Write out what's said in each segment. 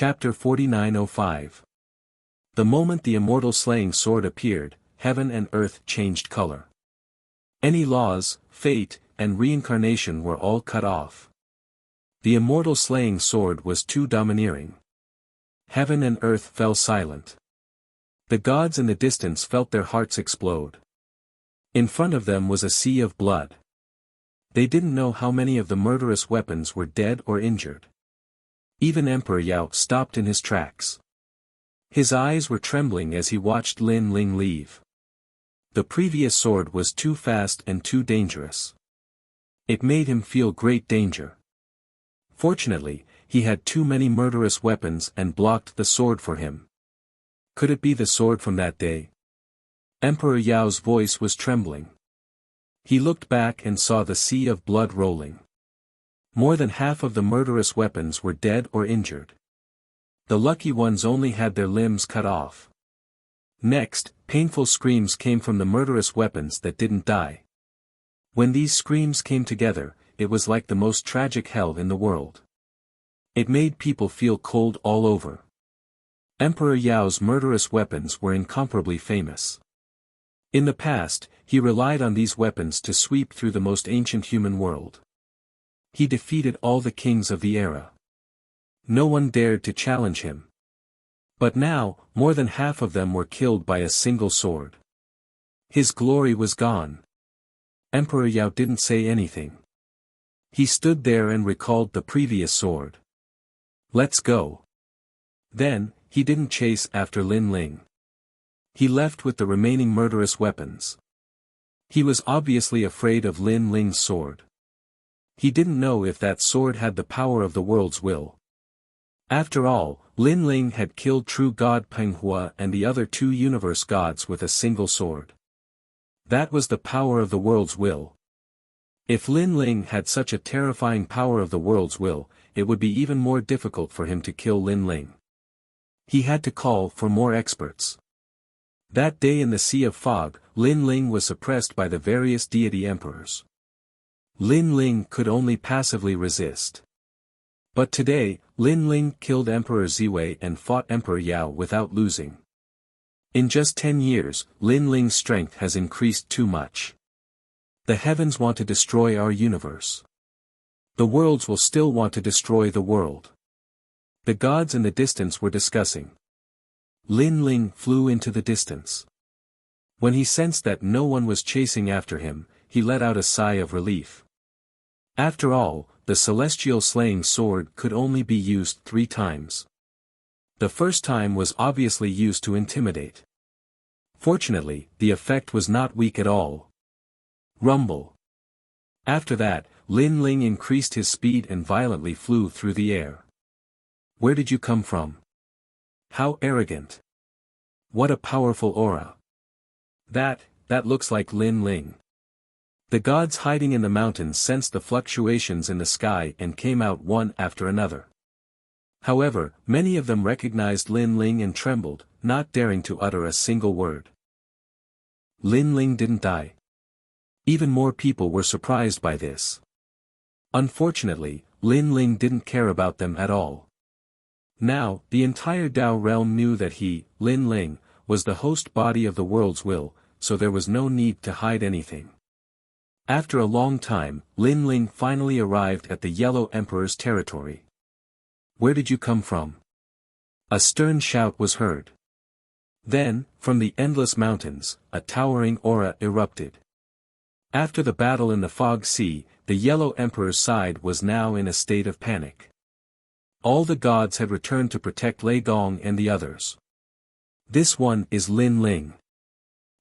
Chapter 4905. The moment the immortal slaying sword appeared, heaven and earth changed color. Any laws, fate, and reincarnation were all cut off. The immortal slaying sword was too domineering. Heaven and earth fell silent. The gods in the distance felt their hearts explode. In front of them was a sea of blood. They didn't know how many of the murderous weapons were dead or injured. Even Emperor Yao stopped in his tracks. His eyes were trembling as he watched Lin Ling leave. The previous sword was too fast and too dangerous. It made him feel great danger. Fortunately, he had too many murderous weapons and blocked the sword for him. Could it be the sword from that day? Emperor Yao's voice was trembling. He looked back and saw the sea of blood rolling. More than half of the murderous weapons were dead or injured. The lucky ones only had their limbs cut off. Next, painful screams came from the murderous weapons that didn't die. When these screams came together, it was like the most tragic hell in the world. It made people feel cold all over. Emperor Yao's murderous weapons were incomparably famous. In the past, he relied on these weapons to sweep through the most ancient human world. He defeated all the kings of the era. No one dared to challenge him. But now, more than half of them were killed by a single sword. His glory was gone. Emperor Yao didn't say anything. He stood there and recalled the previous sword. Let's go. Then, he didn't chase after Lin Ling. He left with the remaining murderous weapons. He was obviously afraid of Lin Ling's sword. He didn't know if that sword had the power of the world's will. After all, Lin Ling had killed true god Peng Hua and the other two universe gods with a single sword. That was the power of the world's will. If Lin Ling had such a terrifying power of the world's will, it would be even more difficult for him to kill Lin Ling. He had to call for more experts. That day in the Sea of Fog, Lin Ling was suppressed by the various deity emperors. Lin Ling could only passively resist. But today, Lin Ling killed Emperor Ziwei and fought Emperor Yao without losing. In just 10 years, Lin Ling's strength has increased too much. The heavens want to destroy our universe. The worlds will still want to destroy the world. The gods in the distance were discussing. Lin Ling flew into the distance. When he sensed that no one was chasing after him, he let out a sigh of relief. After all, the celestial slaying sword could only be used 3 times. The first time was obviously used to intimidate. Fortunately, the effect was not weak at all. Rumble. After that, Lin Ling increased his speed and violently flew through the air. Where did you come from? How arrogant. What a powerful aura. That looks like Lin Ling. The gods hiding in the mountains sensed the fluctuations in the sky and came out one after another. However, many of them recognized Lin Ling and trembled, not daring to utter a single word. Lin Ling didn't die. Even more people were surprised by this. Unfortunately, Lin Ling didn't care about them at all. Now, the entire Dao realm knew that he, Lin Ling, was the host body of the world's will, so there was no need to hide anything. After a long time, Lin Ling finally arrived at the Yellow Emperor's territory. Where did you come from? A stern shout was heard. Then, from the endless mountains, a towering aura erupted. After the battle in the Fog Sea, the Yellow Emperor's side was now in a state of panic. All the gods had returned to protect Lei Gong and the others. This one is Lin Ling.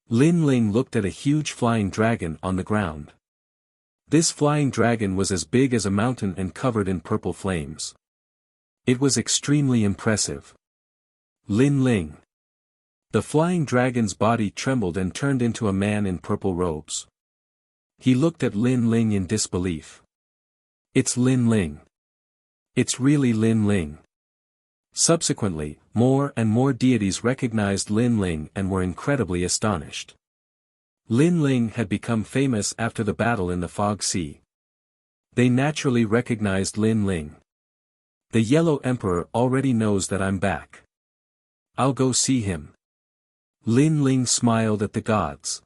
Lin Ling looked at a huge flying dragon on the ground. This flying dragon was as big as a mountain and covered in purple flames. It was extremely impressive. Lin Ling. The flying dragon's body trembled and turned into a man in purple robes. He looked at Lin Ling in disbelief. It's Lin Ling. It's really Lin Ling. Subsequently, more and more deities recognized Lin Ling and were incredibly astonished. Lin Ling had become famous after the battle in the Fog Sea. They naturally recognized Lin Ling. The Yellow Emperor already knows that I'm back. I'll go see him. Lin Ling smiled at the gods.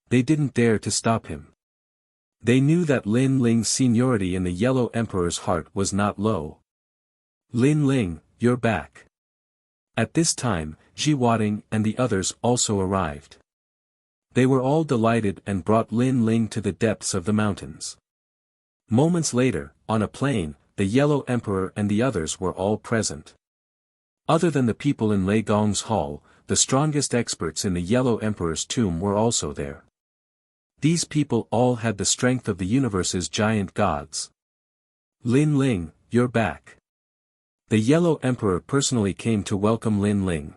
They didn't dare to stop him. They knew that Lin Ling's seniority in the Yellow Emperor's heart was not low. Lin Ling, you're back. At this time, Ji Wading and the others also arrived. They were all delighted and brought Lin Ling to the depths of the mountains. Moments later, on a plain, the Yellow Emperor and the others were all present. Other than the people in Lei Gong's hall, the strongest experts in the Yellow Emperor's tomb were also there. These people all had the strength of the universe's giant gods. Lin Ling, you're back. The Yellow Emperor personally came to welcome Lin Ling.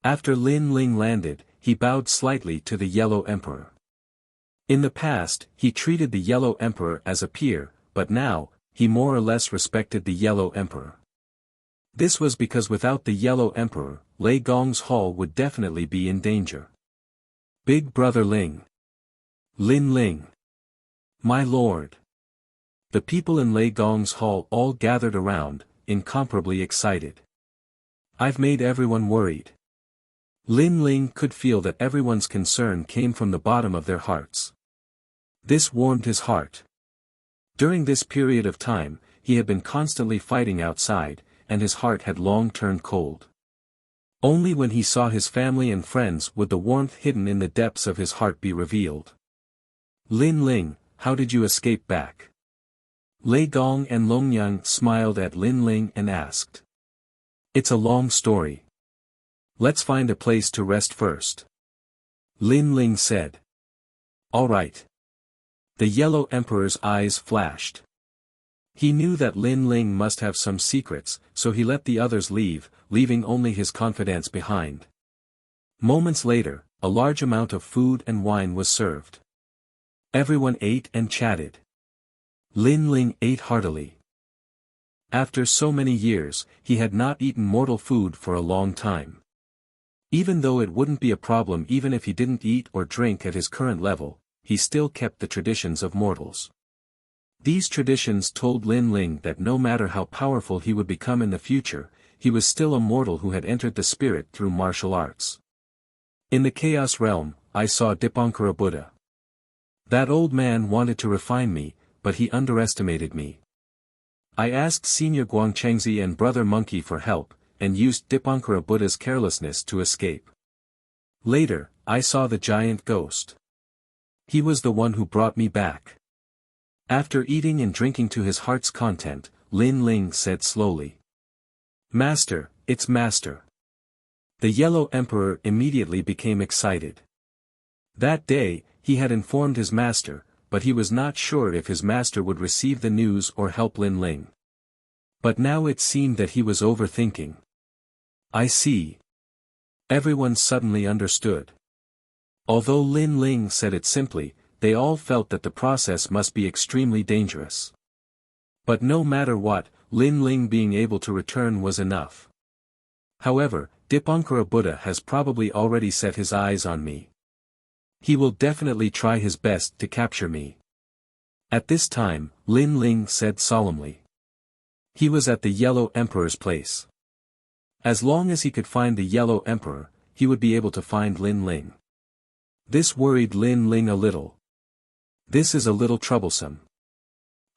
After Lin Ling landed, he bowed slightly to the Yellow Emperor. In the past, he treated the Yellow Emperor as a peer, but now, he more or less respected the Yellow Emperor. This was because without the Yellow Emperor, Lei Gong's hall would definitely be in danger. Big Brother Ling. Lin Ling. My lord. The people in Lei Gong's hall all gathered around, incomparably excited. I've made everyone worried. Lin Ling could feel that everyone's concern came from the bottom of their hearts. This warmed his heart. During this period of time, he had been constantly fighting outside, and his heart had long turned cold. Only when he saw his family and friends would the warmth hidden in the depths of his heart be revealed. Lin Ling, how did you escape back? Lei Gong and Longyang smiled at Lin Ling and asked. It's a long story. Let's find a place to rest first. Lin Ling said. All right. The Yellow Emperor's eyes flashed. He knew that Lin Ling must have some secrets, so he let the others leave, leaving only his confidants behind. Moments later, a large amount of food and wine was served. Everyone ate and chatted. Lin Ling ate heartily. After so many years, he had not eaten mortal food for a long time. Even though it wouldn't be a problem even if he didn't eat or drink at his current level, he still kept the traditions of mortals. These traditions told Lin Ling that no matter how powerful he would become in the future, he was still a mortal who had entered the spirit through martial arts. In the Chaos Realm, I saw Dipankara Buddha. That old man wanted to refine me, but he underestimated me. I asked Senior Guangchengzi and Brother Monkey for help, and used Dipankara Buddha's carelessness to escape. Later, I saw the giant ghost. He was the one who brought me back. After eating and drinking to his heart's content, Lin Ling said slowly. Master, it's Master. The Yellow Emperor immediately became excited. That day, he had informed his master, but he was not sure if his master would receive the news or help Lin Ling. But now it seemed that he was overthinking. I see. Everyone suddenly understood. Although Lin Ling said it simply, they all felt that the process must be extremely dangerous. But no matter what, Lin Ling being able to return was enough. However, Dipankara Buddha has probably already set his eyes on me. He will definitely try his best to capture me. At this time, Lin Ling said solemnly. He was at the Yellow Emperor's place. As long as he could find the Yellow Emperor, he would be able to find Lin Ling. This worried Lin Ling a little. This is a little troublesome.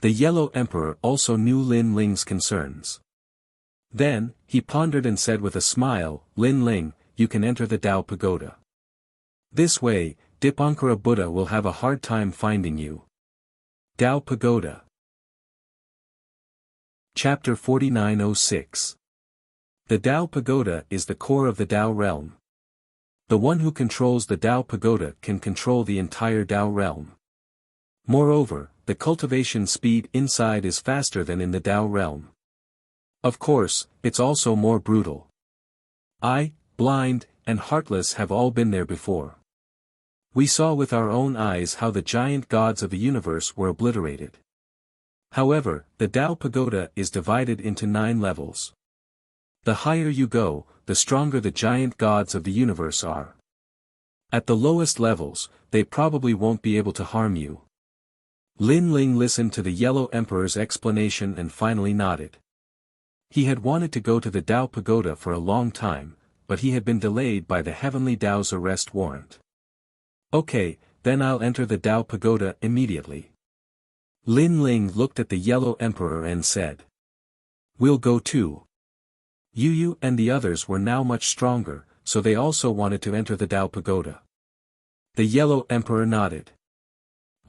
The Yellow Emperor also knew Lin Ling's concerns. Then, he pondered and said with a smile, Lin Ling, you can enter the Tao Pagoda. This way, Dipankara Buddha will have a hard time finding you. Tao Pagoda. Chapter 4906. The Tao Pagoda is the core of the Tao realm. The one who controls the Tao Pagoda can control the entire Tao realm. Moreover, the cultivation speed inside is faster than in the Tao realm. Of course, it's also more brutal. I, blind, and heartless have all been there before. We saw with our own eyes how the giant gods of the universe were obliterated. However, the Tao Pagoda is divided into 9 levels. The higher you go, the stronger the giant gods of the universe are. At the lowest levels, they probably won't be able to harm you. Lin Ling listened to the Yellow Emperor's explanation and finally nodded. He had wanted to go to the Tao Pagoda for a long time, but he had been delayed by the Heavenly Tao's arrest warrant. Okay, then I'll enter the Tao Pagoda immediately. Lin Ling looked at the Yellow Emperor and said. We'll go too. Yu and the others were now much stronger, so they also wanted to enter the Tao Pagoda. The Yellow Emperor nodded.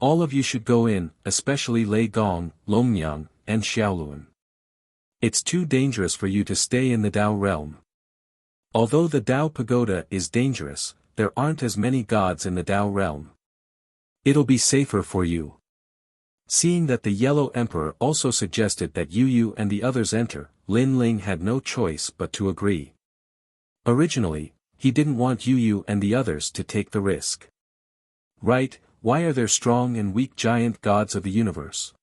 All of you should go in, especially Lei Gong, Longyang, and Xiaoluan. It's too dangerous for you to stay in the Tao realm. Although the Tao Pagoda is dangerous, there aren't as many gods in the Tao realm. It'll be safer for you. Seeing that the Yellow Emperor also suggested that Yu and the others enter, Lin Ling had no choice but to agree. Originally, he didn't want Yu and the others to take the risk. Right, why are there strong and weak giant gods of the universe?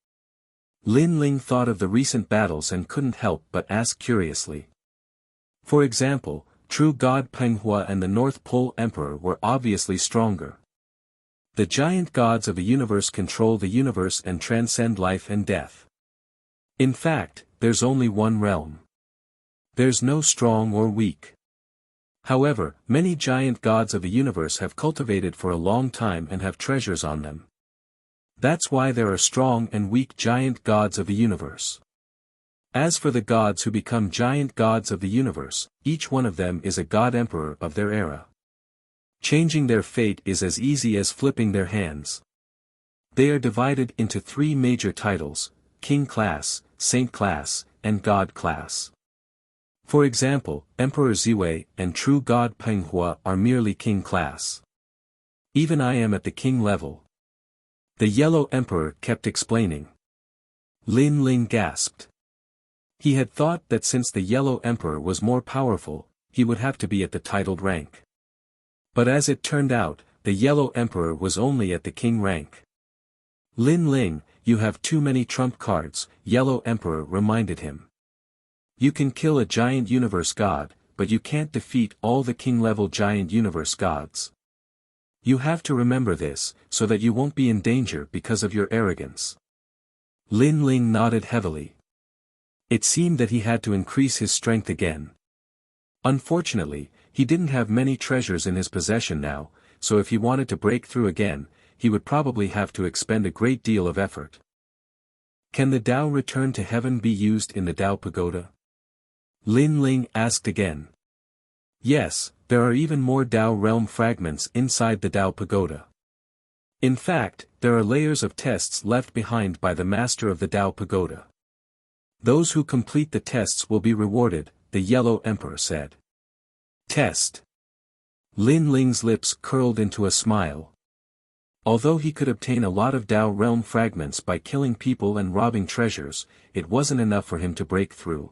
Lin Ling thought of the recent battles and couldn't help but ask curiously. For example, true god Penghua and the North Pole Emperor were obviously stronger. The giant gods of the universe control the universe and transcend life and death. In fact, there's only one realm. There's no strong or weak. However, many giant gods of the universe have cultivated for a long time and have treasures on them. That's why there are strong and weak giant gods of the universe. As for the gods who become giant gods of the universe, each one of them is a god-emperor of their era. Changing their fate is as easy as flipping their hands. They are divided into 3 major titles: King class, Saint class, and God class. For example, Emperor Ziwei and true god Penghua are merely king class. Even I am at the king level. The Yellow Emperor kept explaining. Lin Ling gasped. He had thought that since the Yellow Emperor was more powerful, he would have to be at the titled rank. But as it turned out, the Yellow Emperor was only at the king rank. Lin Ling, you have too many trump cards, Yellow Emperor reminded him. You can kill a giant universe god, but you can't defeat all the king-level giant universe gods. You have to remember this, so that you won't be in danger because of your arrogance. Lin Ling nodded heavily. It seemed that he had to increase his strength again. Unfortunately, he didn't have many treasures in his possession now, so if he wanted to break through again, he would probably have to expend a great deal of effort. Can the Tao return to heaven be used in the Tao Pagoda? Lin Ling asked again. Yes, there are even more Tao realm fragments inside the Tao Pagoda. In fact, there are layers of tests left behind by the master of the Tao Pagoda. Those who complete the tests will be rewarded, the Yellow Emperor said. Test. Lin Ling's lips curled into a smile. Although he could obtain a lot of Tao realm fragments by killing people and robbing treasures, it wasn't enough for him to break through.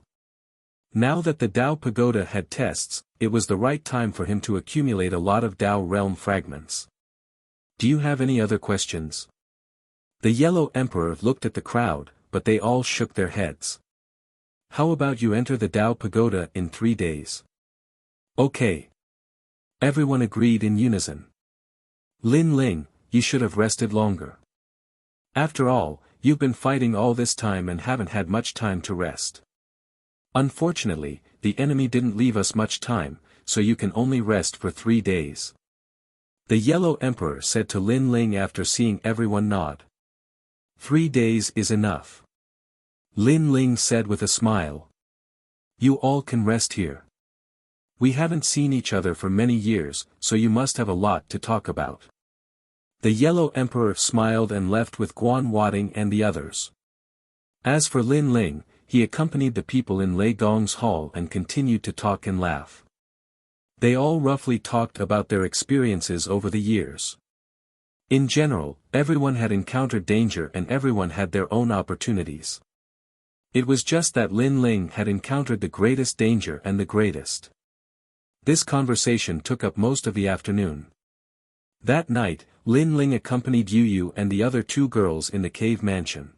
Now that the Tao Pagoda had tests, it was the right time for him to accumulate a lot of Tao realm fragments. Do you have any other questions? The Yellow Emperor looked at the crowd, but they all shook their heads. How about you enter the Tao Pagoda in 3 days? Okay. Everyone agreed in unison. Lin Ling, you should have rested longer. After all, you've been fighting all this time and haven't had much time to rest. Unfortunately, the enemy didn't leave us much time, so you can only rest for 3 days. The Yellow Emperor said to Lin Ling after seeing everyone nod. 3 days is enough. Lin Ling said with a smile. You all can rest here. We haven't seen each other for many years, so you must have a lot to talk about. The Yellow Emperor smiled and left with Guan Wading and the others. As for Lin Ling, he accompanied the people in Lei Gong's hall and continued to talk and laugh. They all roughly talked about their experiences over the years. In general, everyone had encountered danger and everyone had their own opportunities. It was just that Lin Ling had encountered the greatest danger and the greatest. This conversation took up most of the afternoon. That night, Lin Ling accompanied Yu and the other 2 girls in the cave mansion.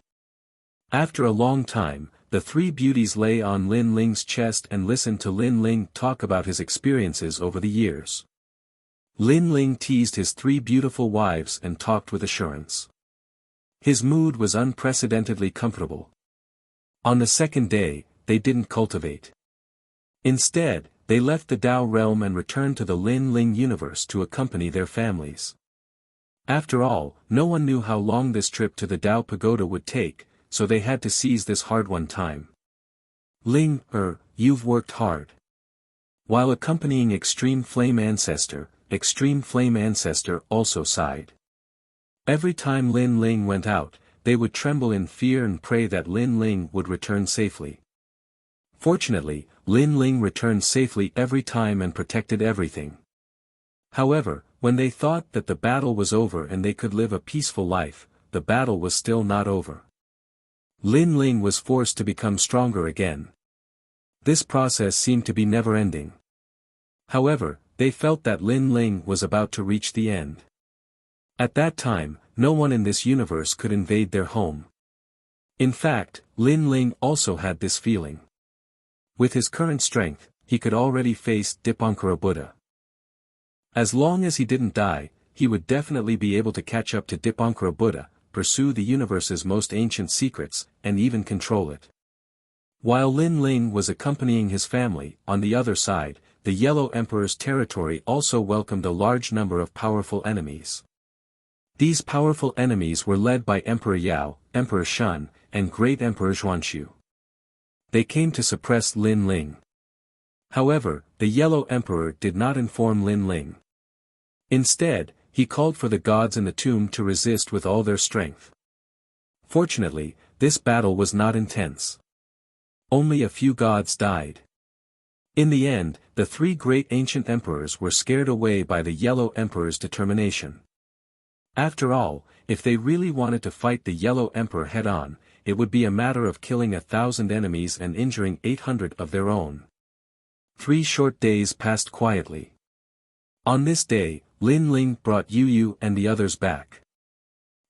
After a long time, the 3 beauties lay on Lin Ling's chest and listened to Lin Ling talk about his experiences over the years. Lin Ling teased his 3 beautiful wives and talked with assurance. His mood was unprecedentedly comfortable. On the second day, they didn't cultivate. Instead, they left the Tao realm and returned to the Lin Ling universe to accompany their families. After all, no one knew how long this trip to the Tao Pagoda would take, so they had to seize this hard-won time. Ling, you've worked hard. While accompanying Extreme Flame Ancestor also sighed. Every time Lin Ling went out, they would tremble in fear and pray that Lin Ling would return safely. Fortunately, Lin Ling returned safely every time and protected everything. However, when they thought that the battle was over and they could live a peaceful life, the battle was still not over. Lin Ling was forced to become stronger again. This process seemed to be never-ending. However, they felt that Lin Ling was about to reach the end. At that time, no one in this universe could invade their home. In fact, Lin Ling also had this feeling. With his current strength, he could already face Dipankara Buddha. As long as he didn't die, he would definitely be able to catch up to Dipankara Buddha, pursue the universe's most ancient secrets, and even control it. While Lin Ling was accompanying his family, on the other side, the Yellow Emperor's territory also welcomed a large number of powerful enemies. These powerful enemies were led by Emperor Yao, Emperor Shun, and Great Emperor Xuanxu. They came to suppress Lin Ling. However, the Yellow Emperor did not inform Lin Ling. Instead, he called for the gods in the tomb to resist with all their strength. Fortunately, this battle was not intense. Only a few gods died. In the end, the three great ancient emperors were scared away by the Yellow Emperor's determination. After all, if they really wanted to fight the Yellow Emperor head-on, it would be a matter of killing 1,000 enemies and injuring 800 of their own. 3 short days passed quietly. On this day, Lin Ling brought Yu and the others back.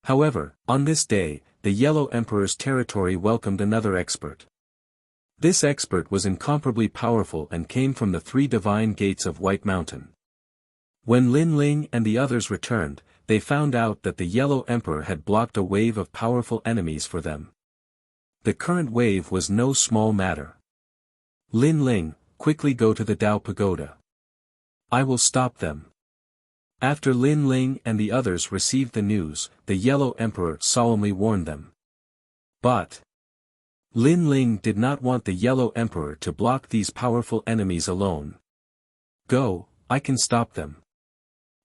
However, on this day, the Yellow Emperor's territory welcomed another expert. This expert was incomparably powerful and came from the 3 divine gates of White Mountain. When Lin Ling and the others returned, they found out that the Yellow Emperor had blocked a wave of powerful enemies for them. The current wave was no small matter. Lin Ling, quickly go to the Tao Pagoda. I will stop them. After Lin Ling and the others received the news, the Yellow Emperor solemnly warned them. But Lin Ling did not want the Yellow Emperor to block these powerful enemies alone. Go, I can stop them.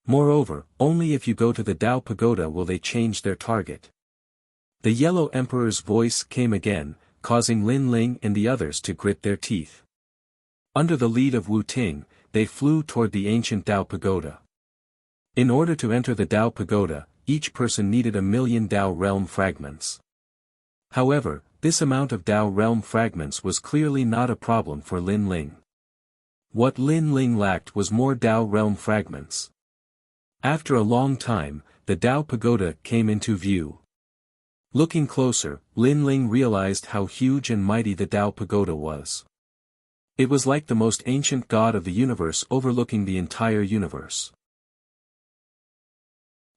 Moreover, only if you go to the Tao Pagoda will they change their target. The Yellow Emperor's voice came again, causing Lin Ling and the others to grit their teeth. Under the lead of Wu Ting, they flew toward the ancient Tao Pagoda. In order to enter the Tao Pagoda, each person needed 1,000,000 Tao realm fragments. However, this amount of Tao realm fragments was clearly not a problem for Lin Ling. What Lin Ling lacked was more Tao realm fragments. After a long time, the Tao Pagoda came into view. Looking closer, Lin Ling realized how huge and mighty the Tao Pagoda was. It was like the most ancient god of the universe overlooking the entire universe.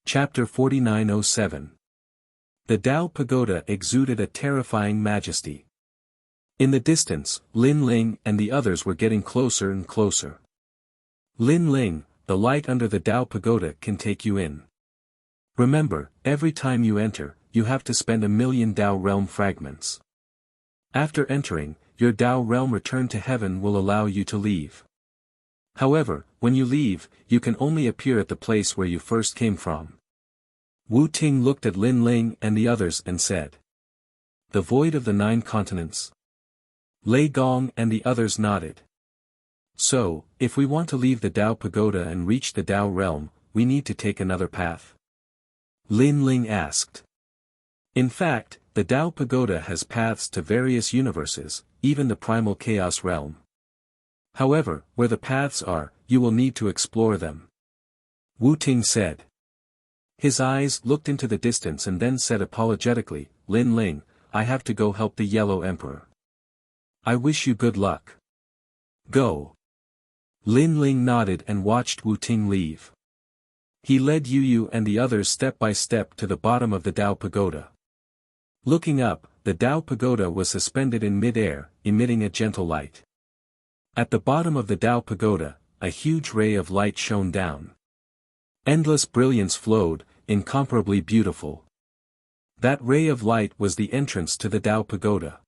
Chapter 4907. The Tao Pagoda exuded a terrifying majesty. In the distance, Lin Ling and the others were getting closer and closer. Lin Ling, the light under the Tao Pagoda can take you in. Remember, every time you enter, you have to spend 1,000,000 Tao realm fragments. After entering, your Tao realm return to heaven will allow you to leave. However, when you leave, you can only appear at the place where you first came from. Wu Ting looked at Lin Ling and the others and said. The void of the 9 continents. Lei Gong and the others nodded. So, if we want to leave the Tao Pagoda and reach the Tao realm, we need to take another path. Lin Ling asked. In fact, the Tao Pagoda has paths to various universes, even the primal chaos realm. However, where the paths are, you will need to explore them. Wu Ting said. His eyes looked into the distance and then said apologetically, Lin Ling, I have to go help the Yellow Emperor. I wish you good luck. Go. Lin Ling nodded and watched Wu Ting leave. He led Yu and the others step by step to the bottom of the Tao Pagoda. Looking up, the Tao Pagoda was suspended in mid-air, emitting a gentle light. At the bottom of the Tao Pagoda, a huge ray of light shone down. Endless brilliance flowed, incomparably beautiful. That ray of light was the entrance to the Tao Pagoda.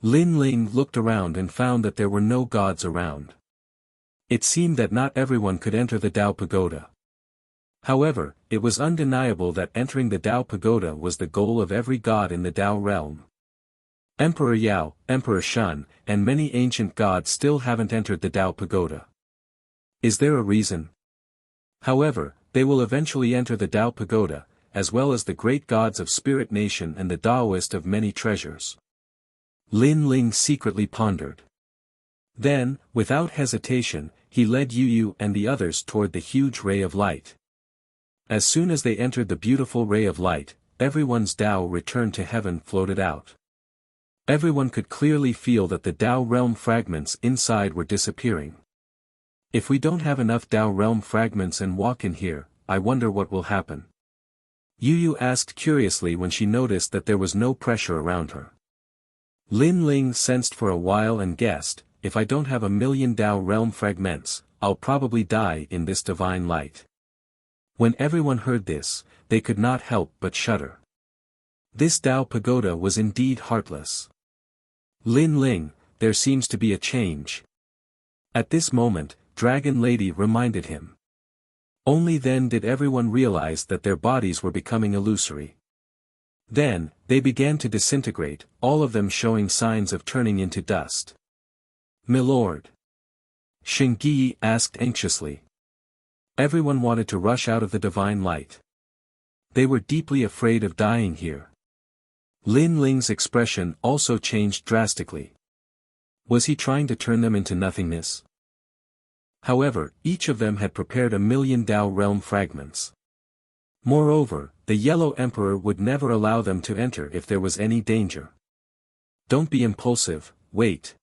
Lin Ling looked around and found that there were no gods around. It seemed that not everyone could enter the Tao Pagoda. However, it was undeniable that entering the Tao Pagoda was the goal of every god in the Tao realm. Emperor Yao, Emperor Shun, and many ancient gods still haven't entered the Tao Pagoda. Is there a reason? However, they will eventually enter the Tao Pagoda, as well as the great gods of Spirit Nation and the Taoist of many treasures. Lin Ling secretly pondered. Then, without hesitation, he led Yu Yu and the others toward the huge ray of light. As soon as they entered the beautiful ray of light, everyone's Tao returned to heaven floated out. Everyone could clearly feel that the Tao realm fragments inside were disappearing. If we don't have enough Tao realm fragments and walk in here, I wonder what will happen. Yu Yu asked curiously when she noticed that there was no pressure around her. Lin Ling sensed for a while and guessed, if I don't have 1,000,000 Tao realm fragments, I'll probably die in this divine light. When everyone heard this, they could not help but shudder. This Tao Pagoda was indeed heartless. Lin Ling, there seems to be a change. At this moment, Dragon Lady reminded him. Only then did everyone realize that their bodies were becoming illusory. Then, they began to disintegrate, all of them showing signs of turning into dust. "Milord?" Shingyi asked anxiously. Everyone wanted to rush out of the divine light. They were deeply afraid of dying here. Lin Ling's expression also changed drastically. Was he trying to turn them into nothingness? However, each of them had prepared 1,000,000 Tao realm fragments. Moreover, the Yellow Emperor would never allow them to enter if there was any danger. Don't be impulsive, wait.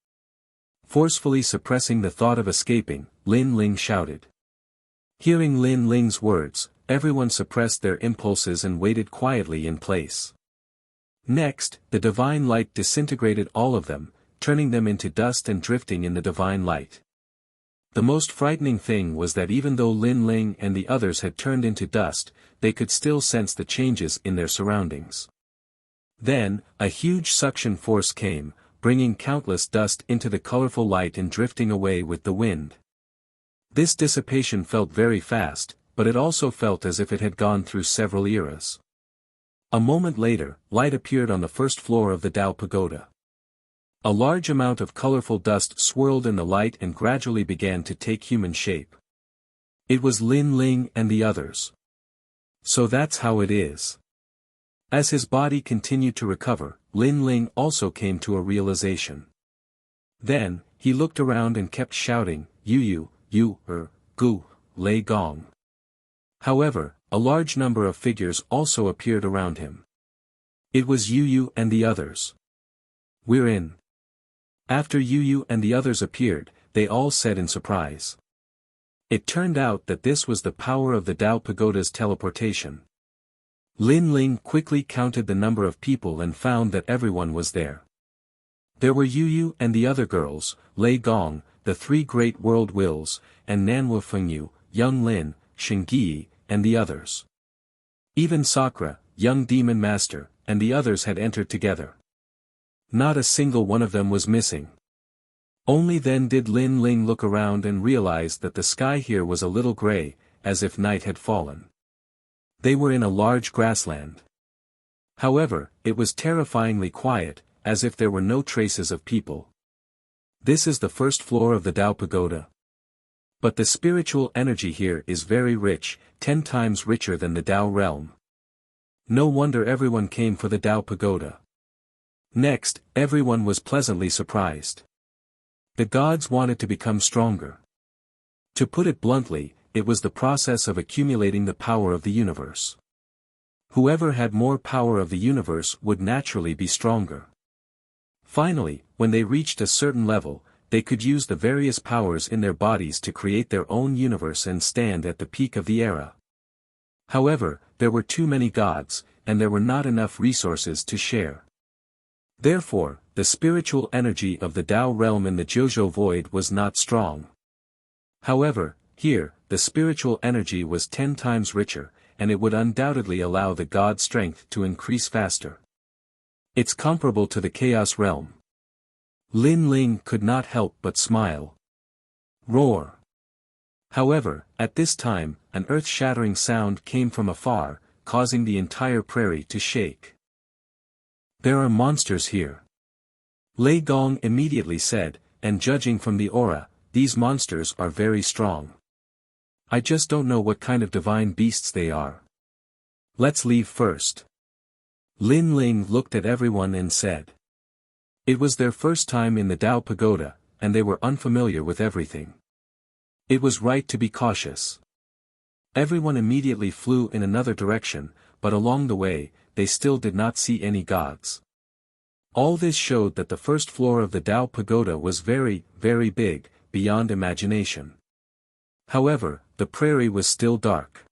Forcefully suppressing the thought of escaping, Lin Ling shouted. Hearing Lin Ling's words, everyone suppressed their impulses and waited quietly in place. Next, the divine light disintegrated all of them, turning them into dust and drifting in the divine light. The most frightening thing was that even though Lin Ling and the others had turned into dust, they could still sense the changes in their surroundings. Then, a huge suction force came, bringing countless dust into the colorful light and drifting away with the wind. This dissipation felt very fast, but it also felt as if it had gone through several eras. A moment later, light appeared on the first floor of the Tao Pagoda. A large amount of colorful dust swirled in the light and gradually began to take human shape. It was Lin Ling and the others. So that's how it is. As his body continued to recover, Lin Ling also came to a realization. Then, he looked around and kept shouting, Yu, Gu, Lei Gong. However, a large number of figures also appeared around him. It was Yu and the others. We're in. After Yu and the others appeared, they all said in surprise. It turned out that this was the power of the Tao Pagoda's teleportation. Lin Ling quickly counted the number of people and found that everyone was there. There were Yu and the other girls, Lei Gong, the three great world wills, and Nanwu Fengyu, young Lin, Shingyi, and the others. Even Sakura, young demon master, and the others had entered together. Not a single one of them was missing. Only then did Lin Ling look around and realize that the sky here was a little gray, as if night had fallen. They were in a large grassland. However, it was terrifyingly quiet, as if there were no traces of people. This is the first floor of the Tao Pagoda. But the spiritual energy here is very rich, 10 times richer than the Tao realm. No wonder everyone came for the Tao Pagoda. Next, everyone was pleasantly surprised. The gods wanted to become stronger. To put it bluntly, it was the process of accumulating the power of the universe. Whoever had more power of the universe would naturally be stronger. Finally, when they reached a certain level, they could use the various powers in their bodies to create their own universe and stand at the peak of the era. However, there were too many gods, and there were not enough resources to share. Therefore, the spiritual energy of the Tao realm in the Jiuzhou void was not strong. However, here, the spiritual energy was 10 times richer, and it would undoubtedly allow the God strength to increase faster. It's comparable to the chaos realm. Lin Ling could not help but smile. Roar. However, at this time, an earth-shattering sound came from afar, causing the entire prairie to shake. There are monsters here. Lei Gong immediately said, and judging from the aura, these monsters are very strong. I just don't know what kind of divine beasts they are. Let's leave first. Lin Ling looked at everyone and said. It was their first time in the Tao Pagoda, and they were unfamiliar with everything. It was right to be cautious. Everyone immediately flew in another direction, but along the way, they still did not see any gods. All this showed that the first floor of the Tao Pagoda was very, very big, beyond imagination. However, the prairie was still dark.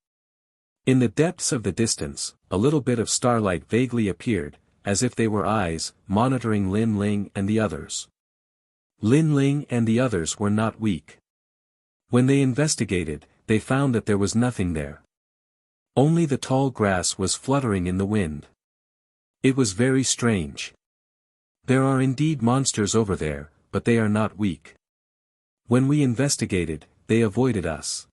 In the depths of the distance, a little bit of starlight vaguely appeared, as if they were eyes, monitoring Lin Ling and the others. Lin Ling and the others were not weak. When they investigated, they found that there was nothing there. Only the tall grass was fluttering in the wind. It was very strange. There are indeed monsters over there, but they are not weak. When we investigated, they avoided us.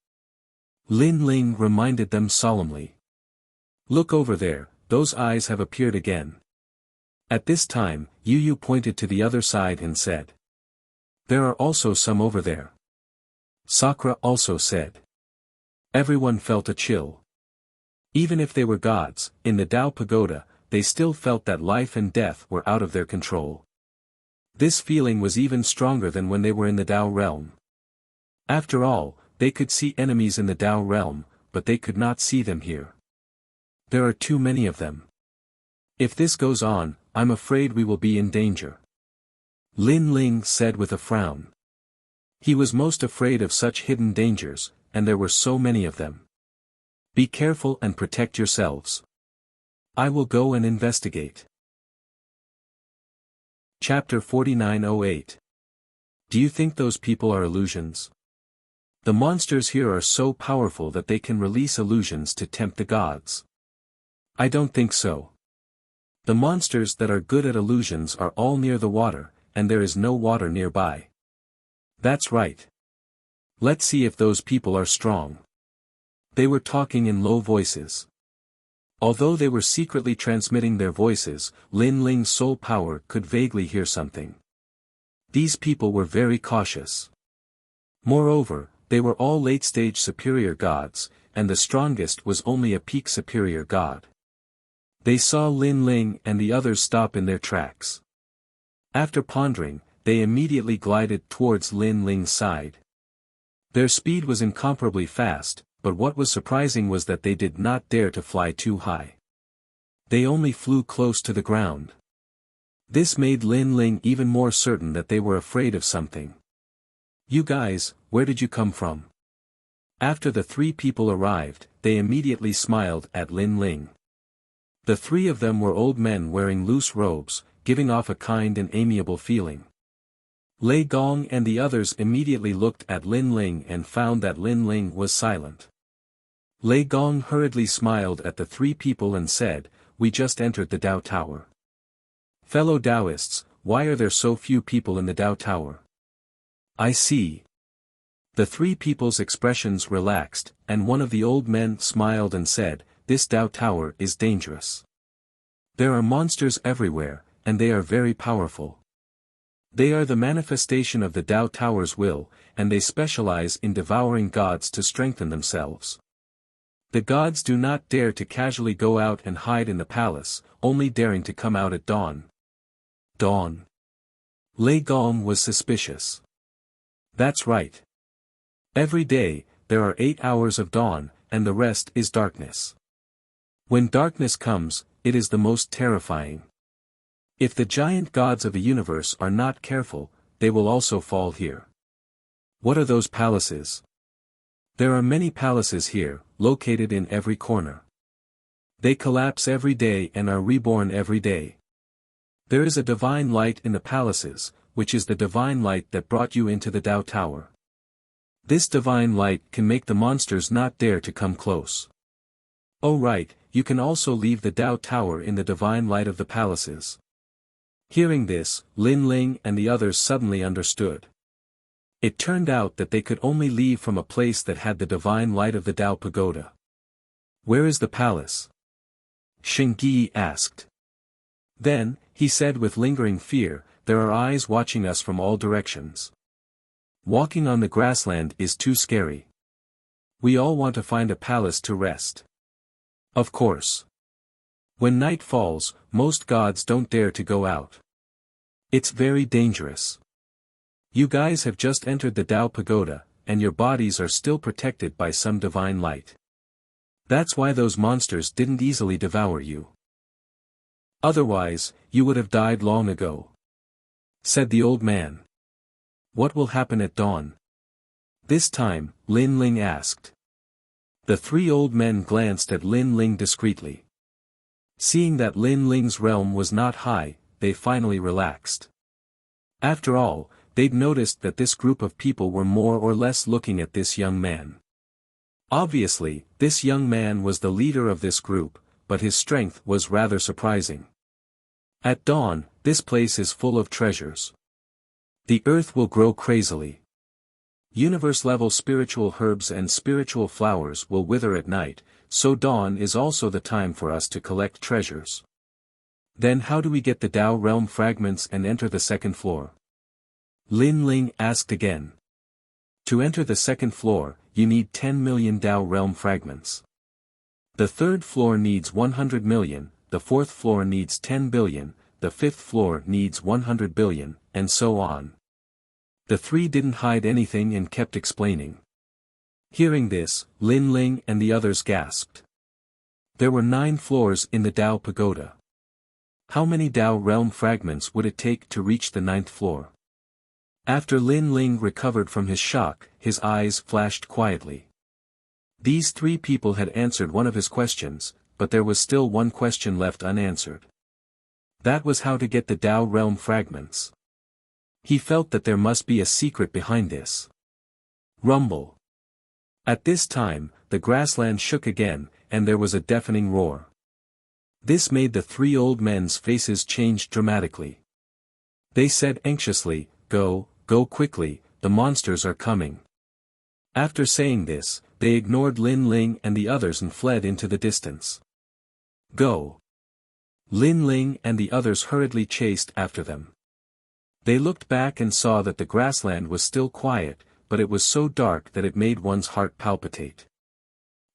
Lin Ling reminded them solemnly. Look over there, those eyes have appeared again. At this time, Yu Yu pointed to the other side and said. There are also some over there. Sakura also said. Everyone felt a chill. Even if they were gods, in the Tao Pagoda, they still felt that life and death were out of their control. This feeling was even stronger than when they were in the Tao realm. After all, they could see enemies in the Tao realm, but they could not see them here. There are too many of them. If this goes on, I'm afraid we will be in danger. Lin Ling said with a frown. He was most afraid of such hidden dangers, and there were so many of them. Be careful and protect yourselves. I will go and investigate. Chapter 4908. Do you think those people are illusions? The monsters here are so powerful that they can release illusions to tempt the gods. I don't think so. The monsters that are good at illusions are all near the water, and there is no water nearby. That's right. Let's see if those people are strong. They were talking in low voices. Although they were secretly transmitting their voices, Lin Ling's soul power could vaguely hear something. These people were very cautious. Moreover, they were all late-stage superior gods, and the strongest was only a peak superior god. They saw Lin Ling and the others stop in their tracks. After pondering, they immediately glided towards Lin Ling's side. Their speed was incomparably fast, but what was surprising was that they did not dare to fly too high. They only flew close to the ground. This made Lin Ling even more certain that they were afraid of something. You guys, where did you come from? After the three people arrived, they immediately smiled at Lin Ling. The three of them were old men wearing loose robes, giving off a kind and amiable feeling. Lei Gong and the others immediately looked at Lin Ling and found that Lin Ling was silent. Lei Gong hurriedly smiled at the three people and said, We just entered the Tao Tower. Fellow Taoists, why are there so few people in the Tao Tower? I see. The three people's expressions relaxed, and one of the old men smiled and said, This Tao Tower is dangerous. There are monsters everywhere, and they are very powerful. They are the manifestation of the Tao Tower's will, and they specialize in devouring gods to strengthen themselves. The gods do not dare to casually go out and hide in the palace, only daring to come out at dawn. Dawn. Lei Gong was suspicious. That's right. Every day, there are 8 hours of dawn, and the rest is darkness. When darkness comes, it is the most terrifying. If the giant gods of the universe are not careful, they will also fall here. What are those palaces? There are many palaces here, located in every corner. They collapse every day and are reborn every day. There is a divine light in the palaces, which is the divine light that brought you into the Tao Tower. This divine light can make the monsters not dare to come close. Oh right, you can also leave the Tao Tower in the divine light of the palaces. Hearing this, Lin Ling and the others suddenly understood. It turned out that they could only leave from a place that had the divine light of the Tao Pagoda. Where is the palace? Shengyi asked. Then, he said with lingering fear, there are eyes watching us from all directions. Walking on the grassland is too scary. We all want to find a palace to rest. Of course. When night falls, most gods don't dare to go out. It's very dangerous. You guys have just entered the Tao Pagoda, and your bodies are still protected by some divine light. That's why those monsters didn't easily devour you. Otherwise, you would have died long ago. Said the old man. What will happen at dawn? This time, Lin Ling asked. The three old men glanced at Lin Ling discreetly. Seeing that Lin Ling's realm was not high, they finally relaxed. After all, they'd noticed that this group of people were more or less looking at this young man. Obviously, this young man was the leader of this group, but his strength was rather surprising. At dawn, this place is full of treasures. The earth will grow crazily. Universe-level spiritual herbs and spiritual flowers will wither at night, so dawn is also the time for us to collect treasures. Then how do we get the Tao realm fragments and enter the second floor? Lin Ling asked again. To enter the second floor, you need 10 million Tao realm fragments. The third floor needs 100 million, the fourth floor needs 10 billion, the fifth floor needs 100 billion, and so on. The three didn't hide anything and kept explaining. Hearing this, Lin Ling and the others gasped. There were 9 floors in the Tao Pagoda. How many Tao realm fragments would it take to reach the 9th floor? After Lin Ling recovered from his shock, his eyes flashed quietly. These 3 people had answered one of his questions, but there was still one question left unanswered. That was how to get the Tao realm fragments. He felt that there must be a secret behind this. Rumble. At this time, the grassland shook again, and there was a deafening roar. This made the 3 old men's faces change dramatically. They said anxiously, Go, go quickly, the monsters are coming. After saying this, they ignored Lin Ling and the others and fled into the distance. Go. Lin Ling and the others hurriedly chased after them. They looked back and saw that the grassland was still quiet, but it was so dark that it made one's heart palpitate.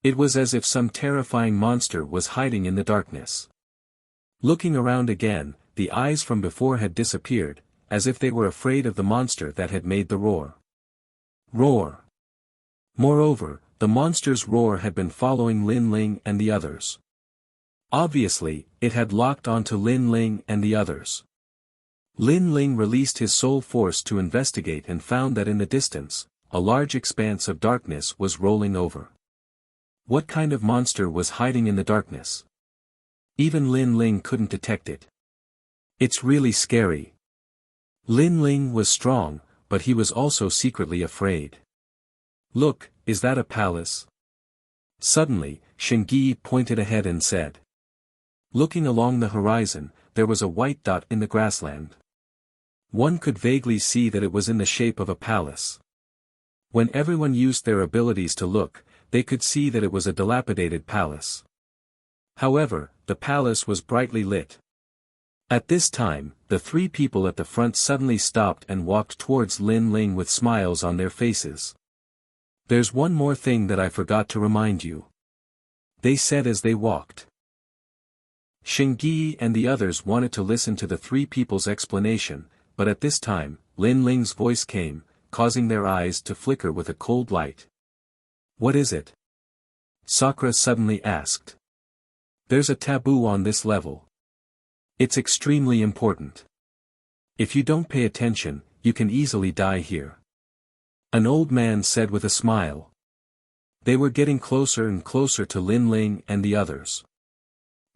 It was as if some terrifying monster was hiding in the darkness. Looking around again, the eyes from before had disappeared, as if they were afraid of the monster that had made the roar. Roar. Moreover, the monster's roar had been following Lin Ling and the others. Obviously, it had locked onto Lin Ling and the others. Lin Ling released his soul force to investigate and found that in the distance, a large expanse of darkness was rolling over. What kind of monster was hiding in the darkness? Even Lin Ling couldn't detect it. It's really scary. Lin Ling was strong, but he was also secretly afraid. Look, is that a palace? Suddenly, Shengyi pointed ahead and said. Looking along the horizon, there was a white dot in the grassland. One could vaguely see that it was in the shape of a palace. When everyone used their abilities to look, they could see that it was a dilapidated palace. However, the palace was brightly lit. At this time, the 3 people at the front suddenly stopped and walked towards Lin Ling with smiles on their faces. There's one more thing that I forgot to remind you. They said as they walked. Shengyi and the others wanted to listen to the 3 people's explanation, but at this time, Lin Ling's voice came, causing their eyes to flicker with a cold light. What is it? Sakura suddenly asked. There's a taboo on this level. It's extremely important. If you don't pay attention, you can easily die here. An old man said with a smile. They were getting closer and closer to Lin Ling and the others.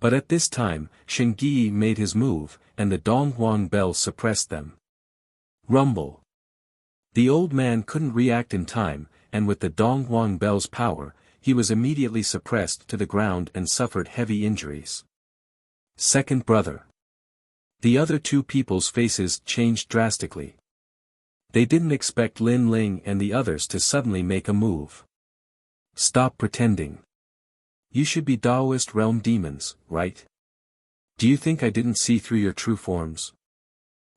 But at this time, Shengyi made his move, and the Donghuang bell suppressed them. Rumble. The old man couldn't react in time, and with the Donghuang bell's power, he was immediately suppressed to the ground and suffered heavy injuries. Second brother. The other two people's faces changed drastically. They didn't expect Lin Ling and the others to suddenly make a move. Stop pretending. You should be Taoist realm demons, right? Do you think I didn't see through your true forms?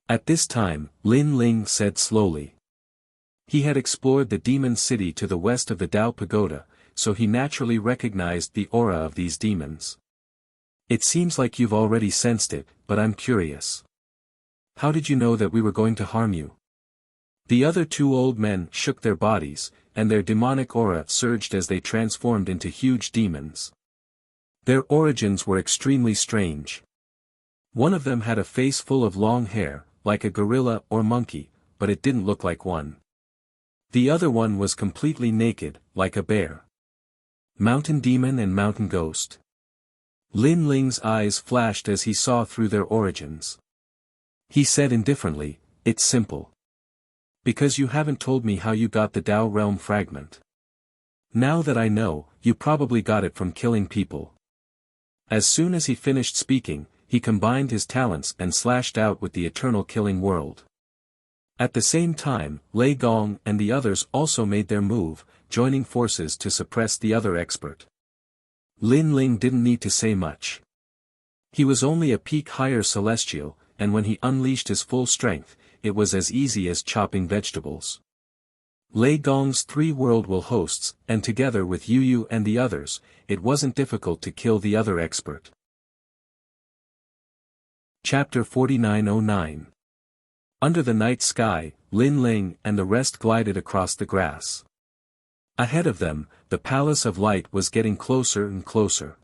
At this time, Lin Ling said slowly. He had explored the demon city to the west of the Dao Pagoda, so he naturally recognized the aura of these demons. It seems like you've already sensed it, but I'm curious. How did you know that we were going to harm you? The other two old men shook their bodies, and their demonic aura surged as they transformed into huge demons. Their origins were extremely strange. One of them had a face full of long hair, like a gorilla or monkey, but it didn't look like one. The other one was completely naked, like a bear. Mountain demon and mountain ghost. Lin Ling's eyes flashed as he saw through their origins. He said indifferently, "It's simple. Because you haven't told me how you got the Dao realm fragment. Now that I know, you probably got it from killing people." As soon as he finished speaking, he combined his talents and slashed out with the eternal killing world. At the same time, Lei Gong and the others also made their move, joining forces to suppress the other expert. Lin Ling didn't need to say much. He was only a peak higher celestial, and when he unleashed his full strength, it was as easy as chopping vegetables. Lei Gong's 3 world will hosts, and together with Yu Yu and the others, it wasn't difficult to kill the other expert. Chapter 4909. Under the night sky, Lin Ling and the rest glided across the grass. Ahead of them, the Palace of Light was getting closer and closer.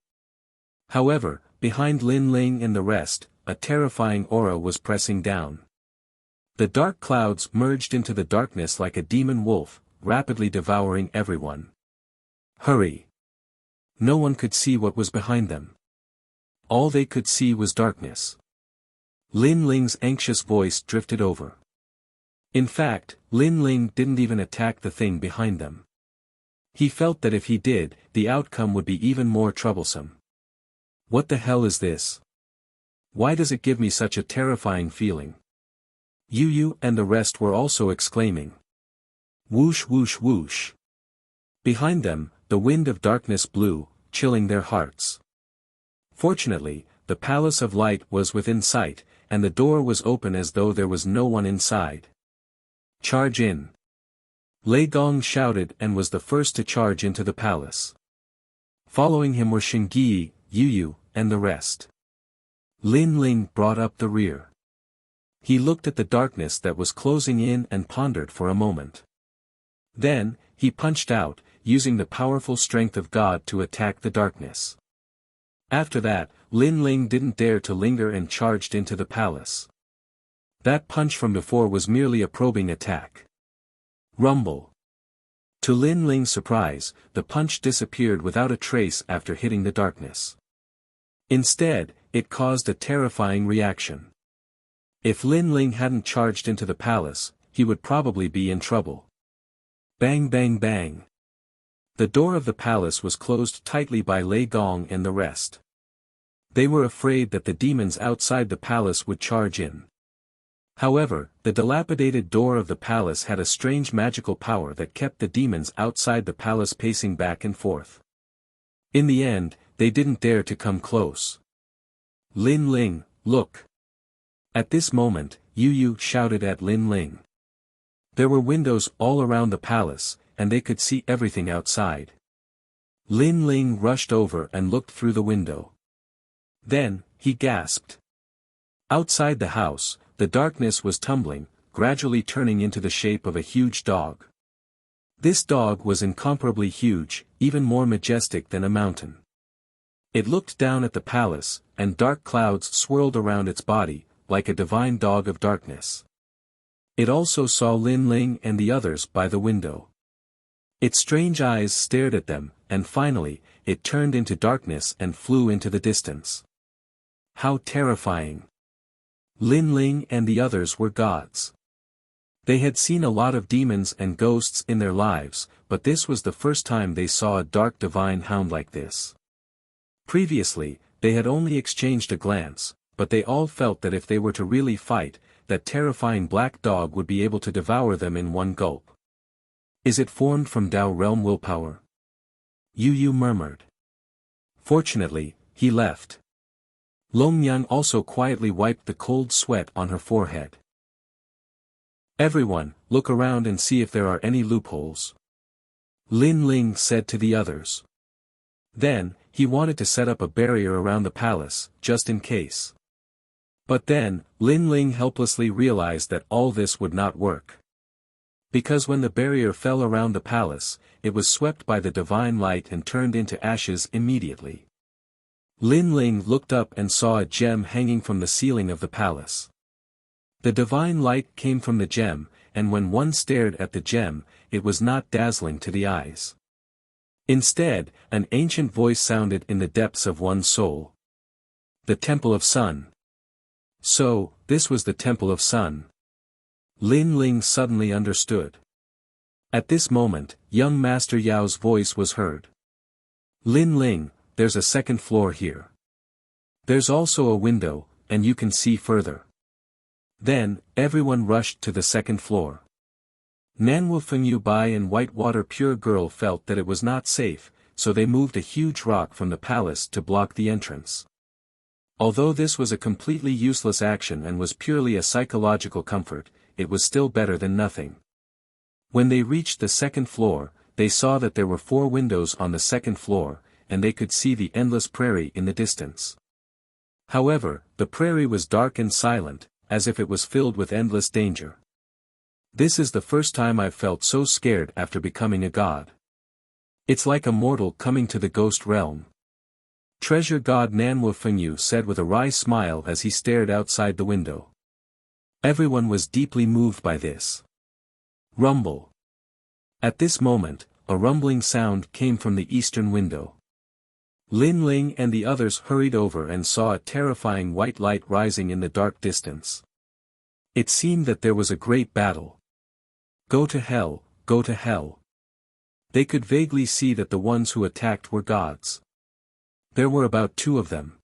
However, behind Lin Ling and the rest, a terrifying aura was pressing down. The dark clouds merged into the darkness like a demon wolf, rapidly devouring everyone. Hurry! No one could see what was behind them. All they could see was darkness. Lin Ling's anxious voice drifted over. In fact, Lin Ling didn't even attack the thing behind them. He felt that if he did, the outcome would be even more troublesome. What the hell is this? Why does it give me such a terrifying feeling? Yu Yu and the rest were also exclaiming. Whoosh whoosh whoosh. Behind them, the wind of darkness blew, chilling their hearts. Fortunately, the Palace of Light was within sight, and the door was open as though there was no one inside. Charge in! Lei Gong shouted and was the first to charge into the palace. Following him were Shengyi, Yu Yu, and the rest. Lin Ling brought up the rear. He looked at the darkness that was closing in and pondered for a moment. Then, he punched out, using the powerful strength of God to attack the darkness. After that, Lin Ling didn't dare to linger and charged into the palace. That punch from before was merely a probing attack. Rumble. To Lin Ling's surprise, the punch disappeared without a trace after hitting the darkness. Instead, it caused a terrifying reaction. If Lin Ling hadn't charged into the palace, he would probably be in trouble. Bang bang bang. The door of the palace was closed tightly by Lei Gong and the rest. They were afraid that the demons outside the palace would charge in. However, the dilapidated door of the palace had a strange magical power that kept the demons outside the palace pacing back and forth. In the end, they didn't dare to come close. Lin Ling, look! At this moment, Yu Yu shouted at Lin Ling. There were windows all around the palace, and they could see everything outside. Lin Ling rushed over and looked through the window. Then, he gasped. Outside the house, the darkness was tumbling, gradually turning into the shape of a huge dog. This dog was incomparably huge, even more majestic than a mountain. It looked down at the palace, and dark clouds swirled around its body, like a divine dog of darkness. It also saw Lin Ling and the others by the window. Its strange eyes stared at them, and finally, it turned into darkness and flew into the distance. how terrifying. Lin Ling and the others were gods. They had seen a lot of demons and ghosts in their lives, but this was the first time they saw a dark divine hound like this. Previously, they had only exchanged a glance, but they all felt that if they were to really fight, that terrifying black dog would be able to devour them in one gulp. Is it formed from Tao realm willpower? Yu murmured. Fortunately, he left. Long Yang also quietly wiped the cold sweat on her forehead. Everyone, look around and see if there are any loopholes. Lin Ling said to the others. Then, he wanted to set up a barrier around the palace, just in case. But then, Lin Ling helplessly realized that all this would not work. Because when the barrier fell around the palace, it was swept by the divine light and turned into ashes immediately. Lin Ling looked up and saw a gem hanging from the ceiling of the palace. The divine light came from the gem, and when one stared at the gem, it was not dazzling to the eyes. Instead, an ancient voice sounded in the depths of one's soul. The Temple of Sun. So, this was the Temple of Sun. Lin Ling suddenly understood. At this moment, young Master Yao's voice was heard. Lin Ling, there's a second floor here. There's also a window, and you can see further. Then, everyone rushed to the second floor. Nanwu Fengyu Bai and Whitewater Pure Girl felt that it was not safe, so they moved a huge rock from the palace to block the entrance. Although this was a completely useless action and was purely a psychological comfort, it was still better than nothing. When they reached the second floor, they saw that there were 4 windows on the second floor, and they could see the endless prairie in the distance. However, the prairie was dark and silent, as if it was filled with endless danger. This is the first time I've felt so scared after becoming a god. It's like a mortal coming to the ghost realm. Treasure God Nanwu Fengyu said with a wry smile as he stared outside the window. Everyone was deeply moved by this. Rumble. At this moment, a rumbling sound came from the eastern window. Lin Ling and the others hurried over and saw a terrifying white light rising in the dark distance. It seemed that there was a great battle. Go to hell, go to hell. They could vaguely see that the ones who attacked were gods. There were about 2 of them.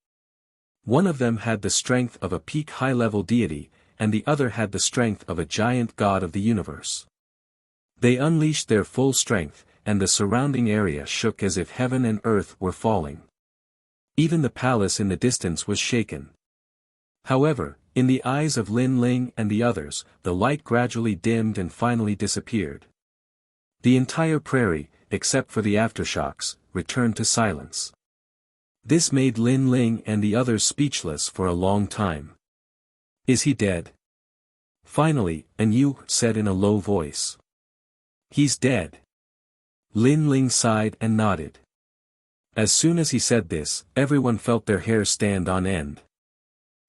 One of them had the strength of a peak high-level deity, and the other had the strength of a giant god of the universe. They unleashed their full strength, and the surrounding area shook as if heaven and earth were falling. Even the palace in the distance was shaken. However, in the eyes of Lin Ling and the others, the light gradually dimmed and finally disappeared. The entire prairie, except for the aftershocks, returned to silence. This made Lin Ling and the others speechless for a long time. Is he dead? Finally, An Yu said in a low voice. He's dead. Lin Ling sighed and nodded. As soon as he said this, everyone felt their hair stand on end.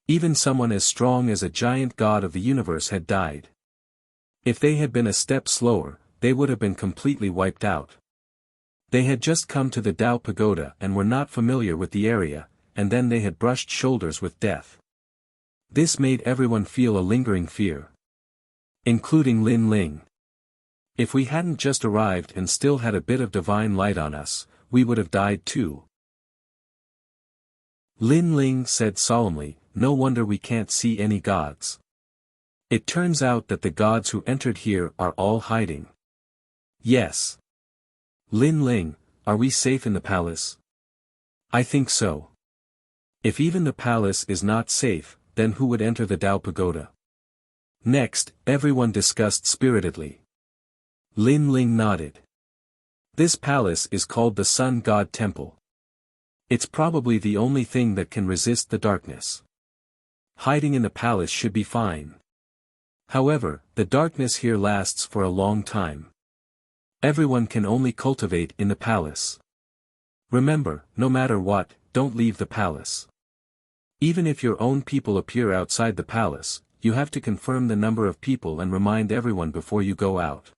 Even someone as strong as a giant god of the universe had died. If they had been a step slower, they would have been completely wiped out. They had just come to the Tao Pagoda and were not familiar with the area, and then they had brushed shoulders with death. This made everyone feel a lingering fear. Including Lin Ling. If we hadn't just arrived and still had a bit of divine light on us, we would have died too. Lin Ling said solemnly, no wonder we can't see any gods. It turns out that the gods who entered here are all hiding. Yes. Lin Ling, are we safe in the palace? I think so. If even the palace is not safe, then who would enter the Tao Pagoda? Next, everyone discussed spiritedly. Lin Ling nodded. This palace is called the Sun God Temple. It's probably the only thing that can resist the darkness. Hiding in the palace should be fine. However, the darkness here lasts for a long time. Everyone can only cultivate in the palace. Remember, no matter what, don't leave the palace. Even if your own people appear outside the palace, you have to confirm the number of people and remind everyone before you go out.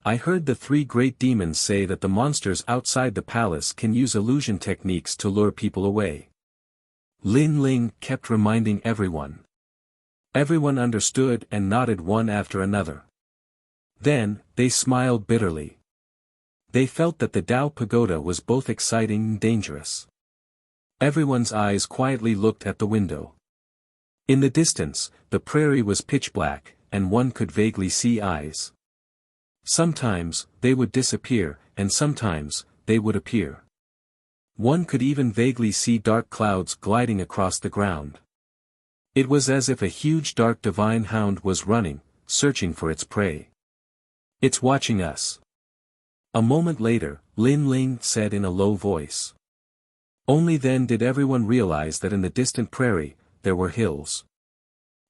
I heard the 3 great demons say that the monsters outside the palace can use illusion techniques to lure people away. Lin Ling kept reminding everyone. Everyone understood and nodded one after another. Then, they smiled bitterly. They felt that the Tao Pagoda was both exciting and dangerous. Everyone's eyes quietly looked at the window. In the distance, the prairie was pitch black, and one could vaguely see eyes. Sometimes, they would disappear, and sometimes, they would appear. One could even vaguely see dark clouds gliding across the ground. It was as if a huge dark divine hound was running, searching for its prey. "It's watching us." A moment later, Lin Ling said in a low voice. Only then did everyone realize that in the distant prairie, there were hills.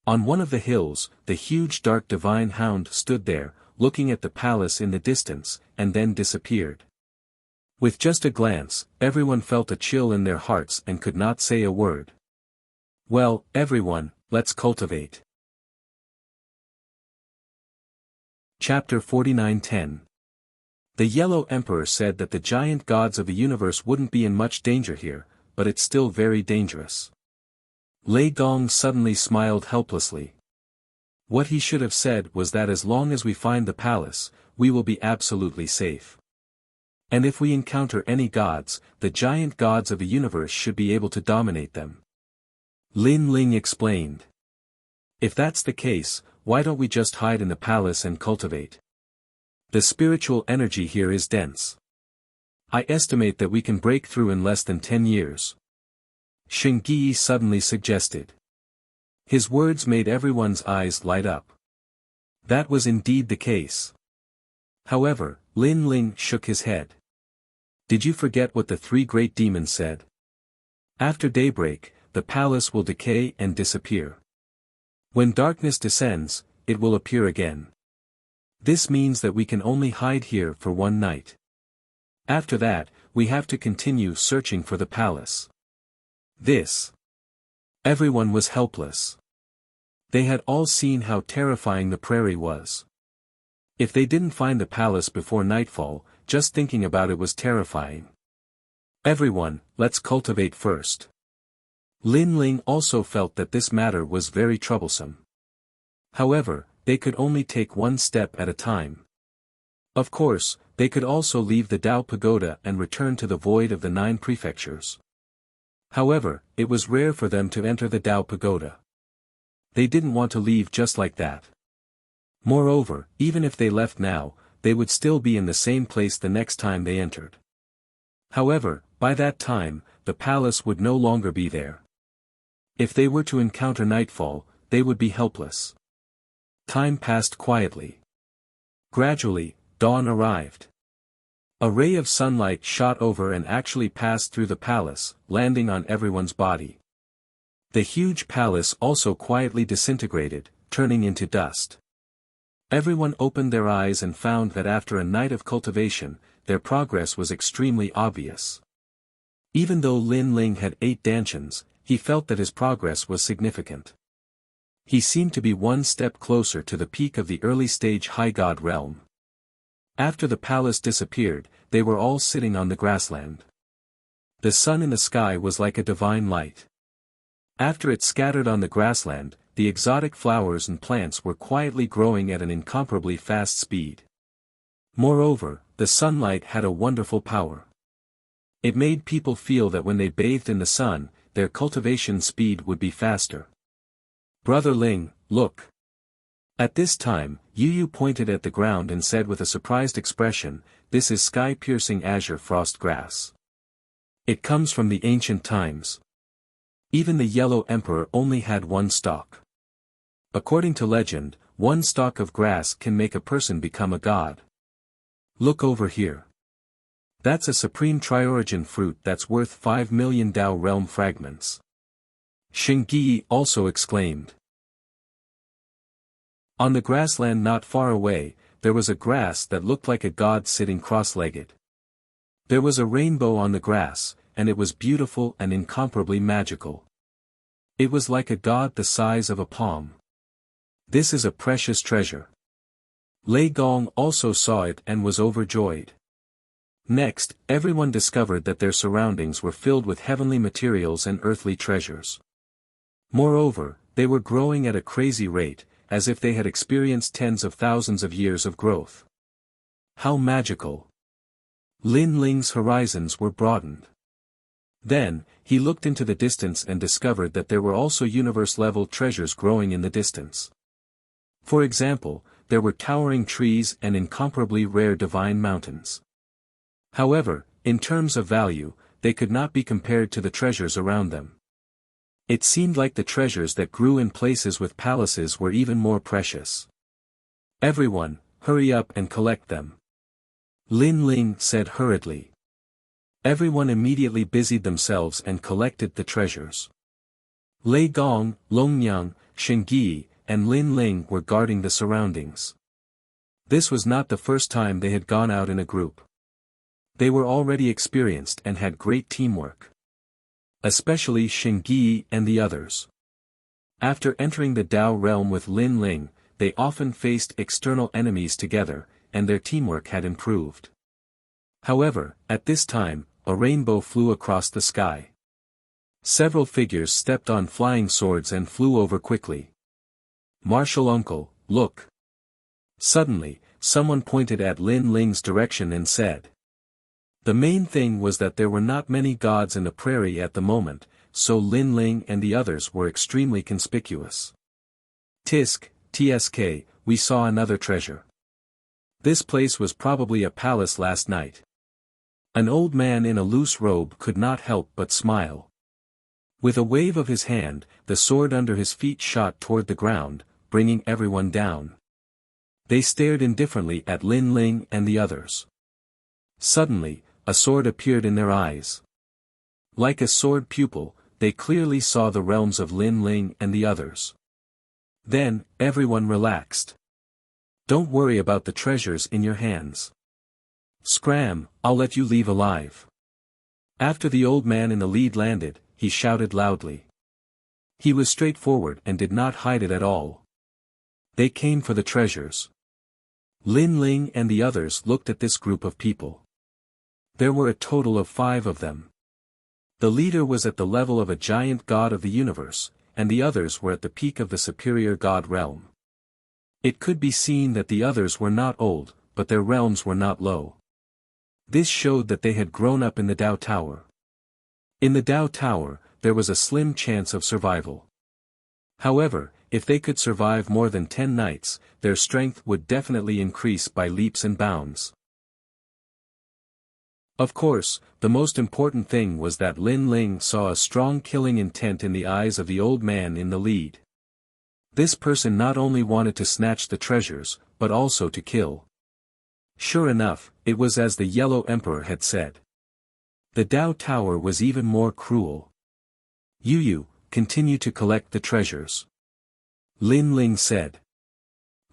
On one of the hills, the huge dark divine hound stood there, looking at the palace in the distance, and then disappeared. With just a glance, everyone felt a chill in their hearts and could not say a word. "Well, everyone, let's cultivate." Chapter 49:10. The Yellow Emperor said that the giant gods of the universe wouldn't be in much danger here, but it's still very dangerous. Lei Gong suddenly smiled helplessly. What he should have said was that as long as we find the palace, we will be absolutely safe. And if we encounter any gods, the giant gods of the universe should be able to dominate them. Lin Ling explained. If that's the case, why don't we just hide in the palace and cultivate? The spiritual energy here is dense. I estimate that we can break through in less than 10 years. Xing Yi suddenly suggested. His words made everyone's eyes light up. That was indeed the case. However, Lin Ling shook his head. Did you forget what the three great demons said? After daybreak, the palace will decay and disappear. When darkness descends, it will appear again. This means that we can only hide here for one night. After that, we have to continue searching for the palace. Everyone was helpless. They had all seen how terrifying the prairie was. If they didn't find the palace before nightfall, just thinking about it was terrifying. "Everyone, let's cultivate first." Lin Ling also felt that this matter was very troublesome. However, they could only take one step at a time. Of course, they could also leave the Tao Pagoda and return to the void of the 9 prefectures. However, it was rare for them to enter the Tao Pagoda. They didn't want to leave just like that. Moreover, even if they left now, they would still be in the same place the next time they entered. However, by that time, the palace would no longer be there. If they were to encounter nightfall, they would be helpless. Time passed quietly. Gradually, dawn arrived. A ray of sunlight shot over and actually passed through the palace, landing on everyone's body. The huge palace also quietly disintegrated, turning into dust. Everyone opened their eyes and found that after a night of cultivation, their progress was extremely obvious. Even though Lin Ling had 8 dantians, he felt that his progress was significant. He seemed to be one step closer to the peak of the early-stage high god realm. After the palace disappeared, they were all sitting on the grassland. The sun in the sky was like a divine light. After it scattered on the grassland, the exotic flowers and plants were quietly growing at an incomparably fast speed. Moreover, the sunlight had a wonderful power. It made people feel that when they bathed in the sun, their cultivation speed would be faster. "Brother Ling, look." At this time, Yu Yu pointed at the ground and said with a surprised expression, "This is sky-piercing azure frost grass. It comes from the ancient times. Even the Yellow Emperor only had 1 stalk. According to legend, 1 stalk of grass can make a person become a god. Look over here. That's a supreme triorigin fruit that's worth 5 million Tao realm fragments." Xing Yi also exclaimed. On the grassland not far away, there was a grass that looked like a god sitting cross-legged. There was a rainbow on the grass, and it was beautiful and incomparably magical. It was like a god the size of a palm. "This is a precious treasure." Lei Gong also saw it and was overjoyed. Next, everyone discovered that their surroundings were filled with heavenly materials and earthly treasures. Moreover, they were growing at a crazy rate, as if they had experienced tens of thousands of years of growth. How magical! Lin Ling's horizons were broadened. Then, he looked into the distance and discovered that there were also universe-level treasures growing in the distance. For example, there were towering trees and incomparably rare divine mountains. However, in terms of value, they could not be compared to the treasures around them. It seemed like the treasures that grew in places with palaces were even more precious. Everyone, hurry up and collect them. Lin Ling said hurriedly. Everyone immediately busied themselves and collected the treasures. Lei Gong, Longnyang, Shengyi, and Lin Ling were guarding the surroundings. This was not the first time they had gone out in a group. They were already experienced and had great teamwork. Especially Shengyi and the others. After entering the Dao realm with Lin Ling, they often faced external enemies together, and their teamwork had improved. However, at this time, a rainbow flew across the sky. Several figures stepped on flying swords and flew over quickly. Martial uncle, look. Suddenly, someone pointed at Lin Ling's direction and said. The main thing was that there were not many gods in the prairie at the moment, so Lin Ling and the others were extremely conspicuous. Tsk, we saw another treasure. This place was probably a palace last night. An old man in a loose robe could not help but smile. With a wave of his hand, the sword under his feet shot toward the ground, bringing everyone down. They stared indifferently at Lin Ling and the others. Suddenly, a sword appeared in their eyes. Like a sword pupil, they clearly saw the realms of Lin Ling and the others. Then, everyone relaxed. Don't worry about the treasures in your hands. Scram, I'll let you leave alive. After the old man in the lead landed, he shouted loudly. He was straightforward and did not hide it at all. They came for the treasures. Lin Ling and the others looked at this group of people. There were a total of 5 of them. The leader was at the level of a giant god of the universe, and the others were at the peak of the superior god realm. It could be seen that the others were not old, but their realms were not low. This showed that they had grown up in the Dao Tower. In the Dao Tower, there was a slim chance of survival. However, if they could survive more than 10 nights, their strength would definitely increase by leaps and bounds. Of course, the most important thing was that Lin Ling saw a strong killing intent in the eyes of the old man in the lead. This person not only wanted to snatch the treasures, but also to kill. Sure enough, it was as the Yellow Emperor had said. The Dao Tower was even more cruel. You, continue to collect the treasures. Lin Ling said.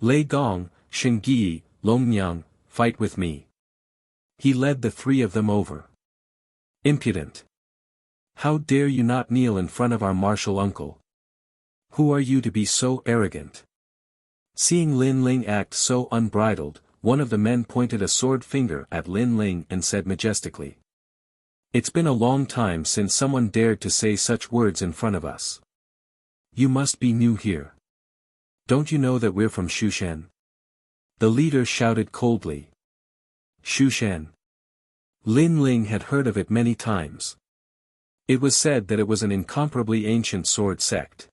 Lei Gong, Shengyi, Longnyang, fight with me. He led the 3 of them over. Impudent! How dare you not kneel in front of our martial uncle? Who are you to be so arrogant? Seeing Lin Ling act so unbridled, one of the men pointed a sword finger at Lin Ling and said majestically. It's been a long time since someone dared to say such words in front of us. You must be new here. Don't you know that we're from Shushan? The leader shouted coldly. Shushan. Lin Ling had heard of it many times. It was said that it was an incomparably ancient sword sect.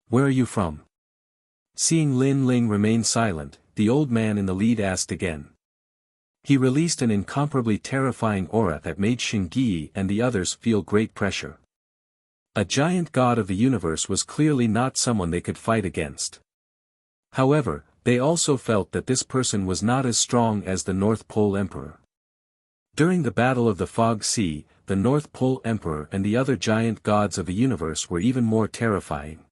Where are you from? Seeing Lin Ling remain silent, the old man in the lead asked again. He released an incomparably terrifying aura that made Shengyi and the others feel great pressure. A giant god of the universe was clearly not someone they could fight against. However, they also felt that this person was not as strong as the North Pole Emperor. During the Battle of the Fog Sea, the North Pole Emperor and the other giant gods of the universe were even more terrifying.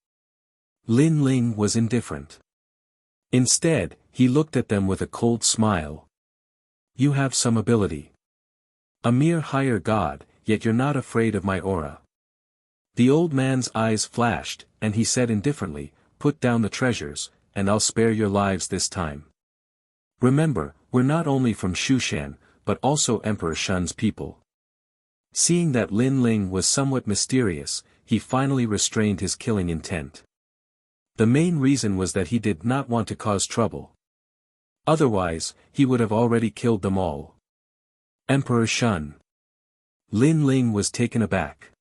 Lin Ling was indifferent. Instead, he looked at them with a cold smile. You have some ability. A mere higher god, yet you're not afraid of my aura. The old man's eyes flashed, and he said indifferently, put down the treasures, and I'll spare your lives this time. Remember, we're not only from Shushan, but also Emperor Shun's people. Seeing that Lin Ling was somewhat mysterious, he finally restrained his killing intent. The main reason was that he did not want to cause trouble. Otherwise, he would have already killed them all. Emperor Shun. Lin Ling was taken aback.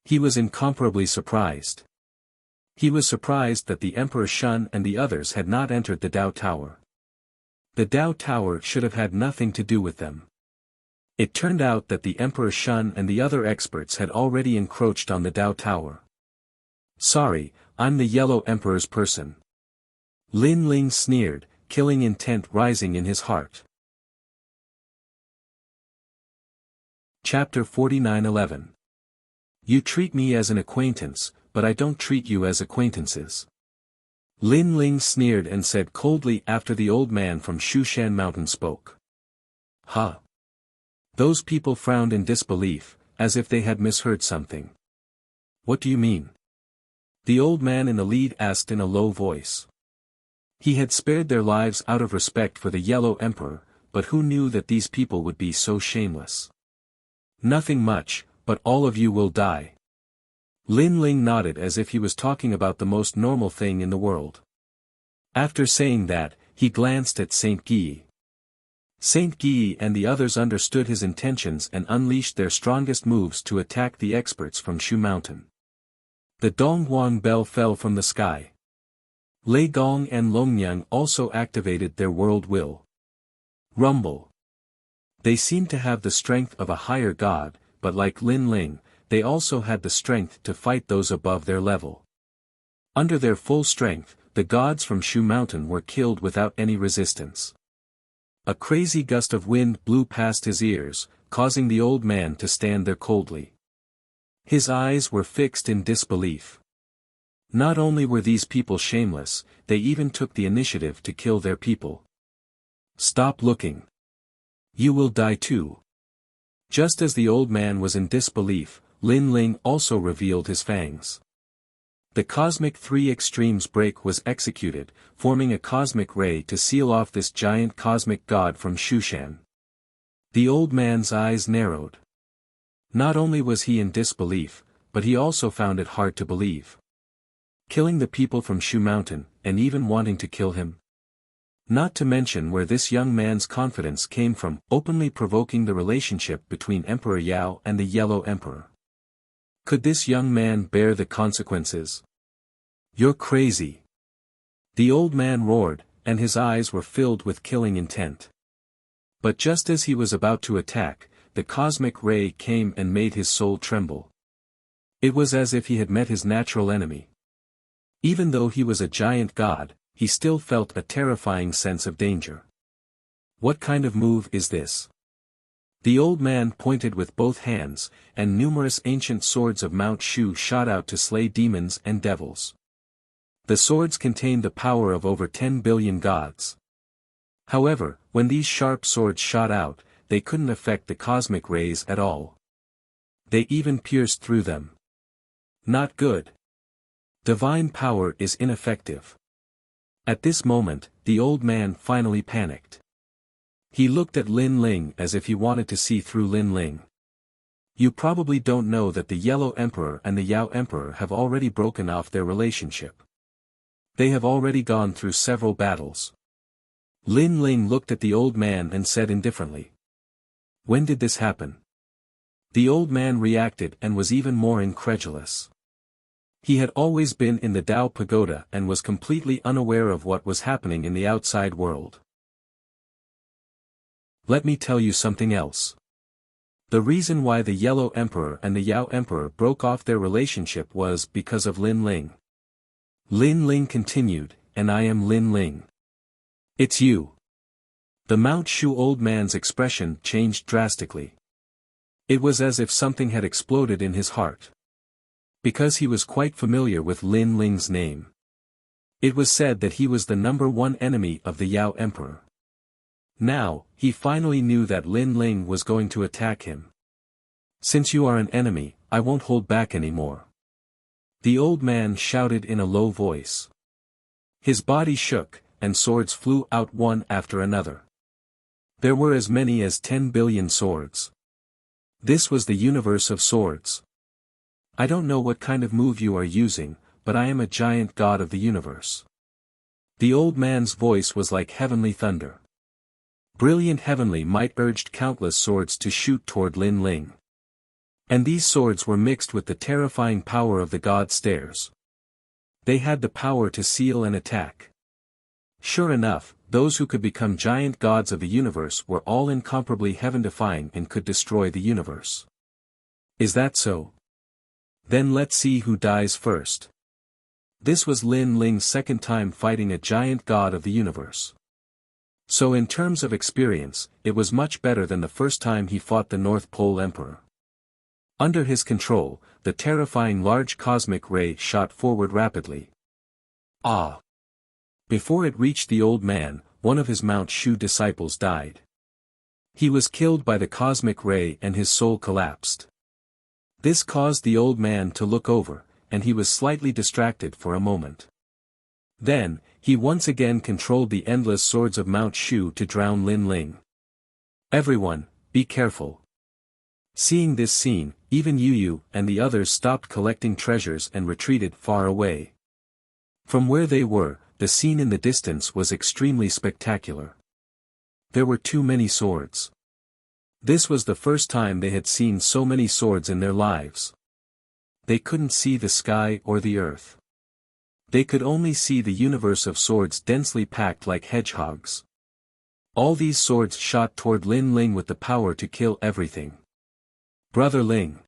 He was incomparably surprised. He was surprised that the Emperor Shun and the others had not entered the Dao Tower. The Dao Tower should have had nothing to do with them. It turned out that the Emperor Shun and the other experts had already encroached on the Dao Tower. Sorry, I'm the Yellow Emperor's person. Lin Ling sneered, killing intent rising in his heart. Chapter 49:11. You treat me as an acquaintance, but I don't treat you as acquaintances. Lin Ling sneered and said coldly after the old man from Shushan Mountain spoke. Huh. Those people frowned in disbelief, as if they had misheard something. What do you mean? The old man in the lead asked in a low voice. He had spared their lives out of respect for the Yellow Emperor, but who knew that these people would be so shameless? Nothing much, but all of you will die. Lin Ling nodded as if he was talking about the most normal thing in the world. After saying that, he glanced at Saint Guy. Saint Guy and the others understood his intentions and unleashed their strongest moves to attack the experts from Shu Mountain. The Donghuang bell fell from the sky. Lei Gong and Longnyang also activated their world will. Rumble. They seemed to have the strength of a higher god, but like Lin Ling, they also had the strength to fight those above their level. Under their full strength, the gods from Shu Mountain were killed without any resistance. A crazy gust of wind blew past his ears, causing the old man to stand there coldly. His eyes were fixed in disbelief. Not only were these people shameless, they even took the initiative to kill their people. Stop looking. You will die too. Just as the old man was in disbelief, Lin Ling also revealed his fangs. The cosmic three extremes break was executed, forming a cosmic ray to seal off this giant cosmic god from Shushan. The old man's eyes narrowed. Not only was he in disbelief, but he also found it hard to believe. Killing the people from Shu Mountain, and even wanting to kill him? Not to mention where this young man's confidence came from, openly provoking the relationship between Emperor Yao and the Yellow Emperor. Could this young man bear the consequences? You're crazy. The old man roared, and his eyes were filled with killing intent. But just as he was about to attack, the cosmic ray came and made his soul tremble. It was as if he had met his natural enemy. Even though he was a giant god, he still felt a terrifying sense of danger. What kind of move is this? The old man pointed with both hands, and numerous ancient swords of Mount Shu shot out to slay demons and devils. The swords contained the power of over 10 billion gods. However, when these sharp swords shot out, they couldn't affect the cosmic rays at all. They even pierced through them. Not good. Divine power is ineffective. At this moment, the old man finally panicked. He looked at Lin Ling as if he wanted to see through Lin Ling. You probably don't know that the Yellow Emperor and the Yao Emperor have already broken off their relationship. They have already gone through several battles. Lin Ling looked at the old man and said indifferently. When did this happen? The old man reacted and was even more incredulous. He had always been in the Dao Pagoda and was completely unaware of what was happening in the outside world. Let me tell you something else. The reason why the Yellow Emperor and the Yao Emperor broke off their relationship was because of Lin Ling. Lin Ling continued, and I am Lin Ling. It's you. The Mount Shu old man's expression changed drastically. It was as if something had exploded in his heart. Because he was quite familiar with Lin Ling's name. It was said that he was the #1 enemy of the Yao Emperor. Now, he finally knew that Lin Ling was going to attack him. Since you are an enemy, I won't hold back anymore. The old man shouted in a low voice. His body shook, and swords flew out one after another. There were as many as 10 billion swords. This was the universe of swords. I don't know what kind of move you are using, but I am a giant god of the universe. The old man's voice was like heavenly thunder. Brilliant heavenly might urged countless swords to shoot toward Lin Ling. And these swords were mixed with the terrifying power of the god stairs. They had the power to seal and attack. Sure enough, those who could become giant gods of the universe were all incomparably heaven-defying and could destroy the universe. Is that so? Then let's see who dies first. This was Lin Ling's second time fighting a giant god of the universe. So in terms of experience, it was much better than the first time he fought the North Pole Emperor. Under his control, the terrifying large cosmic ray shot forward rapidly. Ah! Before it reached the old man, one of his Mount Shu disciples died. He was killed by the cosmic ray and his soul collapsed. This caused the old man to look over, and he was slightly distracted for a moment. Then, he once again controlled the endless swords of Mount Shu to drown Lin Ling. Everyone, be careful. Seeing this scene, even Yu and the others stopped collecting treasures and retreated far away. From where they were, the scene in the distance was extremely spectacular. There were too many swords. This was the first time they had seen so many swords in their lives. They couldn't see the sky or the earth. They could only see the universe of swords densely packed like hedgehogs. All these swords shot toward Lin Ling with the power to kill everything. Brother Ling.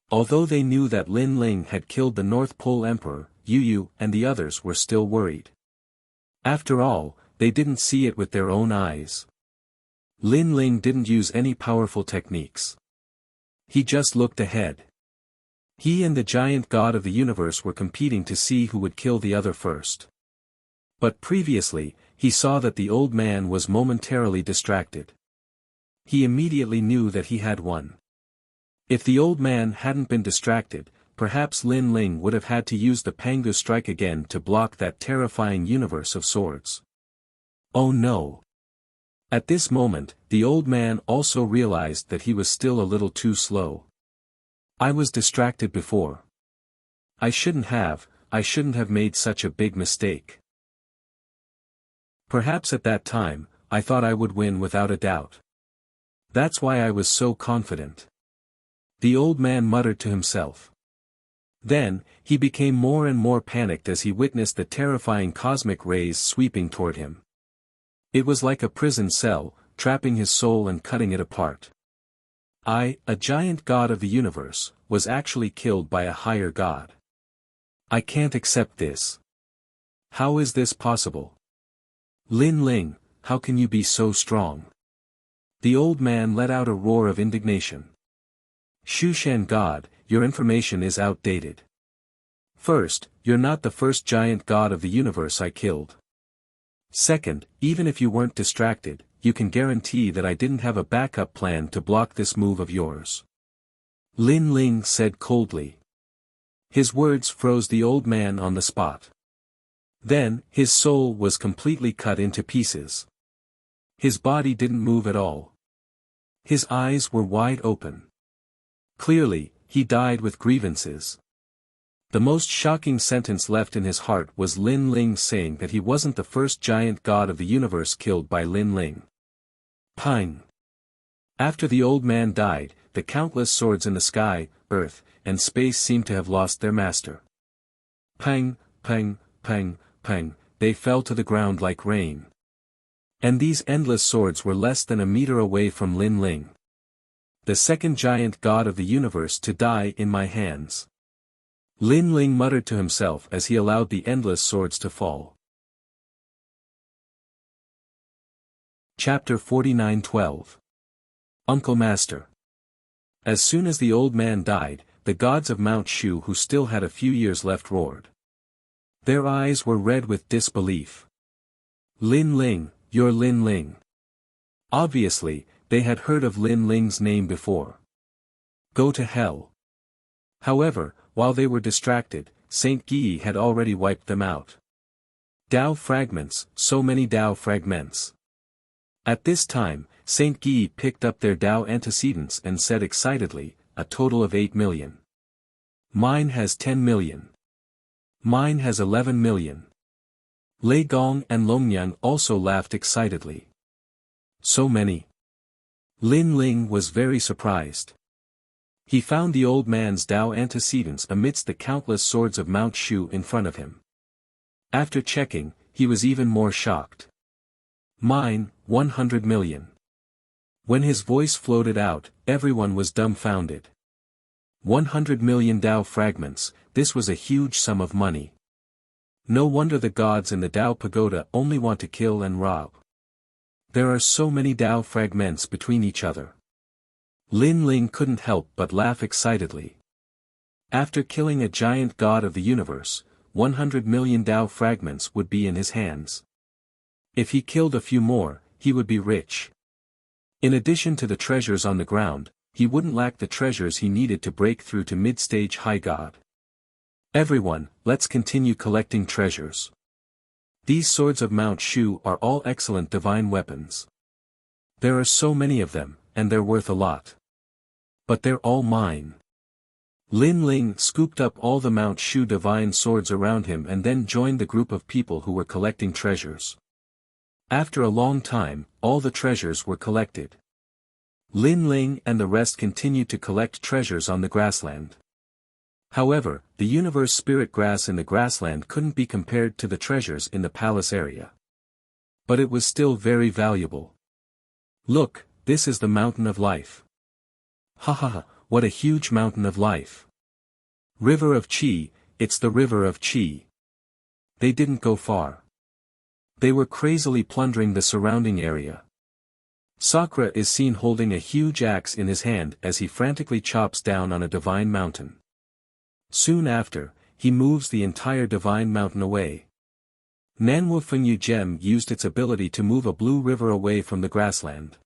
Although they knew that Lin Ling had killed the North Pole Emperor, Yu and the others were still worried. After all, they didn't see it with their own eyes. Lin Ling didn't use any powerful techniques. He just looked ahead. He and the giant god of the universe were competing to see who would kill the other first. But previously, he saw that the old man was momentarily distracted. He immediately knew that he had won. If the old man hadn't been distracted, perhaps Lin Ling would have had to use the Pangu strike again to block that terrifying universe of swords. Oh no! At this moment, the old man also realized that he was still a little too slow. I was distracted before. I shouldn't have made such a big mistake. Perhaps at that time, I thought I would win without a doubt. That's why I was so confident. The old man muttered to himself. Then, he became more and more panicked as he witnessed the terrifying cosmic rays sweeping toward him. It was like a prison cell, trapping his soul and cutting it apart. I, a giant god of the universe, was actually killed by a higher god. I can't accept this. How is this possible? Lin Ling, how can you be so strong? The old man let out a roar of indignation. Shushan God, your information is outdated. First, you're not the first giant god of the universe I killed. Second, even if you weren't distracted, you can guarantee that I didn't have a backup plan to block this move of yours. Lin Ling said coldly. His words froze the old man on the spot. Then, his soul was completely cut into pieces. His body didn't move at all. His eyes were wide open. Clearly, he died with grievances. The most shocking sentence left in his heart was Lin Ling saying that he wasn't the first giant god of the universe killed by Lin Ling. Pine. After the old man died, the countless swords in the sky, earth, and space seemed to have lost their master. Pang, pang, pang, pang, they fell to the ground like rain. And these endless swords were less than a meter away from Lin Ling. The second giant god of the universe to die in my hands. Lin Ling muttered to himself as he allowed the endless swords to fall. Chapter 49:12. Uncle Master. As soon as the old man died, the gods of Mount Shu who still had a few years left roared. Their eyes were red with disbelief. Lin Ling, you're Lin Ling. Obviously, they had heard of Lin Ling's name before. Go to hell. However, while they were distracted, Saint Guy had already wiped them out. Dao fragments, so many Dao fragments. At this time, Saint Guy picked up their Tao antecedents and said excitedly, a total of 8 million. Mine has 10 million. Mine has 11 million. Lei Gong and Longyan also laughed excitedly. So many. Lin Ling was very surprised. He found the old man's Tao antecedents amidst the countless swords of Mount Shu in front of him. After checking, he was even more shocked. Mine, 100 million. When his voice floated out, everyone was dumbfounded. 100 million Tao fragments, this was a huge sum of money. No wonder the gods in the Tao pagoda only want to kill and rob. There are so many Tao fragments between each other. Lin Ling couldn't help but laugh excitedly. After killing a giant god of the universe, 100 million Tao fragments would be in his hands. If he killed a few more, he would be rich. In addition to the treasures on the ground, he wouldn't lack the treasures he needed to break through to mid-stage high god. Everyone, let's continue collecting treasures. These swords of Mount Shu are all excellent divine weapons. There are so many of them, and they're worth a lot. But they're all mine. Lin Ling scooped up all the Mount Shu divine swords around him and then joined the group of people who were collecting treasures. After a long time, all the treasures were collected. Lin Ling and the rest continued to collect treasures on the grassland. However, the universe spirit grass in the grassland couldn't be compared to the treasures in the palace area. But it was still very valuable. Look, this is the mountain of life. Ha ha ha, what a huge mountain of life. River of Qi, it's the river of Qi. They didn't go far. They were crazily plundering the surrounding area. Sakura is seen holding a huge axe in his hand as he frantically chops down on a divine mountain. Soon after, he moves the entire divine mountain away. Nanwu Fengyu Gem used its ability to move a blue river away from the grassland.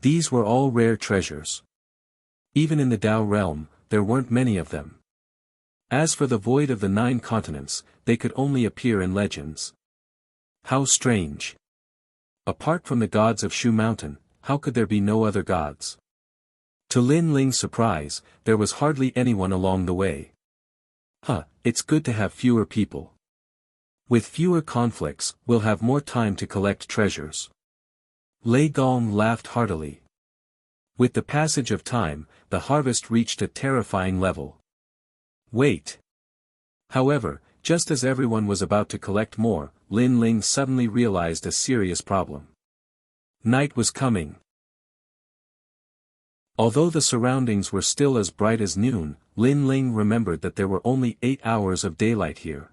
These were all rare treasures. Even in the Tao realm, there weren't many of them. As for the void of the 9 continents, they could only appear in legends. How strange. Apart from the gods of Shu Mountain, how could there be no other gods? To Lin Ling's surprise, there was hardly anyone along the way. It's good to have fewer people. With fewer conflicts, we'll have more time to collect treasures. Lei Gong laughed heartily. With the passage of time, the harvest reached a terrifying level. Wait. However, just as everyone was about to collect more, Lin Ling suddenly realized a serious problem. Night was coming. Although the surroundings were still as bright as noon, Lin Ling remembered that there were only 8 hours of daylight here.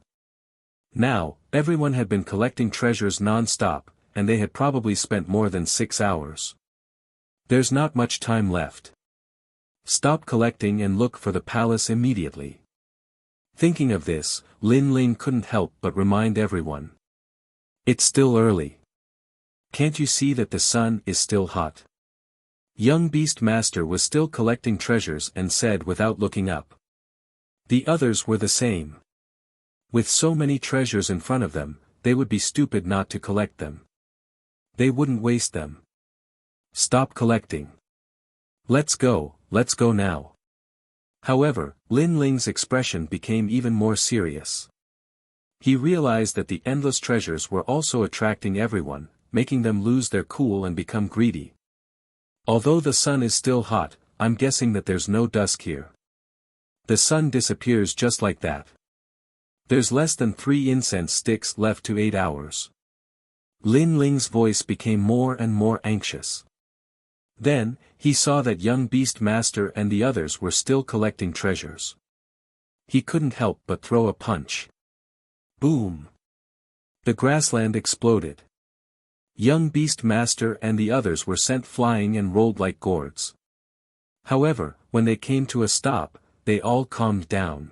Now, everyone had been collecting treasures non-stop, and they had probably spent more than 6 hours. There's not much time left. Stop collecting and look for the palace immediately. Thinking of this, Lin Ling couldn't help but remind everyone. It's still early. Can't you see that the sun is still hot? Young Beast Master was still collecting treasures and said without looking up. The others were the same. With so many treasures in front of them, they would be stupid not to collect them. They wouldn't waste them. Stop collecting. Let's go now. However, Lin Ling's expression became even more serious. He realized that the endless treasures were also attracting everyone, making them lose their cool and become greedy. Although the sun is still hot, I'm guessing that there's no dusk here. The sun disappears just like that. There's less than 3 incense sticks left to 8 hours. Lin Ling's voice became more and more anxious. Then, he saw that young Beast Master and the others were still collecting treasures. He couldn't help but throw a punch. Boom! The grassland exploded. Young Beast Master and the others were sent flying and rolled like gourds. However, when they came to a stop, they all calmed down.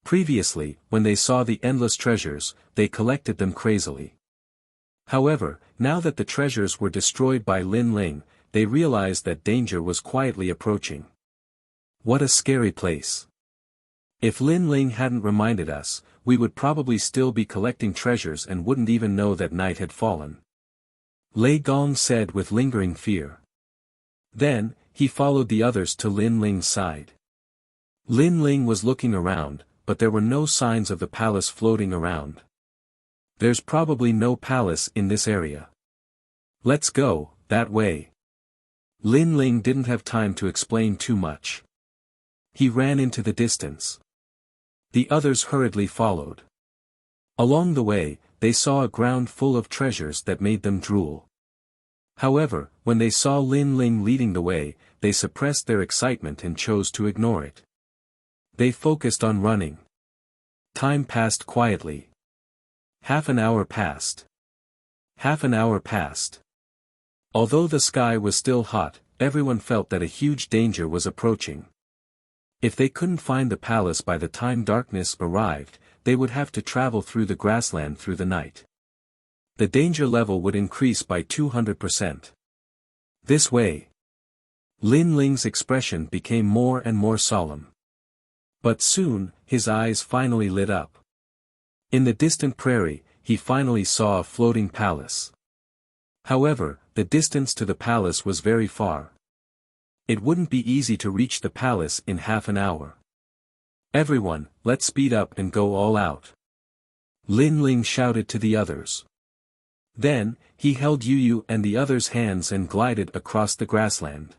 Previously, when they saw the endless treasures, they collected them crazily. However, now that the treasures were destroyed by Lin Ling, they realized that danger was quietly approaching. What a scary place. If Lin Ling hadn't reminded us, we would probably still be collecting treasures and wouldn't even know that night had fallen. Lei Gong said with lingering fear. Then, he followed the others to Lin Ling's side. Lin Ling was looking around, but there were no signs of the palace floating around. There's probably no palace in this area. Let's go, that way. Lin Ling didn't have time to explain too much. He ran into the distance. The others hurriedly followed. Along the way, they saw a ground full of treasures that made them drool. However, when they saw Lin Ling leading the way, they suppressed their excitement and chose to ignore it. They focused on running. Time passed quietly. Half an hour passed. Half an hour passed. Although the sky was still hot, everyone felt that a huge danger was approaching. If they couldn't find the palace by the time darkness arrived, they would have to travel through the grassland through the night. The danger level would increase by 200%. This way. Lin Ling's expression became more and more solemn. But soon, his eyes finally lit up. In the distant prairie, he finally saw a floating palace. However, the distance to the palace was very far. It wouldn't be easy to reach the palace in half an hour. Everyone, let's speed up and go all out. Lin Ling shouted to the others. Then, he held Yu Yu and the others' hands and glided across the grassland.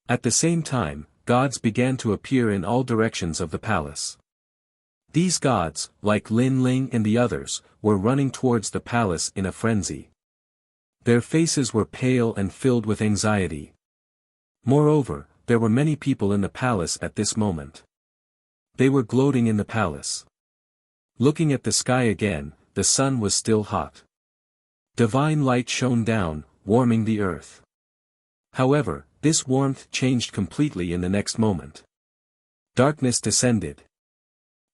At the same time, gods began to appear in all directions of the palace. These gods, like Lin Ling and the others, were running towards the palace in a frenzy. Their faces were pale and filled with anxiety. Moreover, there were many people in the palace at this moment. They were gloating in the palace. Looking at the sky again, the sun was still hot. Divine light shone down, warming the earth. However, this warmth changed completely in the next moment. Darkness descended.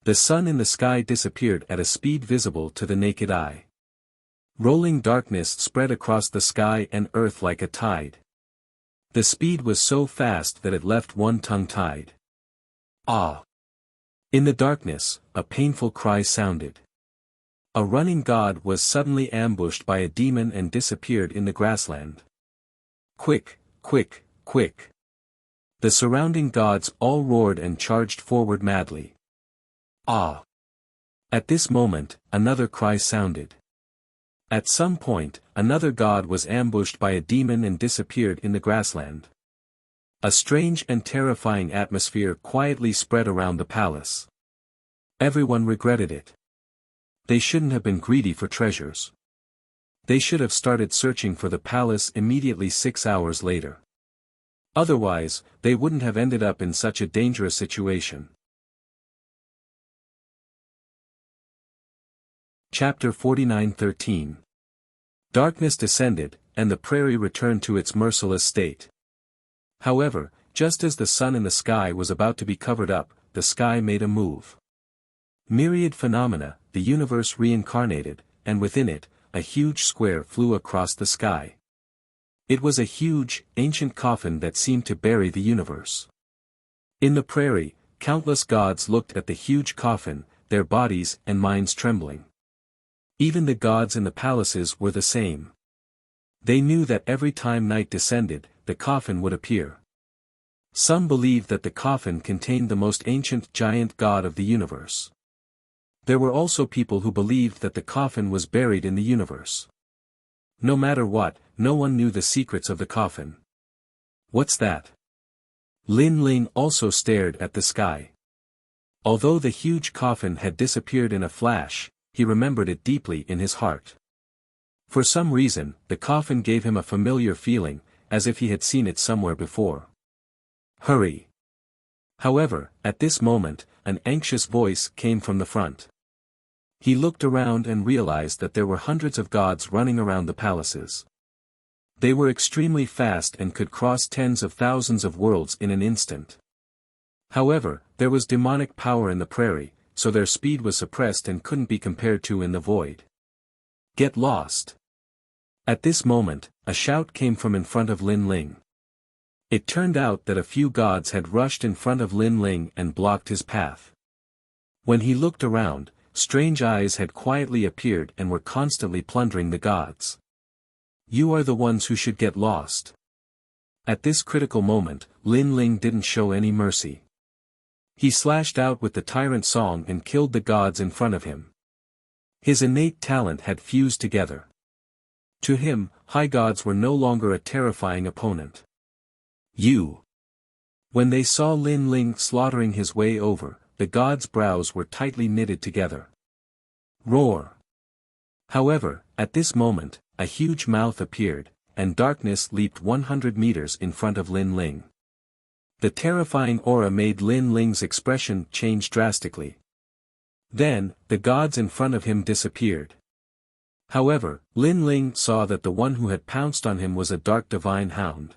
The sun in the sky disappeared at a speed visible to the naked eye. Rolling darkness spread across the sky and earth like a tide. The speed was so fast that it left one tongue-tied. Ah! In the darkness, a painful cry sounded. A running god was suddenly ambushed by a demon and disappeared in the grassland. Quick, quick, quick! The surrounding gods all roared and charged forward madly. Ah! At this moment, another cry sounded. At some point, another god was ambushed by a demon and disappeared in the grassland. A strange and terrifying atmosphere quietly spread around the palace. Everyone regretted it. They shouldn't have been greedy for treasures. They should have started searching for the palace immediately 6 hours later. Otherwise, they wouldn't have ended up in such a dangerous situation. Chapter 49:13. Darkness descended, and the prairie returned to its merciless state. However, just as the sun in the sky was about to be covered up, the sky made a move. Myriad phenomena, the universe reincarnated, and within it, a huge square flew across the sky. It was a huge, ancient coffin that seemed to bury the universe. In the prairie, countless gods looked at the huge coffin, their bodies and minds trembling. Even the gods in the palaces were the same. They knew that every time night descended, the coffin would appear. Some believed that the coffin contained the most ancient giant god of the universe. There were also people who believed that the coffin was buried in the universe. No matter what, no one knew the secrets of the coffin. What's that? Lin Ling also stared at the sky. Although the huge coffin had disappeared in a flash, he remembered it deeply in his heart. For some reason, the coffin gave him a familiar feeling, as if he had seen it somewhere before. Hurry! However, at this moment, an anxious voice came from the front. He looked around and realized that there were hundreds of gods running around the palaces. They were extremely fast and could cross tens of thousands of worlds in an instant. However, there was demonic power in the prairie, so their speed was suppressed and couldn't be compared to in the void. Get lost! At this moment, a shout came from in front of Lin Ling. It turned out that a few gods had rushed in front of Lin Ling and blocked his path. When he looked around, strange eyes had quietly appeared and were constantly plundering the gods. You are the ones who should get lost. At this critical moment, Lin Ling didn't show any mercy. He slashed out with the tyrant song and killed the gods in front of him. His innate talent had fused together. To him, high gods were no longer a terrifying opponent. You. When they saw Lin Ling slaughtering his way over, the gods' brows were tightly knitted together. Roar. However, at this moment, a huge mouth appeared, and darkness leaped 100 meters in front of Lin Ling. The terrifying aura made Lin Ling's expression change drastically. Then, the gods in front of him disappeared. However, Lin Ling saw that the one who had pounced on him was a dark divine hound.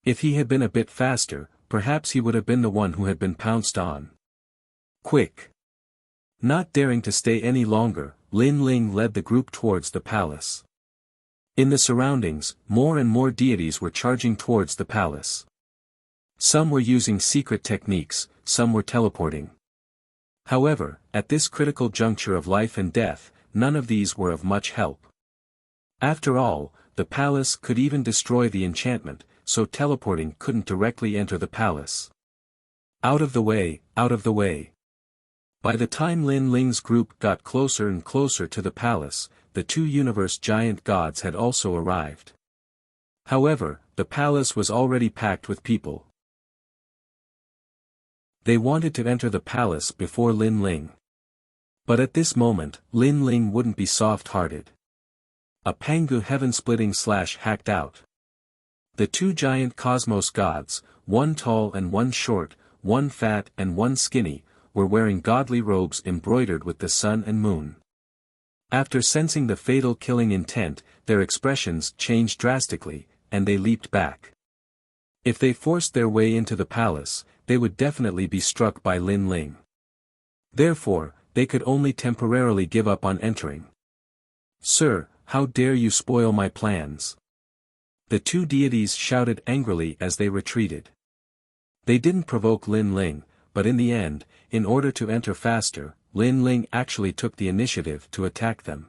If he had been a bit faster, perhaps he would have been the one who had been pounced on. Quick! Not daring to stay any longer, Lin Ling led the group towards the palace. In the surroundings, more and more deities were charging towards the palace. Some were using secret techniques, some were teleporting. However, at this critical juncture of life and death, none of these were of much help. After all, the palace could even destroy the enchantment, so teleporting couldn't directly enter the palace. Out of the way, out of the way. By the time Lin Ling's group got closer and closer to the palace, the two universe giant gods had also arrived. However, the palace was already packed with people. They wanted to enter the palace before Lin Ling. But at this moment, Lin Ling wouldn't be soft-hearted. A Pangu heaven-splitting slash hacked out. The two giant cosmos gods, one tall and one short, one fat and one skinny, were wearing godly robes embroidered with the sun and moon. After sensing the fatal killing intent, their expressions changed drastically, and they leaped back. If they forced their way into the palace, they would definitely be struck by Lin Ling. Therefore, they could only temporarily give up on entering. Sir, how dare you spoil my plans? The two deities shouted angrily as they retreated. They didn't provoke Lin Ling, but in the end, in order to enter faster, Lin Ling actually took the initiative to attack them.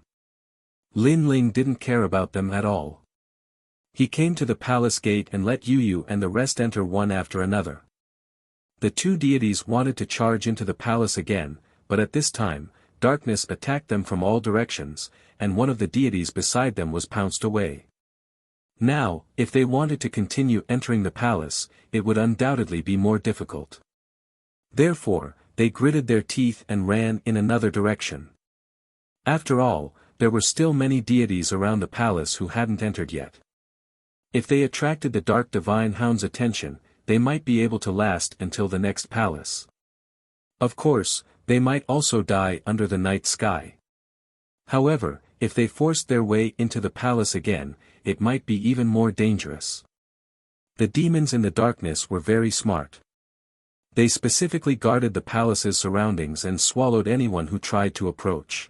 Lin Ling didn't care about them at all. He came to the palace gate and let Yu and the rest enter one after another. The two deities wanted to charge into the palace again, but at this time, darkness attacked them from all directions, and one of the deities beside them was pounced away. Now, if they wanted to continue entering the palace, it would undoubtedly be more difficult. Therefore, they gritted their teeth and ran in another direction. After all, there were still many deities around the palace who hadn't entered yet. If they attracted the dark divine hound's attention, they might be able to last until the next palace. Of course, they might also die under the night sky. However, if they forced their way into the palace again, it might be even more dangerous. The demons in the darkness were very smart. They specifically guarded the palace's surroundings and swallowed anyone who tried to approach.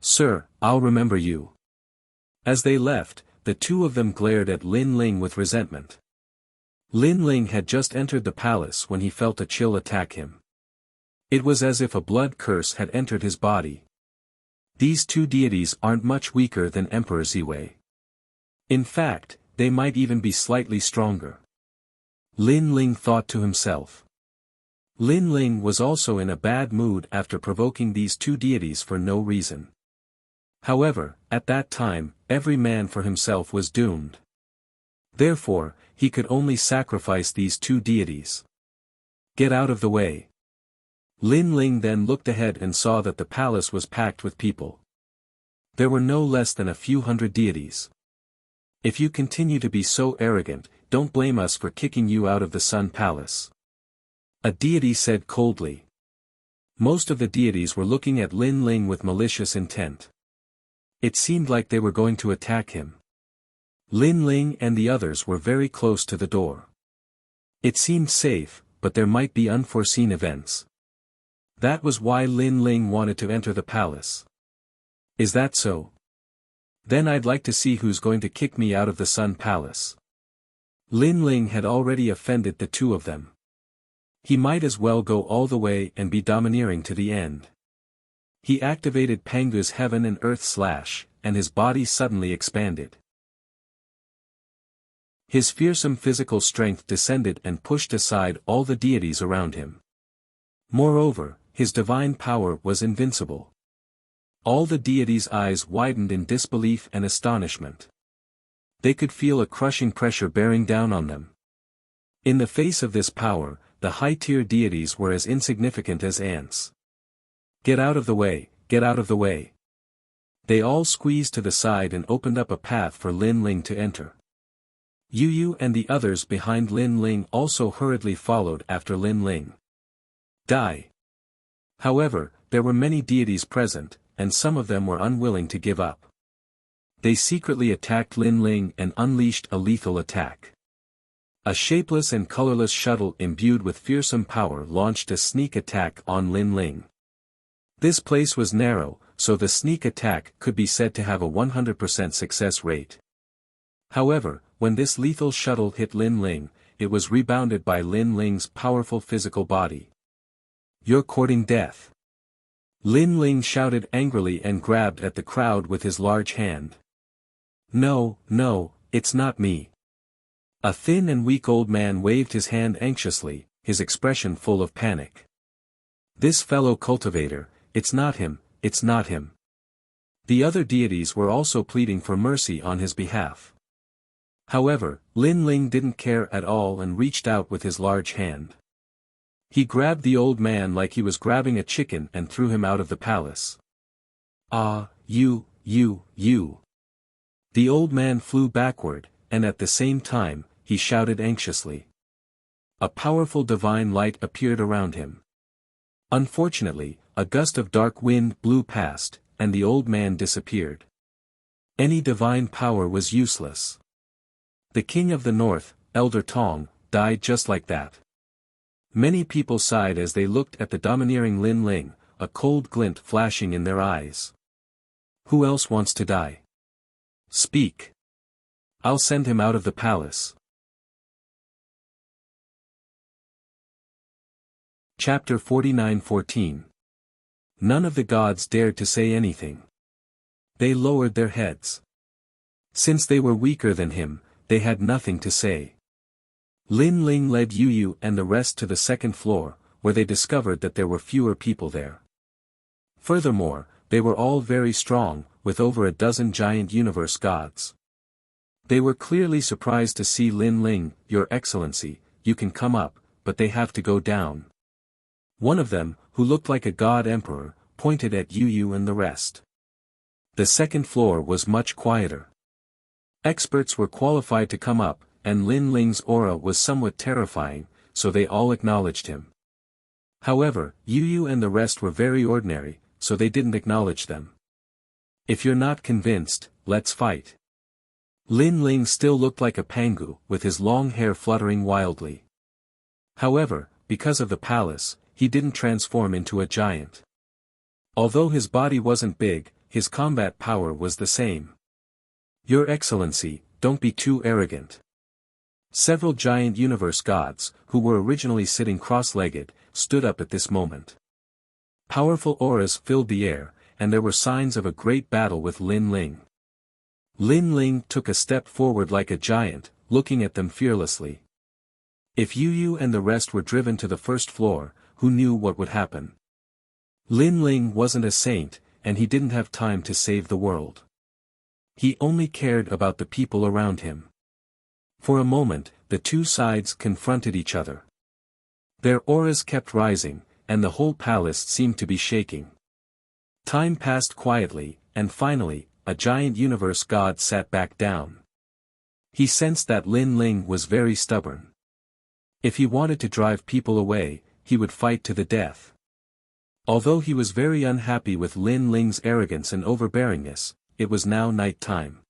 Sir, I'll remember you. As they left, the two of them glared at Lin Ling with resentment. Lin Ling had just entered the palace when he felt a chill attack him. It was as if a blood curse had entered his body. These two deities aren't much weaker than Emperor Ziwei. In fact, they might even be slightly stronger. Lin Ling thought to himself. Lin Ling was also in a bad mood after provoking these two deities for no reason. However, at that time, every man for himself was doomed. Therefore, he could only sacrifice these two deities. Get out of the way. Lin Ling then looked ahead and saw that the palace was packed with people. There were no less than a few hundred deities. If you continue to be so arrogant, don't blame us for kicking you out of the Sun Palace. A deity said coldly. Most of the deities were looking at Lin Ling with malicious intent. It seemed like they were going to attack him. Lin Ling and the others were very close to the door. It seemed safe, but there might be unforeseen events. That was why Lin Ling wanted to enter the palace. Is that so? Then I'd like to see who's going to kick me out of the Sun Palace. Lin Ling had already offended the two of them. He might as well go all the way and be domineering to the end. He activated Pangu's heaven and earth slash, and his body suddenly expanded. His fearsome physical strength descended and pushed aside all the deities around him. Moreover, his divine power was invincible. All the deities' eyes widened in disbelief and astonishment. They could feel a crushing pressure bearing down on them. In the face of this power, the high-tier deities were as insignificant as ants. Get out of the way, get out of the way. They all squeezed to the side and opened up a path for Lin Ling to enter. Yu Yu and the others behind Lin Ling also hurriedly followed after Lin Ling. Die. However, there were many deities present, and some of them were unwilling to give up. They secretly attacked Lin Ling and unleashed a lethal attack. A shapeless and colorless shuttle imbued with fearsome power launched a sneak attack on Lin Ling. This place was narrow, so the sneak attack could be said to have a 100% success rate. However, when this lethal shuttle hit Lin Ling, it was rebounded by Lin Ling's powerful physical body. You're courting death. Lin Ling shouted angrily and grabbed at the crowd with his large hand. No, no, it's not me. A thin and weak old man waved his hand anxiously, his expression full of panic. This fellow cultivator, it's not him, it's not him. The other deities were also pleading for mercy on his behalf. However, Lin Ling didn't care at all and reached out with his large hand. He grabbed the old man like he was grabbing a chicken and threw him out of the palace. Ah, you. The old man flew backward, and at the same time, he shouted anxiously. A powerful divine light appeared around him. Unfortunately, a gust of dark wind blew past, and the old man disappeared. Any divine power was useless. The king of the north, Elder Tong, died just like that. Many people sighed as they looked at the domineering Lin Ling, a cold glint flashing in their eyes. Who else wants to die? Speak. I'll send him out of the palace. Chapter 49:14. None of the gods dared to say anything. They lowered their heads. Since they were weaker than him, they had nothing to say. Lin Ling led Yu Yu and the rest to the second floor, where they discovered that there were fewer people there. Furthermore, they were all very strong, with over a dozen giant universe gods. They were clearly surprised to see Lin Ling. Your Excellency, you can come up, but they have to go down. One of them, who looked like a god emperor, pointed at Yu Yu and the rest. The second floor was much quieter. Experts were qualified to come up, and Lin Ling's aura was somewhat terrifying, so they all acknowledged him. However, Yu Yu and the rest were very ordinary, so they didn't acknowledge them. If you're not convinced, let's fight. Lin Ling still looked like a pangu, with his long hair fluttering wildly. However, because of the palace, he didn't transform into a giant. Although his body wasn't big, his combat power was the same. Your Excellency, don't be too arrogant. Several giant universe gods, who were originally sitting cross-legged, stood up at this moment. Powerful auras filled the air, and there were signs of a great battle with Lin Ling. Lin Ling took a step forward like a giant, looking at them fearlessly. If Yu Yu and the rest were driven to the first floor, who knew what would happen? Lin Ling wasn't a saint, and he didn't have time to save the world. He only cared about the people around him. For a moment, the two sides confronted each other. Their auras kept rising, and the whole palace seemed to be shaking. Time passed quietly, and finally, a giant universe god sat back down. He sensed that Lin Ling was very stubborn. If he wanted to drive people away, he would fight to the death. Although he was very unhappy with Lin Ling's arrogance and overbearingness, it was now night time.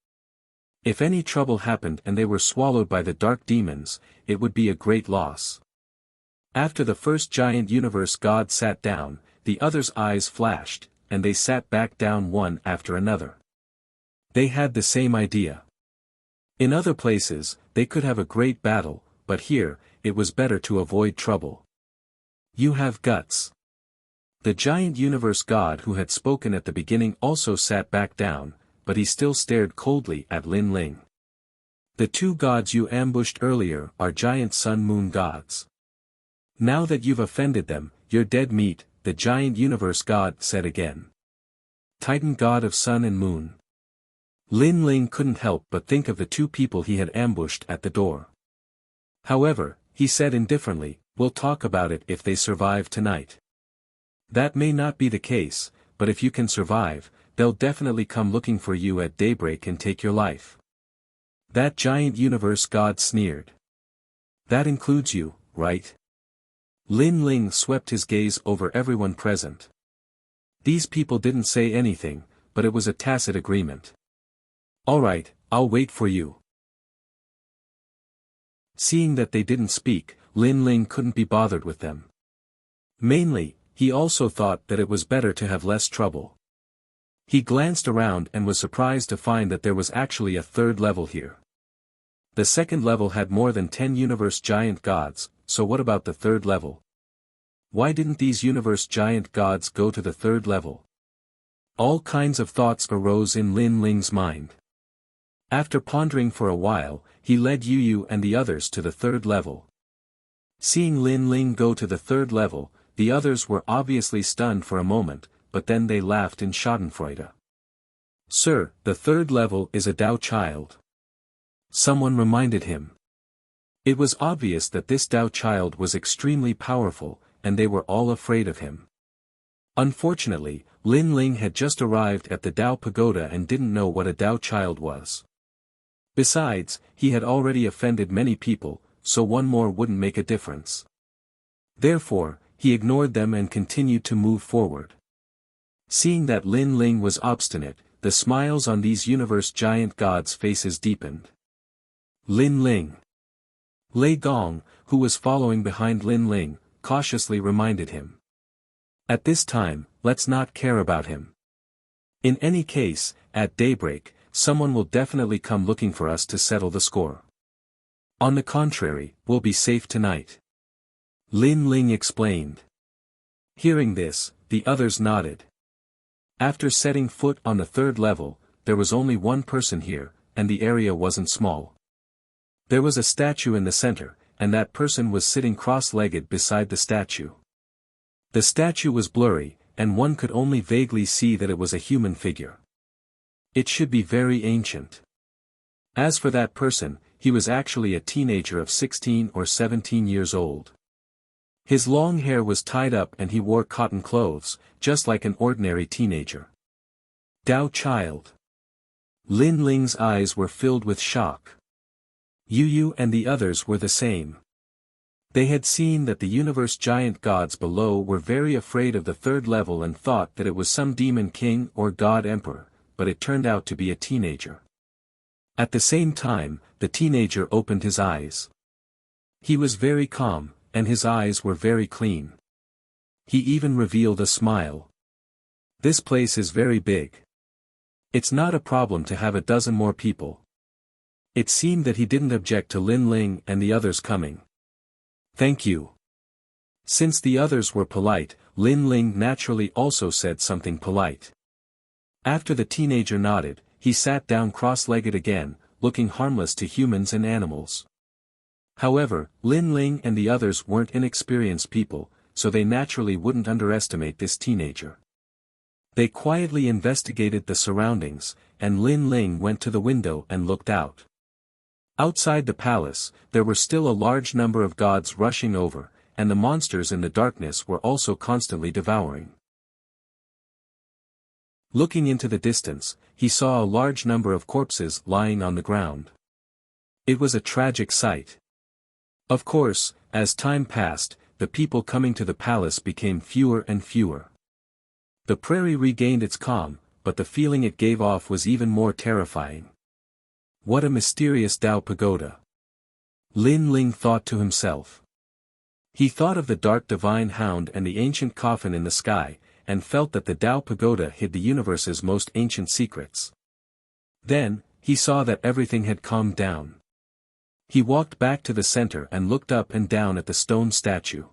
If any trouble happened and they were swallowed by the dark demons, it would be a great loss. After the first giant universe god sat down, the others' eyes flashed, and they sat back down one after another. They had the same idea. In other places, they could have a great battle, but here, it was better to avoid trouble. You have guts. The giant universe god who had spoken at the beginning also sat back down, but he still stared coldly at Lin Ling. The two gods you ambushed earlier are giant sun-moon gods. Now that you've offended them, you're dead meat, the giant universe god said again. Titan god of sun and moon. Lin Ling couldn't help but think of the two people he had ambushed at the door. However, he said indifferently, we'll talk about it if they survive tonight. That may not be the case, but if you can survive, they'll definitely come looking for you at daybreak and take your life. That giant universe god sneered. That includes you, right? Lin Ling swept his gaze over everyone present. These people didn't say anything, but it was a tacit agreement. All right, I'll wait for you. Seeing that they didn't speak, Lin Ling couldn't be bothered with them. Mainly, he also thought that it was better to have less trouble. He glanced around and was surprised to find that there was actually a third level here. The second level had more than 10 universe giant gods, so what about the third level? Why didn't these universe giant gods go to the third level? All kinds of thoughts arose in Lin Ling's mind. After pondering for a while, he led Yu and the others to the third level. Seeing Lin Ling go to the third level, the others were obviously stunned for a moment, but then they laughed in schadenfreude. Sir, the third level is a Tao child. Someone reminded him. It was obvious that this Tao child was extremely powerful, and they were all afraid of him. Unfortunately, Lin Ling had just arrived at the Tao pagoda and didn't know what a Tao child was. Besides, he had already offended many people, so one more wouldn't make a difference. Therefore, he ignored them and continued to move forward. Seeing that Lin Ling was obstinate, the smiles on these universe giant gods' faces deepened. Lin Ling. Lei Gong, who was following behind Lin Ling, cautiously reminded him. At this time, let's not care about him. In any case, at daybreak, someone will definitely come looking for us to settle the score. On the contrary, we'll be safe tonight. Lin Ling explained. Hearing this, the others nodded. After setting foot on the third level, there was only one person here, and the area wasn't small. There was a statue in the center, and that person was sitting cross-legged beside the statue. The statue was blurry, and one could only vaguely see that it was a human figure. It should be very ancient. As for that person, he was actually a teenager of 16 or 17 years old. His long hair was tied up and he wore cotton clothes, just like an ordinary teenager. Tao child. Lin Ling's eyes were filled with shock. Yu and the others were the same. They had seen that the universe giant gods below were very afraid of the third level and thought that it was some demon king or god emperor, but it turned out to be a teenager. At the same time, the teenager opened his eyes. He was very calm, and his eyes were very clean. He even revealed a smile. This place is very big. It's not a problem to have a dozen more people. It seemed that he didn't object to Lin Ling and the others coming. Thank you. Since the others were polite, Lin Ling naturally also said something polite. After the teenager nodded, he sat down cross-legged again, looking harmless to humans and animals. However, Lin Ling and the others weren't inexperienced people, so they naturally wouldn't underestimate this teenager. They quietly investigated the surroundings, and Lin Ling went to the window and looked out. Outside the palace, there were still a large number of gods rushing over, and the monsters in the darkness were also constantly devouring. Looking into the distance, he saw a large number of corpses lying on the ground. It was a tragic sight. Of course, as time passed, the people coming to the palace became fewer and fewer. The prairie regained its calm, but the feeling it gave off was even more terrifying. What a mysterious Tao pagoda. Lin Ling thought to himself. He thought of the dark divine hound and the ancient coffin in the sky, and felt that the Tao pagoda hid the universe's most ancient secrets. Then, he saw that everything had calmed down. He walked back to the center and looked up and down at the stone statue.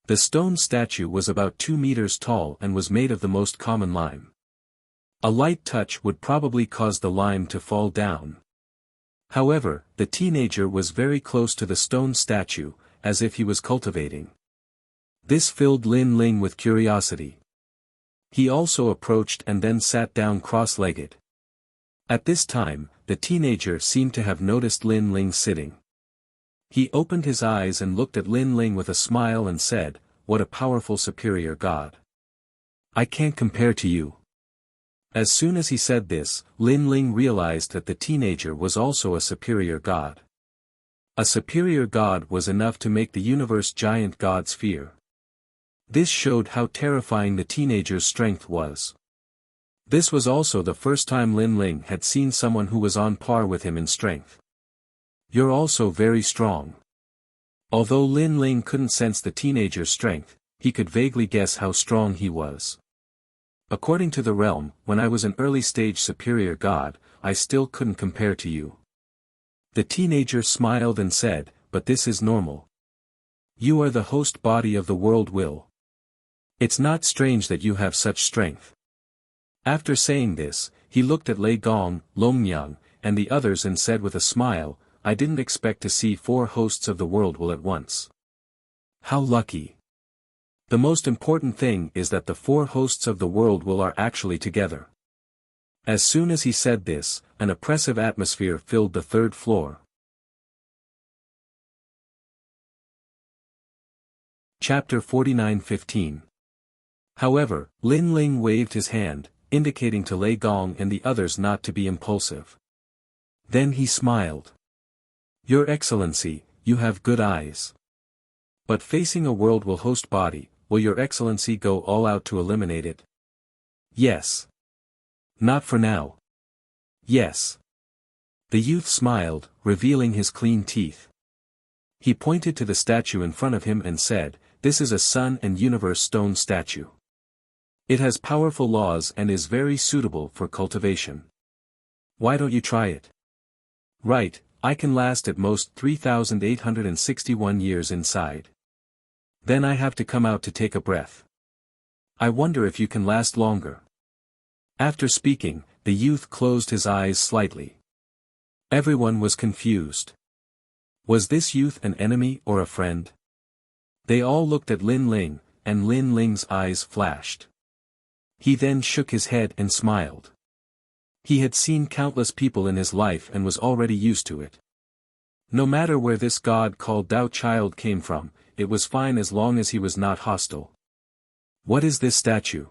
The stone statue was about 2 meters tall and was made of the most common lime. A light touch would probably cause the lime to fall down. However, the teenager was very close to the stone statue, as if he was cultivating. This filled Lin Ling with curiosity. He also approached and then sat down cross-legged. At this time, the teenager seemed to have noticed Lin Ling sitting. He opened his eyes and looked at Lin Ling with a smile and said, "What a powerful superior god. I can't compare to you." As soon as he said this, Lin Ling realized that the teenager was also a superior god. A superior god was enough to make the universe giant gods fear. This showed how terrifying the teenager's strength was. This was also the first time Lin Ling had seen someone who was on par with him in strength. "You're also very strong." Although Lin Ling couldn't sense the teenager's strength, he could vaguely guess how strong he was. "According to the realm, when I was an early-stage superior god, I still couldn't compare to you." The teenager smiled and said, "But this is normal. You are the host body of the world will. It's not strange that you have such strength." After saying this, he looked at Lei Gong, Longyang, and the others and said with a smile, "I didn't expect to see 4 hosts of the world will at once. How lucky. The most important thing is that the 4 hosts of the world will are actually together." As soon as he said this, an oppressive atmosphere filled the 3rd floor. Chapter 49:15. However, Lin Ling waved his hand, indicating to Lei Gong and the others not to be impulsive. Then he smiled. "Your Excellency, you have good eyes. But facing a world will host body, will your Excellency go all out to eliminate it?" "Yes." "Not for now." "Yes." The youth smiled, revealing his clean teeth. He pointed to the statue in front of him and said, "This is a sun and universe stone statue. It has powerful laws and is very suitable for cultivation. Why don't you try it?" "Right, I can last at most 3,861 years inside. Then I have to come out to take a breath. I wonder if you can last longer." After speaking, the youth closed his eyes slightly. Everyone was confused. Was this youth an enemy or a friend? They all looked at Lin Ling, and Lin Ling's eyes flashed. He then shook his head and smiled. He had seen countless people in his life and was already used to it. No matter where this god called Tao Child came from, it was fine as long as he was not hostile. "What is this statue?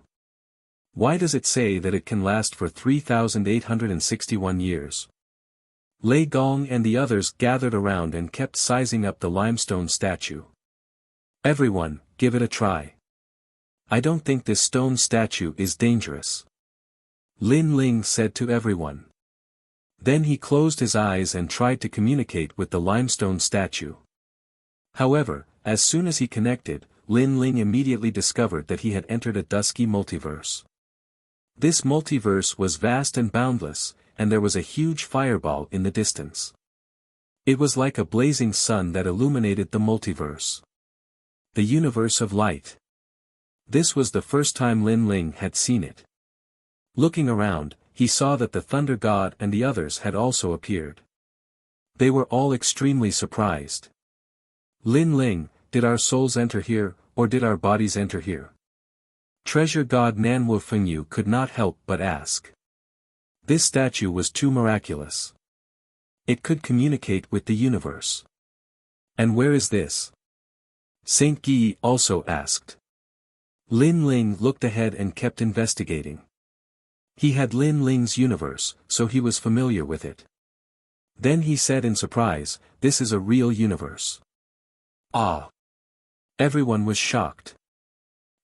Why does it say that it can last for 3,861 years?" Lei Gong and the others gathered around and kept sizing up the limestone statue. "Everyone, give it a try. I don't think this stone statue is dangerous," Lin Ling said to everyone. Then he closed his eyes and tried to communicate with the limestone statue. However, as soon as he connected, Lin Ling immediately discovered that he had entered a dusky multiverse. This multiverse was vast and boundless, and there was a huge fireball in the distance. It was like a blazing sun that illuminated the multiverse. The universe of light. This was the first time Lin Ling had seen it. Looking around, he saw that the Thunder God and the others had also appeared. They were all extremely surprised. "Lin Ling, did our souls enter here, or did our bodies enter here?" Treasure God Nanwu Fengyu could not help but ask. This statue was too miraculous. It could communicate with the universe. "And where is this?" Saint Guy also asked. Lin Ling looked ahead and kept investigating. He had Lin Ling's universe, so he was familiar with it. Then he said in surprise, "This is a real universe." Ah! Everyone was shocked.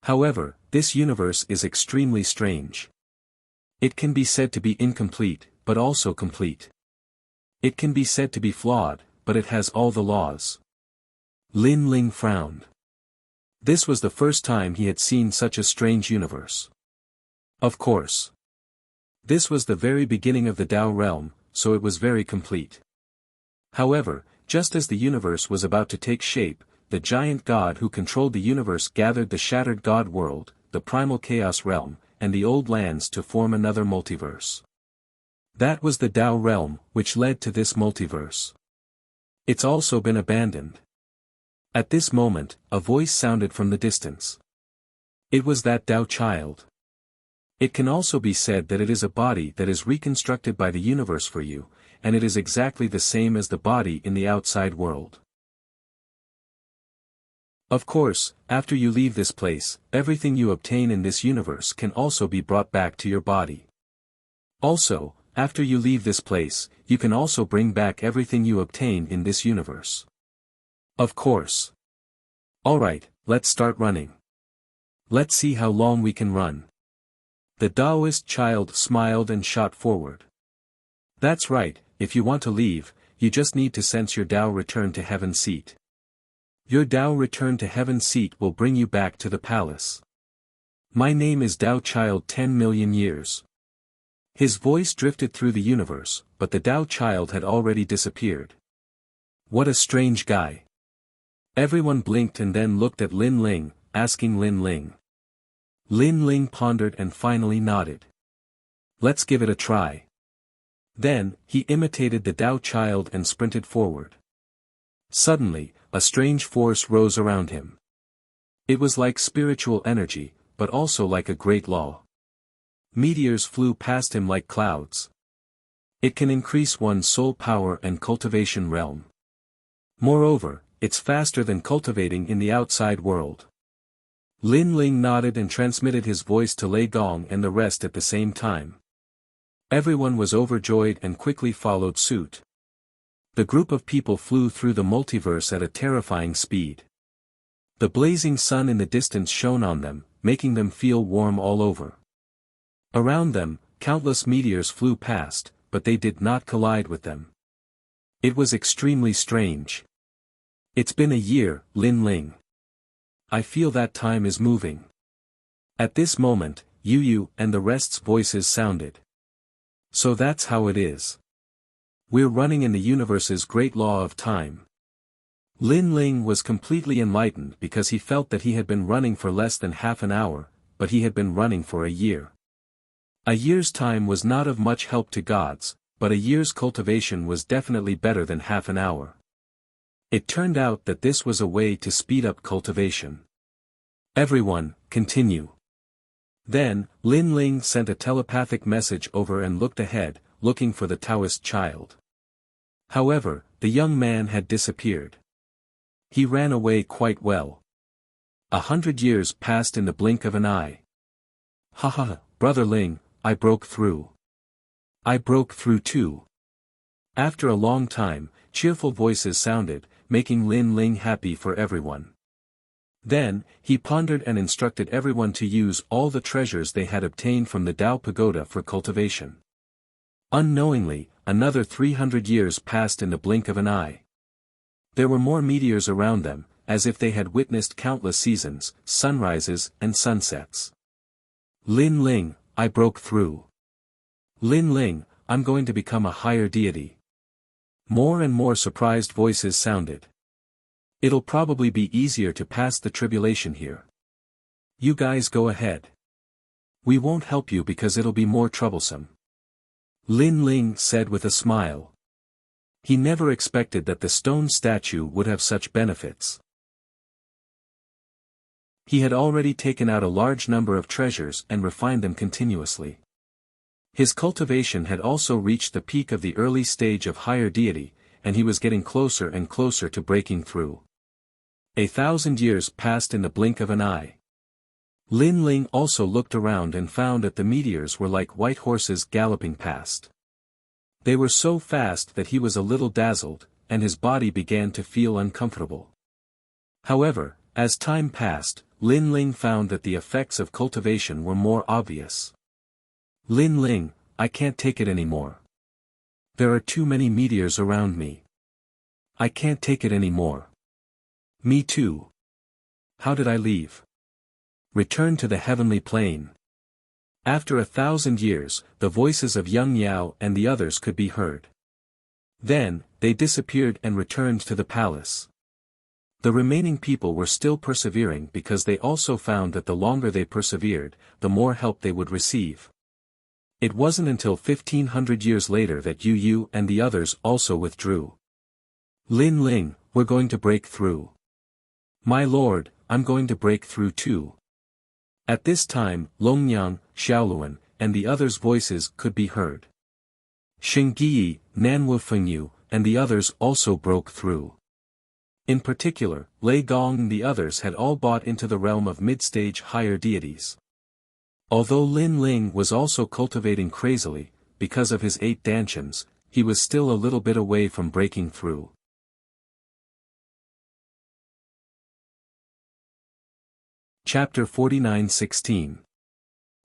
However, this universe is extremely strange. It can be said to be incomplete, but also complete. It can be said to be flawed, but it has all the laws. Lin Ling frowned. This was the first time he had seen such a strange universe. Of course. This was the very beginning of the Tao realm, so it was very complete. However, just as the universe was about to take shape, the giant god who controlled the universe gathered the shattered god world, the primal chaos realm, and the old lands to form another multiverse. That was the Tao realm, which led to this multiverse. It's also been abandoned. At this moment, a voice sounded from the distance. It was that Tao child. It can also be said that it is a body that is reconstructed by the universe for you, and it is exactly the same as the body in the outside world. Of course, after you leave this place, everything you obtain in this universe can also be brought back to your body. Also, after you leave this place, you can also bring back everything you obtain in this universe. Of course. Alright, let's start running. Let's see how long we can run. The Taoist child smiled and shot forward. That's right, if you want to leave, you just need to sense your Tao return to heaven seat. Your Tao return to heaven seat will bring you back to the palace. My name is Tao Child 10 million years. His voice drifted through the universe, but the Tao child had already disappeared. What a strange guy. Everyone blinked and then looked at Lin Ling, asking Lin Ling. Lin Ling pondered and finally nodded. Let's give it a try. Then, he imitated the Tao child and sprinted forward. Suddenly, a strange force rose around him. It was like spiritual energy, but also like a great law. Meteors flew past him like clouds. It can increase one's soul power and cultivation realm. Moreover, it's faster than cultivating in the outside world. Lin Ling nodded and transmitted his voice to Lei Gong and the rest at the same time. Everyone was overjoyed and quickly followed suit. The group of people flew through the multiverse at a terrifying speed. The blazing sun in the distance shone on them, making them feel warm all over. Around them, countless meteors flew past, but they did not collide with them. It was extremely strange. It's been a year, Lin Ling. I feel that time is moving. At this moment, Yu and the rest's voices sounded. So that's how it is. We're running in the universe's great law of time. Lin Ling was completely enlightened because he felt that he had been running for less than half an hour, but he had been running for a year. A year's time was not of much help to gods, but a year's cultivation was definitely better than half an hour. It turned out that this was a way to speed up cultivation. Everyone, continue. Then, Lin Ling sent a telepathic message over and looked ahead, looking for the Taoist child. However, the young man had disappeared. He ran away quite well. 100 years passed in the blink of an eye. Ha ha, Brother Ling, I broke through. I broke through too. After a long time, cheerful voices sounded, making Lin Ling happy for everyone. Then, he pondered and instructed everyone to use all the treasures they had obtained from the Tao Pagoda for cultivation. Unknowingly, another 300 years passed in the blink of an eye. There were more meteors around them, as if they had witnessed countless seasons, sunrises and sunsets. Lin Ling, I broke through. Lin Ling, I'm going to become a higher deity. More and more surprised voices sounded. It'll probably be easier to pass the tribulation here. You guys go ahead. We won't help you because it'll be more troublesome. Lin Ling said with a smile. He never expected that the stone statue would have such benefits. He had already taken out a large number of treasures and refined them continuously. His cultivation had also reached the peak of the early stage of higher deity, and he was getting closer and closer to breaking through. 1,000 years passed in the blink of an eye. Lin Ling also looked around and found that the meteors were like white horses galloping past. They were so fast that he was a little dazzled, and his body began to feel uncomfortable. However, as time passed, Lin Ling found that the effects of cultivation were more obvious. Lin Ling, I can't take it anymore. There are too many meteors around me. I can't take it anymore. Me too. How did I leave? Return to the heavenly plane. After 1,000 years, the voices of Young Yao and the others could be heard. Then, they disappeared and returned to the palace. The remaining people were still persevering because they also found that the longer they persevered, the more help they would receive. It wasn't until 1500 years later that Yu and the others also withdrew. Lin Ling, we're going to break through. My lord, I'm going to break through too. At this time, Longyang, Xiaoluan, and the others' voices could be heard. Xingyi, Nanwu Fengyu, and the others also broke through. In particular, Lei Gong and the others had all bought into the realm of mid-stage higher deities. Although Lin Ling was also cultivating crazily, because of his 8 dantians, he was still a little bit away from breaking through. Chapter 49:16.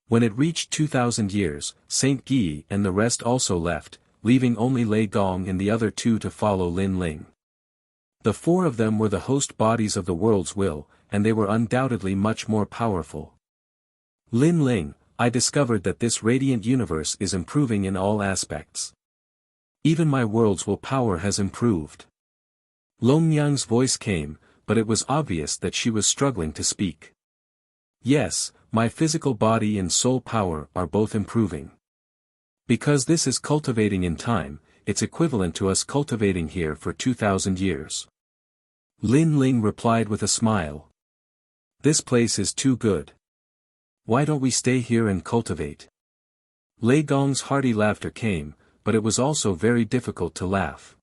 When it reached 2000 years, Saint Guy and the rest also left, leaving only Lei Gong and the other 2 to follow Lin Ling. The 4 of them were the host bodies of the world's will, and they were undoubtedly much more powerful. Lin Ling, I discovered that this radiant universe is improving in all aspects. Even my world's will power has improved. Longyang's voice came, but it was obvious that she was struggling to speak. Yes, my physical body and soul power are both improving. Because this is cultivating in time, it's equivalent to us cultivating here for 2000 years. Lin Ling replied with a smile. This place is too good. Why don't we stay here and cultivate? Lei Gong's hearty laughter came, but it was also very difficult to laugh.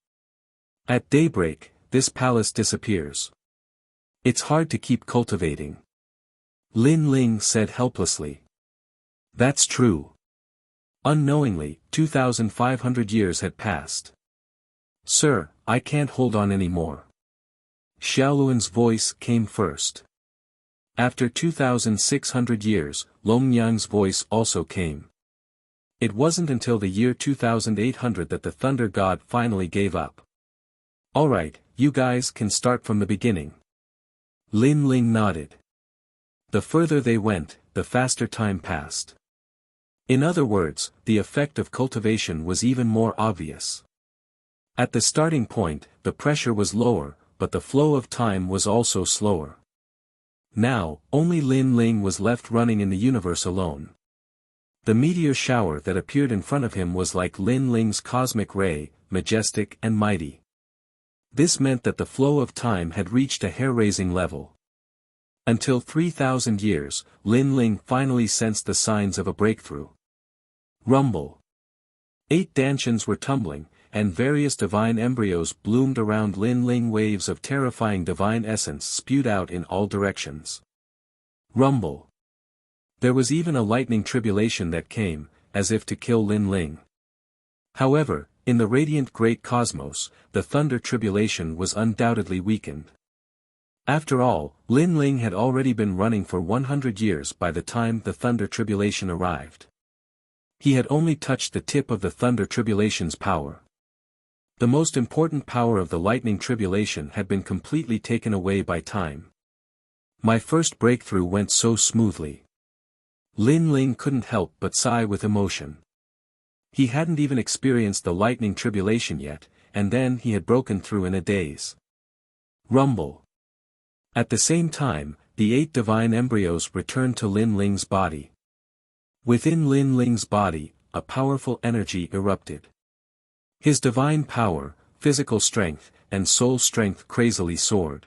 At daybreak, this palace disappears. It's hard to keep cultivating. Lin Ling said helplessly. That's true. Unknowingly, 2,500 years had passed. Sir, I can't hold on anymore. Xiaoluan's voice came first. After 2,600 years, Longyang's voice also came. It wasn't until the year 2800 that the Thunder God finally gave up. Alright, you guys can start from the beginning. Lin Ling nodded. The further they went, the faster time passed. In other words, the effect of cultivation was even more obvious. At the starting point, the pressure was lower, but the flow of time was also slower. Now, only Lin Ling was left running in the universe alone. The meteor shower that appeared in front of him was like Lin Ling's cosmic ray, majestic and mighty. This meant that the flow of time had reached a hair-raising level. Until 3,000 years, Lin Ling finally sensed the signs of a breakthrough. Rumble. 8 dantians were tumbling, and various divine embryos bloomed around Lin Ling. Waves of terrifying divine essence spewed out in all directions. Rumble. There was even a lightning tribulation that came, as if to kill Lin Ling. However, in the radiant great cosmos, the thunder tribulation was undoubtedly weakened. After all, Lin Ling had already been running for 100 years by the time the thunder tribulation arrived. He had only touched the tip of the thunder tribulation's power. The most important power of the lightning tribulation had been completely taken away by time. My first breakthrough went so smoothly. Lin Ling couldn't help but sigh with emotion. He hadn't even experienced the lightning tribulation yet, and then he had broken through in a daze. Rumble. At the same time, the 8 divine embryos returned to Lin Ling's body. Within Lin Ling's body, a powerful energy erupted. His divine power, physical strength, and soul strength crazily soared.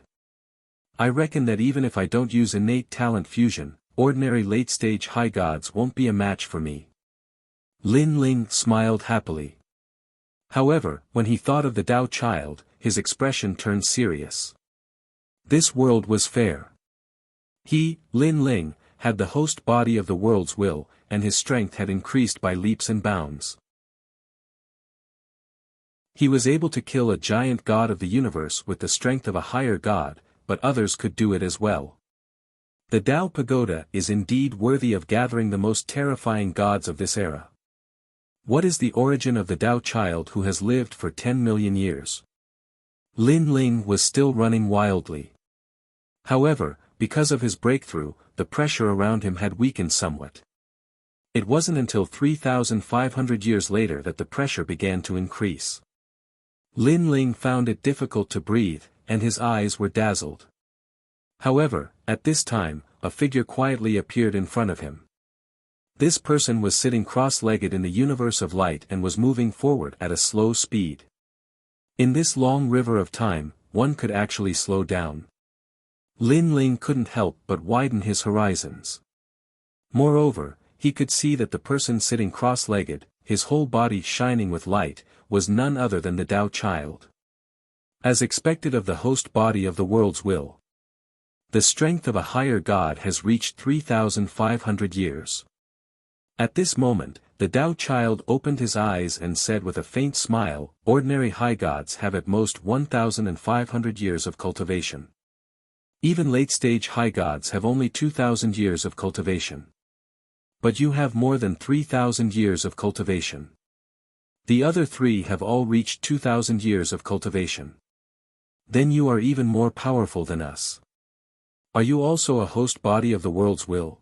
I reckon that even if I don't use innate talent fusion, ordinary late-stage high gods won't be a match for me. Lin Ling smiled happily. However, when he thought of the Tao child, his expression turned serious. This world was fair. He, Lin Ling, had the host body of the world's will, and his strength had increased by leaps and bounds. He was able to kill a giant god of the universe with the strength of a higher god, but others could do it as well. The Tao Pagoda is indeed worthy of gathering the most terrifying gods of this era. What is the origin of the Tao child who has lived for 10 million years? Lin Ling was still running wildly. However, because of his breakthrough, the pressure around him had weakened somewhat. It wasn't until 3,500 years later that the pressure began to increase. Lin Ling found it difficult to breathe, and his eyes were dazzled. However, at this time, a figure quietly appeared in front of him. This person was sitting cross-legged in the universe of light and was moving forward at a slow speed. In this long river of time, one could actually slow down. Lin Ling couldn't help but widen his horizons. Moreover, he could see that the person sitting cross-legged, his whole body shining with light, was none other than the Tao Child. As expected of the host body of the world's will. The strength of a higher god has reached 3,500 years. At this moment, the Tao Child opened his eyes and said with a faint smile, ordinary high gods have at most 1,500 years of cultivation. Even late-stage high gods have only 2,000 years of cultivation. But you have more than 3,000 years of cultivation. The other three have all reached 2,000 years of cultivation. Then you are even more powerful than us. Are you also a host body of the world's will?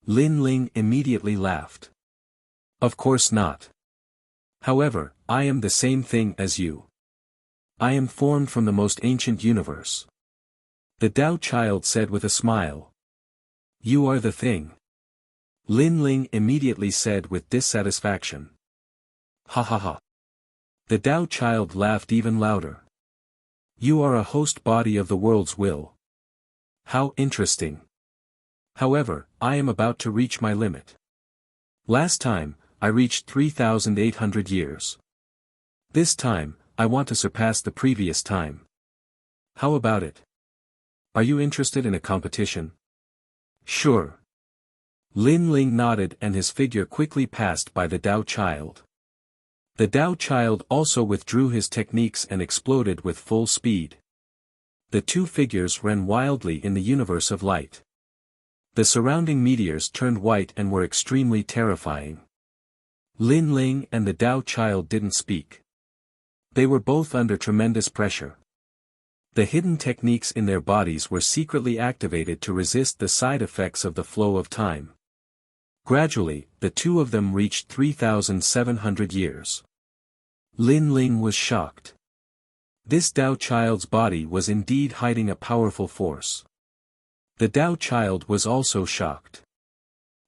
Lin Ling immediately laughed. Of course not. However, I am the same thing as you. I am formed from the most ancient universe. The Tao Child said with a smile. You are the thing. Lin Ling immediately said with dissatisfaction. Ha ha ha. The Tao Child laughed even louder. You are a host body of the world's will. How interesting. However, I am about to reach my limit. Last time, I reached 3,800 years. This time, I want to surpass the previous time. How about it? Are you interested in a competition? Sure. Lin Ling nodded and his figure quickly passed by the Tao Child. The Tao Child also withdrew his techniques and exploded with full speed. The two figures ran wildly in the universe of light. The surrounding meteors turned white and were extremely terrifying. Lin Ling and the Tao Child didn't speak. They were both under tremendous pressure. The hidden techniques in their bodies were secretly activated to resist the side effects of the flow of time. Gradually, the two of them reached 3,700 years. Lin Ling was shocked. This Tao Child's body was indeed hiding a powerful force. The Tao Child was also shocked.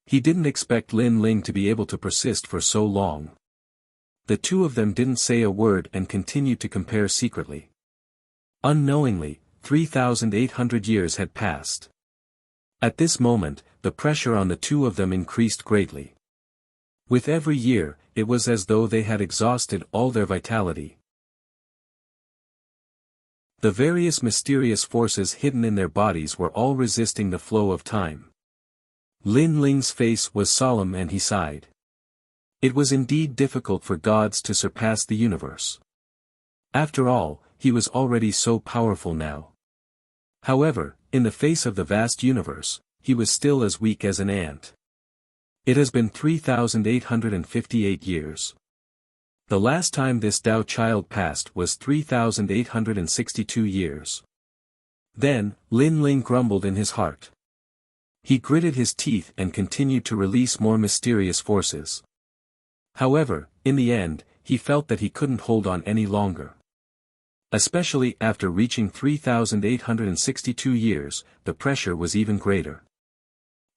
He didn't expect Lin Ling to be able to persist for so long. The two of them didn't say a word and continued to compare secretly. Unknowingly, 3,800 years had passed. At this moment, the pressure on the two of them increased greatly. With every year, it was as though they had exhausted all their vitality. The various mysterious forces hidden in their bodies were all resisting the flow of time. Lin Ling's face was solemn and he sighed. It was indeed difficult for gods to surpass the universe. After all, he was already so powerful now. However, in the face of the vast universe, he was still as weak as an ant. It has been 3,858 years. The last time this Tao Child passed was 3,862 years. Then, Lin Ling grumbled in his heart. He gritted his teeth and continued to release more mysterious forces. However, in the end, he felt that he couldn't hold on any longer. Especially after reaching 3,862 years, the pressure was even greater.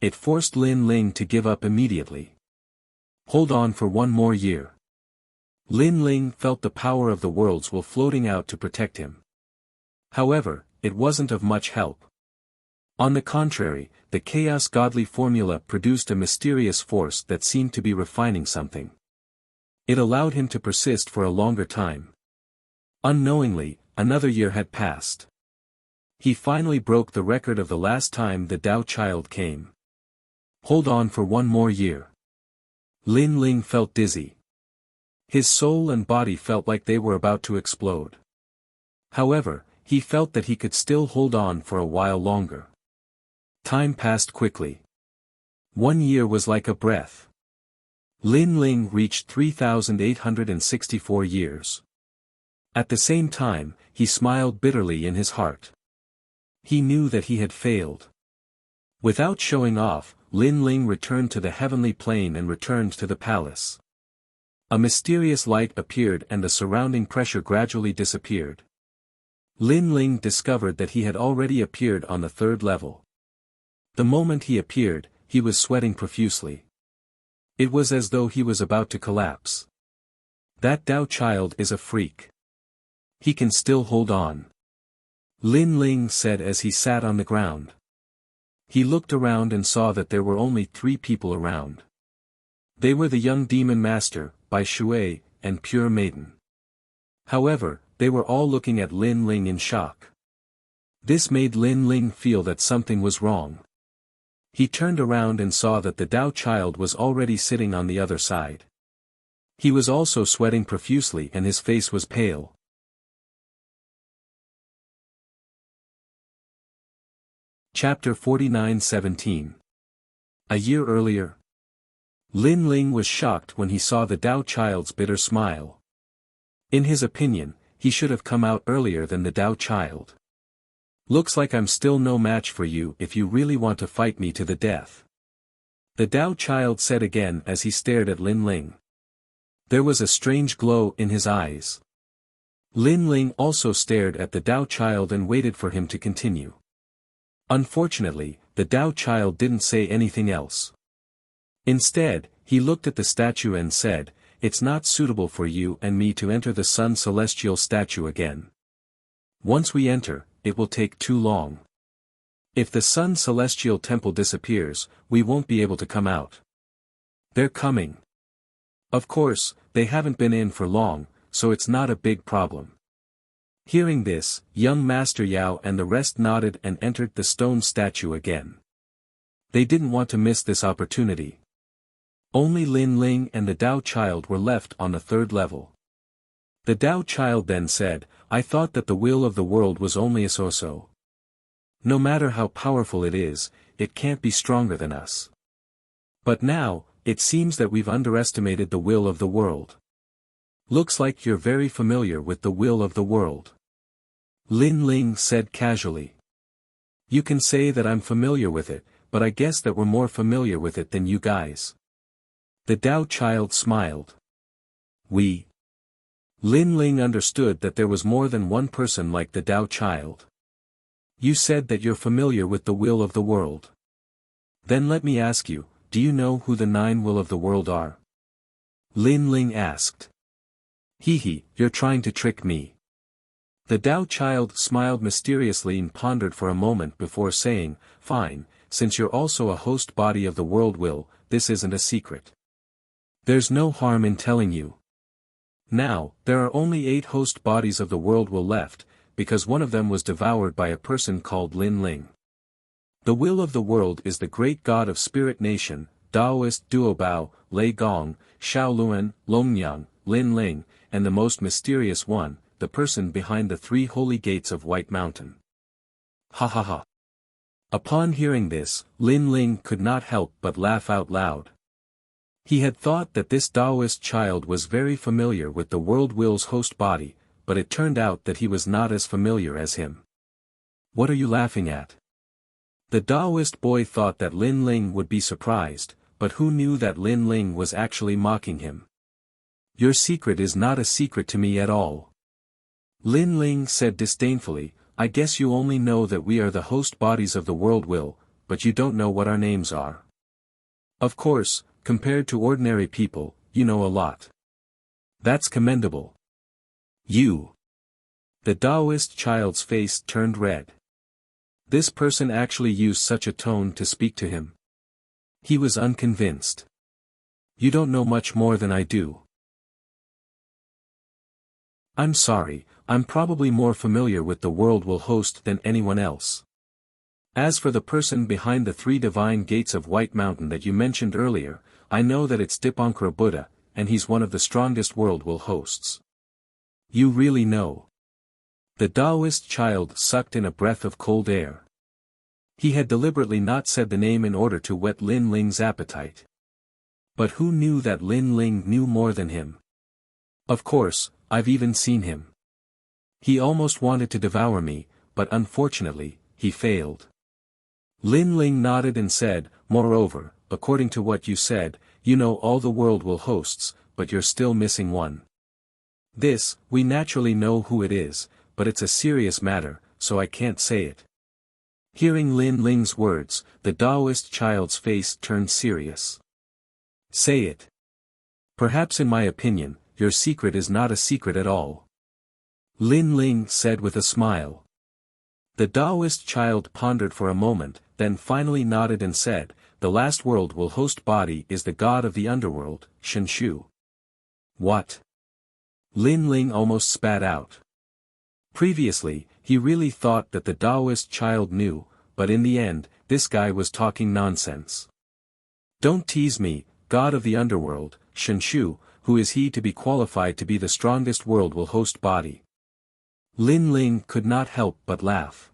It forced Lin Ling to give up immediately. Hold on for one more year. Lin Ling felt the power of the world's will floating out to protect him. However, it wasn't of much help. On the contrary, the chaos godly formula produced a mysterious force that seemed to be refining something. It allowed him to persist for a longer time. Unknowingly, another year had passed. He finally broke the record of the last time the Tao Child came. Hold on for one more year. Lin Ling felt dizzy. His soul and body felt like they were about to explode. However, he felt that he could still hold on for a while longer. Time passed quickly. 1 year was like a breath. Lin Ling reached 3,864 years. At the same time, he smiled bitterly in his heart. He knew that he had failed. Without showing off, Lin Ling returned to the heavenly plane and returned to the palace. A mysterious light appeared and the surrounding pressure gradually disappeared. Lin Ling discovered that he had already appeared on the third level. The moment he appeared, he was sweating profusely. It was as though he was about to collapse. That Dao child is a freak. He can still hold on. Lin Ling said as he sat on the ground. He looked around and saw that there were only 3 people around. They were the young demon master, Bai Shui, and Pure Maiden. However, they were all looking at Lin Ling in shock. This made Lin Ling feel that something was wrong. He turned around and saw that the Dao child was already sitting on the other side. He was also sweating profusely and his face was pale. Chapter 49:17. A year earlier. Lin Ling was shocked when he saw the Dao child's bitter smile. In his opinion, he should have come out earlier than the Dao child. Looks like I'm still no match for you if you really want to fight me to the death. The Dao child said again as he stared at Lin Ling. There was a strange glow in his eyes. Lin Ling also stared at the Dao child and waited for him to continue. Unfortunately, the Dao child didn't say anything else. Instead, he looked at the statue and said, "It's not suitable for you and me to enter the Sun Celestial statue again. Once we enter, it will take too long. If the Sun Celestial temple disappears, we won't be able to come out." They're coming. Of course, they haven't been in for long, so it's not a big problem. Hearing this, young Master Yao and the rest nodded and entered the stone statue again. They didn't want to miss this opportunity. Only Lin Ling and the Dao child were left on the third level. The Dao child then said, "I thought that the will of the world was only a so-so. No matter how powerful it is, it can't be stronger than us. But now, it seems that we've underestimated the will of the world. Looks like you're very familiar with the will of the world." Lin Ling said casually. "You can say that I'm familiar with it, but I guess that we're more familiar with it than you guys." The Dao child smiled. "We?" Lin Ling understood that there was more than one person like the Dao child. "You said that you're familiar with the will of the world. Then let me ask you, do you know who the 9 will of the world are?" Lin Ling asked. "Hee, you're trying to trick me." The Dao child smiled mysteriously and pondered for a moment before saying, "Fine, since you're also a host body of the world will, this isn't a secret. There's no harm in telling you. Now, there are only 8 host bodies of the world will left, because one of them was devoured by a person called Lin Ling. The will of the world is the great god of spirit nation, Taoist Duobao, Lei Gong, Shaoluan, Longyang, Lin Ling, and the most mysterious one, the person behind the 3 holy gates of White Mountain." Ha ha ha. Upon hearing this, Lin Ling could not help but laugh out loud. He had thought that this Taoist child was very familiar with the world will's host body, but it turned out that he was not as familiar as him. "What are you laughing at?" The Taoist boy thought that Lin Ling would be surprised, but who knew that Lin Ling was actually mocking him. "Your secret is not a secret to me at all." Lin Ling said disdainfully, "I guess you only know that we are the host bodies of the world will, but you don't know what our names are. Of course, compared to ordinary people, you know a lot. That's commendable. You." The Taoist child's face turned red. This person actually used such a tone to speak to him. He was unconvinced. "You don't know much more than I do." "I'm sorry, I'm probably more familiar with the world will host than anyone else. As for the person behind the 3 divine gates of White Mountain that you mentioned earlier, I know that it's Dipankara Buddha, and he's one of the strongest world will hosts." "You really know?" The Taoist child sucked in a breath of cold air. He had deliberately not said the name in order to whet Lin Ling's appetite. But who knew that Lin Ling knew more than him? "Of course, I've even seen him. He almost wanted to devour me, but unfortunately, he failed." Lin Ling nodded and said, "Moreover, according to what you said, you know all the world will hosts, but you're still missing one. This, we naturally know who it is, but it's a serious matter, so I can't say it. Hearing Lin Ling's words, the Taoist child's face turned serious. Say it. Perhaps in my opinion, your secret is not a secret at all. Lin Ling said with a smile. The Taoist child pondered for a moment, then finally nodded and said, the last world will host body is the god of the underworld, Shenshu. What? Lin Ling almost spat out. Previously, he really thought that the Taoist child knew, but in the end, this guy was talking nonsense. Don't tease me, god of the underworld, Shenshu, who is he to be qualified to be the strongest world will host body? Lin Ling could not help but laugh.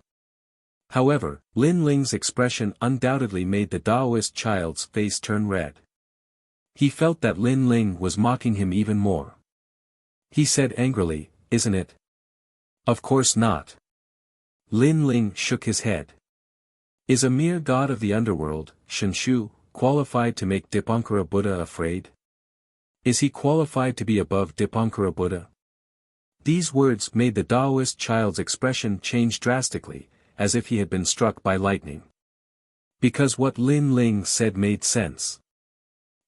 However, Lin Ling's expression undoubtedly made the Taoist child's face turn red. He felt that Lin Ling was mocking him even more. He said angrily, isn't it? Of course not. Lin Ling shook his head. Is a mere god of the underworld, Shenshu, qualified to make Dipankara Buddha afraid? Is he qualified to be above Dipankara Buddha? These words made the Taoist child's expression change drastically, as if he had been struck by lightning. Because what Lin Ling said made sense.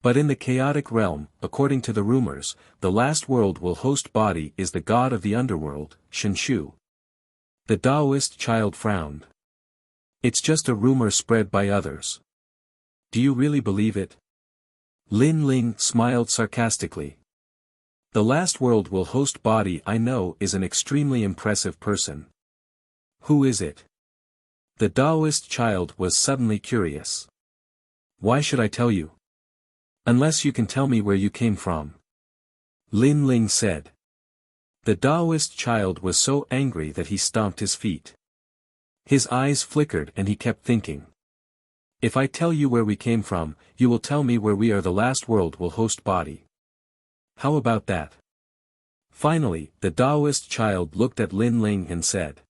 But in the chaotic realm, according to the rumors, the last world will host body is the god of the underworld, Shenshu. The Taoist child frowned. It's just a rumor spread by others. Do you really believe it? Lin Ling smiled sarcastically. The last world will host body I know is an extremely impressive person. Who is it? The Taoist child was suddenly curious. Why should I tell you? Unless you can tell me where you came from. Lin Ling said. The Taoist child was so angry that he stomped his feet. His eyes flickered and he kept thinking. If I tell you where we came from, you will tell me where we are the last world will host body. How about that? Finally, the Taoist child looked at Lin Ling and said.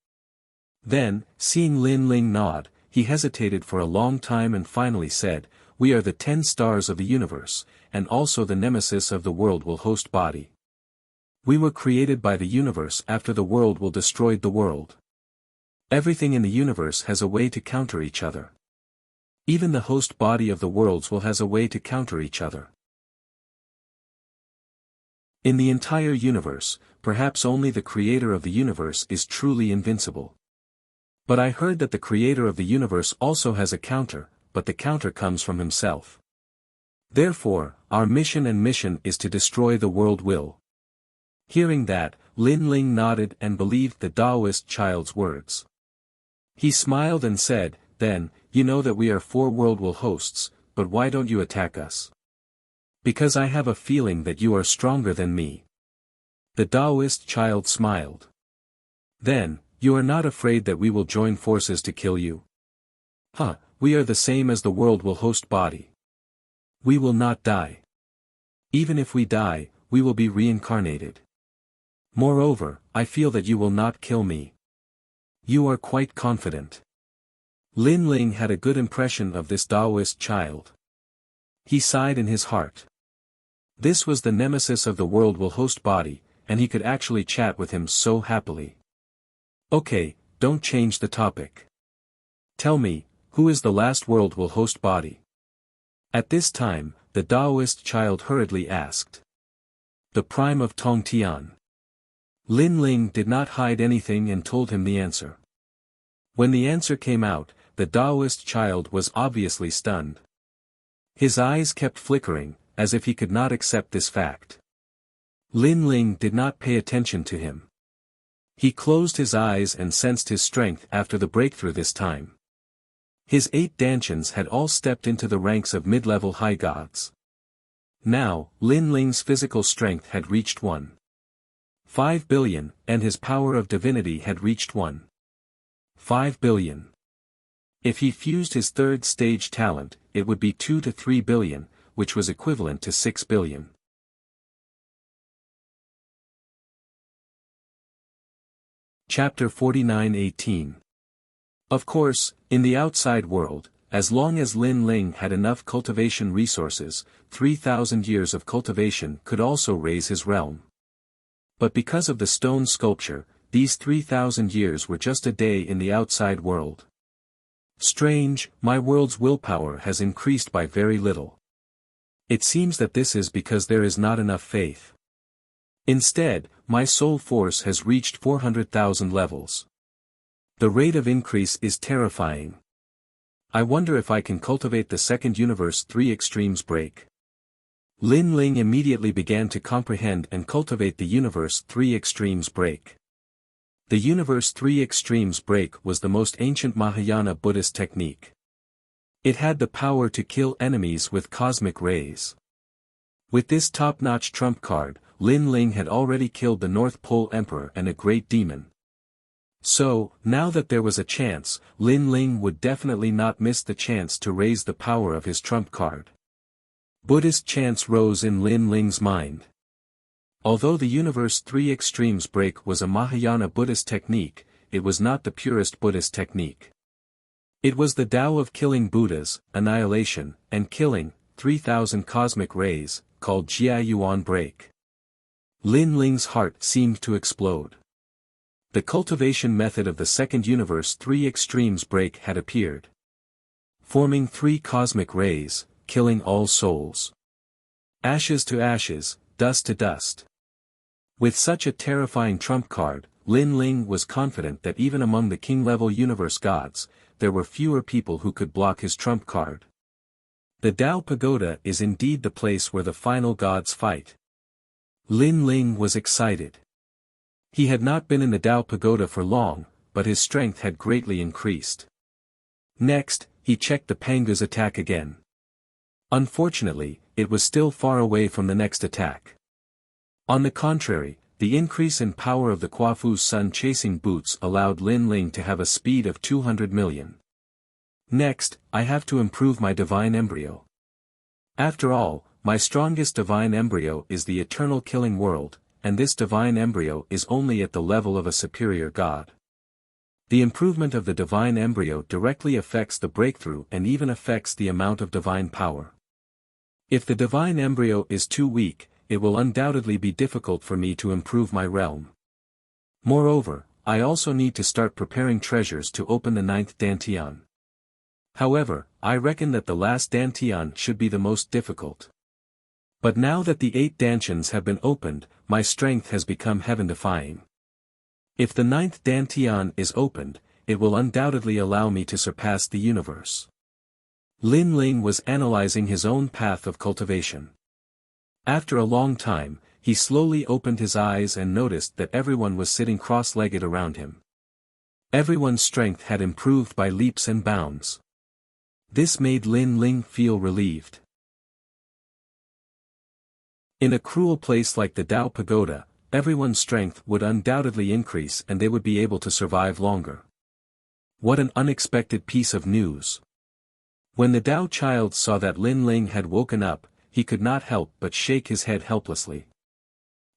Then, seeing Lin Ling nod, he hesitated for a long time and finally said, we are the 10 stars of the universe, and also the nemesis of the world will host body. We were created by the universe after the world will destroyed the world. Everything in the universe has a way to counter each other. Even the host body of the worlds will has a way to counter each other. In the entire universe, perhaps only the creator of the universe is truly invincible. But I heard that the creator of the universe also has a counter, but the counter comes from himself. Therefore, our mission is to destroy the world will. Hearing that, Lin Ling nodded and believed the Taoist child's words. He smiled and said, then, you know that we are 4 world will hosts, but why don't you attack us? Because I have a feeling that you are stronger than me. The Taoist child smiled. Then, you are not afraid that we will join forces to kill you? Huh, we are the same as the world will host body. We will not die. Even if we die, we will be reincarnated. Moreover, I feel that you will not kill me. You are quite confident. Lin Ling had a good impression of this Taoist child. He sighed in his heart. This was the nemesis of the world will host body, and he could actually chat with him so happily. Okay, don't change the topic. Tell me, who is the last world will host body? At this time, the Taoist child hurriedly asked. The Prime of Tongtian. Lin Ling did not hide anything and told him the answer. When the answer came out, the Taoist child was obviously stunned. His eyes kept flickering, as if he could not accept this fact. Lin Ling did not pay attention to him. He closed his eyes and sensed his strength after the breakthrough this time. His 8 dantians had all stepped into the ranks of mid-level high gods. Now, Lin Ling's physical strength had reached 1.5 billion, and his power of divinity had reached 1.5 billion. If he fused his 3rd stage talent, it would be 2 to 3 billion, which was equivalent to 6 billion. Chapter 49:18. Of course, in the outside world, as long as Lin Ling had enough cultivation resources, 3,000 years of cultivation could also raise his realm. But because of the stone sculpture, these 3,000 years were just a day in the outside world. Strange, my world's willpower has increased by very little. It seems that this is because there is not enough faith. Instead, my soul force has reached 400,000 levels. The rate of increase is terrifying. I wonder if I can cultivate the second universe 3 extremes break. Lin Ling immediately began to comprehend and cultivate the universe 3 extremes break. The universe 3 extremes break was the most ancient Mahayana Buddhist technique. It had the power to kill enemies with cosmic rays. With this top-notch trump card, Lin Ling had already killed the North Pole Emperor and a great demon. So, now that there was a chance, Lin Ling would definitely not miss the chance to raise the power of his trump card. Buddhist chants rose in Lin Ling's mind. Although the universe 3 extremes break was a Mahayana Buddhist technique, it was not the purest Buddhist technique. It was the Tao of killing Buddhas, annihilation, and killing 3,000 cosmic rays, called Jia Yuan break. Lin Ling's heart seemed to explode. The cultivation method of the second universe 3 extremes break had appeared. Forming 3 cosmic rays, killing all souls. Ashes to ashes, dust to dust. With such a terrifying trump card, Lin Ling was confident that even among the king-level universe gods, there were fewer people who could block his trump card. The Tao Pagoda is indeed the place where the final gods fight. Lin Ling was excited. He had not been in the Tao Pagoda for long, but his strength had greatly increased. Next, he checked the Panga's attack again. Unfortunately, it was still far away from the next attack. On the contrary, the increase in power of the Quafu's sun-chasing boots allowed Lin Ling to have a speed of 200 million. Next, I have to improve my divine embryo. After all, my strongest divine embryo is the eternal killing world, and this divine embryo is only at the level of a superior god. The improvement of the divine embryo directly affects the breakthrough and even affects the amount of divine power. If the divine embryo is too weak, it will undoubtedly be difficult for me to improve my realm. Moreover, I also need to start preparing treasures to open the 9th Dantian. However, I reckon that the last Dantian should be the most difficult. But now that the 8 Dantians have been opened, my strength has become heaven-defying. If the 9th Dantian is opened, it will undoubtedly allow me to surpass the universe. Lin Ling was analyzing his own path of cultivation. After a long time, he slowly opened his eyes and noticed that everyone was sitting cross-legged around him. Everyone's strength had improved by leaps and bounds. This made Lin Ling feel relieved. In a cruel place like the Tao Pagoda, everyone's strength would undoubtedly increase and they would be able to survive longer. What an unexpected piece of news! When the Tao child saw that Lin Ling had woken up, he could not help but shake his head helplessly.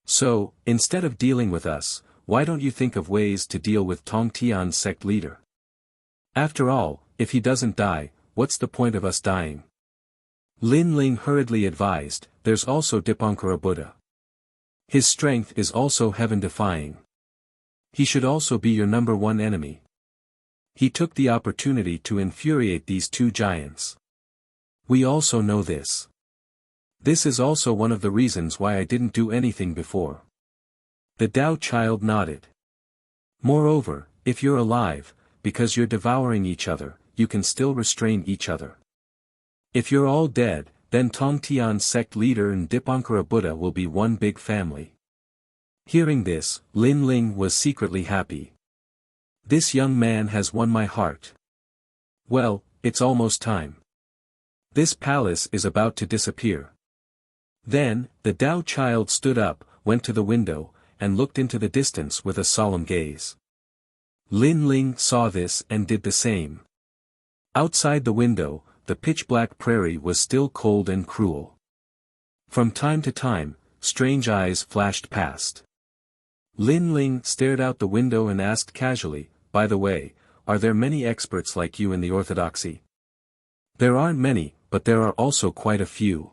So, instead of dealing with us, why don't you think of ways to deal with Tong Tian's sect leader? After all, if he doesn't die, what's the point of us dying? Lin Ling hurriedly advised, there's also Dipankara Buddha. His strength is also heaven-defying. He should also be your number 1 enemy. He took the opportunity to infuriate these 2 giants. We also know this. This is also one of the reasons why I didn't do anything before. The Tao child nodded. Moreover, if you're alive, because you're devouring each other, you can still restrain each other. If you're all dead, then Tong Tian's sect leader and Dipankara Buddha will be one big family. Hearing this, Lin Ling was secretly happy. This young man has won my heart. Well, it's almost time. This palace is about to disappear. Then, the Tao child stood up, went to the window, and looked into the distance with a solemn gaze. Lin Ling saw this and did the same. Outside the window, the pitch-black prairie was still cold and cruel. From time to time, strange eyes flashed past. Lin Ling stared out the window and asked casually, by the way, are there many experts like you in the orthodoxy? There aren't many, but there are also quite a few.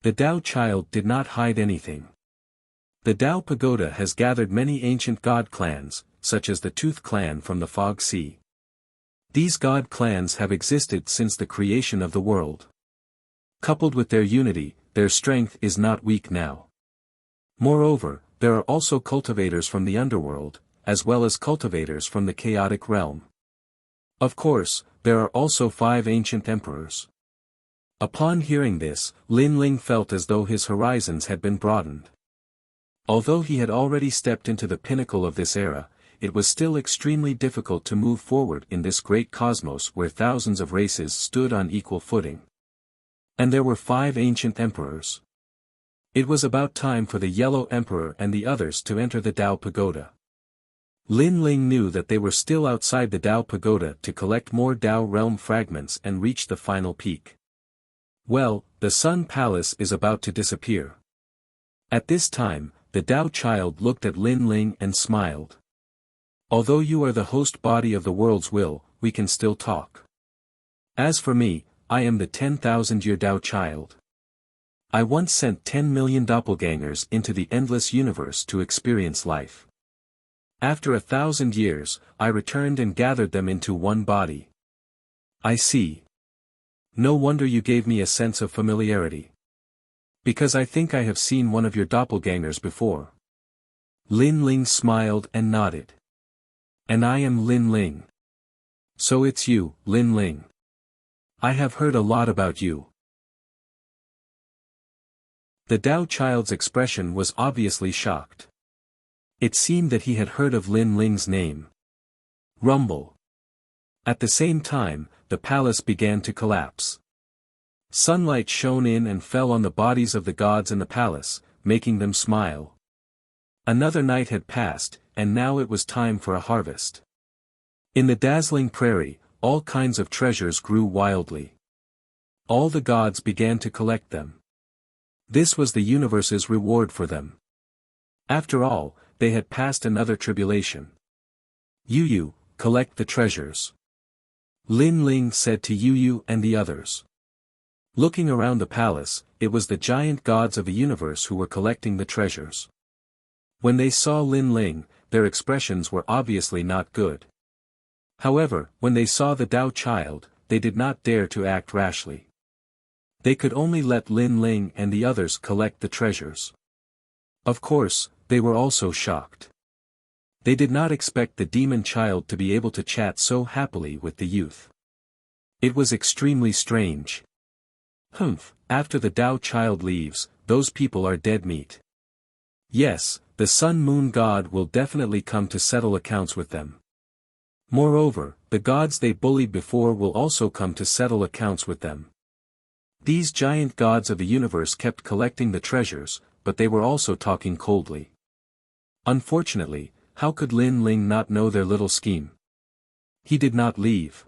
The Tao child did not hide anything. The Tao Pagoda has gathered many ancient god clans, such as the Tooth clan from the Fog Sea. These god clans have existed since the creation of the world. Coupled with their unity, their strength is not weak now. Moreover, there are also cultivators from the underworld, as well as cultivators from the chaotic realm. Of course, there are also 5 ancient emperors. Upon hearing this, Lin Ling felt as though his horizons had been broadened. Although he had already stepped into the pinnacle of this era, it was still extremely difficult to move forward in this great cosmos where thousands of races stood on equal footing. And there were 5 ancient emperors. It was about time for the Yellow Emperor and the others to enter the Tao Pagoda. Lin Ling knew that they were still outside the Tao Pagoda to collect more Tao realm fragments and reach the final peak. Well, the Sun Palace is about to disappear. At this time, the Tao child looked at Lin Ling and smiled. Although you are the host body of the world's will, we can still talk. As for me, I am the 10,000-year Tao child. I once sent 10 million doppelgangers into the endless universe to experience life. After 1,000 years, I returned and gathered them into one body. I see. No wonder you gave me a sense of familiarity. Because I think I have seen one of your doppelgangers before. Lin Ling smiled and nodded. And I am Lin Ling. So it's you, Lin Ling. I have heard a lot about you. The Tao child's expression was obviously shocked. It seemed that he had heard of Lin Ling's name. Rumble. At the same time, the palace began to collapse. Sunlight shone in and fell on the bodies of the gods in the palace, making them smile. Another night had passed, and now it was time for a harvest. In the dazzling prairie, all kinds of treasures grew wildly. All the gods began to collect them. This was the universe's reward for them. After all, they had passed another tribulation. Yu, collect the treasures. Lin Ling said to Yu and the others. Looking around the palace, it was the giant gods of the universe who were collecting the treasures. When they saw Lin Ling, their expressions were obviously not good. However, when they saw the Tao child, they did not dare to act rashly. They could only let Lin Ling and the others collect the treasures. Of course, they were also shocked. They did not expect the demon child to be able to chat so happily with the youth. It was extremely strange. After the Tao child leaves, those people are dead meat. Yes, the Sun-Moon God will definitely come to settle accounts with them. Moreover, the gods they bullied before will also come to settle accounts with them. These giant gods of the universe kept collecting the treasures, but they were also talking coldly. Unfortunately, how could Lin Ling not know their little scheme? He did not leave.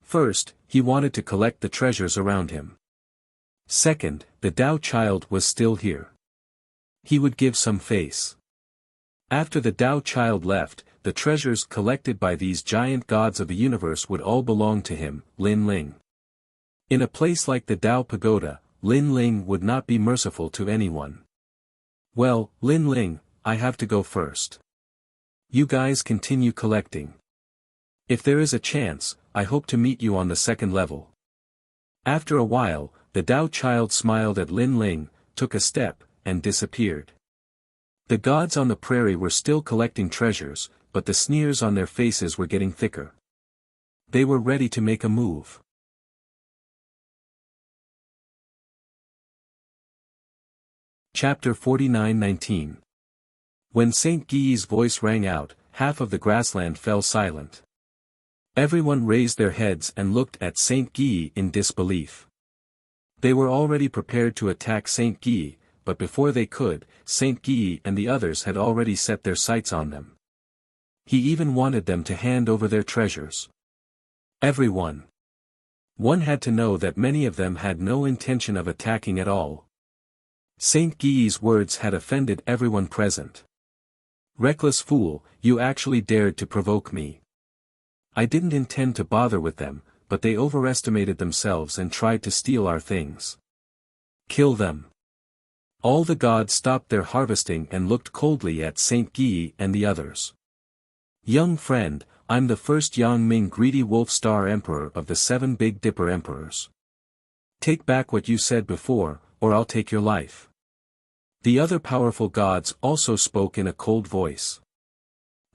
First, he wanted to collect the treasures around him. Second, the Tao child was still here. He would give some face. After the Tao child left, the treasures collected by these giant gods of the universe would all belong to him, Lin Ling. In a place like the Tao Pagoda, Lin Ling would not be merciful to anyone. Well, Lin Ling, I have to go first. You guys continue collecting. If there is a chance, I hope to meet you on the second level. After a while, the Tao child smiled at Lin Ling, took a step, and disappeared. The gods on the prairie were still collecting treasures, but the sneers on their faces were getting thicker. They were ready to make a move. Chapter 49-19. When Saint Gui's voice rang out, half of the grassland fell silent. Everyone raised their heads and looked at Saint Gui in disbelief. They were already prepared to attack Saint Gui, but before they could, Saint Gui and the others had already set their sights on them. He even wanted them to hand over their treasures. Everyone. One had to know that many of them had no intention of attacking at all. Saint Gui's words had offended everyone present. Reckless fool, you actually dared to provoke me. I didn't intend to bother with them, but they overestimated themselves and tried to steal our things. Kill them. All the gods stopped their harvesting and looked coldly at Saint Guy and the others. Young friend, I'm the first Yang Ming Greedy Wolf Star Emperor of the 7 Big Dipper Emperors. Take back what you said before, or I'll take your life. The other powerful gods also spoke in a cold voice.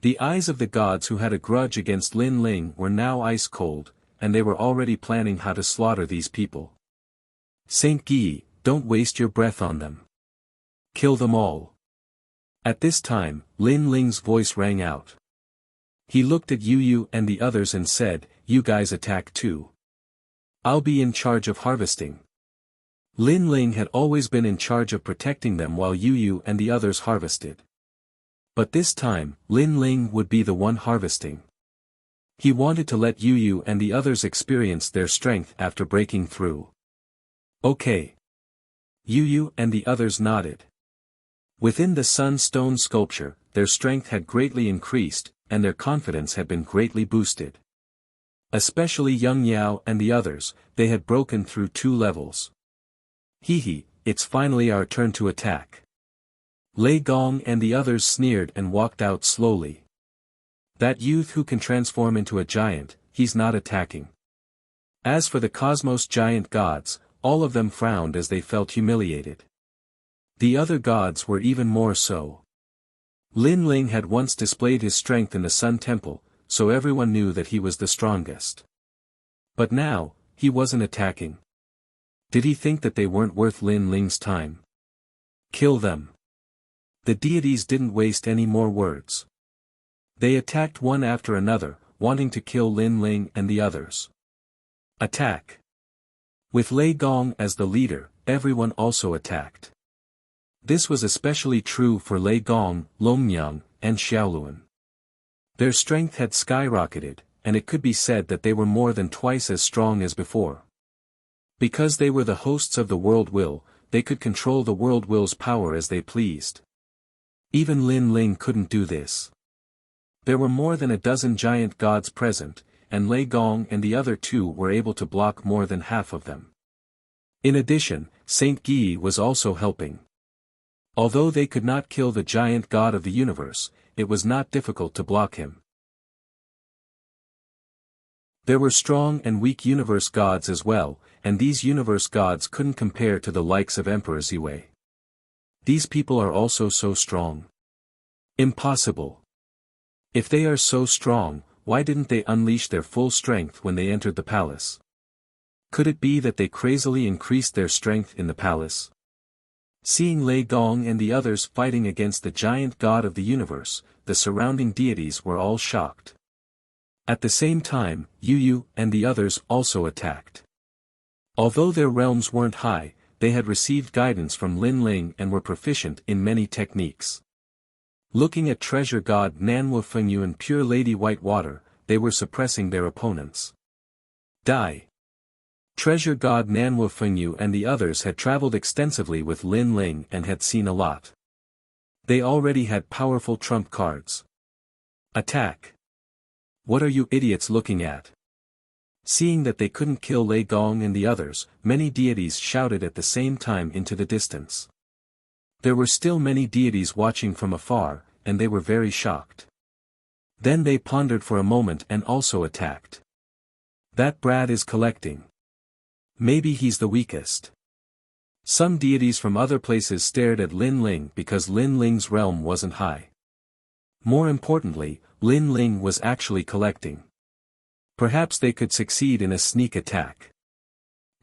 The eyes of the gods who had a grudge against Lin Ling were now ice cold, and they were already planning how to slaughter these people. Saint Guy, don't waste your breath on them. Kill them all. At this time, Lin Ling's voice rang out. He looked at Yu and the others and said, you guys attack too. I'll be in charge of harvesting. Lin Ling had always been in charge of protecting them while Yu and the others harvested. But this time, Lin Ling would be the one harvesting. He wanted to let Yu and the others experience their strength after breaking through. Okay. Yu and the others nodded. Within the sun stone sculpture, their strength had greatly increased, and their confidence had been greatly boosted. Especially Young Yao and the others, they had broken through 2 levels. Hee, it's finally our turn to attack. Lei Gong and the others sneered and walked out slowly. That youth who can transform into a giant, he's not attacking. As for the cosmos giant gods, all of them frowned as they felt humiliated. The other gods were even more so. Lin Ling had once displayed his strength in the Sun Temple, so everyone knew that he was the strongest. But now, he wasn't attacking. Did he think that they weren't worth Lin Ling's time? Kill them. The deities didn't waste any more words. They attacked one after another, wanting to kill Lin Ling and the others. Attack. With Lei Gong as the leader, everyone also attacked. This was especially true for Lei Gong, Longnyang, and Xiaoluan. Their strength had skyrocketed, and it could be said that they were more than twice as strong as before. Because they were the hosts of the world will, they could control the world will's power as they pleased. Even Lin Ling couldn't do this. There were more than a dozen giant gods present, and Lei Gong and the other 2 were able to block more than half of them. In addition, Saint Guy was also helping. Although they could not kill the giant god of the universe, it was not difficult to block him. There were strong and weak universe gods as well, and these universe gods couldn't compare to the likes of Emperor Ziwei. These people are also so strong. Impossible. If they are so strong, why didn't they unleash their full strength when they entered the palace? Could it be that they crazily increased their strength in the palace? Seeing Lei Gong and the others fighting against the giant god of the universe, the surrounding deities were all shocked. At the same time, Yu and the others also attacked. Although their realms weren't high, they had received guidance from Lin Ling and were proficient in many techniques. Looking at treasure god Nanwu Fengyu and pure lady Whitewater, they were suppressing their opponents. Die. Treasure god Nanwu Fengyu and the others had traveled extensively with Lin Ling and had seen a lot. They already had powerful trump cards. Attack. What are you idiots looking at? Seeing that they couldn't kill Lei Gong and the others, many deities shouted at the same time into the distance. There were still many deities watching from afar, and they were very shocked. Then they pondered for a moment and also attacked. That brat is collecting. Maybe he's the weakest. Some deities from other places stared at Lin Ling because Lin Ling's realm wasn't high. More importantly, Lin Ling was actually collecting. Perhaps they could succeed in a sneak attack.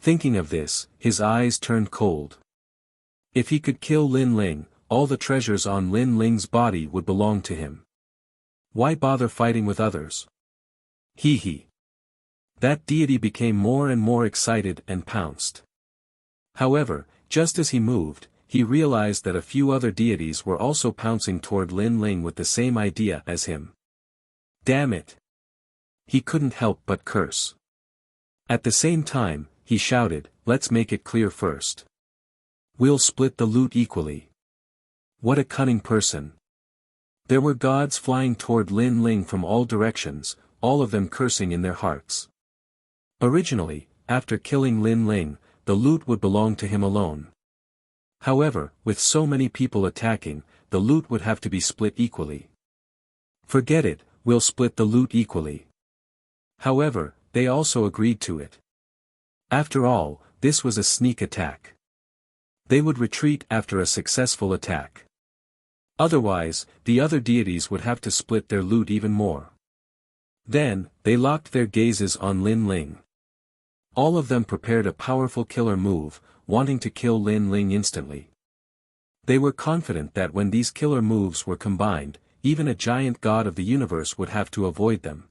Thinking of this, his eyes turned cold. If he could kill Lin Ling, all the treasures on Lin Ling's body would belong to him. Why bother fighting with others? Hee. That deity became more and more excited and pounced. However, just as he moved, he realized that a few other deities were also pouncing toward Lin Ling with the same idea as him. Damn it! He couldn't help but curse. At the same time, he shouted, let's make it clear first. We'll split the loot equally. What a cunning person. There were gods flying toward Lin Ling from all directions, all of them cursing in their hearts. Originally, after killing Lin Ling, the loot would belong to him alone. However, with so many people attacking, the loot would have to be split equally. Forget it, we'll split the loot equally. However, they also agreed to it. After all, this was a sneak attack. They would retreat after a successful attack. Otherwise, the other deities would have to split their loot even more. Then, they locked their gazes on Lin Ling. All of them prepared a powerful killer move, wanting to kill Lin Ling instantly. They were confident that when these killer moves were combined, even a giant god of the universe would have to avoid them.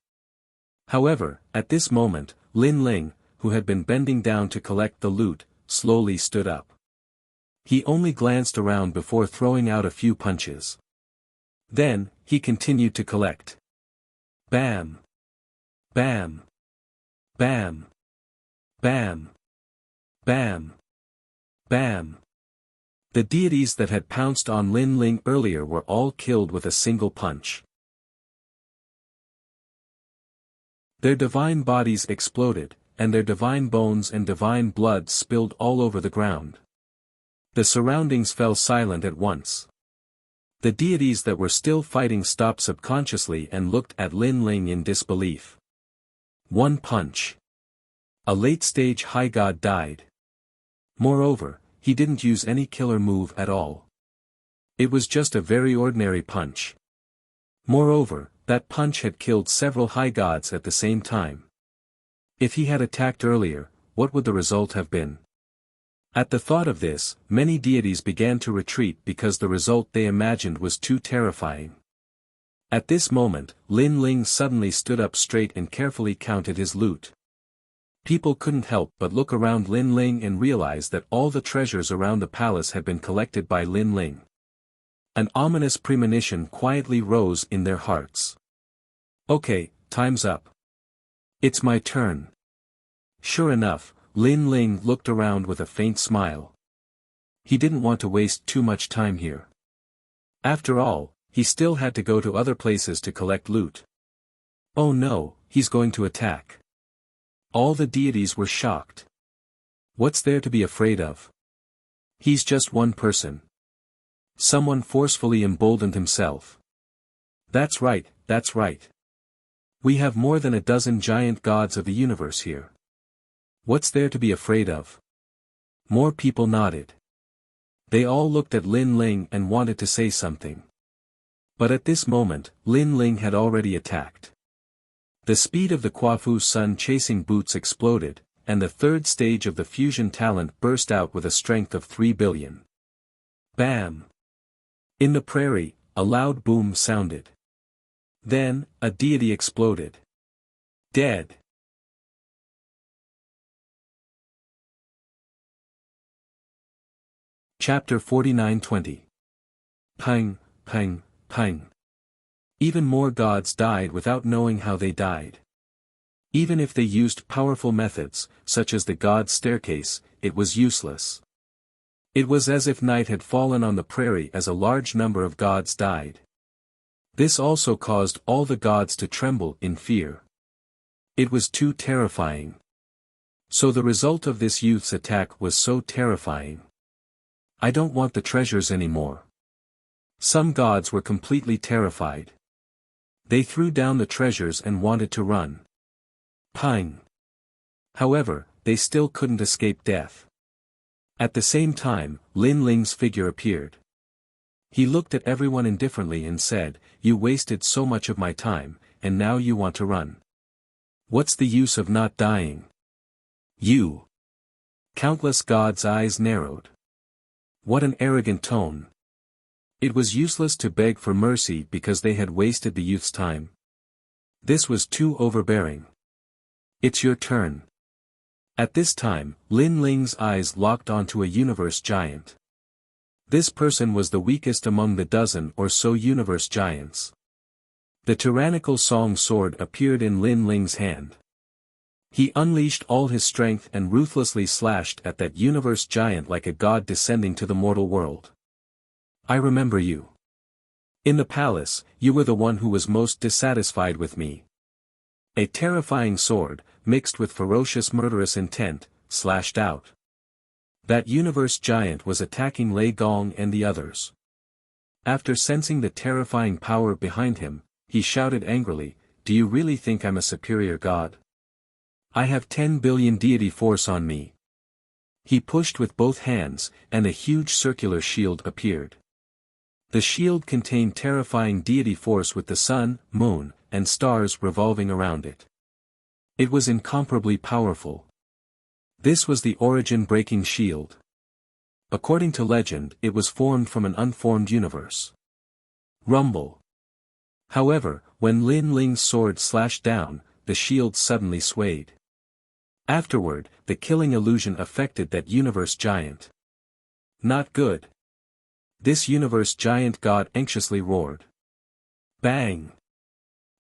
However, at this moment, Lin Ling, who had been bending down to collect the loot, slowly stood up. He only glanced around before throwing out a few punches. Then, he continued to collect. Bam! Bam! Bam! Bam! Bam! Bam! The deities that had pounced on Lin Ling earlier were all killed with a single punch. Their divine bodies exploded, and their divine bones and divine blood spilled all over the ground. The surroundings fell silent at once. The deities that were still fighting stopped subconsciously and looked at Lin Ling in disbelief. One punch. A late-stage high god died. Moreover, he didn't use any killer move at all. It was just a very ordinary punch. Moreover, that punch had killed several high gods at the same time. If he had attacked earlier, what would the result have been? At the thought of this, many deities began to retreat because the result they imagined was too terrifying. At this moment, Lin Ling suddenly stood up straight and carefully counted his loot. People couldn't help but look around Lin Ling and realize that all the treasures around the palace had been collected by Lin Ling. An ominous premonition quietly rose in their hearts. Okay, time's up. It's my turn. Sure enough, Lin Ling looked around with a faint smile. He didn't want to waste too much time here. After all, he still had to go to other places to collect loot. Oh no, he's going to attack. All the deities were shocked. What's there to be afraid of? He's just one person. Someone forcefully emboldened himself. That's right, that's right. We have more than a dozen giant gods of the universe here. What's there to be afraid of? More people nodded. They all looked at Lin Ling and wanted to say something. But at this moment, Lin Ling had already attacked. The speed of the Quafu sun chasing boots exploded, and the third stage of the fusion talent burst out with a strength of 3 billion. Bam! In the prairie, a loud boom sounded. Then, a deity exploded. Dead. Chapter 49-20. Pang, pang, pang. Even more gods died without knowing how they died. Even if they used powerful methods, such as the god's staircase, it was useless. It was as if night had fallen on the prairie as a large number of gods died. This also caused all the gods to tremble in fear. It was too terrifying. So the result of this youth's attack was so terrifying. I don't want the treasures anymore. Some gods were completely terrified. They threw down the treasures and wanted to run. Pang. However, they still couldn't escape death. At the same time, Lin Ling's figure appeared. He looked at everyone indifferently and said, "You wasted so much of my time, and now you want to run. What's the use of not dying? You." Countless gods' eyes narrowed. What an arrogant tone. It was useless to beg for mercy because they had wasted the youth's time. This was too overbearing. It's your turn. At this time, Lin Ling's eyes locked onto a universe giant. This person was the weakest among the dozen or so universe giants. The tyrannical song sword appeared in Lin Ling's hand. He unleashed all his strength and ruthlessly slashed at that universe giant like a god descending to the mortal world. I remember you. In the palace, you were the one who was most dissatisfied with me. A terrifying sword, mixed with ferocious murderous intent, slashed out. That universe giant was attacking Lei Gong and the others. After sensing the terrifying power behind him, he shouted angrily, "Do you really think I'm a superior god? I have 10 billion deity force on me." He pushed with both hands, and a huge circular shield appeared. The shield contained terrifying deity force with the sun, moon, and stars revolving around it. It was incomparably powerful. This was the origin-breaking shield. According to legend, it was formed from an unformed universe. Rumble. However, when Lin Ling's sword slashed down, the shield suddenly swayed. Afterward, the killing illusion affected that universe giant. Not good. This universe giant god anxiously roared. Bang!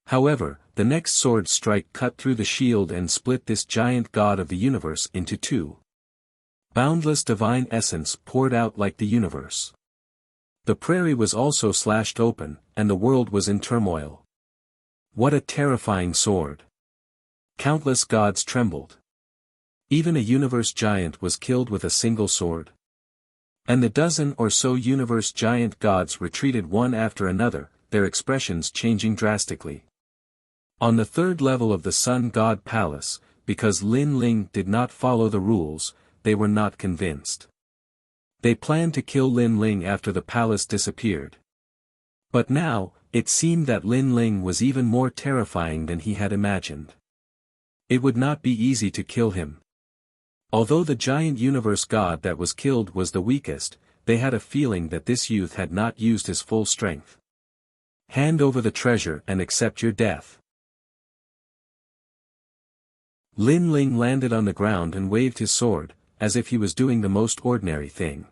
However, the next sword strike cut through the shield and split this giant god of the universe into two. Boundless divine essence poured out like the universe. The prairie was also slashed open, and the world was in turmoil. What a terrifying sword! Countless gods trembled. Even a universe giant was killed with a single sword. And the dozen or so universe giant gods retreated one after another, their expressions changing drastically. On the third level of the Sun God Palace, because Lin Ling did not follow the rules, they were not convinced. They planned to kill Lin Ling after the palace disappeared. But now, it seemed that Lin Ling was even more terrifying than he had imagined. It would not be easy to kill him. Although the giant universe god that was killed was the weakest, they had a feeling that this youth had not used his full strength. Hand over the treasure and accept your death. Lin Ling landed on the ground and waved his sword, as if he was doing the most ordinary thing.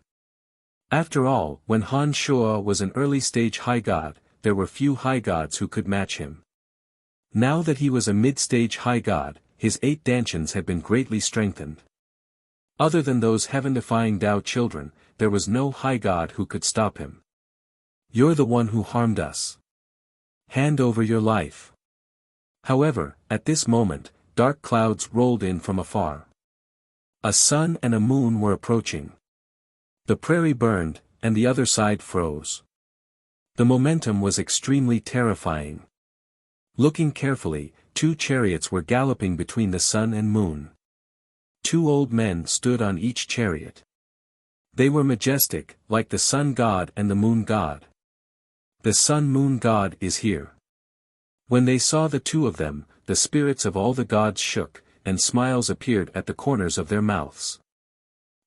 After all, when Han Shua was an early-stage high god, there were few high gods who could match him. Now that he was a mid-stage high god, his 8 dantians had been greatly strengthened. Other than those heaven-defying Tao children, there was no high god who could stop him. You're the one who harmed us. Hand over your life. However, at this moment, dark clouds rolled in from afar. A sun and a moon were approaching. The prairie burned, and the other side froze. The momentum was extremely terrifying. Looking carefully, 2 chariots were galloping between the sun and moon. 2 old men stood on each chariot. They were majestic, like the sun god and the moon god. The sun-moon god is here. When they saw the 2 of them, the spirits of all the gods shook, and smiles appeared at the corners of their mouths.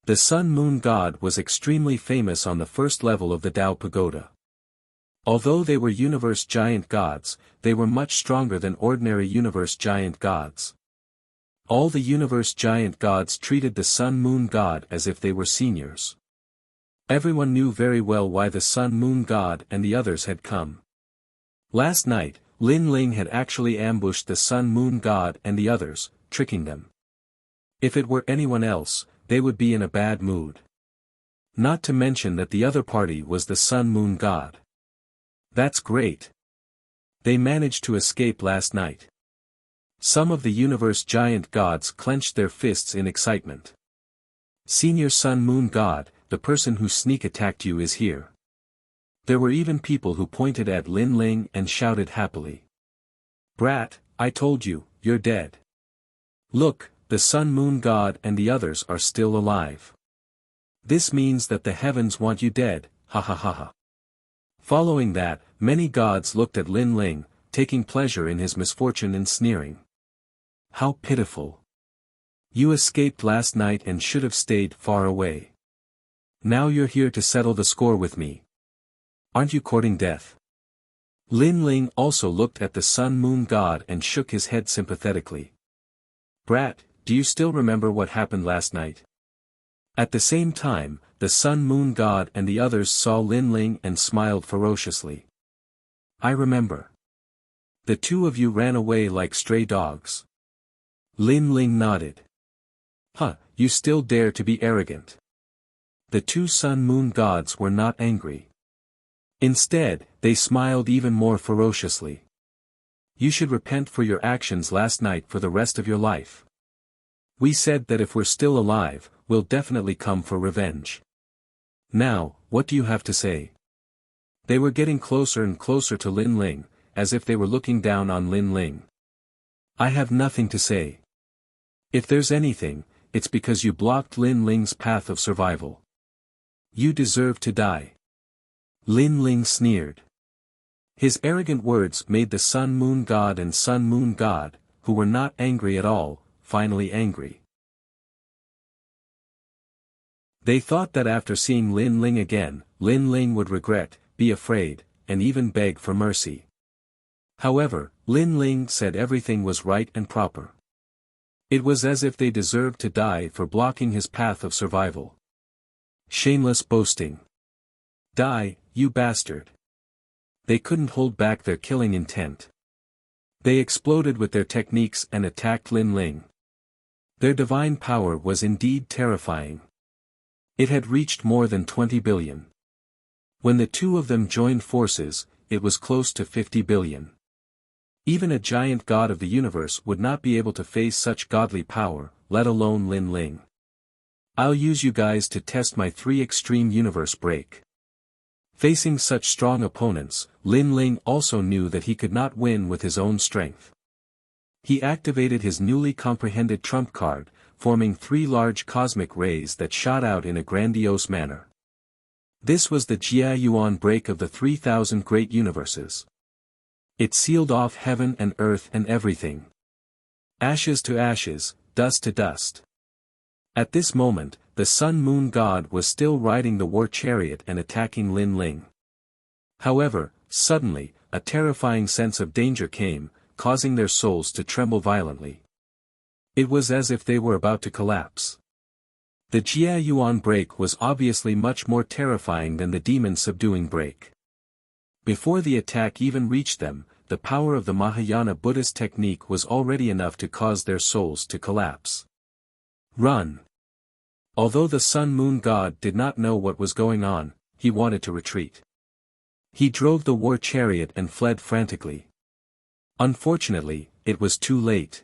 The sun-moon god was extremely famous on the first level of the Tao Pagoda. Although they were universe giant gods, they were much stronger than ordinary universe giant gods. All the universe giant gods treated the sun-moon god as if they were seniors. Everyone knew very well why the sun-moon god and the others had come. Last night, Lin Ling had actually ambushed the sun-moon god and the others, tricking them. If it were anyone else, they would be in a bad mood. Not to mention that the other party was the sun-moon god. That's great. They managed to escape last night. Some of the universe giant gods clenched their fists in excitement. Senior sun-moon god, the person who sneak attacked you is here. There were even people who pointed at Lin Ling and shouted happily. Brat, I told you, you're dead. Look, the sun-moon god and the others are still alive. This means that the heavens want you dead, ha ha ha ha. Following that, many gods looked at Lin Ling, taking pleasure in his misfortune and sneering. How pitiful. You escaped last night and should have stayed far away. Now you're here to settle the score with me. Aren't you courting death? Lin Ling also looked at the sun-moon god and shook his head sympathetically. Brat, do you still remember what happened last night? At the same time, the sun-moon god and the others saw Lin Ling and smiled ferociously. I remember. The 2 of you ran away like stray dogs. Lin Ling nodded. Huh, you still dare to be arrogant. The 2 sun-moon gods were not angry. Instead, they smiled even more ferociously. You should repent for your actions last night for the rest of your life. We said that if we're still alive, will definitely come for revenge. Now, what do you have to say? They were getting closer and closer to Lin Ling, as if they were looking down on Lin Ling. I have nothing to say. If there's anything, it's because you blocked Lin Ling's path of survival. You deserve to die. Lin Ling sneered. His arrogant words made the Sun Moon God and Sun Moon God, who were not angry at all, finally angry. They thought that after seeing Lin Ling again, Lin Ling would regret, be afraid, and even beg for mercy. However, Lin Ling said everything was right and proper. It was as if they deserved to die for blocking his path of survival. Shameless boasting. Die, you bastard. They couldn't hold back their killing intent. They exploded with their techniques and attacked Lin Ling. Their divine power was indeed terrifying. It had reached more than 20 billion. When the two of them joined forces, it was close to 50 billion. Even a giant god of the universe would not be able to face such godly power, let alone Lin Ling. I'll use you guys to test my 3 extreme universe break. Facing such strong opponents, Lin Ling also knew that he could not win with his own strength. He activated his newly comprehended trump card, forming 3 large cosmic rays that shot out in a grandiose manner. This was the Jia Yuan break of the 3,000 great universes. It sealed off heaven and earth and everything. Ashes to ashes, dust to dust. At this moment, the Sun Moon God was still riding the war chariot and attacking Lin Ling. However, suddenly, a terrifying sense of danger came, causing their souls to tremble violently. It was as if they were about to collapse. The Jia Yuan break was obviously much more terrifying than the demon subduing break. Before the attack even reached them, the power of the Mahayana Buddhist technique was already enough to cause their souls to collapse. Run! Although the Sun Moon God did not know what was going on, he wanted to retreat. He drove the war chariot and fled frantically. Unfortunately, it was too late.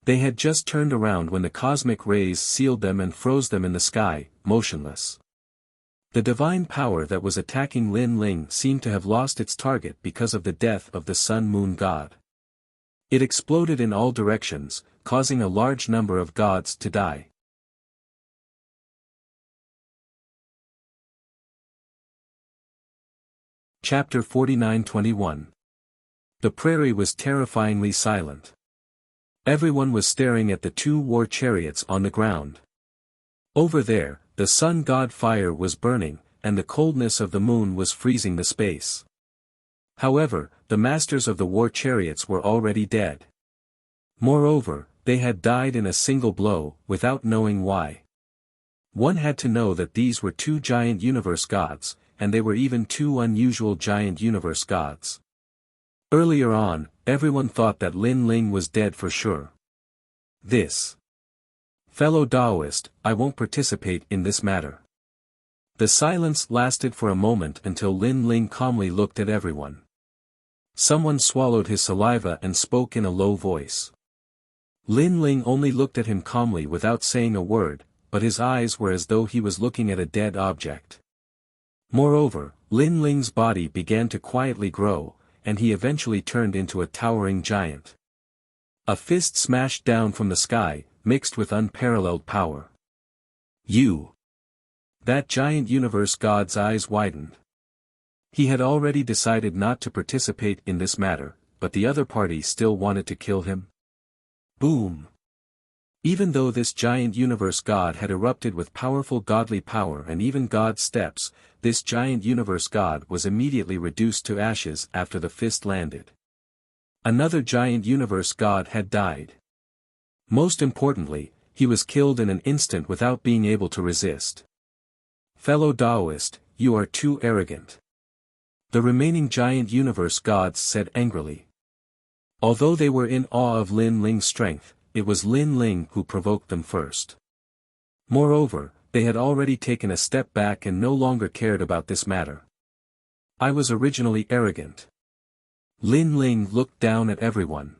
They had just turned around when the cosmic rays sealed them and froze them in the sky, motionless. The divine power that was attacking Lin Ling seemed to have lost its target because of the death of the Sun Moon God. It exploded in all directions, causing a large number of gods to die. Chapter 49-21. The prairie was terrifyingly silent. Everyone was staring at the 2 war chariots on the ground. Over there, the sun god fire was burning, and the coldness of the moon was freezing the space. However, the masters of the war chariots were already dead. Moreover, they had died in a single blow, without knowing why. One had to know that these were 2 giant universe gods, and they were even 2 unusual giant universe gods. Earlier on, everyone thought that Lin Ling was dead for sure. Fellow Taoist, I won't participate in this matter. The silence lasted for a moment until Lin Ling calmly looked at everyone. Someone swallowed his saliva and spoke in a low voice. Lin Ling only looked at him calmly without saying a word, but his eyes were as though he was looking at a dead object. Moreover, Lin Ling's body began to quietly grow, and he eventually turned into a towering giant. A fist smashed down from the sky, mixed with unparalleled power. You! That giant universe god's eyes widened. He had already decided not to participate in this matter, but the other party still wanted to kill him. Boom! Even though this giant universe god had erupted with powerful godly power and even god steps, this giant universe god was immediately reduced to ashes after the fist landed. Another giant universe god had died. Most importantly, he was killed in an instant without being able to resist. Fellow Taoist, you are too arrogant. The remaining giant universe gods said angrily. Although they were in awe of Lin Ling's strength, it was Lin Ling who provoked them first. Moreover, they had already taken a step back and no longer cared about this matter. I was originally arrogant. Lin Ling looked down at everyone.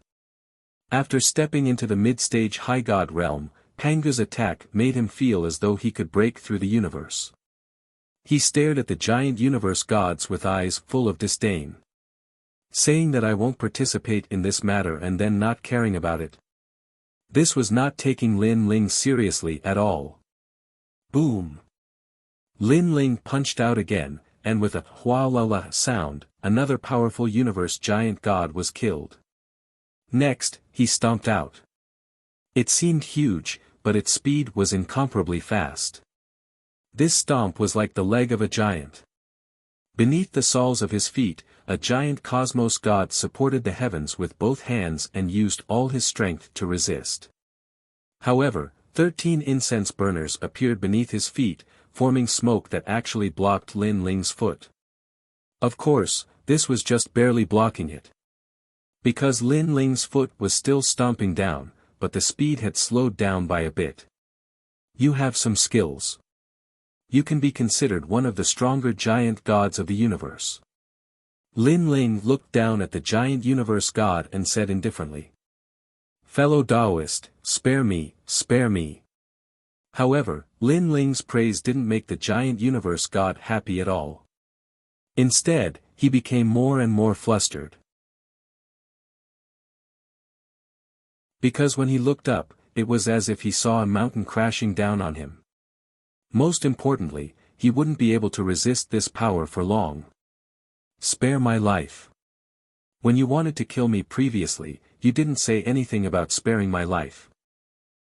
After stepping into the mid-stage high god realm, Panga's attack made him feel as though he could break through the universe. He stared at the giant universe gods with eyes full of disdain. Saying that I won't participate in this matter and then not caring about it. This was not taking Lin Ling seriously at all. Boom! Lin Ling punched out again, and with a hua-la-la sound, another powerful universe giant god was killed. Next, he stomped out. It seemed huge, but its speed was incomparably fast. This stomp was like the leg of a giant. Beneath the soles of his feet, a giant cosmos god supported the heavens with both hands and used all his strength to resist. However, 13 incense burners appeared beneath his feet, forming smoke that actually blocked Lin Ling's foot. Of course, this was just barely blocking it. Because Lin Ling's foot was still stomping down, but the speed had slowed down by a bit. You have some skills. You can be considered one of the stronger giant gods of the universe. Lin Ling looked down at the giant universe god and said indifferently. Fellow Taoist, spare me, spare me. However, Lin Ling's praise didn't make the giant universe god happy at all. Instead, he became more and more flustered. Because when he looked up, it was as if he saw a mountain crashing down on him. Most importantly, he wouldn't be able to resist this power for long. Spare my life. When you wanted to kill me previously, you didn't say anything about sparing my life.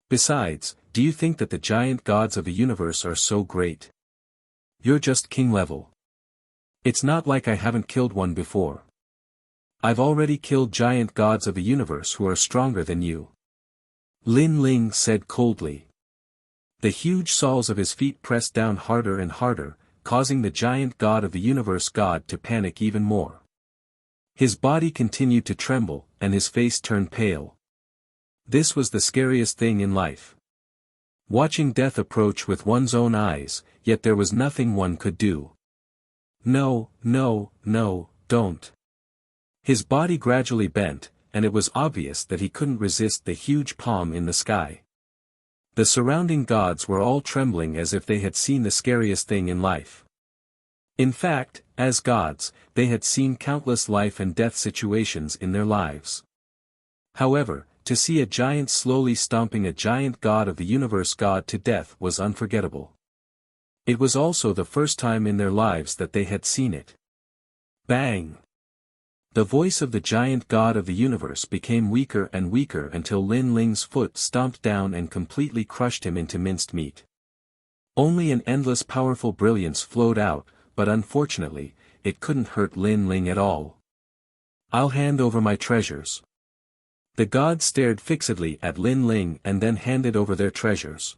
Besides, do you think that the giant gods of the universe are so great? You're just king level. It's not like I haven't killed one before. I've already killed giant gods of the universe who are stronger than you. Lin Ling said coldly. The huge soles of his feet pressed down harder and harder, causing the giant god of the universe god to panic even more. His body continued to tremble, and his face turned pale. This was the scariest thing in life. Watching death approach with one's own eyes, yet there was nothing one could do. No, no, no, don't. His body gradually bent, and it was obvious that he couldn't resist the huge palm in the sky. The surrounding gods were all trembling as if they had seen the scariest thing in life. In fact, as gods, they had seen countless life and death situations in their lives. However, to see a giant slowly stomping a giant god of the universe god to death was unforgettable. It was also the first time in their lives that they had seen it. Bang! The voice of the giant god of the universe became weaker and weaker until Lin Ling's foot stomped down and completely crushed him into minced meat. Only an endless powerful brilliance flowed out, but unfortunately, it couldn't hurt Lin Ling at all. I'll hand over my treasures. The gods stared fixedly at Lin Ling and then handed over their treasures.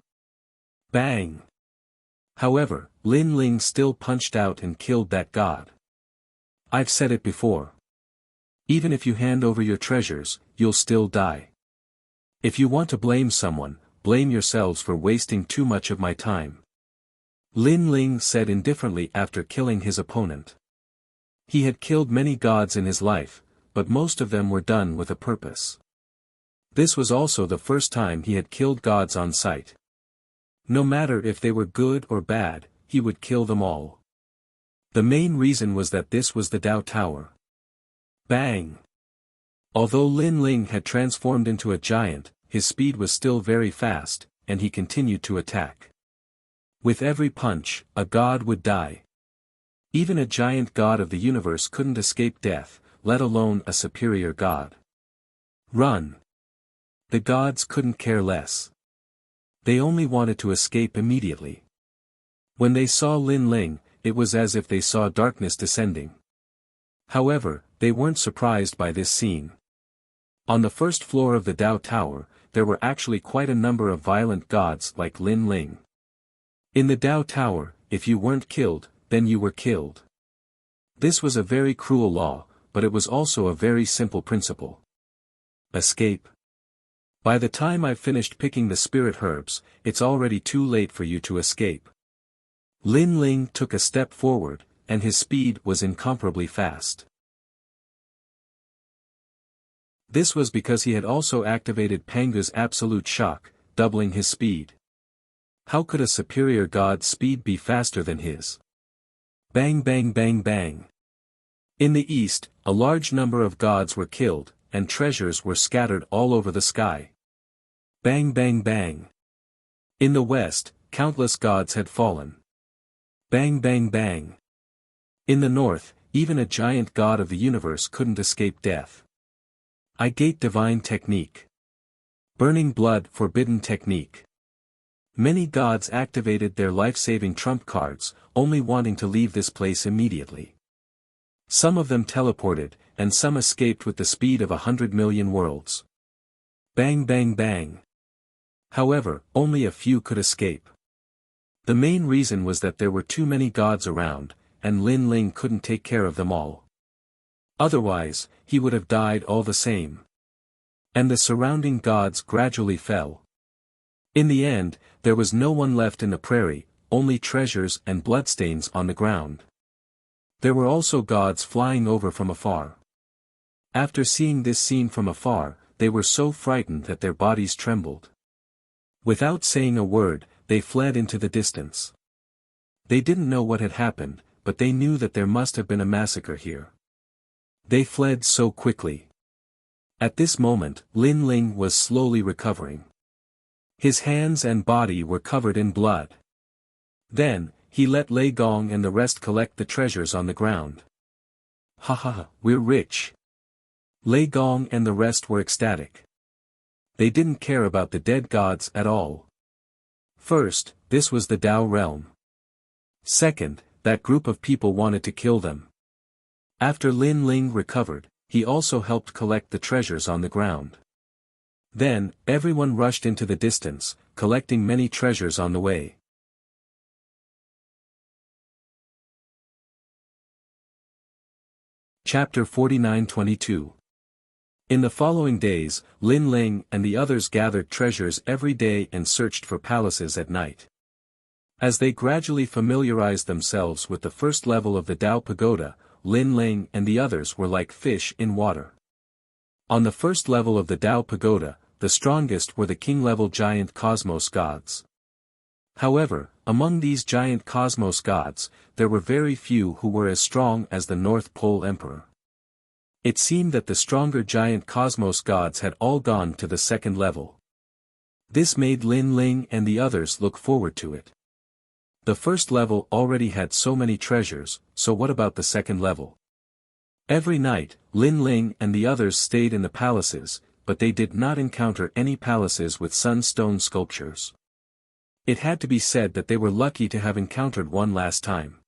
Bang! However, Lin Ling still punched out and killed that god. I've said it before. Even if you hand over your treasures, you'll still die. If you want to blame someone, blame yourselves for wasting too much of my time. Lin Ling said indifferently after killing his opponent. He had killed many gods in his life, but most of them were done with a purpose. This was also the first time he had killed gods on sight. No matter if they were good or bad, he would kill them all. The main reason was that this was the Tao Tower. Bang! Although Lin Ling had transformed into a giant, his speed was still very fast, and he continued to attack. With every punch, a god would die. Even a giant god of the universe couldn't escape death, let alone a superior god. Run! The gods couldn't care less. They only wanted to escape immediately. When they saw Lin Ling, it was as if they saw darkness descending. However, they weren't surprised by this scene. On the first floor of the Tao Tower, there were actually quite a number of violent gods like Lin Ling. In the Tao Tower, if you weren't killed, then you were killed. This was a very cruel law, but it was also a very simple principle. Escape. By the time I've finished picking the spirit herbs, it's already too late for you to escape. Lin Ling took a step forward, and his speed was incomparably fast. This was because he had also activated Panga's absolute shock, doubling his speed. How could a superior god's speed be faster than his? Bang bang bang bang. In the east, a large number of gods were killed, and treasures were scattered all over the sky. Bang bang bang. In the west, countless gods had fallen. Bang bang bang. In the north, even a giant god of the universe couldn't escape death. I gate divine technique. Burning blood forbidden technique. Many gods activated their life-saving trump cards, only wanting to leave this place immediately. Some of them teleported, and some escaped with the speed of 100 million worlds. Bang bang bang. However, only a few could escape. The main reason was that there were too many gods around, and Lin Ling couldn't take care of them all. Otherwise, he would have died all the same. And the surrounding gods gradually fell. In the end, there was no one left in the prairie, only treasures and bloodstains on the ground. There were also gods flying over from afar. After seeing this scene from afar, they were so frightened that their bodies trembled. Without saying a word, they fled into the distance. They didn't know what had happened, but they knew that there must have been a massacre here. They fled so quickly. At this moment, Lin Ling was slowly recovering. His hands and body were covered in blood. Then, he let Lei Gong and the rest collect the treasures on the ground. Ha ha ha, we're rich. Lei Gong and the rest were ecstatic. They didn't care about the dead gods at all. First, this was the Tao realm. Second, that group of people wanted to kill them. After Lin Ling recovered, he also helped collect the treasures on the ground. Then, everyone rushed into the distance, collecting many treasures on the way. Chapter 49-22. In the following days, Lin Ling and the others gathered treasures every day and searched for palaces at night. As they gradually familiarized themselves with the first level of the Tao Pagoda, Lin Ling and the others were like fish in water. On the first level of the Tao Pagoda, the strongest were the king-level giant cosmos gods. However, among these giant cosmos gods, there were very few who were as strong as the North Pole Emperor. It seemed that the stronger giant cosmos gods had all gone to the second level. This made Lin Ling and the others look forward to it. The first level already had so many treasures, so what about the second level? Every night, Lin Ling and the others stayed in the palaces, but they did not encounter any palaces with sunstone sculptures. It had to be said that they were lucky to have encountered one last time.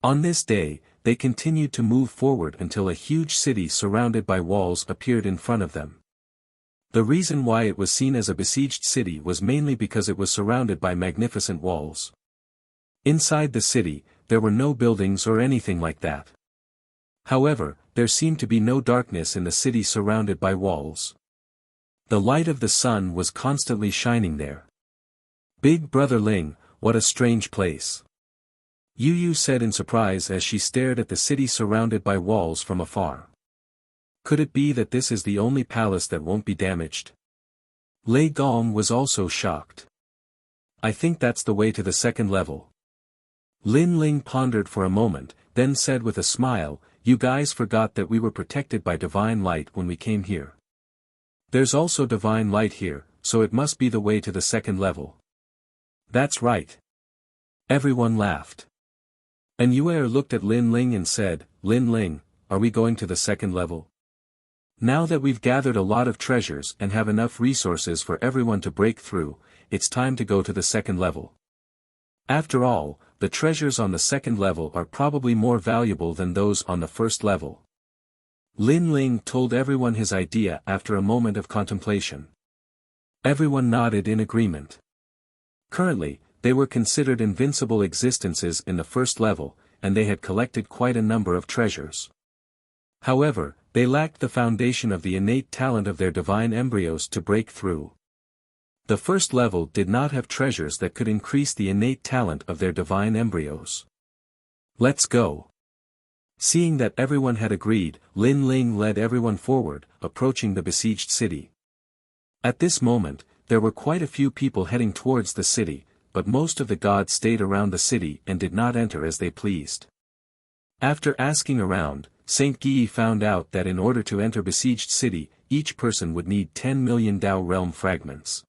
On this day, they continued to move forward until a huge city surrounded by walls appeared in front of them. The reason why it was seen as a besieged city was mainly because it was surrounded by magnificent walls. Inside the city, there were no buildings or anything like that. However, there seemed to be no darkness in the city surrounded by walls. The light of the sun was constantly shining there. Big Brother Ling, what a strange place. Yu Yu said in surprise as she stared at the city surrounded by walls from afar. Could it be that this is the only palace that won't be damaged? Lei Gong was also shocked. I think that's the way to the second level. Lin Ling pondered for a moment, then said with a smile, you guys forgot that we were protected by divine light when we came here. There's also divine light here, so it must be the way to the second level. That's right. Everyone laughed. And Yuer looked at Lin Ling and said, Lin Ling, are we going to the second level? Now that we've gathered a lot of treasures and have enough resources for everyone to break through, it's time to go to the second level. After all, the treasures on the second level are probably more valuable than those on the first level. Lin Ling told everyone his idea after a moment of contemplation. Everyone nodded in agreement. Currently, they were considered invincible existences in the first level, and they had collected quite a number of treasures. However, they lacked the foundation of the innate talent of their divine embryos to break through. The first level did not have treasures that could increase the innate talent of their divine embryos. Let's go. Seeing that everyone had agreed, Lin Ling led everyone forward, approaching the besieged city. At this moment, there were quite a few people heading towards the city, but most of the gods stayed around the city and did not enter as they pleased. After asking around, Saint Guy found out that in order to enter besieged city, each person would need 10 million Tao realm fragments.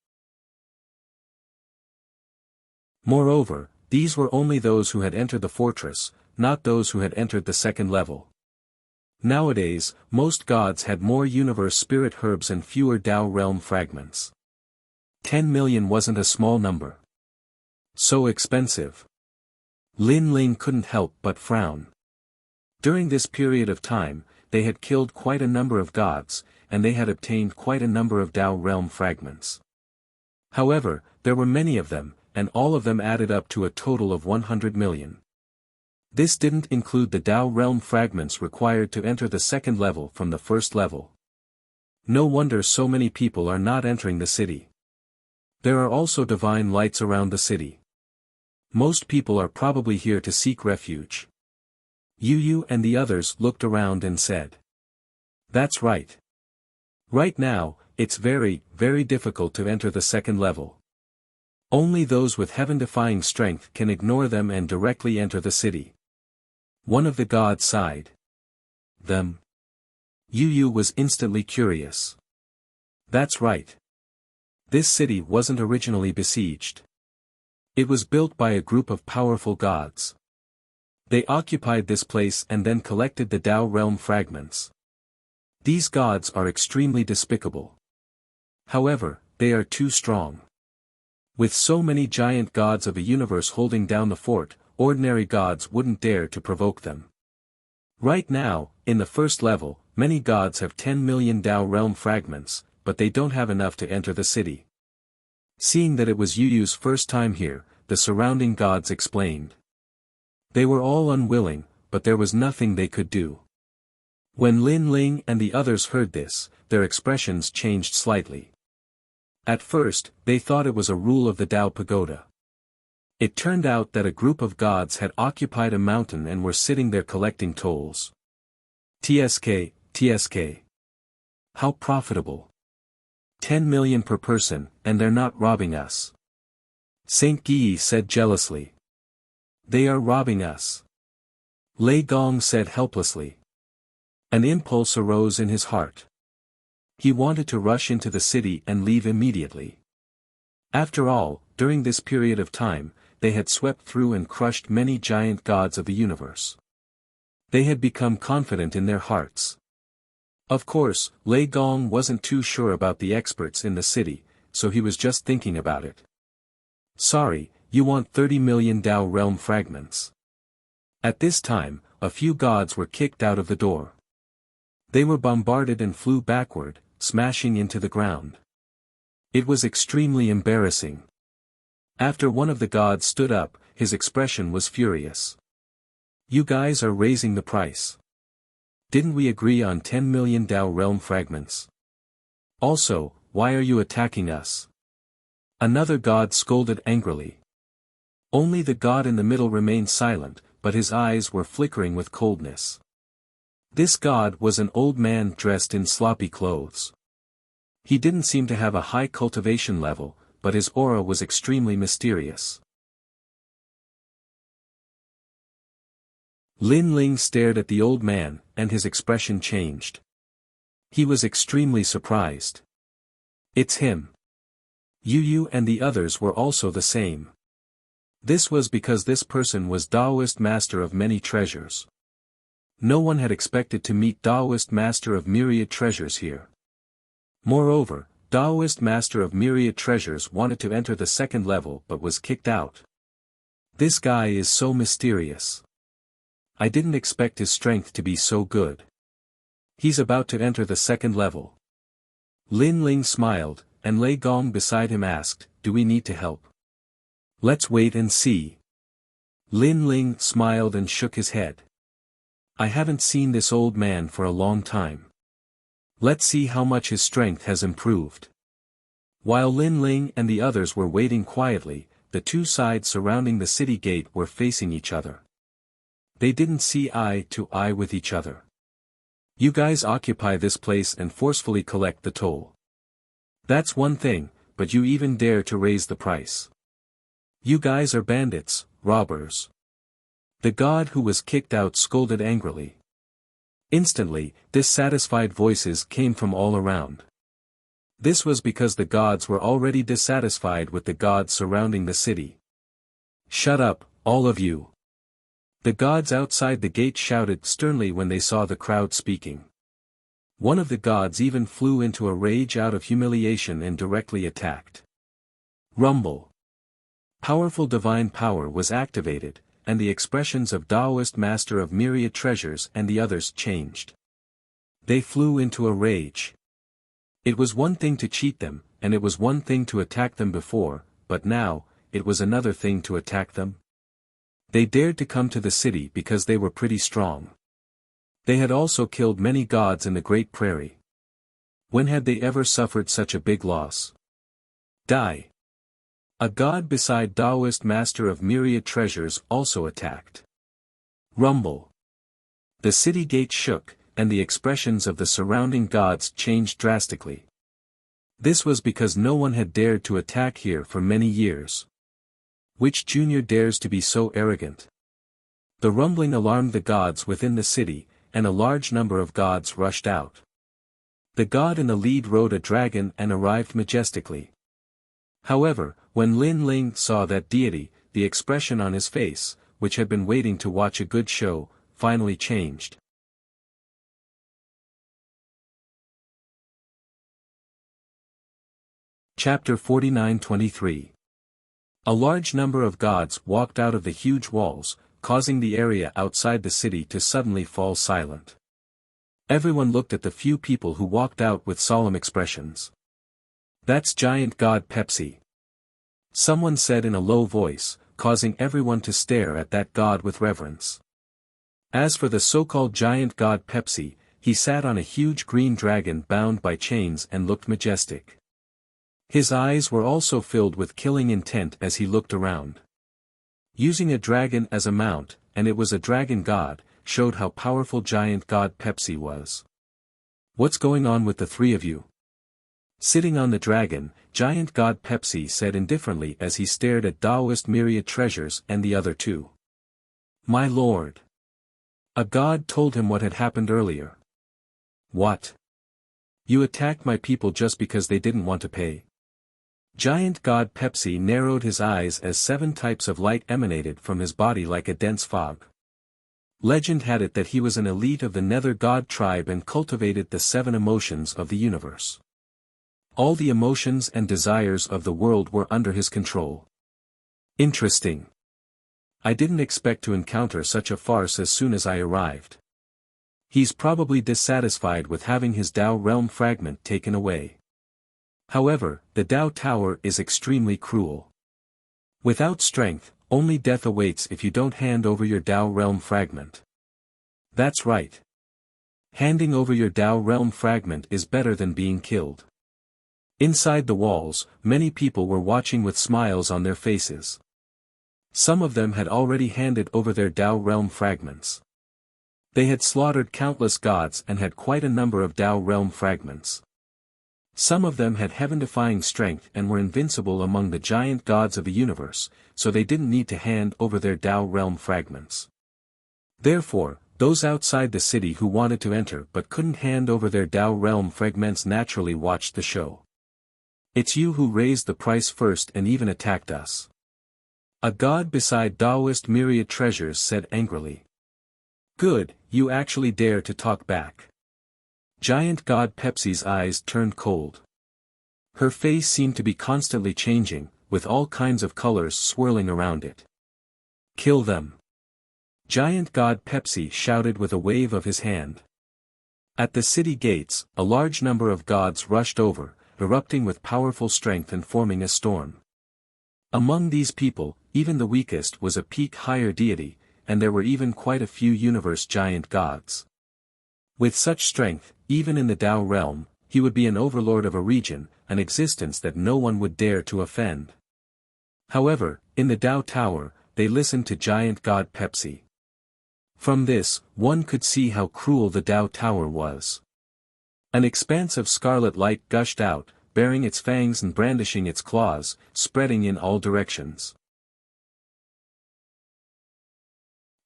Moreover, these were only those who had entered the fortress, not those who had entered the second level. Nowadays, most gods had more universe spirit herbs and fewer Tao realm fragments. 10 million wasn't a small number. So expensive. Lin Ling couldn't help but frown. During this period of time, they had killed quite a number of gods, and they had obtained quite a number of Tao realm fragments. However, there were many of them, and all of them added up to a total of 100 million. This didn't include the Tao realm fragments required to enter the second level from the first level. No wonder so many people are not entering the city. There are also divine lights around the city. Most people are probably here to seek refuge. Yu and the others looked around and said, "That's right. Right now, it's very, very difficult to enter the second level. Only those with heaven-defying strength can ignore them and directly enter the city." One of the gods sighed. Them? Yu was instantly curious. That's right. This city wasn't originally besieged. It was built by a group of powerful gods. They occupied this place and then collected the Tao realm fragments. These gods are extremely despicable. However, they are too strong. With so many giant gods of a universe holding down the fort, ordinary gods wouldn't dare to provoke them. Right now, in the first level, many gods have 10 million Tao realm fragments, but they don't have enough to enter the city. Seeing that it was Yu's first time here, the surrounding gods explained. They were all unwilling, but there was nothing they could do. When Lin Ling and the others heard this, their expressions changed slightly. At first, they thought it was a rule of the Tao Pagoda. It turned out that a group of gods had occupied a mountain and were sitting there collecting tolls. TSK. How profitable. 10 million per person, and they're not robbing us. Saint Guy said jealously. They are robbing us. Lei Gong said helplessly. An impulse arose in his heart. He wanted to rush into the city and leave immediately. After all, during this period of time, they had swept through and crushed many giant gods of the universe. They had become confident in their hearts. Of course, Lei Gong wasn't too sure about the experts in the city, so he was just thinking about it. Sorry, you want 30 million Tao realm fragments. At this time, a few gods were kicked out of the door. They were bombarded and flew backward, smashing into the ground. It was extremely embarrassing. After one of the gods stood up, his expression was furious. You guys are raising the price. Didn't we agree on 10 million Tao realm fragments? Also, why are you attacking us? Another god scolded angrily. Only the god in the middle remained silent, but his eyes were flickering with coldness. This god was an old man dressed in sloppy clothes. He didn't seem to have a high cultivation level, but his aura was extremely mysterious. Lin Ling stared at the old man, and his expression changed. He was extremely surprised. It's him. Yu and the others were also the same. This was because this person was Taoist master of many treasures. No one had expected to meet Taoist master of myriad treasures here. Moreover, Taoist master of myriad treasures wanted to enter the second level but was kicked out. This guy is so mysterious. I didn't expect his strength to be so good. He's about to enter the second level. Lin Ling smiled, and Lei Gong beside him asked, do we need to help? Let's wait and see. Lin Ling smiled and shook his head. I haven't seen this old man for a long time. Let's see how much his strength has improved. While Lin Ling and the others were waiting quietly, the two sides surrounding the city gate were facing each other. They didn't see eye to eye with each other. You guys occupy this place and forcefully collect the toll. That's one thing, but you even dare to raise the price. You guys are bandits, robbers. The god who was kicked out scolded angrily. Instantly, dissatisfied voices came from all around. This was because the gods were already dissatisfied with the gods surrounding the city. Shut up, all of you. The gods outside the gate shouted sternly when they saw the crowd speaking. One of the gods even flew into a rage out of humiliation and directly attacked. Rumble. Powerful divine power was activated, and the expressions of Taoist Master of Myriad Treasures and the others changed. They flew into a rage. It was one thing to cheat them, and it was one thing to attack them before, but now, it was another thing to attack them. They dared to come to the city because they were pretty strong. They had also killed many gods in the Great Prairie. When had they ever suffered such a big loss? Die. A god beside Taoist Master of Myriad Treasures also attacked. Rumble. The city gate shook, and the expressions of the surrounding gods changed drastically. This was because no one had dared to attack here for many years. Which junior dares to be so arrogant? The rumbling alarmed the gods within the city, and a large number of gods rushed out. The god in the lead rode a dragon and arrived majestically. However, when Lin Ling saw that deity, the expression on his face, which had been waiting to watch a good show, finally changed. Chapter 49-23. A large number of gods walked out of the huge walls, causing the area outside the city to suddenly fall silent. Everyone looked at the few people who walked out with solemn expressions. That's giant god Pepsi. Someone said in a low voice, causing everyone to stare at that god with reverence. As for the so-called giant god Pepsi, he sat on a huge green dragon bound by chains and looked majestic. His eyes were also filled with killing intent as he looked around. Using a dragon as a mount, and it was a dragon god, showed how powerful giant god Pepsi was. What's going on with the three of you? Sitting on the dragon, giant god Pepsi said indifferently as he stared at Taoist Myriad Treasures and the other two. My lord. A god told him what had happened earlier. What? You attacked my people just because they didn't want to pay. Giant god Pepsi narrowed his eyes as 7 types of light emanated from his body like a dense fog. Legend had it that he was an elite of the Nether God tribe and cultivated the 7 emotions of the universe. All the emotions and desires of the world were under his control. Interesting. I didn't expect to encounter such a farce as soon as I arrived. He's probably dissatisfied with having his Tao realm fragment taken away. However, the Tao Tower is extremely cruel. Without strength, only death awaits if you don't hand over your Tao realm fragment. That's right. Handing over your Tao realm fragment is better than being killed. Inside the walls, many people were watching with smiles on their faces. Some of them had already handed over their Tao realm fragments. They had slaughtered countless gods and had quite a number of Tao realm fragments. Some of them had heaven-defying strength and were invincible among the giant gods of the universe, so they didn't need to hand over their Tao realm fragments. Therefore, those outside the city who wanted to enter but couldn't hand over their Tao realm fragments naturally watched the show. It's you who raised the price first and even attacked us. A god beside Taoist Myriad Treasures said angrily. Good, you actually dare to talk back. Giant god Pepsi's eyes turned cold. Her face seemed to be constantly changing, with all kinds of colors swirling around it. Kill them. Giant god Pepsi shouted with a wave of his hand. At the city gates, a large number of gods rushed over, erupting with powerful strength and forming a storm. Among these people, even the weakest was a peak higher deity, and there were even quite a few universe giant gods. With such strength, even in the Tao realm, he would be an overlord of a region, an existence that no one would dare to offend. However, in the Tao Tower, they listened to giant god Pepsi. From this, one could see how cruel the Tao Tower was. An expanse of scarlet light gushed out, baring its fangs and brandishing its claws, spreading in all directions.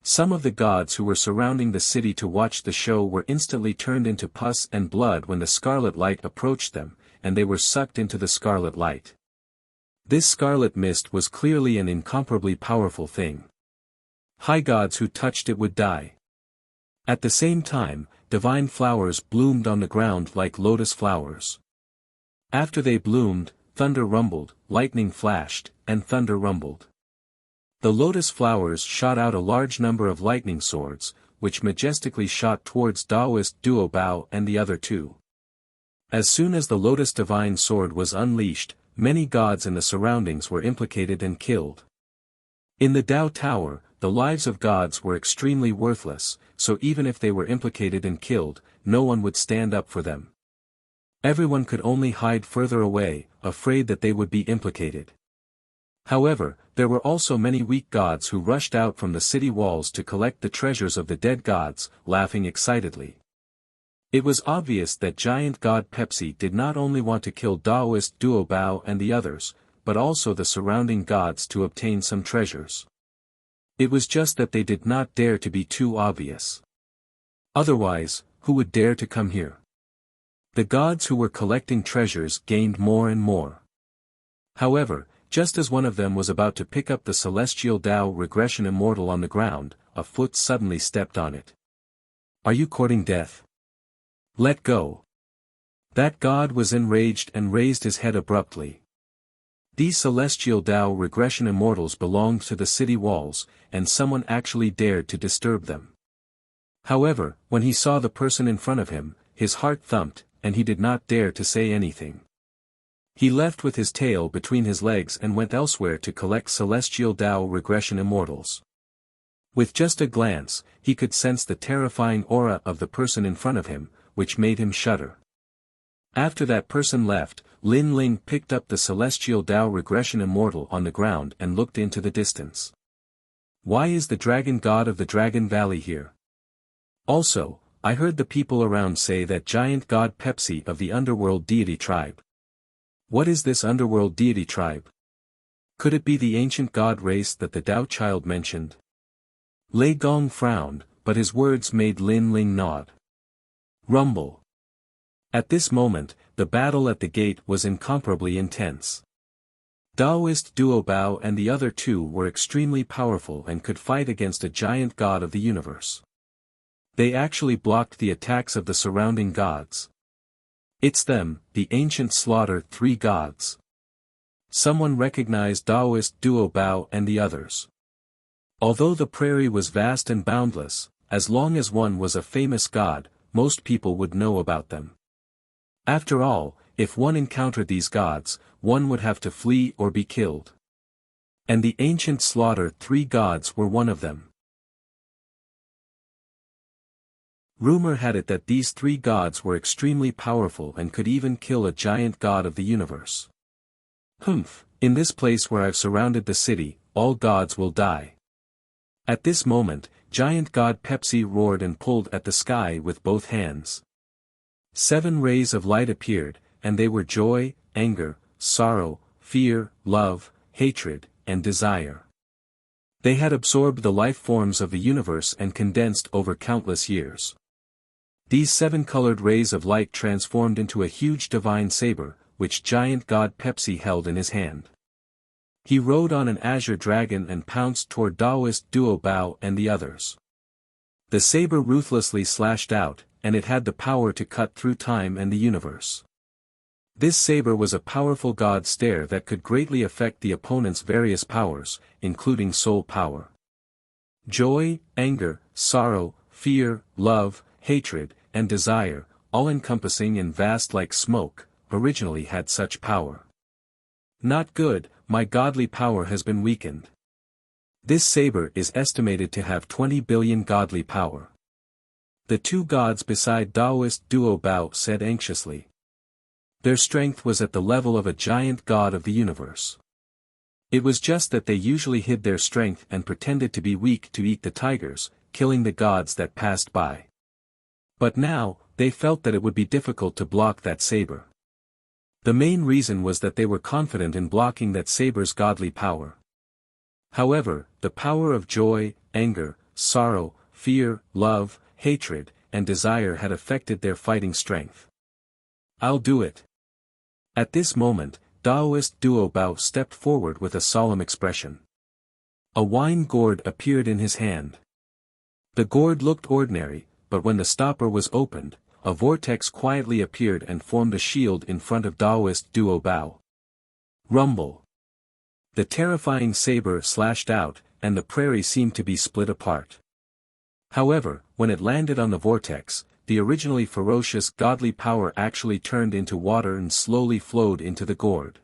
Some of the gods who were surrounding the city to watch the show were instantly turned into pus and blood when the scarlet light approached them, and they were sucked into the scarlet light. This scarlet mist was clearly an incomparably powerful thing. High gods who touched it would die. At the same time, divine flowers bloomed on the ground like lotus flowers. After they bloomed, thunder rumbled, lightning flashed, and thunder rumbled. The lotus flowers shot out a large number of lightning swords, which majestically shot towards Taoist Duo Bao and the other two. As soon as the lotus divine sword was unleashed, many gods in the surroundings were implicated and killed. In the Tao Tower, the lives of gods were extremely worthless, so even if they were implicated and killed, no one would stand up for them. Everyone could only hide further away, afraid that they would be implicated. However, there were also many weak gods who rushed out from the city walls to collect the treasures of the dead gods, laughing excitedly. It was obvious that giant god Pepsi did not only want to kill Taoist Duo Bao and the others, but also the surrounding gods to obtain some treasures. It was just that they did not dare to be too obvious. Otherwise, who would dare to come here? The gods who were collecting treasures gained more and more. However, just as one of them was about to pick up the celestial Tao regression immortal on the ground, a foot suddenly stepped on it. Are you courting death? Let go. That god was enraged and raised his head abruptly. These celestial Tao regression immortals belonged to the city walls, and someone actually dared to disturb them. However, when he saw the person in front of him, his heart thumped, and he did not dare to say anything. He left with his tail between his legs and went elsewhere to collect celestial Tao regression immortals. With just a glance, he could sense the terrifying aura of the person in front of him, which made him shudder. After that person left, Lin Ling picked up the celestial Tao regression immortal on the ground and looked into the distance. Why is the dragon god of the Dragon Valley here? Also, I heard the people around say that giant god Pepsi of the underworld deity tribe. What is this underworld deity tribe? Could it be the ancient god race that the Tao child mentioned? Lei Gong frowned, but his words made Lin Ling nod. Rumble. At this moment, the battle at the gate was incomparably intense. Taoist Duo Bao and the other two were extremely powerful and could fight against a giant god of the universe. They actually blocked the attacks of the surrounding gods. It's them, the ancient slaughter three gods. Someone recognized Taoist Duo Bao and the others. Although the prairie was vast and boundless, as long as one was a famous god, most people would know about them. After all, if one encountered these gods, one would have to flee or be killed. And the ancient slaughter three gods were one of them. Rumor had it that these three gods were extremely powerful and could even kill a giant god of the universe. Humph, in this place where I've surrounded the city, all gods will die. At this moment, giant god Pepsi roared and pulled at the sky with both hands. 7 rays of light appeared, and they were joy, anger, sorrow, fear, love, hatred, and desire. They had absorbed the life forms of the universe and condensed over countless years. These 7 colored rays of light transformed into a huge divine saber, which giant god Pepsi held in his hand. He rode on an azure dragon and pounced toward Taoist Duo Bao and the others. The saber ruthlessly slashed out, and it had the power to cut through time and the universe. This saber was a powerful god stare that could greatly affect the opponent's various powers, including soul power. Joy, anger, sorrow, fear, love, hatred, and desire, all-encompassing and vast like smoke, originally had such power. Not good, my godly power has been weakened. This saber is estimated to have 20 billion godly power. The 2 gods beside Taoist Duo Bao said anxiously. Their strength was at the level of a giant god of the universe. It was just that they usually hid their strength and pretended to be weak to eat the tigers, killing the gods that passed by. But now, they felt that it would be difficult to block that saber. The main reason was that they were confident in blocking that saber's godly power. However, the power of joy, anger, sorrow, fear, love, hatred, and desire had affected their fighting strength. "I'll do it." At this moment, Taoist Duo Bao stepped forward with a solemn expression. A wine gourd appeared in his hand. The gourd looked ordinary, but when the stopper was opened, a vortex quietly appeared and formed a shield in front of Taoist Duo Bao. Rumble. The terrifying saber slashed out, and the prairie seemed to be split apart. However, when it landed on the vortex, the originally ferocious godly power actually turned into water and slowly flowed into the gourd.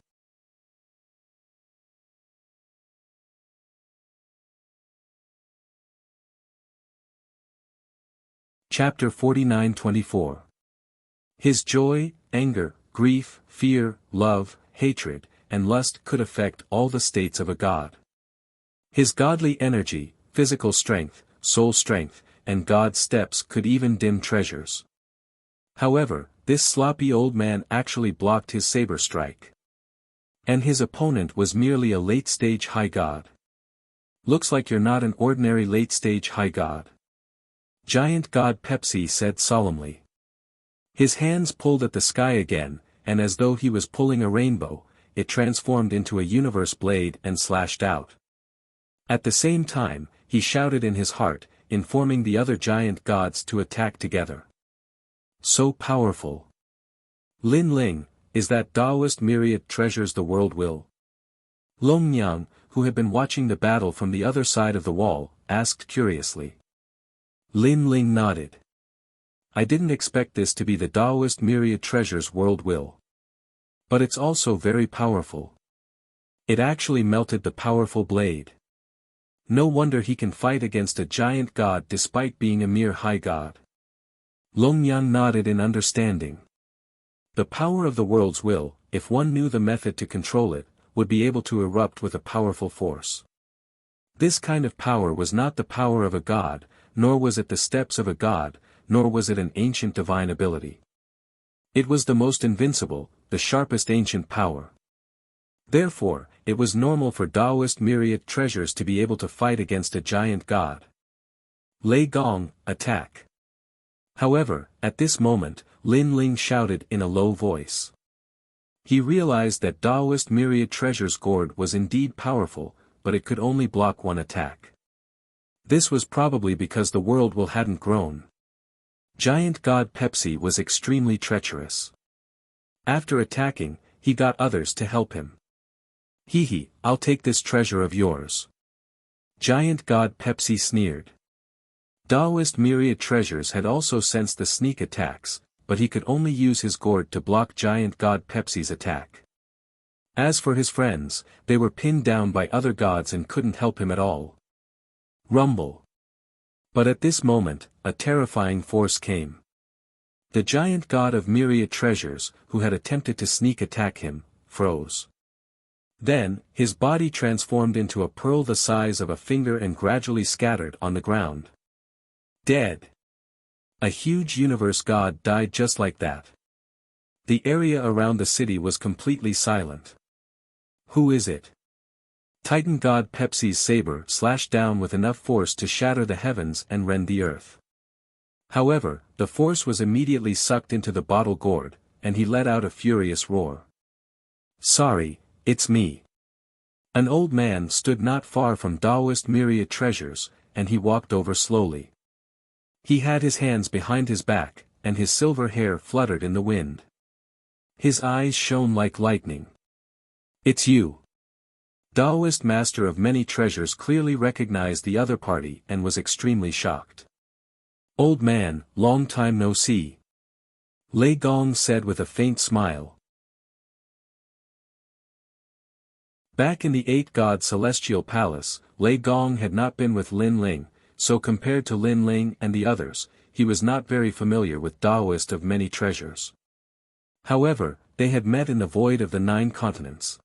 Chapter 49-24. His joy, anger, grief, fear, love, hatred, and lust could affect all the states of a god. His godly energy, physical strength, soul strength, and God steps could even dim treasures. However, this sloppy old man actually blocked his saber strike. And his opponent was merely a late-stage high god. "Looks like you're not an ordinary late-stage high god," Giant God Pepsi said solemnly. His hands pulled at the sky again, and as though he was pulling a rainbow, it transformed into a universe blade and slashed out. At the same time, he shouted in his heart, informing the other giant gods to attack together. "So powerful. Lin Ling, is that Taoist myriad treasures the world will?" Long Yang, who had been watching the battle from the other side of the wall, asked curiously. Lin Ling nodded. "I didn't expect this to be the Taoist myriad treasures world will. But it's also very powerful. It actually melted the powerful blade. No wonder he can fight against a giant god despite being a mere high god." Long Yang nodded in understanding. The power of the world's will, if one knew the method to control it, would be able to erupt with a powerful force. This kind of power was not the power of a god, nor was it the steps of a god, nor was it an ancient divine ability. It was the most invincible, the sharpest ancient power. Therefore, it was normal for Taoist myriad treasures to be able to fight against a giant god. Lei Gong, attack. However, at this moment, Lin Ling shouted in a low voice. He realized that Taoist myriad treasures gourd was indeed powerful, but it could only block one attack. This was probably because the world will hadn't grown. Giant God Pepsi was extremely treacherous. After attacking, he got others to help him. "Hee, I'll take this treasure of yours." Giant God Pepsi sneered. Taoist myriad treasures had also sensed the sneak attacks, but he could only use his gourd to block Giant God Pepsi's attack. As for his friends, they were pinned down by other gods and couldn't help him at all. Rumble. But at this moment, a terrifying force came. The giant god of myriad treasures, who had attempted to sneak attack him, froze. Then, his body transformed into a pearl the size of a finger and gradually scattered on the ground. Dead. A huge universe god died just like that. The area around the city was completely silent. Who is it? Titan God Pepsi's saber slashed down with enough force to shatter the heavens and rend the earth. However, the force was immediately sucked into the bottle gourd, and he let out a furious roar. "Sorry, it's me." An old man stood not far from Taoist myriad treasures, and he walked over slowly. He had his hands behind his back, and his silver hair fluttered in the wind. His eyes shone like lightning. "It's you." Taoist master of many treasures clearly recognized the other party and was extremely shocked. "Old man, long time no see." Lei Gong said with a faint smile. Back in the eight-god celestial palace, Lei Gong had not been with Lin Ling, so compared to Lin Ling and the others, he was not very familiar with Taoist of many treasures. However, they had met in the void of the 9 continents.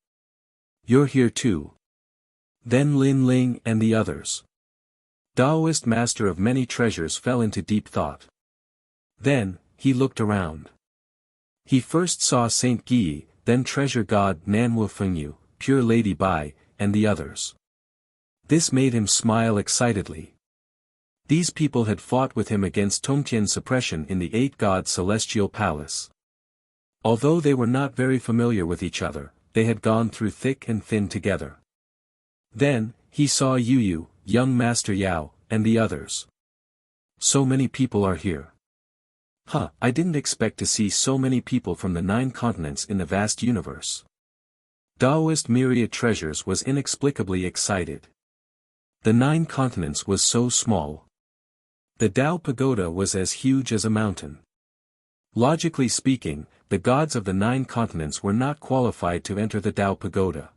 "You're here too." Then Lin Ling and the others. Taoist master of many treasures fell into deep thought. Then, he looked around. He first saw Saint Guy, then treasure god Nan Wu Fengyu, pure lady Bai, and the others. This made him smile excitedly. These people had fought with him against Tongtian's suppression in the Eight Gods Celestial Palace. Although they were not very familiar with each other, they had gone through thick and thin together. Then, he saw Yu Yu, young Master Yao, and the others. So many people are here. I didn't expect to see so many people from the 9 continents in the vast universe. Taoist Myriad Treasures was inexplicably excited. The 9 continents was so small. The Tao Pagoda was as huge as a mountain. Logically speaking, the gods of the 9 continents were not qualified to enter the Tao Pagoda.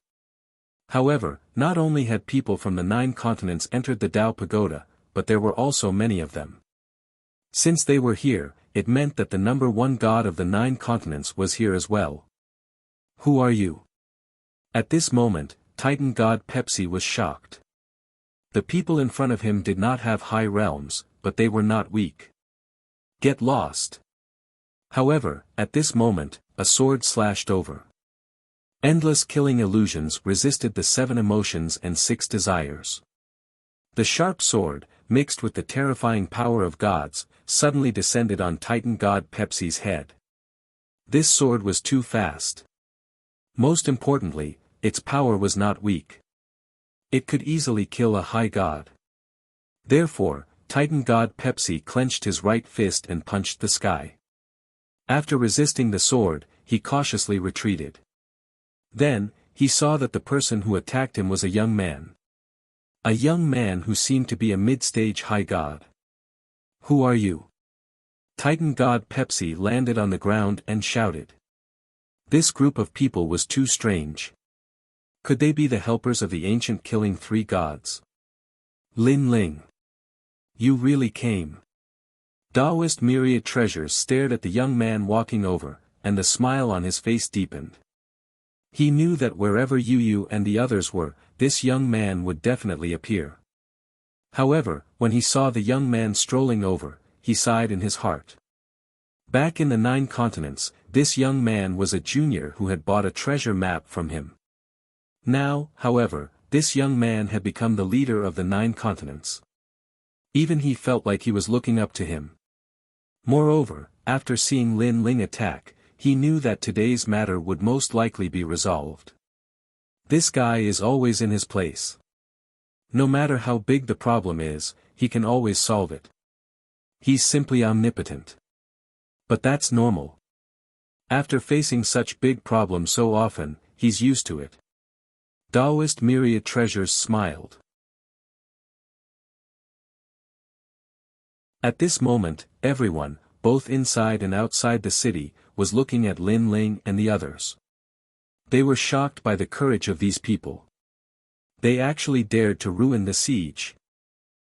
However, not only had people from the 9 continents entered the Tao Pagoda, but there were also many of them. Since they were here, it meant that the number 1 god of the 9 continents was here as well. Who are you? At this moment, Titan god Pepsi was shocked. The people in front of him did not have high realms, but they were not weak. Get lost. However, at this moment, a sword slashed over. Endless killing illusions resisted the 7 emotions and 6 desires. The sharp sword, mixed with the terrifying power of gods, suddenly descended on Titan god Pepsi's head. This sword was too fast. Most importantly, its power was not weak. It could easily kill a high god. Therefore, Titan god Pepsi clenched his right fist and punched the sky. After resisting the sword, he cautiously retreated. Then, he saw that the person who attacked him was a young man. A young man who seemed to be a mid-stage high god. Who are you? Titan god Pepsi landed on the ground and shouted. This group of people was too strange. Could they be the helpers of the ancient killing 3 gods? Lin Ling. You really came. Taoist Myriad Treasures stared at the young man walking over, and the smile on his face deepened. He knew that wherever Yu Yu and the others were, this young man would definitely appear. However, when he saw the young man strolling over, he sighed in his heart. Back in the 9 continents, this young man was a junior who had bought a treasure map from him. Now, however, this young man had become the leader of the 9 continents. Even he felt like he was looking up to him. Moreover, after seeing Lin Ling attack, he knew that today's matter would most likely be resolved. This guy is always in his place. No matter how big the problem is, he can always solve it. He's simply omnipotent. But that's normal. After facing such big problems so often, he's used to it. Taoist Myriad Treasures smiled. At this moment, everyone, both inside and outside the city, was looking at Lin Ling and the others. They were shocked by the courage of these people. They actually dared to ruin the siege.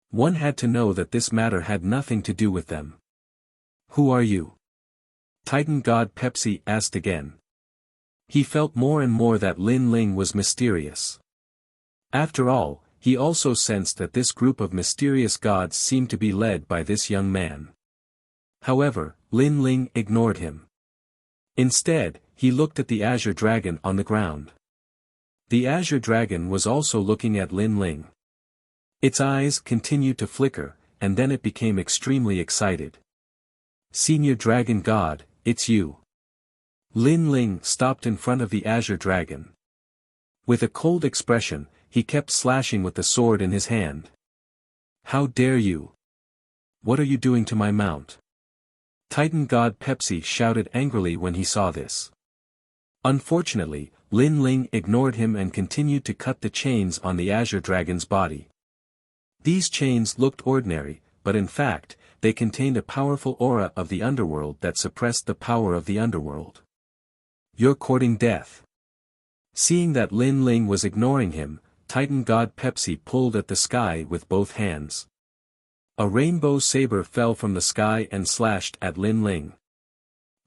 One had to know that this matter had nothing to do with them. Who are you? Titan god Pepsi asked again. He felt more and more that Lin Ling was mysterious. After all, he also sensed that this group of mysterious gods seemed to be led by this young man. However, Lin Ling ignored him. Instead, he looked at the Azure Dragon on the ground. The Azure Dragon was also looking at Lin Ling. Its eyes continued to flicker, and then it became extremely excited. Senior Dragon God, it's you. Lin Ling stopped in front of the Azure Dragon. With a cold expression, he kept slashing with the sword in his hand. How dare you? What are you doing to my mount? Titan god Pepsi shouted angrily when he saw this. Unfortunately, Lin Ling ignored him and continued to cut the chains on the Azure Dragon's body. These chains looked ordinary, but in fact, they contained a powerful aura of the underworld that suppressed the power of the underworld. You're courting death. Seeing that Lin Ling was ignoring him, Titan god Pepsi pulled at the sky with both hands. A rainbow saber fell from the sky and slashed at Lin Ling.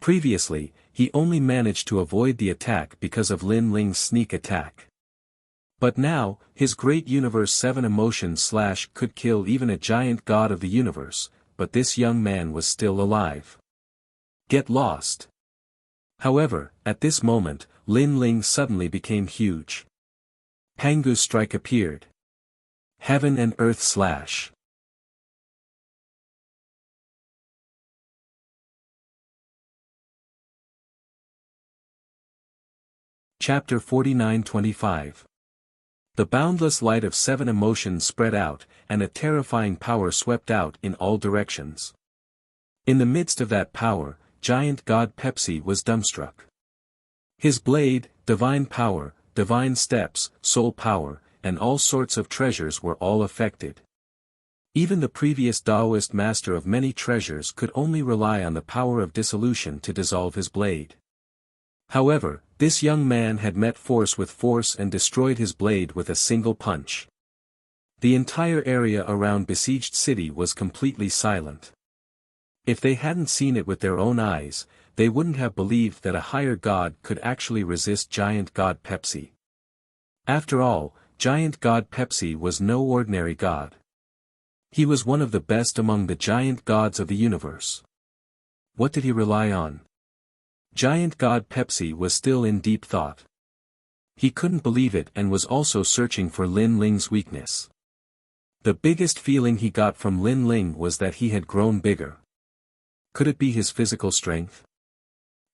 Previously, he only managed to avoid the attack because of Lin Ling's sneak attack. But now, his great universe 7 emotion slash could kill even a giant god of the universe, but this young man was still alive. Get lost. However, at this moment, Lin Ling suddenly became huge. Pangu's strike appeared. Heaven and earth slash. Chapter 49-25. The boundless light of seven emotions spread out, and a terrifying power swept out in all directions. In the midst of that power, giant god Pepsi was dumbstruck. His blade, divine power, divine steps, soul power, and all sorts of treasures were all affected. Even the previous Taoist master of many treasures could only rely on the power of dissolution to dissolve his blade. However, this young man had met force with force and destroyed his blade with a single punch. The entire area around besieged city was completely silent. If they hadn't seen it with their own eyes, they wouldn't have believed that a higher god could actually resist giant god Pepsi. After all, giant god Pepsi was no ordinary god. He was one of the best among the giant gods of the universe. What did he rely on? Giant god Pepsi was still in deep thought. He couldn't believe it and was also searching for Lin Ling's weakness. The biggest feeling he got from Lin Ling was that he had grown bigger. Could it be his physical strength?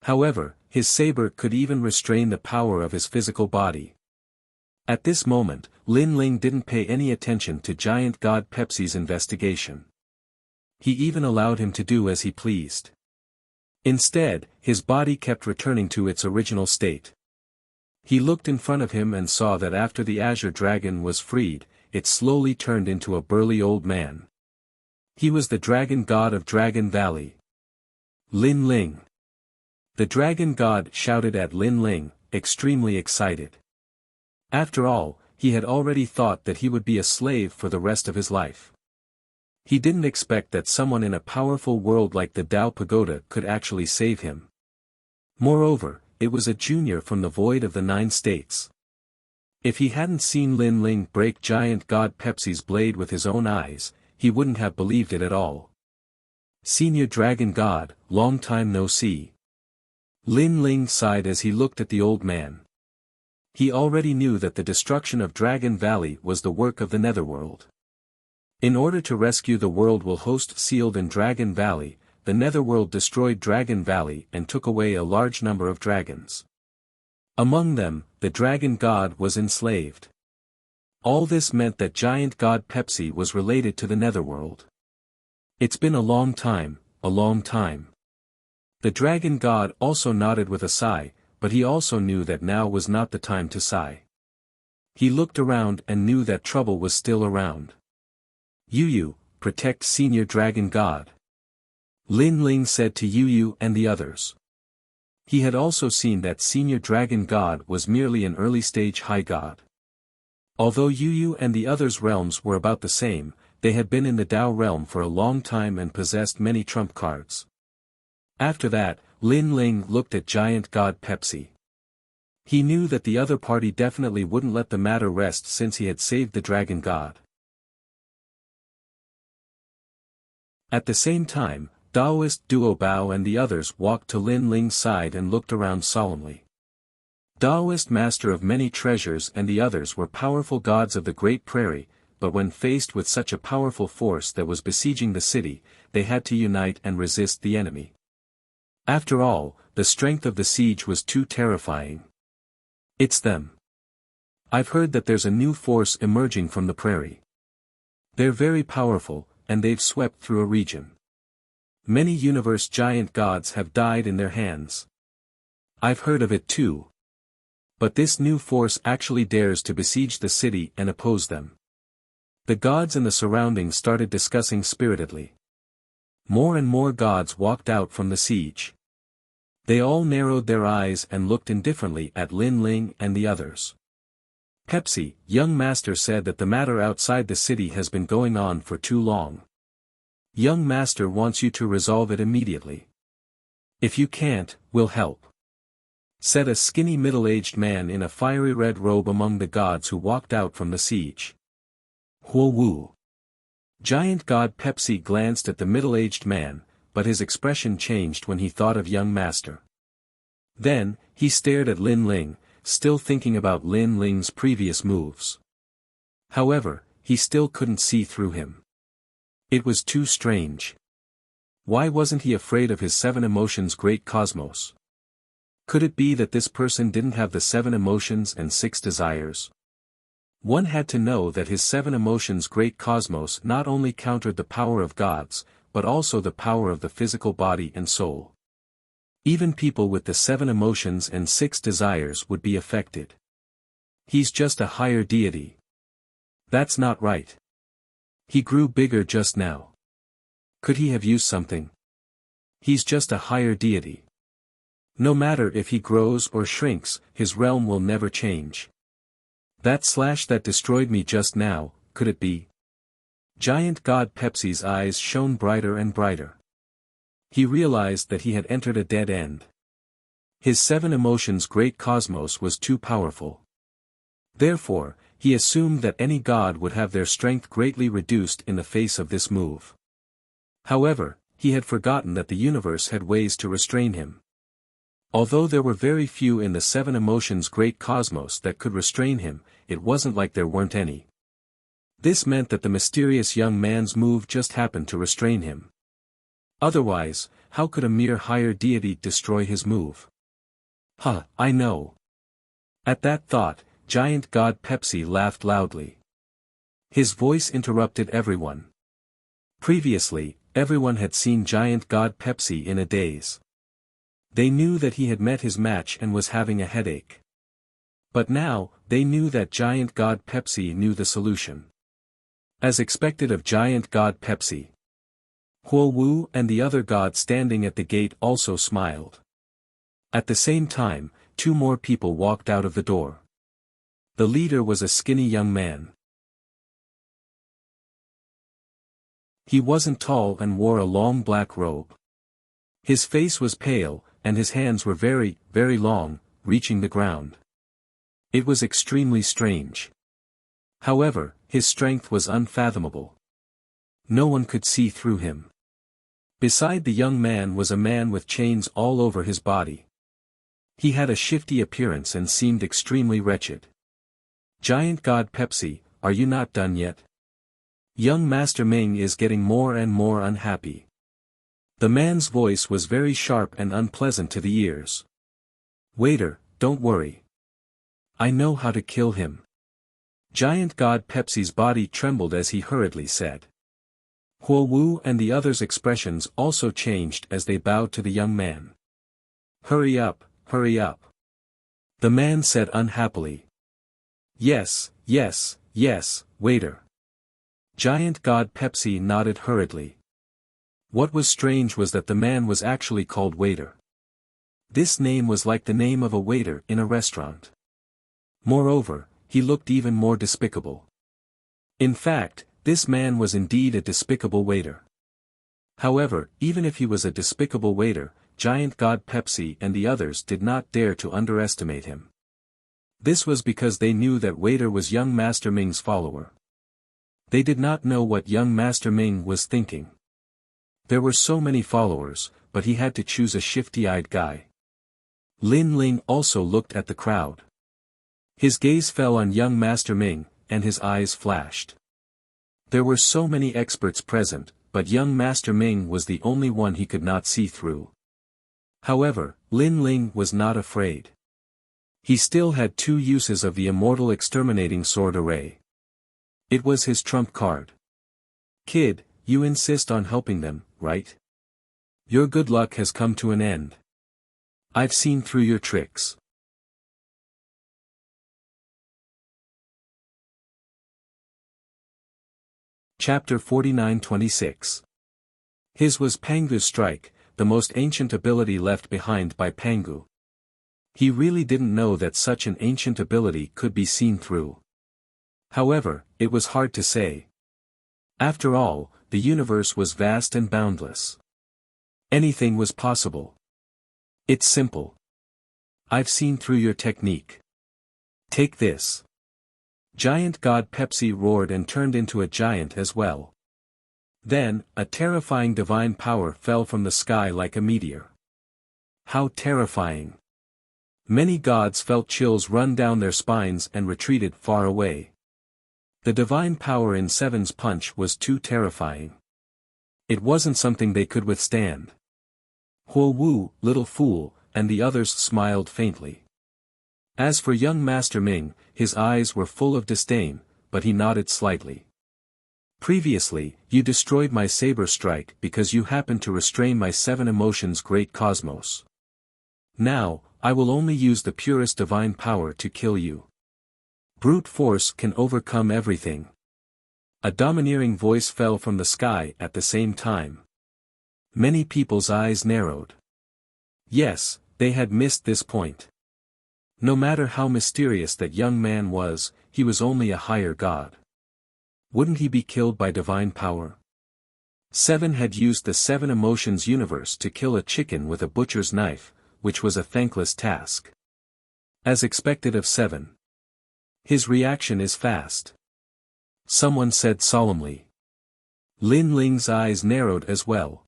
However, his saber could even restrain the power of his physical body. At this moment, Lin Ling didn't pay any attention to giant god Pepsi's investigation. He even allowed him to do as he pleased. Instead, his body kept returning to its original state. He looked in front of him and saw that after the Azure Dragon was freed, it slowly turned into a burly old man. He was the dragon god of Dragon Valley. Lin Ling. The dragon god shouted at Lin Ling, extremely excited. After all, he had already thought that he would be a slave for the rest of his life. He didn't expect that someone in a powerful world like the Tao Pagoda could actually save him. Moreover, it was a junior from the void of the 9 states. If he hadn't seen Lin Ling break giant god Pepsi's blade with his own eyes, he wouldn't have believed it at all. Senior Dragon God, long time no see. Lin Ling sighed as he looked at the old man. He already knew that the destruction of Dragon Valley was the work of the Netherworld. In order to rescue the world will host sealed in Dragon Valley, the Netherworld destroyed Dragon Valley and took away a large number of dragons. Among them, the dragon god was enslaved. All this meant that giant god Pepsi was related to the Netherworld. It's been a long time, a long time. The dragon god also nodded with a sigh, but he also knew that now was not the time to sigh. He looked around and knew that trouble was still around. Yu, protect Senior Dragon God. Lin Ling said to Yu and the others. He had also seen that Senior Dragon God was merely an early-stage high god. Although Yu and the others' realms were about the same, they had been in the Tao realm for a long time and possessed many trump cards. After that, Lin Ling looked at giant god Pepsi. He knew that the other party definitely wouldn't let the matter rest since he had saved the dragon god. At the same time, Taoist Duo Bao and the others walked to Lin Ling's side and looked around solemnly. Taoist master of many treasures and the others were powerful gods of the Great Prairie, but when faced with such a powerful force that was besieging the city, they had to unite and resist the enemy. After all, the strength of the siege was too terrifying. It's them. I've heard that there's a new force emerging from the prairie. They're very powerful, and they've swept through a region. Many universe giant gods have died in their hands. I've heard of it too. But this new force actually dares to besiege the city and oppose them. The gods in the surroundings started discussing spiritedly. More and more gods walked out from the siege. They all narrowed their eyes and looked indifferently at Lin Ling and the others. Pepsi, young master, said that the matter outside the city has been going on for too long. Young master wants you to resolve it immediately. If you can't, we'll help. Said a skinny middle-aged man in a fiery red robe among the gods who walked out from the siege. Huo Wu. Giant god Pepsi glanced at the middle-aged man, but his expression changed when he thought of young master. Then, he stared at Lin Ling, still thinking about Lin Ling's previous moves. However, he still couldn't see through him. It was too strange. Why wasn't he afraid of his 7 emotions great cosmos? Could it be that this person didn't have the 7 emotions and 6 desires? One had to know that his 7 emotions great cosmos not only countered the power of gods, but also the power of the physical body and soul. Even people with the 7 emotions and 6 desires would be affected. He's just a higher deity. That's not right. He grew bigger just now. Could he have used something? He's just a higher deity. No matter if he grows or shrinks, his realm will never change. That destroyed me just now, could it be? Giant God Pepsi's eyes shone brighter and brighter. He realized that he had entered a dead end. His 7 emotions great cosmos was too powerful. Therefore, he assumed that any god would have their strength greatly reduced in the face of this move. However, he had forgotten that the universe had ways to restrain him. Although there were very few in the 7 emotions great cosmos that could restrain him, it wasn't like there weren't any. This meant that the mysterious young man's move just happened to restrain him. Otherwise, how could a mere higher deity destroy his move? I know. At that thought, Giant God Pepsi laughed loudly. His voice interrupted everyone. Previously, everyone had seen Giant God Pepsi in a daze. They knew that he had met his match and was having a headache. But now, they knew that Giant God Pepsi knew the solution. As expected of Giant God Pepsi, Huo Wu and the other god standing at the gate also smiled. At the same time, 2 more people walked out of the door. The leader was a skinny young man. He wasn't tall and wore a long black robe. His face was pale, and his hands were very, very long, reaching the ground. It was extremely strange. However, his strength was unfathomable. No one could see through him. Beside the young man was a man with chains all over his body. He had a shifty appearance and seemed extremely wretched. Giant God Pepsi, are you not done yet? Young Master Ming is getting more and more unhappy. The man's voice was very sharp and unpleasant to the ears. Waiter, don't worry. I know how to kill him. Giant God Pepsi's body trembled as he hurriedly said. Huo Wu and the others' expressions also changed as they bowed to the young man. Hurry up, hurry up. The man said unhappily. Yes, yes, yes, waiter. Giant God Pepsi nodded hurriedly. What was strange was that the man was actually called waiter. This name was like the name of a waiter in a restaurant. Moreover, he looked even more despicable. In fact, this man was indeed a despicable waiter. However, even if he was a despicable waiter, Giant God Pepsi and the others did not dare to underestimate him. This was because they knew that waiter was young Master Ming's follower. They did not know what young Master Ming was thinking. There were so many followers, but he had to choose a shifty-eyed guy. Lin Ling also looked at the crowd. His gaze fell on young Master Ming, and his eyes flashed. There were so many experts present, but young Master Ming was the only one he could not see through. However, Lin Ling was not afraid. He still had 2 uses of the immortal exterminating sword array. It was his trump card. Kid, you insist on helping them, right? Your good luck has come to an end. I've seen through your tricks. Chapter 49-26. His was Pangu's strike, the most ancient ability left behind by Pangu. He really didn't know that such an ancient ability could be seen through. However, it was hard to say. After all, the universe was vast and boundless. Anything was possible. It's simple. I've seen through your technique. Take this. Giant God Pepsi roared and turned into a giant as well. Then, a terrifying divine power fell from the sky like a meteor. How terrifying! Many gods felt chills run down their spines and retreated far away. The divine power in Seven's punch was too terrifying. It wasn't something they could withstand. Huo Wu, little fool, and the others smiled faintly. As for young Master Ming, his eyes were full of disdain, but he nodded slightly. Previously, you destroyed my saber strike because you happened to restrain my seven emotions great cosmos. Now, I will only use the purest divine power to kill you. Brute force can overcome everything. A domineering voice fell from the sky at the same time. Many people's eyes narrowed. Yes, they had missed this point. No matter how mysterious that young man was, he was only a higher god. Wouldn't he be killed by divine power? Seven had used the seven emotions universe to kill a chicken with a butcher's knife, which was a thankless task. As expected of Seven. His reaction is fast. Someone said solemnly. Lin Ling's eyes narrowed as well.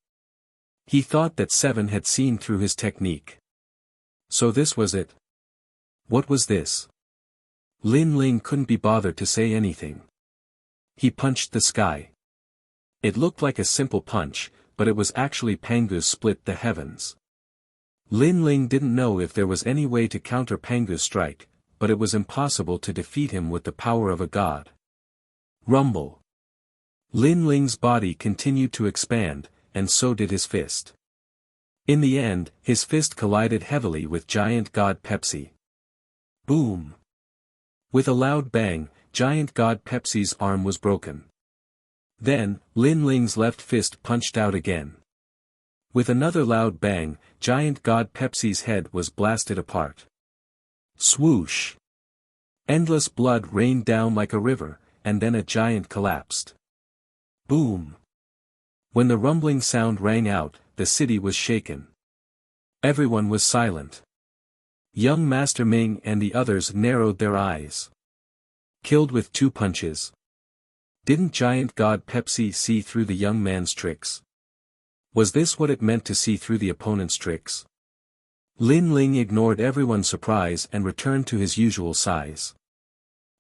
He thought that Seven had seen through his technique. So this was it. What was this? Lin Ling couldn't be bothered to say anything. He punched the sky. It looked like a simple punch, but it was actually Pangu's split the heavens. Lin Ling didn't know if there was any way to counter Pangu's strike, but it was impossible to defeat him with the power of a god. Rumble. Lin Ling's body continued to expand, and so did his fist. In the end, his fist collided heavily with giant god Pepsi. Boom! With a loud bang, giant god Pepsi's arm was broken. Then, Lin Ling's left fist punched out again. With another loud bang, giant god Pepsi's head was blasted apart. Swoosh! Endless blood rained down like a river, and then a giant collapsed. Boom! When the rumbling sound rang out, the city was shaken. Everyone was silent. Young Master Ming and the others narrowed their eyes. Killed with 2 punches. Didn't giant god Pepsi see through the young man's tricks? Was this what it meant to see through the opponent's tricks? Lin Ling ignored everyone's surprise and returned to his usual size.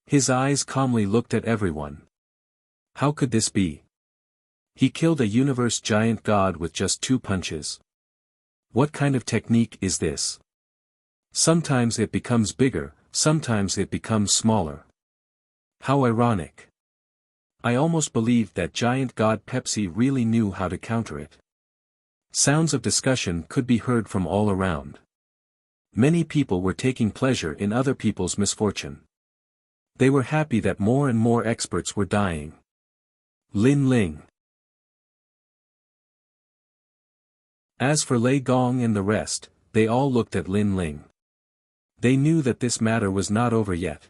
His eyes calmly looked at everyone. How could this be? He killed a universe giant god with just 2 punches. What kind of technique is this? Sometimes it becomes bigger, sometimes it becomes smaller. How ironic. I almost believed that giant god Pepsi really knew how to counter it. Sounds of discussion could be heard from all around. Many people were taking pleasure in other people's misfortune. They were happy that more and more experts were dying. Lin Ling. As for Lei Gong and the rest, they all looked at Lin Ling. They knew that this matter was not over yet.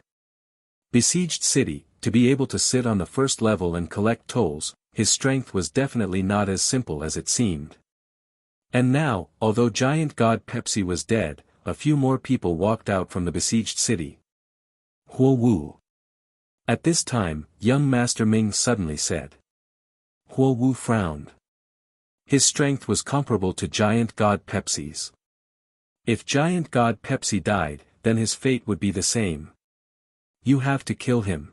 Besieged city, to be able to sit on the first level and collect tolls, his strength was definitely not as simple as it seemed. And now, although giant god Pepsi was dead, a few more people walked out from the besieged city. Huo Wu. At this time, young Master Ming suddenly said. Huo Wu frowned. His strength was comparable to giant god Pepsi's. If giant god Pepsi died, then his fate would be the same. You have to kill him.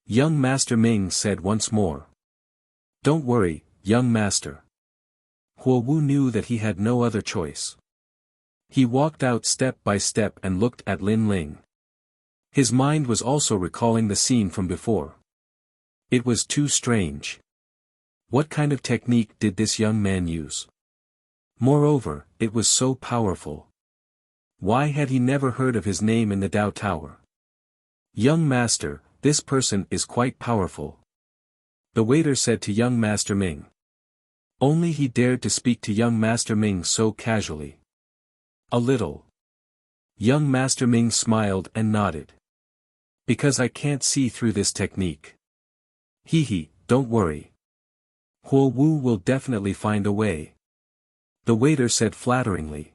Young Master Ming said once more. Don't worry, young master. Huo Wu knew that he had no other choice. He walked out step by step and looked at Lin Ling. His mind was also recalling the scene from before. It was too strange. What kind of technique did this young man use? Moreover, it was so powerful. Why had he never heard of his name in the Dao Tower? Young master, this person is quite powerful. The waiter said to young Master Ming. Only he dared to speak to young Master Ming so casually. A little. Young Master Ming smiled and nodded. Because I can't see through this technique. Hee, don't worry. Huo Wu will definitely find a way. The waiter said flatteringly.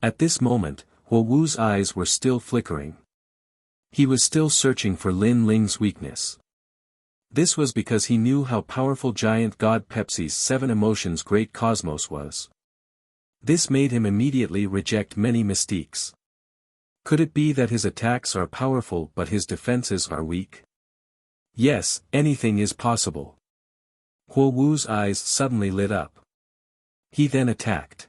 At this moment, Huo Wu's eyes were still flickering. He was still searching for Lin Ling's weakness. This was because he knew how powerful giant god Pepsi's 7 emotions great cosmos was. This made him immediately reject many mystiques. Could it be that his attacks are powerful but his defenses are weak? Yes, anything is possible. Huo Wu's eyes suddenly lit up. He then attacked.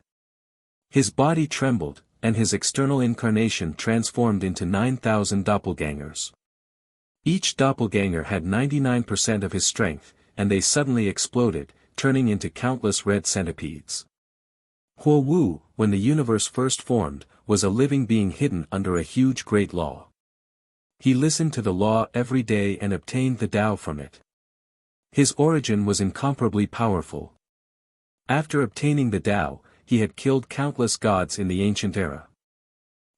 His body trembled, and his external incarnation transformed into 9,000 doppelgangers. Each doppelganger had 99% of his strength, and they suddenly exploded, turning into countless red centipedes. Huo Wu, when the universe first formed, was a living being hidden under a huge great law. He listened to the law every day and obtained the Tao from it. His origin was incomparably powerful. After obtaining the Tao, he had killed countless gods in the ancient era.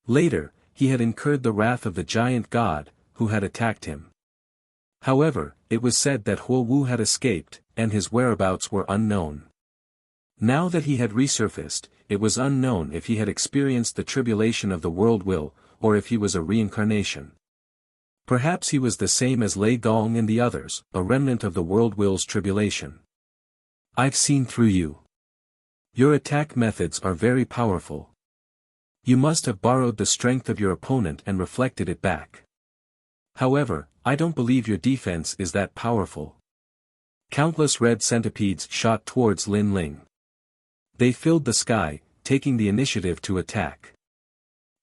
Later, he had incurred the wrath of the giant god, who had attacked him. However, it was said that Huo Wu had escaped, and his whereabouts were unknown. Now that he had resurfaced, it was unknown if he had experienced the tribulation of the world will, or if he was a reincarnation. Perhaps he was the same as Lei Gong and the others, a remnant of the world will's tribulation. I've seen through you. Your attack methods are very powerful. You must have borrowed the strength of your opponent and reflected it back. However, I don't believe your defense is that powerful. Countless red centipedes shot towards Lin Ling. They filled the sky, taking the initiative to attack.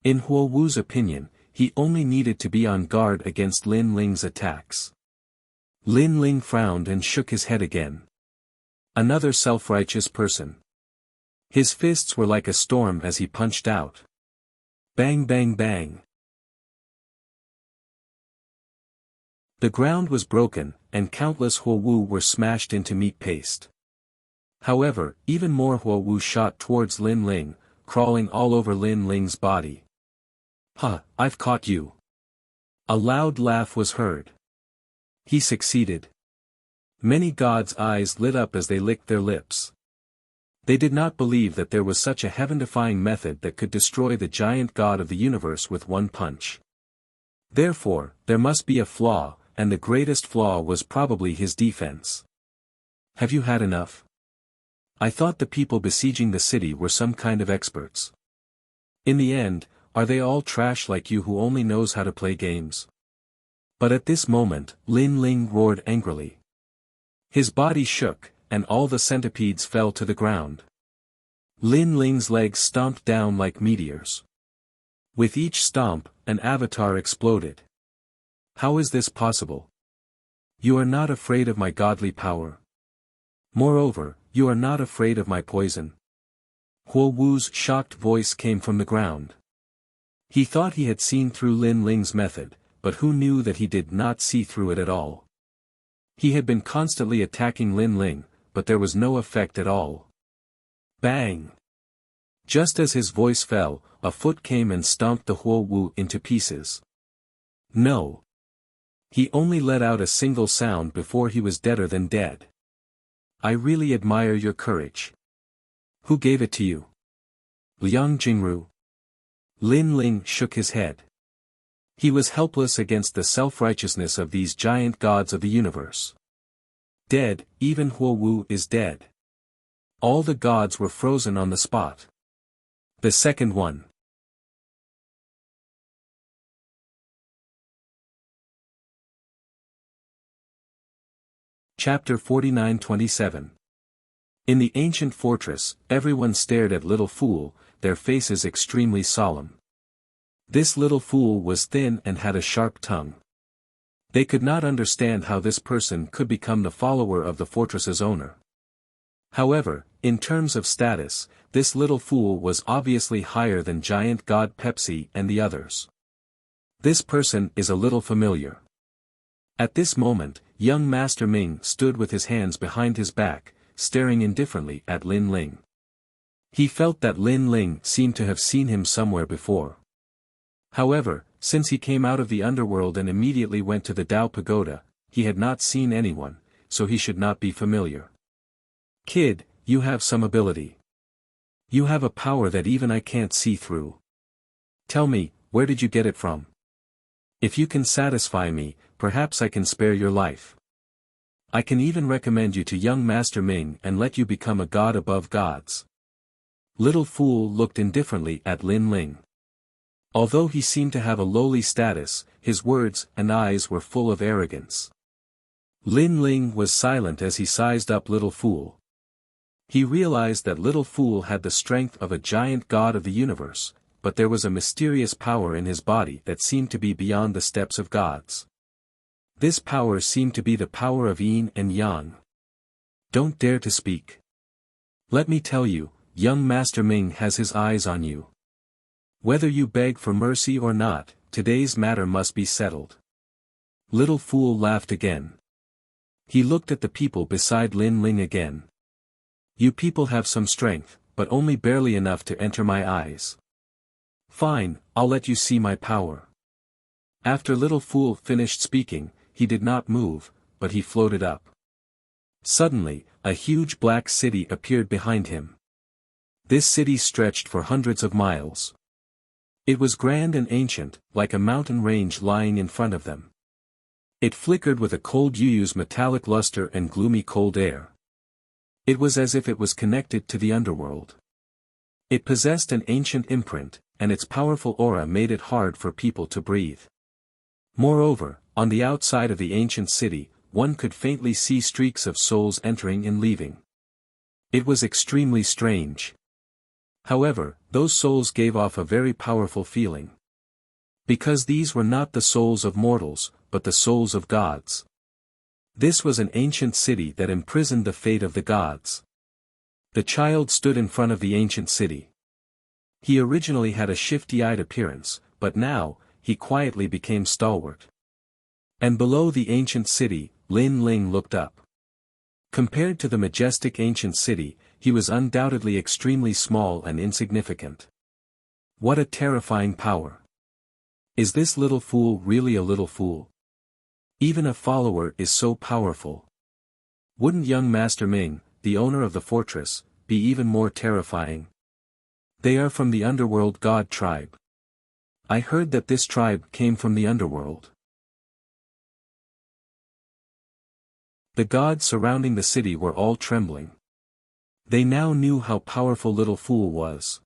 In Huo Wu's opinion, he only needed to be on guard against Lin Ling's attacks. Lin Ling frowned and shook his head again. Another self-righteous person. His fists were like a storm as he punched out. Bang bang bang. The ground was broken, and countless Huo Wu were smashed into meat paste. However, even more Huo Wu shot towards Lin Ling, crawling all over Lin Ling's body. "Huh, I've caught you." A loud laugh was heard. He succeeded. Many gods' eyes lit up as they licked their lips. They did not believe that there was such a heaven-defying method that could destroy the giant god of the universe with one punch. Therefore, there must be a flaw, and the greatest flaw was probably his defense. Have you had enough? I thought the people besieging the city were some kind of experts. In the end, are they all trash like you who only knows how to play games? But at this moment, Lin Ling roared angrily. His body shook, and all the centipedes fell to the ground. Lin Ling's legs stomped down like meteors. With each stomp, an avatar exploded. How is this possible? You are not afraid of my godly power. Moreover, you are not afraid of my poison. Huo Wu's shocked voice came from the ground. He thought he had seen through Lin Ling's method, but who knew that he did not see through it at all? He had been constantly attacking Lin Ling, but there was no effect at all. Bang! Just as his voice fell, a foot came and stomped the Huo Wu into pieces. No. He only let out a single sound before he was deader than dead. I really admire your courage. Who gave it to you? Liang Jingru. Lin Ling shook his head. He was helpless against the self-righteousness of these giant gods of the universe. Dead, even Huo Wu is dead. All the gods were frozen on the spot. The second one. Chapter 49-27. In the ancient fortress, everyone stared at Little Fool, their faces extremely solemn. This little fool was thin and had a sharp tongue. They could not understand how this person could become the follower of the fortress's owner. However, in terms of status, this little fool was obviously higher than giant god Pepsi and the others. This person is a little familiar. At this moment, young Master Ming stood with his hands behind his back, staring indifferently at Lin Ling. He felt that Lin Ling seemed to have seen him somewhere before. However, since he came out of the underworld and immediately went to the Tao Pagoda, he had not seen anyone, so he should not be familiar. Kid, you have some ability. You have a power that even I can't see through. Tell me, where did you get it from? If you can satisfy me, perhaps I can spare your life. I can even recommend you to young Master Ming and let you become a god above gods. Little Fool looked indifferently at Lin Ling. Although he seemed to have a lowly status, his words and eyes were full of arrogance. Lin Ling was silent as he sized up Little Fool. He realized that Little Fool had the strength of a giant god of the universe, but there was a mysterious power in his body that seemed to be beyond the steps of gods. This power seemed to be the power of yin and yang. Don't dare to speak. Let me tell you, young Master Ming has his eyes on you. Whether you beg for mercy or not, today's matter must be settled. Little Fool laughed again. He looked at the people beside Lin Ling again. You people have some strength, but only barely enough to enter my eyes. Fine, I'll let you see my power. After Little Fool finished speaking, he did not move, but he floated up. Suddenly, a huge black city appeared behind him. This city stretched for hundreds of miles. It was grand and ancient, like a mountain range lying in front of them. It flickered with a cold Yuyu's metallic luster and gloomy cold air. It was as if it was connected to the underworld. It possessed an ancient imprint, and its powerful aura made it hard for people to breathe. Moreover, on the outside of the ancient city, one could faintly see streaks of souls entering and leaving. It was extremely strange. However, those souls gave off a very powerful feeling. Because these were not the souls of mortals, but the souls of gods. This was an ancient city that imprisoned the fate of the gods. The child stood in front of the ancient city. He originally had a shifty-eyed appearance, but now, he quietly became stalwart. And below the ancient city, Lin Ling looked up. Compared to the majestic ancient city, he was undoubtedly extremely small and insignificant. What a terrifying power! Is this Little Fool really a little fool? Even a follower is so powerful. Wouldn't young Master Ming, the owner of the fortress, be even more terrifying? They are from the underworld god tribe. I heard that this tribe came from the underworld. The gods surrounding the city were all trembling. They now knew how powerful Little Fool was.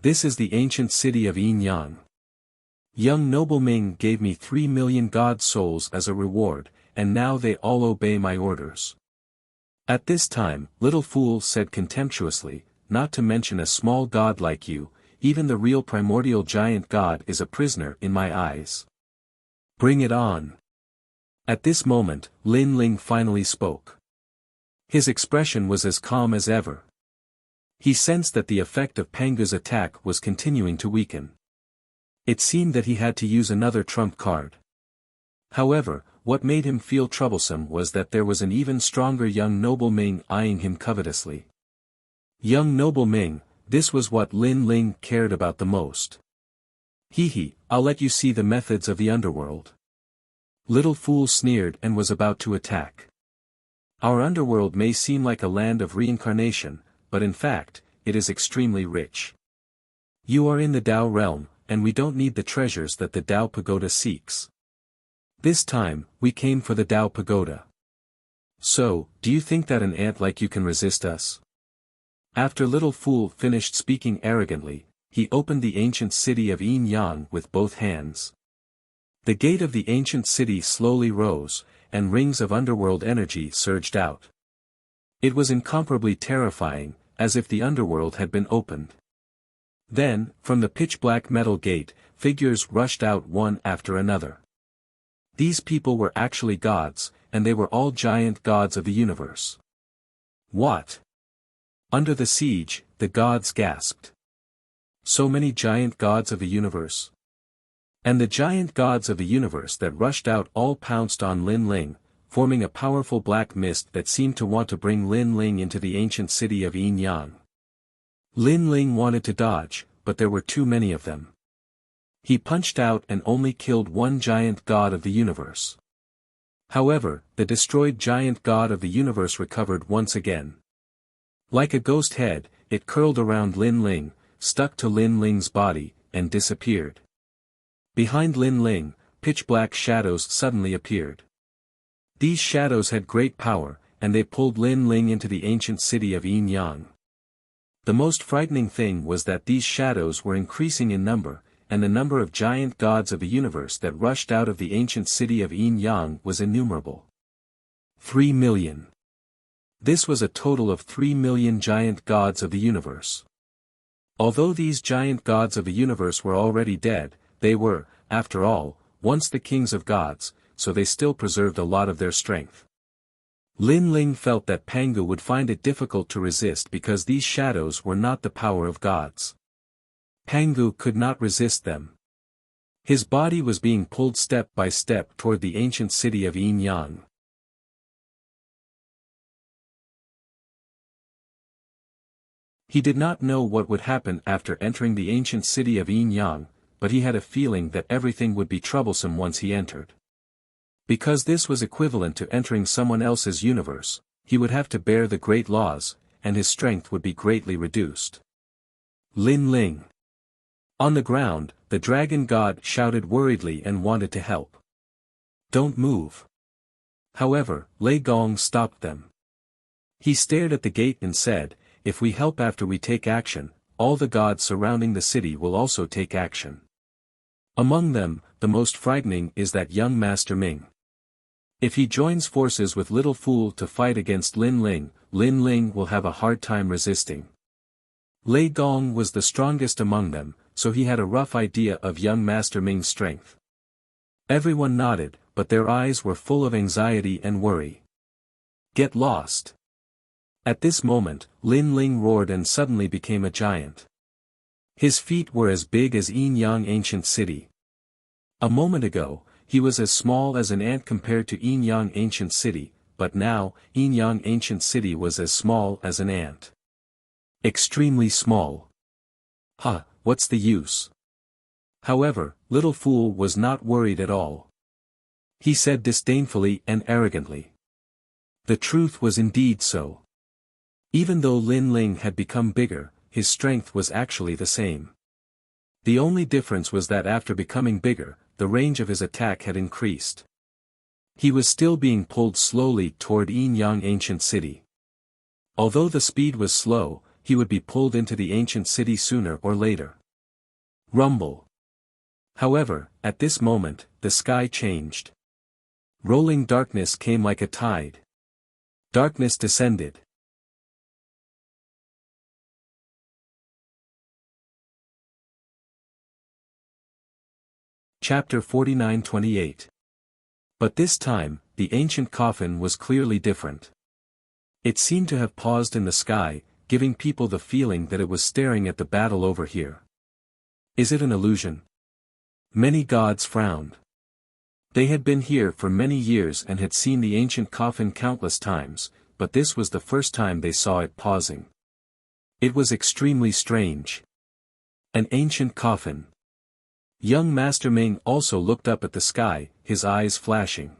This is the ancient city of Yin Yang. Young Noble Ming gave me 3 million god souls as a reward, and now they all obey my orders. At this time, Little Fool said contemptuously, not to mention a small god like you, even the real primordial giant god is a prisoner in my eyes. Bring it on. At this moment, Lin Ling finally spoke. His expression was as calm as ever. He sensed that the effect of Panga's attack was continuing to weaken. It seemed that he had to use another trump card. However, what made him feel troublesome was that there was an even stronger young Noble Ming eyeing him covetously. Young Noble Ming, this was what Lin Ling cared about the most. Hee, I'll let you see the methods of the underworld. Little Fool sneered and was about to attack. Our underworld may seem like a land of reincarnation, but in fact, it is extremely rich. You are in the Tao realm, and we don't need the treasures that the Tao Pagoda seeks. This time, we came for the Tao Pagoda. So, do you think that an ant like you can resist us? After Little Fool finished speaking arrogantly, he opened the ancient city of Yin Yang with both hands. The gate of the ancient city slowly rose, and rings of underworld energy surged out. It was incomparably terrifying, as if the underworld had been opened. Then, from the pitch-black metal gate, figures rushed out one after another. These people were actually gods, and they were all giant gods of the universe. What? Under the siege, the gods gasped. So many giant gods of the universe. And the giant gods of the universe that rushed out all pounced on Lin Ling, forming a powerful black mist that seemed to want to bring Lin Ling into the ancient city of Yin Yang. Lin Ling wanted to dodge, but there were too many of them. He punched out and only killed one giant god of the universe. However, the destroyed giant god of the universe recovered once again. Like a ghost head, it curled around Lin Ling, stuck to Lin Ling's body, and disappeared. Behind Lin Ling, pitch-black shadows suddenly appeared. These shadows had great power, and they pulled Lin Ling into the ancient city of Yin Yang. The most frightening thing was that these shadows were increasing in number, and the number of giant gods of the universe that rushed out of the ancient city of Yin Yang was innumerable. 3 million. This was a total of 3 million giant gods of the universe. Although these giant gods of the universe were already dead, they were, after all, once the kings of gods, so they still preserved a lot of their strength. Lin Ling felt that Pangu would find it difficult to resist because these shadows were not the power of gods. Pangu could not resist them. His body was being pulled step by step toward the ancient city of Yin Yang. He did not know what would happen after entering the ancient city of Yin Yang, but he had a feeling that everything would be troublesome once he entered. Because this was equivalent to entering someone else's universe, he would have to bear the great laws, and his strength would be greatly reduced. Lin Ling. On the ground, the dragon god shouted worriedly and wanted to help. Don't move. However, Lei Gong stopped them. He stared at the gate and said, if we help after we take action, all the gods surrounding the city will also take action. Among them, the most frightening is that young Master Ming. If he joins forces with Little Fool to fight against Lin Ling will have a hard time resisting. Lei Gong was the strongest among them, so he had a rough idea of young Master Ming's strength. Everyone nodded, but their eyes were full of anxiety and worry. Get lost. At this moment, Lin Ling roared and suddenly became a giant. His feet were as big as Yin Yang ancient city. A moment ago, he was as small as an ant compared to Yin Yang ancient city, but now, Yin Yang ancient city was as small as an ant. Extremely small. What's the use? However, Little Fool was not worried at all. He said disdainfully and arrogantly. The truth was indeed so. Even though Lin Ling had become bigger, his strength was actually the same. The only difference was that after becoming bigger, the range of his attack had increased. He was still being pulled slowly toward Yin Yang ancient city. Although the speed was slow, he would be pulled into the ancient city sooner or later. Rumble. However, at this moment, the sky changed. Rolling darkness came like a tide. Darkness descended. Chapter 49-28. But this time, the ancient coffin was clearly different. It seemed to have paused in the sky, giving people the feeling that it was staring at the battle over here. Is it an illusion? Many gods frowned. They had been here for many years and had seen the ancient coffin countless times, but this was the first time they saw it pausing. It was extremely strange. An ancient coffin. Young Master Ming also looked up at the sky, his eyes flashing.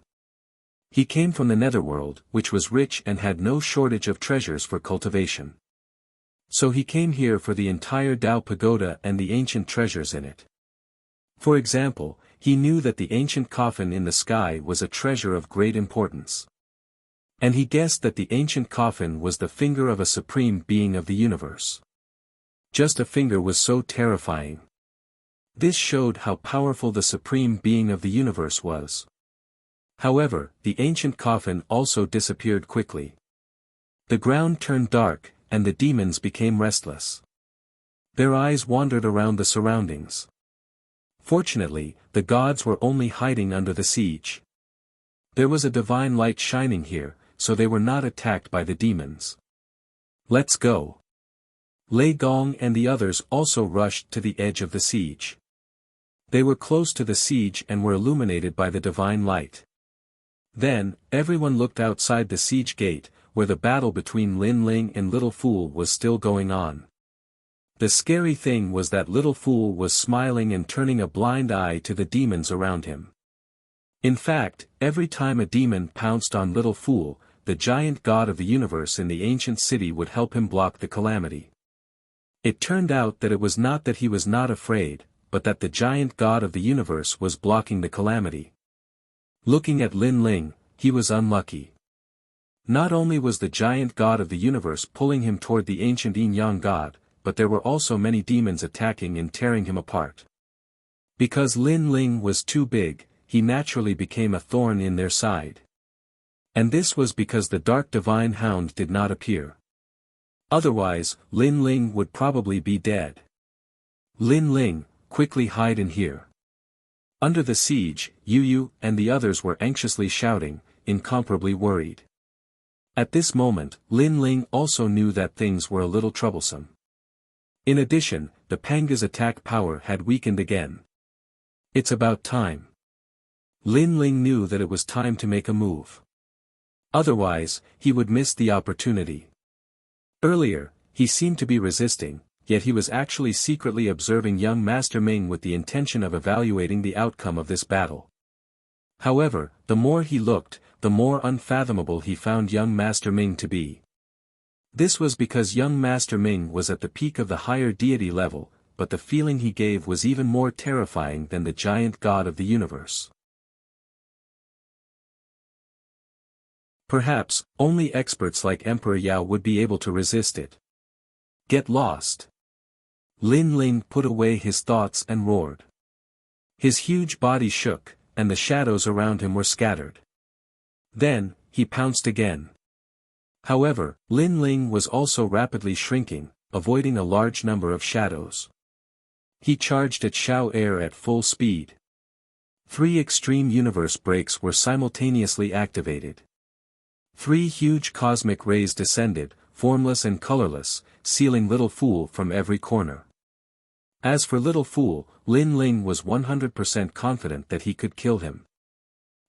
He came from the netherworld, which was rich and had no shortage of treasures for cultivation. So he came here for the entire Dao Pagoda and the ancient treasures in it. For example, he knew that the ancient coffin in the sky was a treasure of great importance. And he guessed that the ancient coffin was the finger of a supreme being of the universe. Just a finger was so terrifying. This showed how powerful the supreme being of the universe was. However, the ancient coffin also disappeared quickly. The ground turned dark, and the demons became restless. Their eyes wandered around the surroundings. Fortunately, the gods were only hiding under the siege. There was a divine light shining here, so they were not attacked by the demons. Let's go. Lei Gong and the others also rushed to the edge of the siege. They were close to the siege and were illuminated by the divine light. Then, everyone looked outside the siege gate, where the battle between Lin Ling and Little Fool was still going on. The scary thing was that Little Fool was smiling and turning a blind eye to the demons around him. In fact, every time a demon pounced on Little Fool, the giant god of the universe in the ancient city would help him block the calamity. It turned out that it was not that he was not afraid, but that the giant god of the universe was blocking the calamity. Looking at Lin Ling, he was unlucky. Not only was the giant god of the universe pulling him toward the ancient Yin Yang god, but there were also many demons attacking and tearing him apart. Because Lin Ling was too big, he naturally became a thorn in their side. And this was because the dark divine hound did not appear. Otherwise, Lin Ling would probably be dead. Lin Ling, quickly hide in here. Under the siege, Yu Yu and the others were anxiously shouting, incomparably worried. At this moment, Lin Ling also knew that things were a little troublesome. In addition, the Panga's attack power had weakened again. It's about time. Lin Ling knew that it was time to make a move. Otherwise, he would miss the opportunity. Earlier, he seemed to be resisting, yet he was actually secretly observing young Master Ming with the intention of evaluating the outcome of this battle. However, the more he looked, the more unfathomable he found young Master Ming to be. This was because young Master Ming was at the peak of the higher deity level, but the feeling he gave was even more terrifying than the giant god of the universe. Perhaps, only experts like Emperor Yao would be able to resist it. Get lost. Lin Ling put away his thoughts and roared. His huge body shook, and the shadows around him were scattered. Then, he pounced again. However, Lin Ling was also rapidly shrinking, avoiding a large number of shadows. He charged at Shao Air at full speed. 3 extreme universe breaks were simultaneously activated. 3 huge cosmic rays descended, formless and colorless, sealing Little Fool from every corner. As for Little Fool, Lin Ling was 100% confident that he could kill him.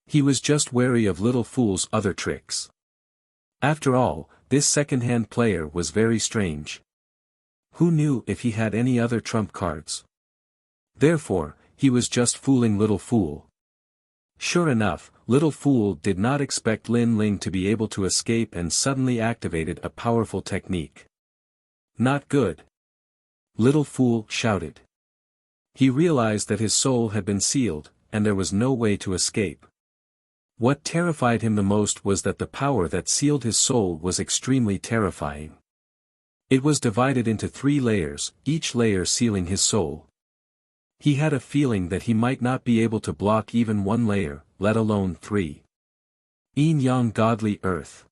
He was just wary of Little Fool's other tricks. After all, this second-hand player was very strange. Who knew if he had any other trump cards? Therefore, he was just fooling Little Fool. Sure enough, Little Fool did not expect Lin Ling to be able to escape and suddenly activated a powerful technique. Not good. Little Fool shouted. He realized that his soul had been sealed, and there was no way to escape. What terrified him the most was that the power that sealed his soul was extremely terrifying. It was divided into 3 layers, each layer sealing his soul. He had a feeling that he might not be able to block even 1 layer, let alone 3. Yin Yang Godly Earth.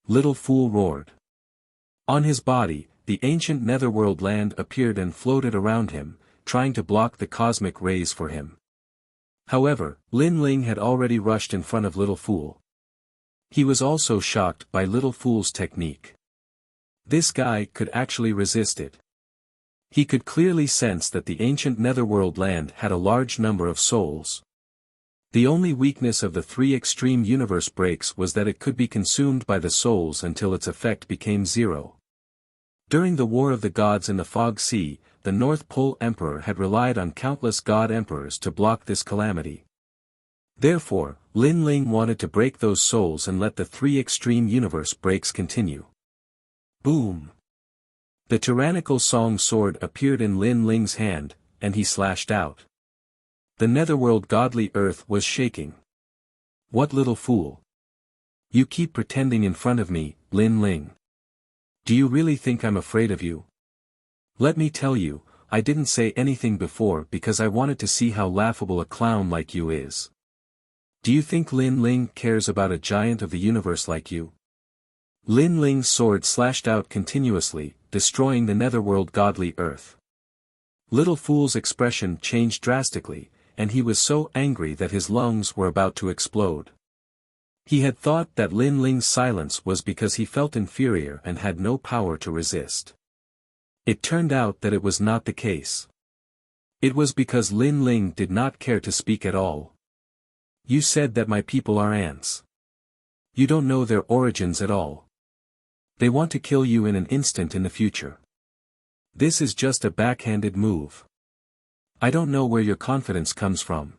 Little Fool roared. On his body, the ancient netherworld land appeared and floated around him, trying to block the cosmic rays for him. However, Lin Ling had already rushed in front of Little Fool. He was also shocked by Little Fool's technique. This guy could actually resist it. He could clearly sense that the ancient netherworld land had a large number of souls. The only weakness of the 3 extreme universe breaks was that it could be consumed by the souls until its effect became 0. During the War of the Gods in the Fog Sea, the North Pole Emperor had relied on countless god emperors to block this calamity. Therefore, Lin Ling wanted to break those souls and let the 3 extreme universe breaks continue. Boom! The tyrannical song sword appeared in Lin Ling's hand, and he slashed out. The netherworld godly earth was shaking. What little fool! You keep pretending in front of me, Lin Ling. Do you really think I'm afraid of you? Let me tell you, I didn't say anything before because I wanted to see how laughable a clown like you is. Do you think Lin Ling cares about a giant of the universe like you? Lin Ling's sword slashed out continuously, destroying the netherworld godly earth. Little Fool's expression changed drastically, and he was so angry that his lungs were about to explode. He had thought that Lin Ling's silence was because he felt inferior and had no power to resist. It turned out that it was not the case. It was because Lin Ling did not care to speak at all. You said that my people are ants. You don't know their origins at all. They want to kill you in an instant in the future. This is just a backhanded move. I don't know where your confidence comes from.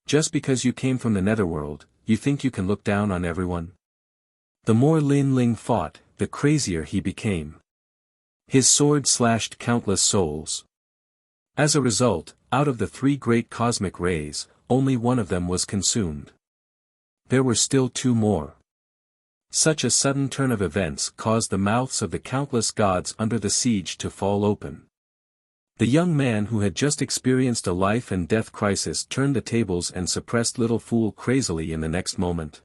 Just because you came from the netherworld, you think you can look down on everyone? The more Lin Ling fought, the crazier he became. His sword slashed countless souls. As a result, out of the 3 great cosmic rays, only one of them was consumed. There were still 2 more. Such a sudden turn of events caused the mouths of the countless gods under the siege to fall open. The young man who had just experienced a life and death crisis turned the tables and suppressed Little Fool crazily in the next moment.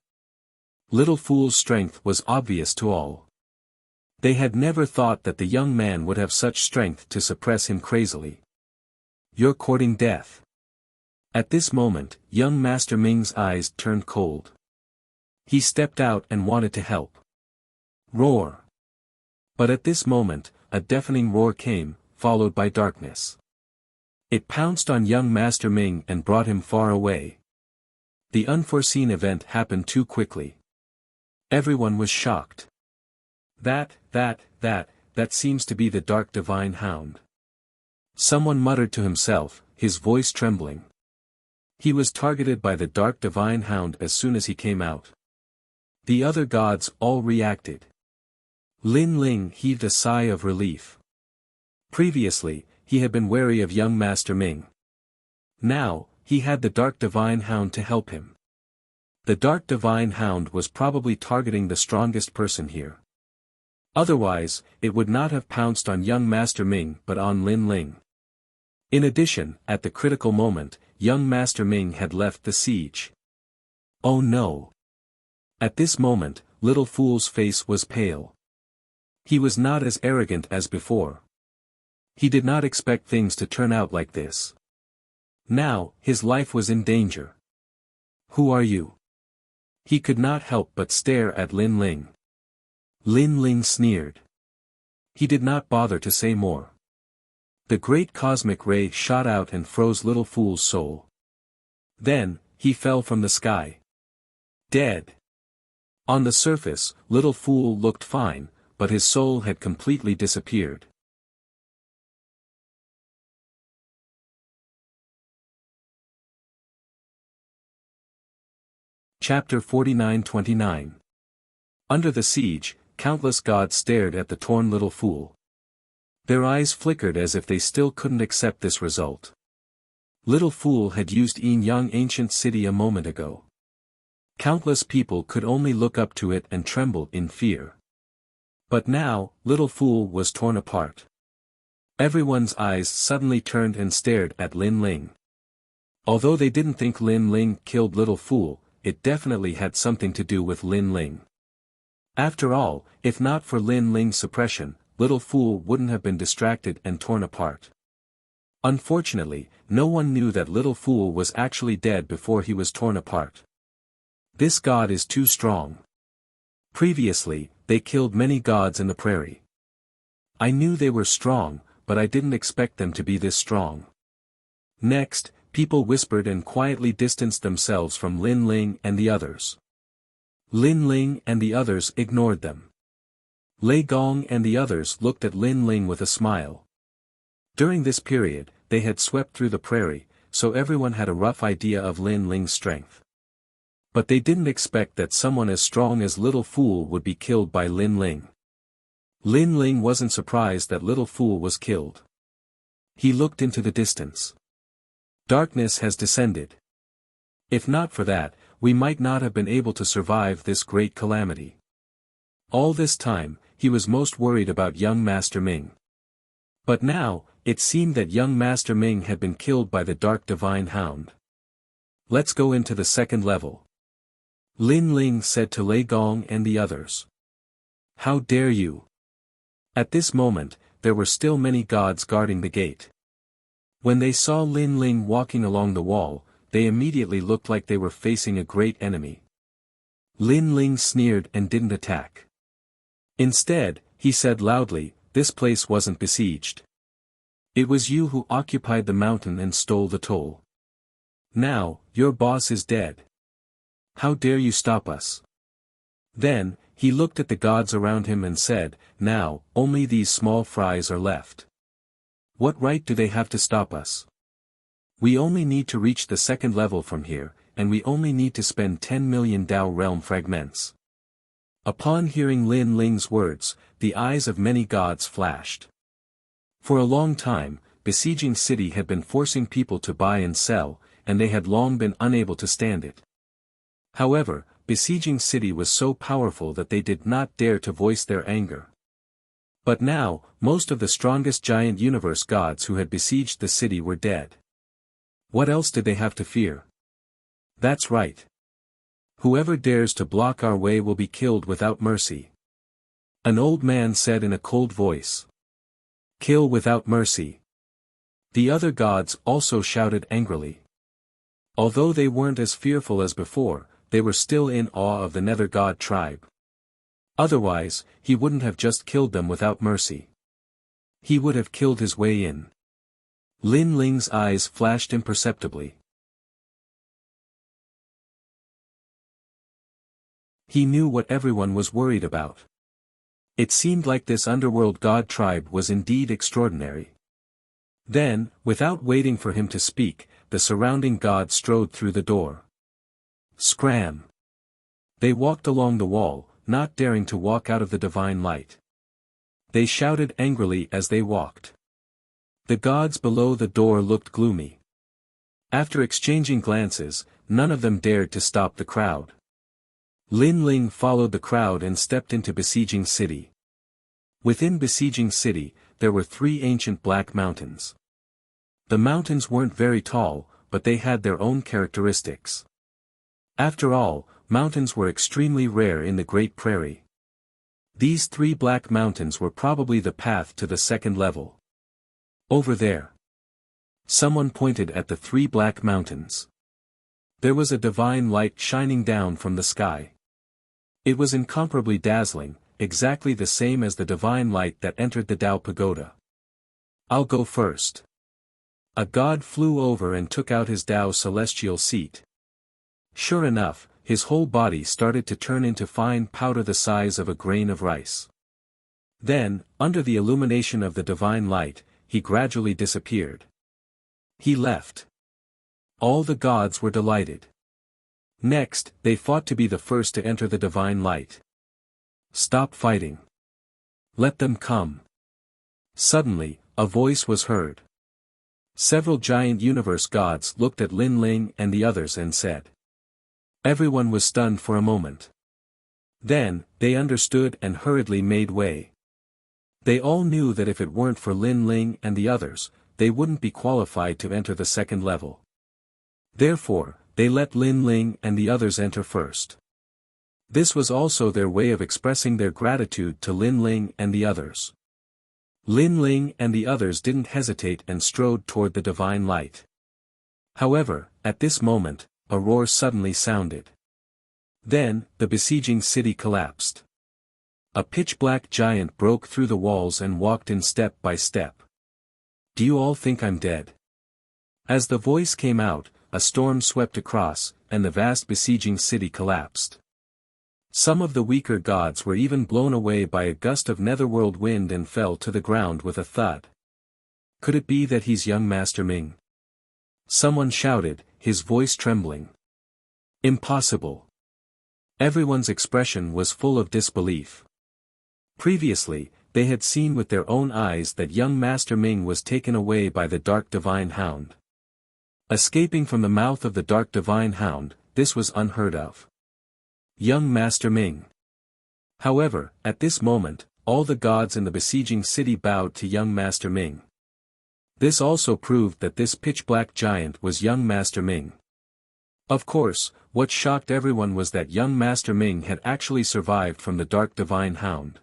Little Fool's strength was obvious to all. They had never thought that the young man would have such strength to suppress him crazily. "You're courting death." At this moment, young Master Ming's eyes turned cold. He stepped out and wanted to help. Roar! But at this moment, a deafening roar came, followed by darkness. It pounced on young Master Ming and brought him far away. The unforeseen event happened too quickly. Everyone was shocked. That seems to be the Dark Divine Hound. Someone muttered to himself, his voice trembling. He was targeted by the Dark Divine Hound as soon as he came out. The other gods all reacted. Lin Ling heaved a sigh of relief. Previously, he had been wary of young Master Ming. Now, he had the Dark Divine Hound to help him. The Dark Divine Hound was probably targeting the strongest person here. Otherwise, it would not have pounced on young Master Ming but on Lin Ling. In addition, at the critical moment, young Master Ming had left the siege. Oh no! At this moment, Little Fool's face was pale. He was not as arrogant as before. He did not expect things to turn out like this. Now, his life was in danger. "Who are you?" He could not help but stare at Lin Ling. Lin Ling sneered. He did not bother to say more. The great cosmic ray shot out and froze Little Fool's soul. Then, he fell from the sky. Dead. On the surface, Little Fool looked fine, but his soul had completely disappeared. Chapter 49-29. Under the siege, countless gods stared at the torn Little Fool. Their eyes flickered as if they still couldn't accept this result. Little Fool had used Yin Yang ancient city a moment ago. Countless people could only look up to it and tremble in fear. But now, Little Fool was torn apart. Everyone's eyes suddenly turned and stared at Lin Ling. Although they didn't think Lin Ling killed Little Fool, it definitely had something to do with Lin Ling. After all, if not for Lin Ling's suppression, Little Fool wouldn't have been distracted and torn apart. Unfortunately, no one knew that Little Fool was actually dead before he was torn apart. This god is too strong. Previously, they killed many gods in the prairie. I knew they were strong, but I didn't expect them to be this strong. Next, people whispered and quietly distanced themselves from Lin Ling and the others. Lin Ling and the others ignored them. Lei Gong and the others looked at Lin Ling with a smile. During this period, they had swept through the prairie, so everyone had a rough idea of Lin Ling's strength. But they didn't expect that someone as strong as Little Fool would be killed by Lin Ling. Lin Ling wasn't surprised that Little Fool was killed. He looked into the distance. Darkness has descended. If not for that, we might not have been able to survive this great calamity. All this time, he was most worried about young Master Ming. But now, it seemed that young Master Ming had been killed by the Dark Divine Hound. Let's go into the second level. Lin Ling said to Lei Gong and the others. How dare you? At this moment, there were still many gods guarding the gate. When they saw Lin Ling walking along the wall, they immediately looked like they were facing a great enemy. Lin Ling sneered and didn't attack. Instead, he said loudly, "This place wasn't besieged. It was you who occupied the mountain and stole the toll. Now, your boss is dead. How dare you stop us?" Then, he looked at the gods around him and said, "Now, only these small fries are left. What right do they have to stop us? We only need to reach the second level from here, and we only need to spend 10 million Dao realm fragments." Upon hearing Lin Ling's words, the eyes of many gods flashed. For a long time, besieging city had been forcing people to buy and sell, and they had long been unable to stand it. However, besieging city was so powerful that they did not dare to voice their anger. But now, most of the strongest giant universe gods who had besieged the city were dead. What else did they have to fear? That's right. Whoever dares to block our way will be killed without mercy. An old man said in a cold voice. Kill without mercy. The other gods also shouted angrily. Although they weren't as fearful as before, they were still in awe of the Nether God tribe. Otherwise, he wouldn't have just killed them without mercy. He would have killed his way in. Lin Ling's eyes flashed imperceptibly. He knew what everyone was worried about. It seemed like this underworld god tribe was indeed extraordinary. Then, without waiting for him to speak, the surrounding gods strode through the door. Scram! They walked along the wall, not daring to walk out of the divine light. They shouted angrily as they walked. The gods below the door looked gloomy. After exchanging glances, none of them dared to stop the crowd. Lin Ling followed the crowd and stepped into besieging city. Within besieging city, there were 3 ancient black mountains. The mountains weren't very tall, but they had their own characteristics. After all, mountains were extremely rare in the Great Prairie. These 3 black mountains were probably the path to the second level. Over there. Someone pointed at the 3 black mountains. There was a divine light shining down from the sky. It was incomparably dazzling, exactly the same as the divine light that entered the Tao Pagoda. I'll go first. A god flew over and took out his Tao celestial seat. Sure enough, his whole body started to turn into fine powder the size of a grain of rice. Then, under the illumination of the divine light, he gradually disappeared. He left. All the gods were delighted. Next, they fought to be the first to enter the divine light. Stop fighting. Let them come. Suddenly, a voice was heard. Several giant universe gods looked at Lin Ling and the others and said. Everyone was stunned for a moment. Then, they understood and hurriedly made way. They all knew that if it weren't for Lin Ling and the others, they wouldn't be qualified to enter the second level. Therefore, they let Lin Ling and the others enter first. This was also their way of expressing their gratitude to Lin Ling and the others. Lin Ling and the others didn't hesitate and strode toward the divine light. However, at this moment, a roar suddenly sounded. Then, the besieging city collapsed. A pitch-black giant broke through the walls and walked in step by step. Do you all think I'm dead? As the voice came out, a storm swept across, and the vast besieging city collapsed. Some of the weaker gods were even blown away by a gust of netherworld wind and fell to the ground with a thud. Could it be that he's young Master Ming? Someone shouted, his voice trembling. Impossible. Everyone's expression was full of disbelief. Previously, they had seen with their own eyes that young Master Ming was taken away by the Dark Divine Hound. Escaping from the mouth of the Dark Divine Hound, this was unheard of. Young Master Ming. However, at this moment, all the gods in the besieging city bowed to young Master Ming. This also proved that this pitch-black giant was young Master Ming. Of course, what shocked everyone was that young Master Ming had actually survived from the Dark Divine Hound.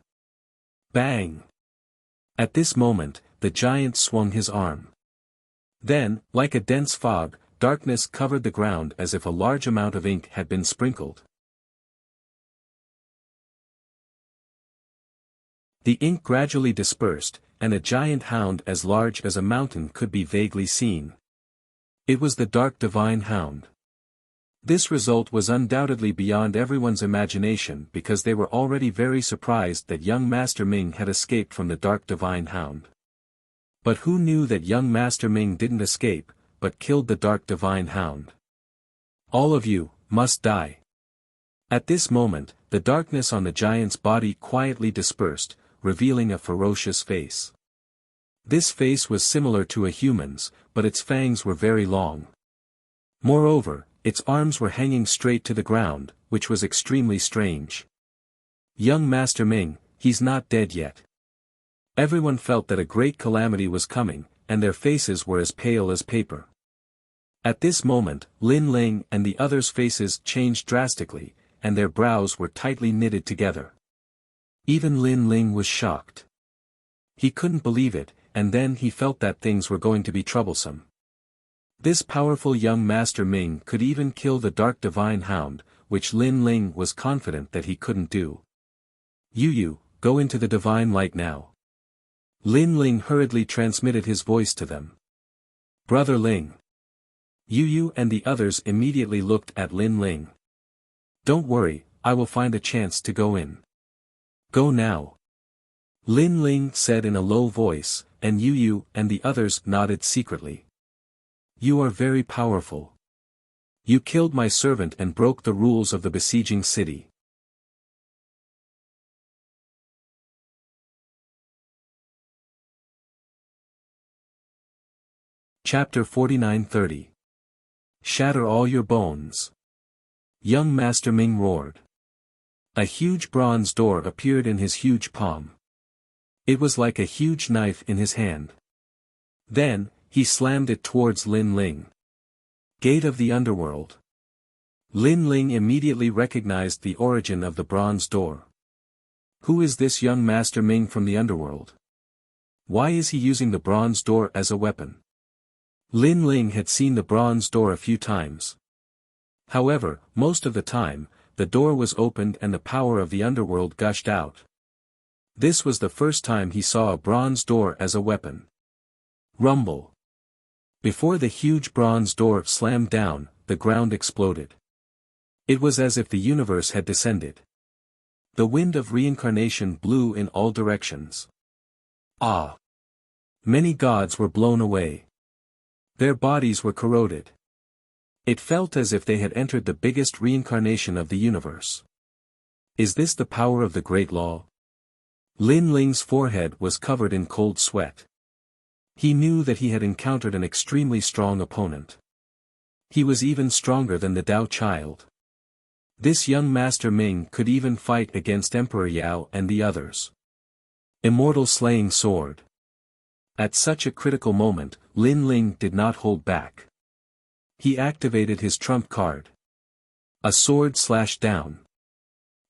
Bang! At this moment, the giant swung his arm. Then, like a dense fog, darkness covered the ground as if a large amount of ink had been sprinkled. The ink gradually dispersed, and a giant hound as large as a mountain could be vaguely seen. It was the Dark Divine Hound. This result was undoubtedly beyond everyone's imagination because they were already very surprised that young Master Ming had escaped from the Dark Divine Hound. But who knew that young Master Ming didn't escape, but killed the Dark Divine Hound? All of you must die. At this moment, the darkness on the giant's body quietly dispersed, revealing a ferocious face. This face was similar to a human's, but its fangs were very long. Moreover, its arms were hanging straight to the ground, which was extremely strange. Young Master Ming, he's not dead yet. Everyone felt that a great calamity was coming, and their faces were as pale as paper. At this moment, Lin Ling and the others' faces changed drastically, and their brows were tightly knitted together. Even Lin Ling was shocked. He couldn't believe it, and then he felt that things were going to be troublesome. This powerful young Master Ming could even kill the Dark Divine Hound, which Lin Ling was confident that he couldn't do. Yu, go into the divine light now. Lin Ling hurriedly transmitted his voice to them. Brother Ling. Yu and the others immediately looked at Lin Ling. Don't worry, I will find a chance to go in. Go now. Lin Ling said in a low voice, and Yu and the others nodded secretly. You are very powerful. You killed my servant and broke the rules of the besieging city. Chapter 49-30. Shatter all your bones. Young Master Ming roared. A huge bronze door appeared in his huge palm. It was like a huge knife in his hand. Then, he slammed it towards Lin Ling. Gate of the Underworld. Lin Ling immediately recognized the origin of the bronze door. Who is this young Master Ming from the underworld? Why is he using the bronze door as a weapon? Lin Ling had seen the bronze door a few times. However, most of the time, the door was opened and the power of the underworld gushed out. This was the first time he saw a bronze door as a weapon. Rumble. Before the huge bronze door slammed down, the ground exploded. It was as if the universe had descended. The wind of reincarnation blew in all directions. Ah! Many gods were blown away. Their bodies were corroded. It felt as if they had entered the biggest reincarnation of the universe. Is this the power of the Great Law? Lin Ling's forehead was covered in cold sweat. He knew that he had encountered an extremely strong opponent. He was even stronger than the Tao Child. This young Master Ming could even fight against Emperor Yao and the others. Immortal Slaying Sword. At such a critical moment, Lin Ling did not hold back. He activated his trump card. A sword slashed down.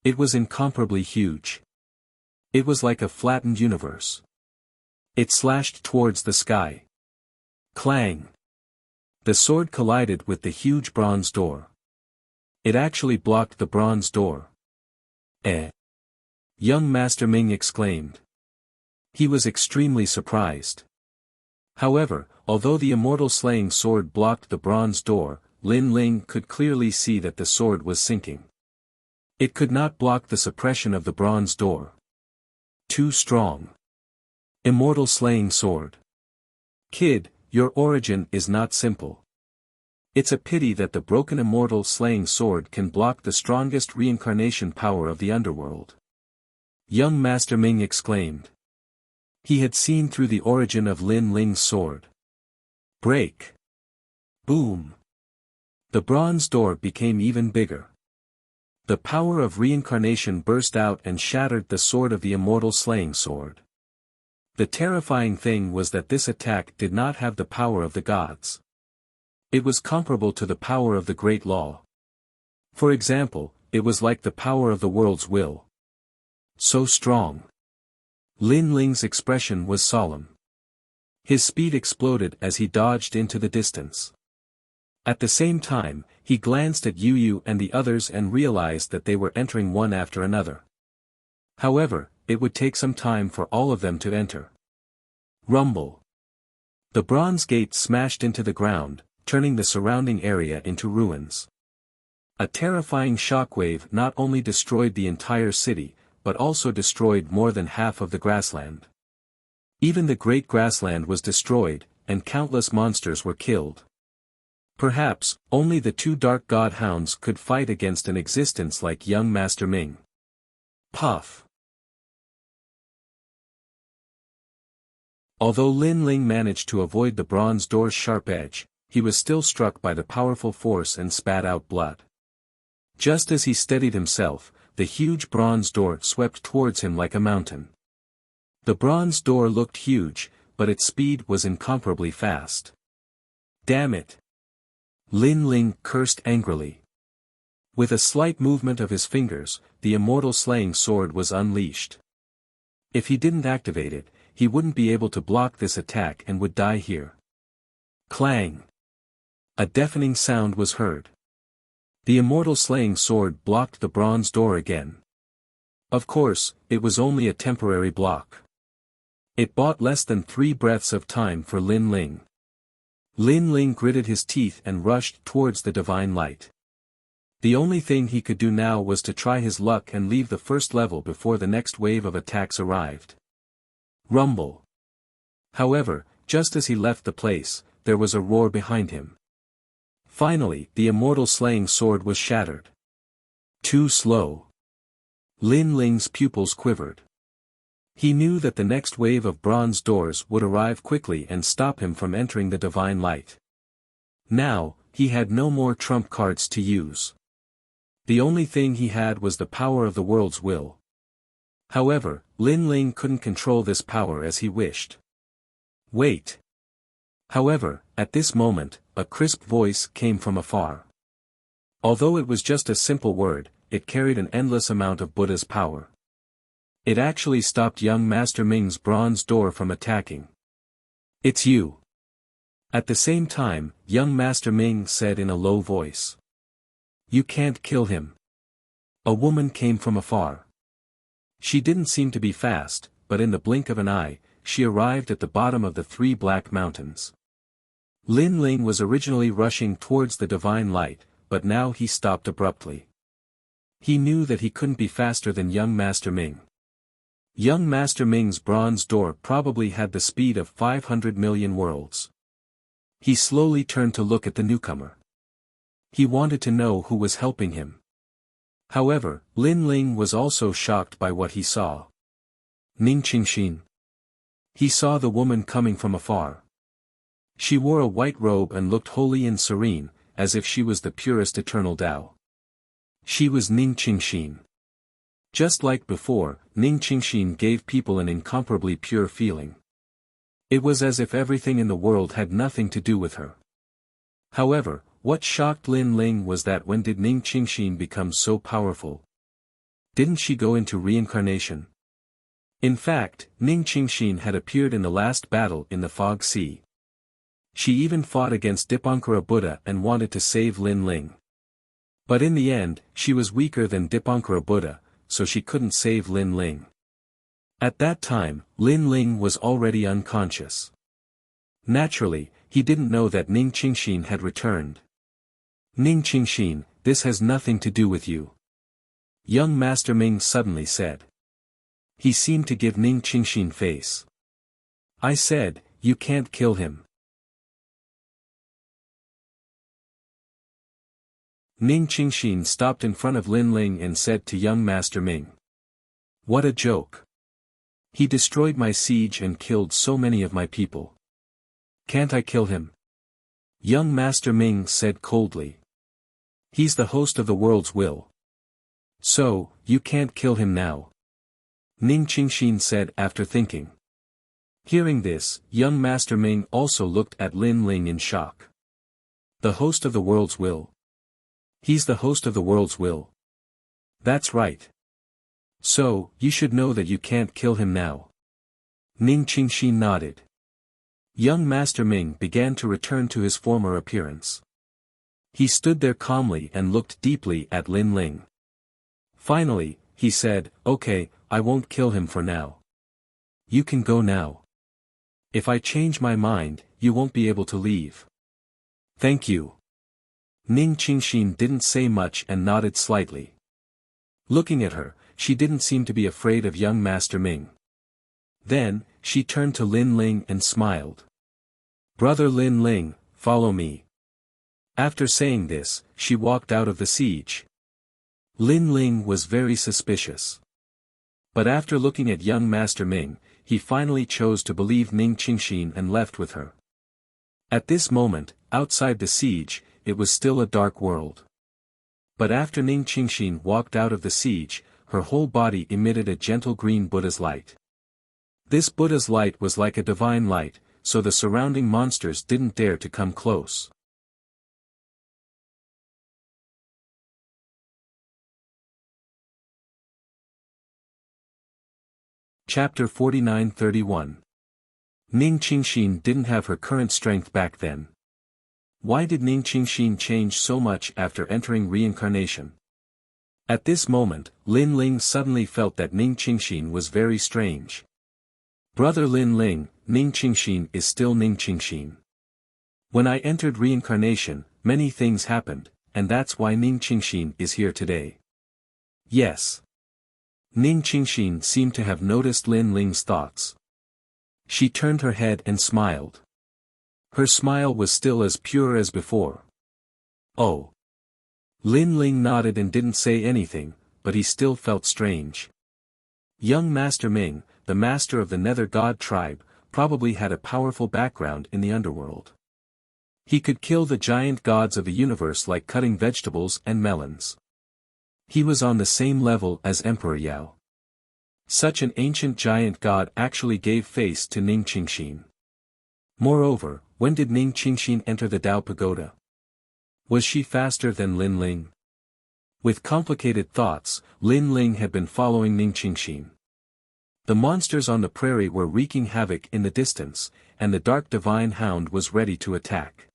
It was incomparably huge. It was like a flattened universe. It slashed towards the sky. Clang! The sword collided with the huge bronze door. It actually blocked the bronze door. Eh! Young Master Ming exclaimed. He was extremely surprised. However, although the immortal slaying sword blocked the bronze door, Lin Ling could clearly see that the sword was sinking. It could not block the suppression of the bronze door. Too strong. Immortal slaying sword. Kid, your origin is not simple. It's a pity that the broken immortal slaying sword can block the strongest reincarnation power of the underworld. Young Master Ming exclaimed. He had seen through the origin of Lin Ling's sword. Break. Boom. The bronze door became even bigger. The power of reincarnation burst out and shattered the sword of the immortal slaying sword. The terrifying thing was that this attack did not have the power of the gods. It was comparable to the power of the Great Law. For example, it was like the power of the world's will. So strong. Lin Ling's expression was solemn. His speed exploded as he dodged into the distance. At the same time, he glanced at Yu and the others and realized that they were entering one after another. However, it would take some time for all of them to enter. Rumble. The bronze gate smashed into the ground, turning the surrounding area into ruins. A terrifying shockwave not only destroyed the entire city, but also destroyed more than half of the grassland. Even the great grassland was destroyed, and countless monsters were killed. Perhaps, only the two dark god hounds could fight against an existence like young Master Ming. Puff. Although Lin Ling managed to avoid the bronze door's sharp edge, he was still struck by the powerful force and spat out blood. Just as he steadied himself, the huge bronze door swept towards him like a mountain. The bronze door looked huge, but its speed was incomparably fast. Damn it! Lin Ling cursed angrily. With a slight movement of his fingers, the immortal slaying sword was unleashed. If he didn't activate it, he wouldn't be able to block this attack and would die here. Clang! A deafening sound was heard. The immortal slaying sword blocked the bronze door again. Of course, it was only a temporary block. It bought less than 3 breaths of time for Lin Ling. Lin Ling gritted his teeth and rushed towards the divine light. The only thing he could do now was to try his luck and leave the first level before the next wave of attacks arrived. Rumble. However, just as he left the place, there was a roar behind him. Finally, the immortal slaying sword was shattered. Too slow. Lin Ling's pupils quivered. He knew that the next wave of bronze doors would arrive quickly and stop him from entering the divine light. Now, he had no more trump cards to use. The only thing he had was the power of the world's will. However, Lin Ling couldn't control this power as he wished. Wait. However, at this moment, a crisp voice came from afar. Although it was just a simple word, it carried an endless amount of Buddha's power. It actually stopped young Master Ming's bronze door from attacking. It's you. At the same time, young Master Ming said in a low voice. You can't kill him. A woman came from afar. She didn't seem to be fast, but in the blink of an eye, she arrived at the bottom of the 3 black mountains. Lin Ling was originally rushing towards the divine light, but now he stopped abruptly. He knew that he couldn't be faster than young Master Ming. Young Master Ming's bronze door probably had the speed of 500 million worlds. He slowly turned to look at the newcomer. He wanted to know who was helping him. However, Lin Ling was also shocked by what he saw. Ning Qingxin. He saw the woman coming from afar. She wore a white robe and looked holy and serene, as if she was the purest eternal Tao. She was Ning Qingxin. Just like before, Ning Qingxin gave people an incomparably pure feeling. It was as if everything in the world had nothing to do with her. However, what shocked Lin Ling was that when did Ning Qingxin become so powerful? Didn't she go into reincarnation? In fact, Ning Qingxin had appeared in the last battle in the Fog Sea. She even fought against Dipankara Buddha and wanted to save Lin Ling. But in the end, she was weaker than Dipankara Buddha, so she couldn't save Lin Ling. At that time, Lin Ling was already unconscious. Naturally, he didn't know that Ning Qingxin had returned. Ning Qingxin, this has nothing to do with you. Young Master Ming suddenly said. He seemed to give Ning Qingxin face. I said, you can't kill him. Ning Qingxin stopped in front of Lin Ling and said to young Master Ming. What a joke. He destroyed my siege and killed so many of my people. Can't I kill him? Young Master Ming said coldly. He's the host of the world's will. So, you can't kill him now. Ning Qingxin said after thinking. Hearing this, young Master Ming also looked at Lin Ling in shock. The host of the world's will. He's the host of the world's will. That's right. So, you should know that you can't kill him now. Ning Qingxin nodded. Young Master Ming began to return to his former appearance. He stood there calmly and looked deeply at Lin Ling. Finally, he said, okay, I won't kill him for now. You can go now. If I change my mind, you won't be able to leave. Thank you. Ning Qingxin didn't say much and nodded slightly. Looking at her, she didn't seem to be afraid of young Master Ming. Then, she turned to Lin Ling and smiled. Brother Lin Ling, follow me. After saying this, she walked out of the siege. Lin Ling was very suspicious. But after looking at young Master Ming, he finally chose to believe Ning Qingxin and left with her. At this moment, outside the siege, it was still a dark world. But after Ning Qingshin walked out of the siege, her whole body emitted a gentle green Buddha's light. This Buddha's light was like a divine light, so the surrounding monsters didn't dare to come close. Chapter 49-31. Ning Qingshin didn't have her current strength back then. Why did Ning Qingshin change so much after entering reincarnation? At this moment, Lin Ling suddenly felt that Ning Qingshin was very strange. Brother Lin Ling, Ning Qingshin is still Ning Qingshin. When I entered reincarnation, many things happened, and that's why Ning Qingshin is here today. Yes. Ning Qingshin seemed to have noticed Lin Ling's thoughts. She turned her head and smiled. Her smile was still as pure as before. Oh. Lin Ling nodded and didn't say anything, but he still felt strange. Young Master Ming, the master of the Nether God tribe, probably had a powerful background in the underworld. He could kill the giant gods of the universe like cutting vegetables and melons. He was on the same level as Emperor Yao. Such an ancient giant god actually gave face to Ning Qingshin. Moreover, when did Ning Qingshin enter the Dao Pagoda? Was she faster than Lin Ling? With complicated thoughts, Lin Ling had been following Ning Qingshin. The monsters on the prairie were wreaking havoc in the distance, and the dark divine hound was ready to attack.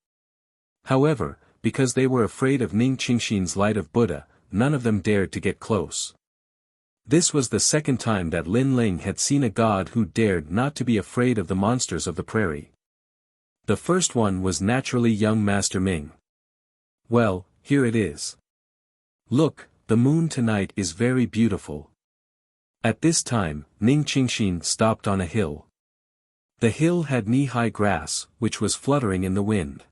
However, because they were afraid of Ning Qingshin's light of Buddha, none of them dared to get close. This was the second time that Lin Ling had seen a god who dared not to be afraid of the monsters of the prairie. The first one was naturally young Master Ming. Well, here it is. Look, the moon tonight is very beautiful. At this time, Ning Qingshin stopped on a hill. The hill had knee-high grass, which was fluttering in the wind.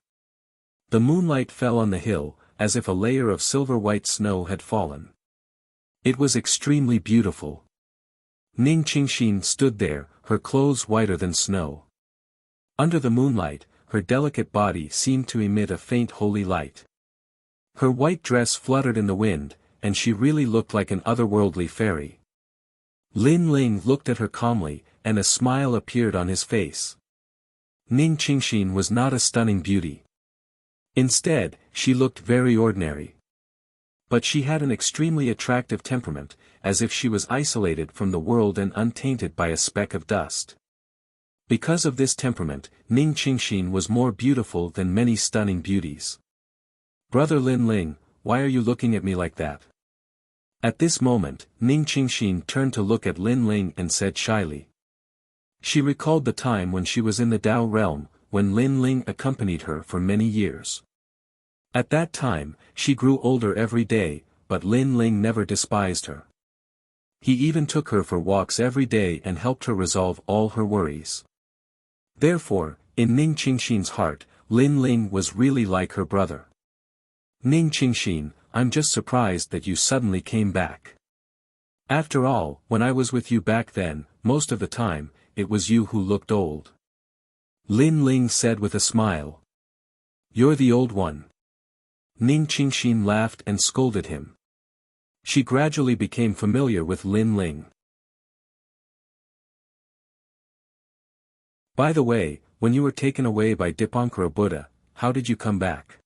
The moonlight fell on the hill, as if a layer of silver-white snow had fallen. It was extremely beautiful. Ning Qingshin stood there, her clothes whiter than snow. Under the moonlight, her delicate body seemed to emit a faint holy light. Her white dress fluttered in the wind, and she really looked like an otherworldly fairy. Lin Ling looked at her calmly, and a smile appeared on his face. Ning Qingshin was not a stunning beauty. Instead, she looked very ordinary. But she had an extremely attractive temperament, as if she was isolated from the world and untainted by a speck of dust. Because of this temperament, Ning Qingshin was more beautiful than many stunning beauties. Brother Lin Ling, why are you looking at me like that? At this moment, Ning Qingshin turned to look at Lin Ling and said shyly. She recalled the time when she was in the Dao realm, when Lin Ling accompanied her for many years. At that time, she grew older every day, but Lin Ling never despised her. He even took her for walks every day and helped her resolve all her worries. Therefore, in Ning Qingshin's heart, Lin Ling was really like her brother. Ning Qingshin, I'm just surprised that you suddenly came back. After all, when I was with you back then, most of the time, it was you who looked old. Lin Ling said with a smile. You're the old one. Ning Qingshin laughed and scolded him. She gradually became familiar with Lin Ling. By the way, when you were taken away by Dipankara Buddha, how did you come back?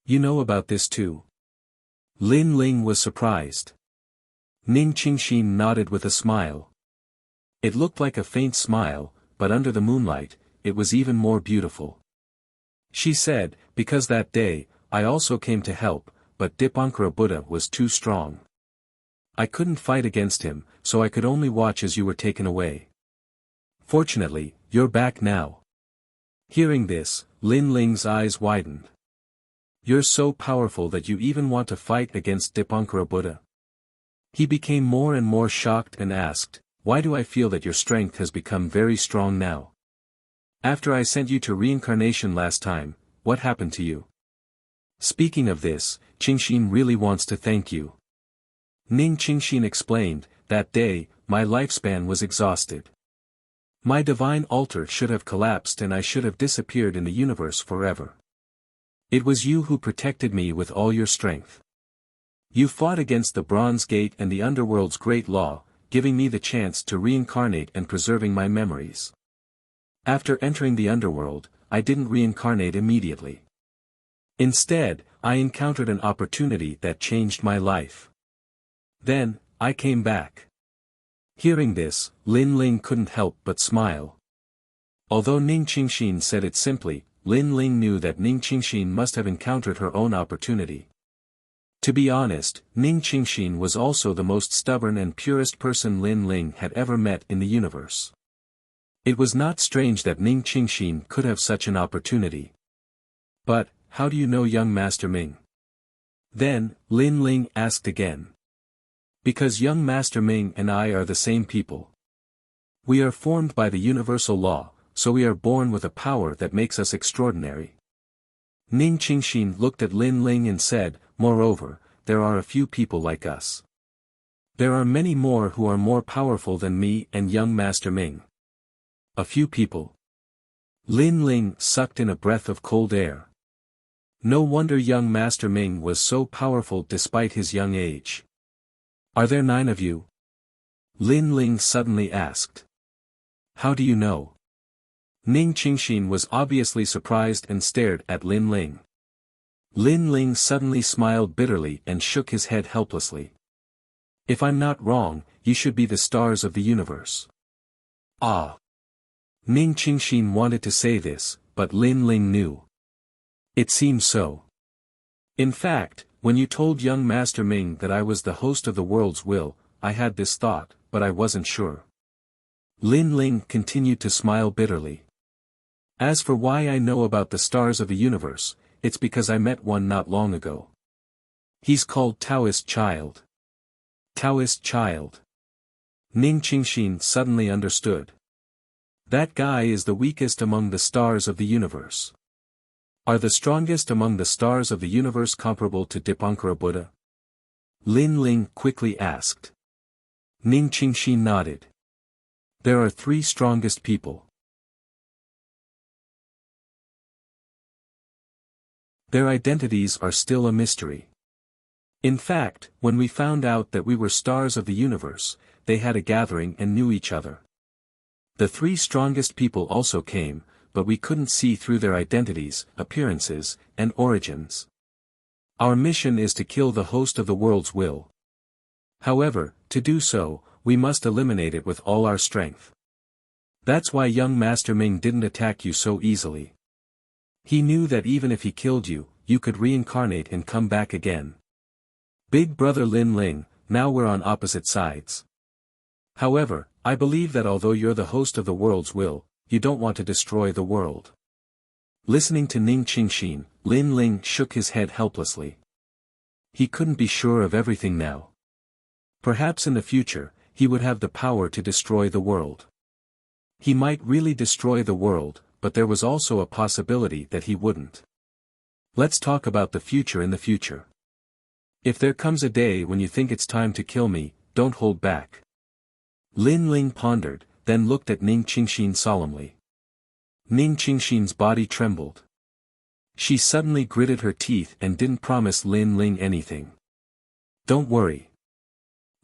You know about this too? Lin Ling was surprised. Ning Qingshin nodded with a smile. It looked like a faint smile, but under the moonlight, it was even more beautiful. She said, because that day, I also came to help, but Dipankara Buddha was too strong. I couldn't fight against him, so I could only watch as you were taken away. Fortunately, you're back now. Hearing this, Lin Ling's eyes widened. You're so powerful that you even want to fight against Dipankara Buddha. He became more and more shocked and asked, why do I feel that your strength has become very strong now? After I sent you to reincarnation last time, what happened to you? Speaking of this, Qingshin really wants to thank you. Ning Qingshin explained, that day, my lifespan was exhausted. My divine altar should have collapsed and I should have disappeared in the universe forever. It was you who protected me with all your strength. You fought against the Bronze Gate and the Underworld's great law, giving me the chance to reincarnate and preserving my memories. After entering the Underworld, I didn't reincarnate immediately. Instead, I encountered an opportunity that changed my life. Then, I came back. Hearing this, Lin Ling couldn't help but smile. Although Ning Qingxin said it simply, Lin Ling knew that Ning Qingxin must have encountered her own opportunity. To be honest, Ning Qingxin was also the most stubborn and purest person Lin Ling had ever met in the universe. It was not strange that Ning Qingxin could have such an opportunity. But, how do you know young Master Ming? Then, Lin Ling asked again. Because young Master Ming and I are the same people. We are formed by the universal law, so we are born with a power that makes us extraordinary. Ning Qingxin looked at Lin Ling and said, moreover, there are a few people like us. There are many more who are more powerful than me and young Master Ming. A few people. Lin Ling sucked in a breath of cold air. No wonder young Master Ming was so powerful despite his young age. Are there 9 of you? Lin Ling suddenly asked. How do you know? Ning Qingxin was obviously surprised and stared at Lin Ling. Lin Ling suddenly smiled bitterly and shook his head helplessly. If I'm not wrong, you should be the stars of the universe. Ah! Ning Qingxin wanted to say this, but Lin Ling knew. It seems so. In fact, when you told young Master Ming that I was the host of the world's will, I had this thought, but I wasn't sure. Lin Ling continued to smile bitterly. As for why I know about the stars of the universe, it's because I met one not long ago. He's called Taoist Child. Taoist Child. Ning Qingxin suddenly understood. That guy is the weakest among the stars of the universe. Are the strongest among the stars of the universe comparable to Dipankara Buddha? Lin Ling quickly asked. Ning Qingxin nodded. There are 3 strongest people. Their identities are still a mystery. In fact, when we found out that we were stars of the universe, they had a gathering and knew each other. The 3 strongest people also came, but we couldn't see through their identities, appearances, and origins. Our mission is to kill the host of the world's will. However, to do so, we must eliminate it with all our strength. That's why young Master Ming didn't attack you so easily. He knew that even if he killed you, you could reincarnate and come back again. Big brother Lin Ling, now we're on opposite sides. However, I believe that although you're the host of the world's will, you don't want to destroy the world. Listening to Ning Qingxin, Lin Ling shook his head helplessly. He couldn't be sure of everything now. Perhaps in the future, he would have the power to destroy the world. He might really destroy the world, but there was also a possibility that he wouldn't. Let's talk about the future in the future. If there comes a day when you think it's time to kill me, don't hold back. Lin Ling pondered, then looked at Ning Qingxin solemnly. Ning Qingxin's body trembled. She suddenly gritted her teeth and didn't promise Lin Ling anything. Don't worry.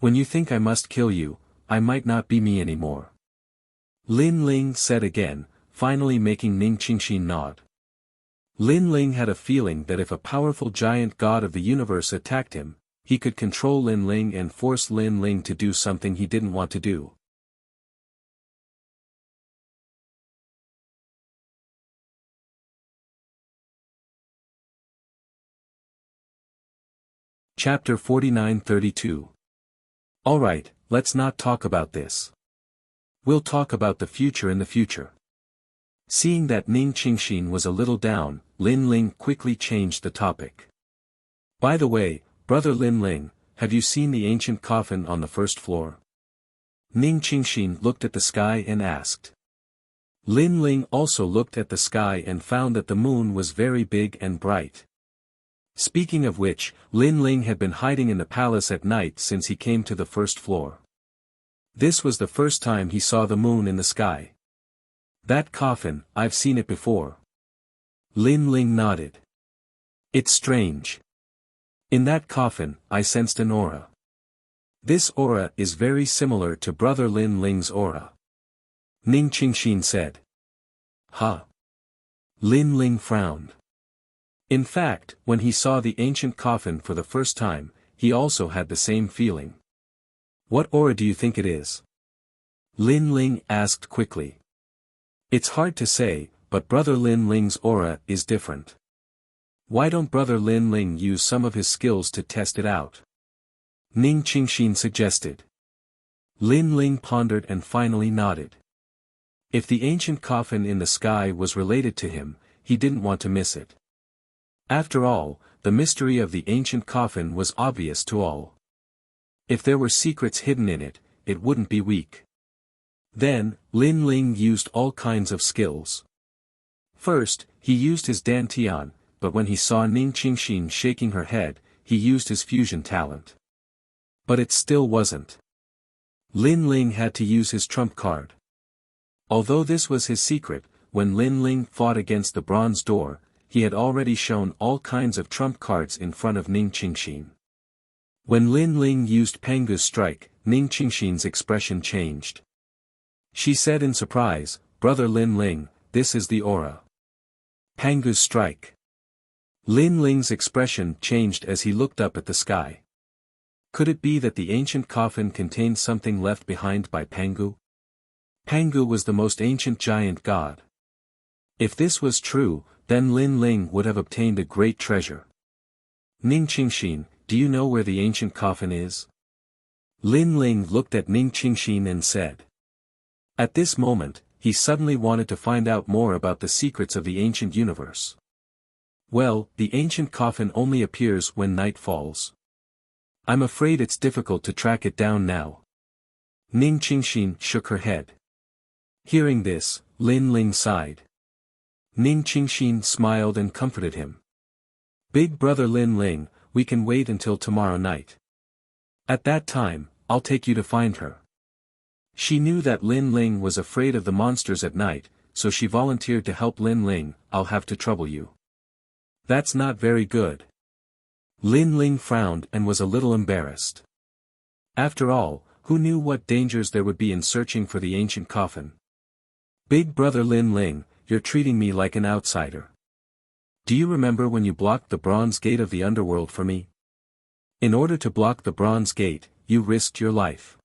When you think I must kill you, I might not be me anymore. Lin Ling said again, finally making Ning Qingxin nod. Lin Ling had a feeling that if a powerful giant god of the universe attacked him, he could control Lin Ling and force Lin Ling to do something he didn't want to do. Chapter 49-32. Alright, let's not talk about this. We'll talk about the future in the future. Seeing that Ning Qingxin was a little down, Lin Ling quickly changed the topic. By the way, brother Lin Ling, have you seen the ancient coffin on the 1st floor? Ning Qingxin looked at the sky and asked. Lin Ling also looked at the sky and found that the moon was very big and bright. Speaking of which, Lin Ling had been hiding in the palace at night since he came to the 1st floor. This was the first time he saw the moon in the sky. That coffin, I've seen it before. Lin Ling nodded. It's strange. In that coffin, I sensed an aura. This aura is very similar to Brother Lin Ling's aura. Ning Qingxin said. Huh? Lin Ling frowned. In fact, when he saw the ancient coffin for the first time, he also had the same feeling. What aura do you think it is? Lin Ling asked quickly. It's hard to say, but Brother Lin Ling's aura is different. Why don't Brother Lin Ling use some of his skills to test it out? Ning Qingxin suggested. Lin Ling pondered and finally nodded. If the ancient coffin in the sky was related to him, he didn't want to miss it. After all, the mystery of the ancient coffin was obvious to all. If there were secrets hidden in it, it wouldn't be weak. Then, Lin Ling used all kinds of skills. First, he used his dantian, but when he saw Ning Qingxin shaking her head, he used his fusion talent. But it still wasn't. Lin Ling had to use his trump card. Although this was his secret, when Lin Ling fought against the bronze door, he had already shown all kinds of trump cards in front of Ning Qingxin. When Lin Ling used Pangu's strike, Ning Qingxin's expression changed. She said in surprise, "Brother Lin Ling, this is the aura." Pangu's strike. Lin Ling's expression changed as he looked up at the sky. Could it be that the ancient coffin contained something left behind by Pangu? Pangu was the most ancient giant god. If this was true, then Lin Ling would have obtained a great treasure. Ning Qingxin, do you know where the ancient coffin is? Lin Ling looked at Ning Qingxin and said. At this moment, he suddenly wanted to find out more about the secrets of the ancient universe. Well, the ancient coffin only appears when night falls. I'm afraid it's difficult to track it down now. Ning Qingxin shook her head. Hearing this, Lin Ling sighed. Ning Qingxin smiled and comforted him. Big brother Lin Ling, we can wait until tomorrow night. At that time, I'll take you to find her. She knew that Lin Ling was afraid of the monsters at night, so she volunteered to help Lin Ling. I'll have to trouble you. That's not very good. Lin Ling frowned and was a little embarrassed. After all, who knew what dangers there would be in searching for the ancient coffin? Big brother Lin Ling, you're treating me like an outsider. Do you remember when you blocked the bronze gate of the underworld for me? In order to block the bronze gate, you risked your life.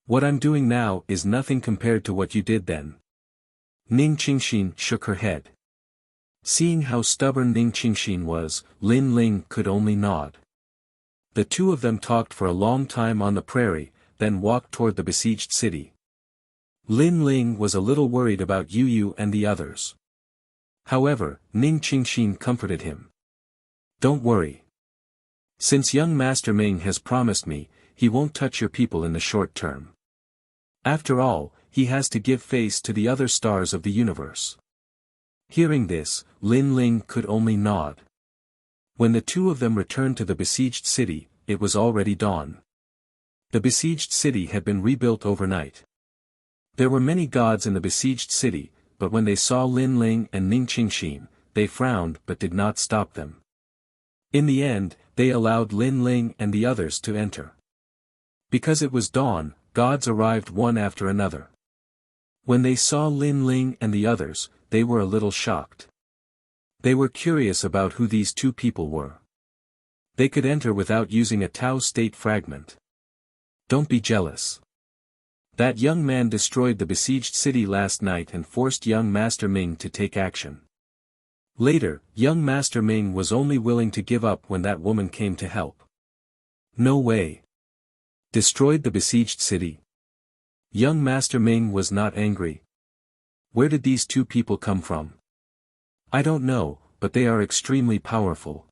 What I'm doing now is nothing compared to what you did then. Ning Qingxin shook her head. Seeing how stubborn Ning Qingxin was, Lin Ling could only nod. The two of them talked for a long time on the prairie, then walked toward the besieged city. Lin Ling was a little worried about Yu Yu and the others. However, Ning Qingxin comforted him. Don't worry. Since young Master Ming has promised me, he won't touch your people in the short term. After all, he has to give face to the other stars of the universe. Hearing this, Lin Ling could only nod. When the two of them returned to the besieged city, it was already dawn. The besieged city had been rebuilt overnight. There were many gods in the besieged city, but when they saw Lin Ling and Ning Qingxin, they frowned but did not stop them. In the end, they allowed Lin Ling and the others to enter. Because it was dawn, gods arrived one after another. When they saw Lin Ling and the others, they were a little shocked. They were curious about who these two people were. They could enter without using a Tao state fragment. Don't be jealous. That young man destroyed the besieged city last night and forced young Master Ming to take action. Later, young Master Ming was only willing to give up when that woman came to help. No way. Destroyed the besieged city. Young Master Ming was not angry. Where did these two people come from? I don't know, but they are extremely powerful.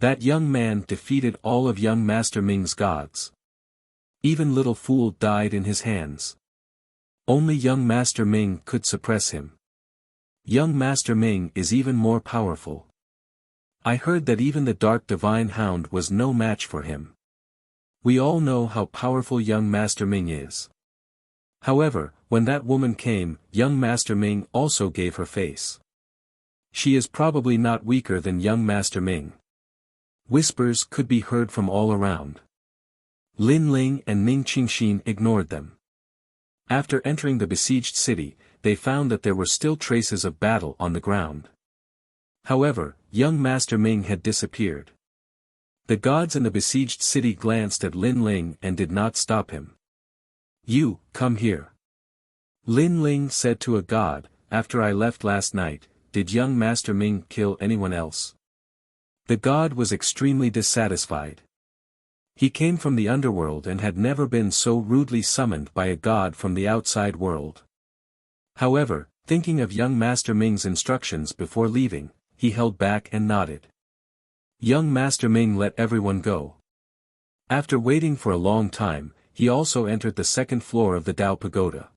That young man defeated all of young Master Ming's gods. Even little fool died in his hands. Only young Master Ming could suppress him. Young Master Ming is even more powerful. I heard that even the Dark Divine Hound was no match for him. We all know how powerful young Master Ming is. However, when that woman came, young Master Ming also gave her face. She is probably not weaker than young Master Ming. Whispers could be heard from all around. Lin Ling and Ning Qingxin ignored them. After entering the besieged city, they found that there were still traces of battle on the ground. However, young Master Ming had disappeared. The gods in the besieged city glanced at Lin Ling and did not stop him. "You, come here." Lin Ling said to a god, "After I left last night, did young Master Ming kill anyone else?" The god was extremely dissatisfied. He came from the underworld and had never been so rudely summoned by a god from the outside world. However, thinking of young Master Ming's instructions before leaving, he held back and nodded. Young Master Ming let everyone go. After waiting for a long time, he also entered the second floor of the Dao Pagoda.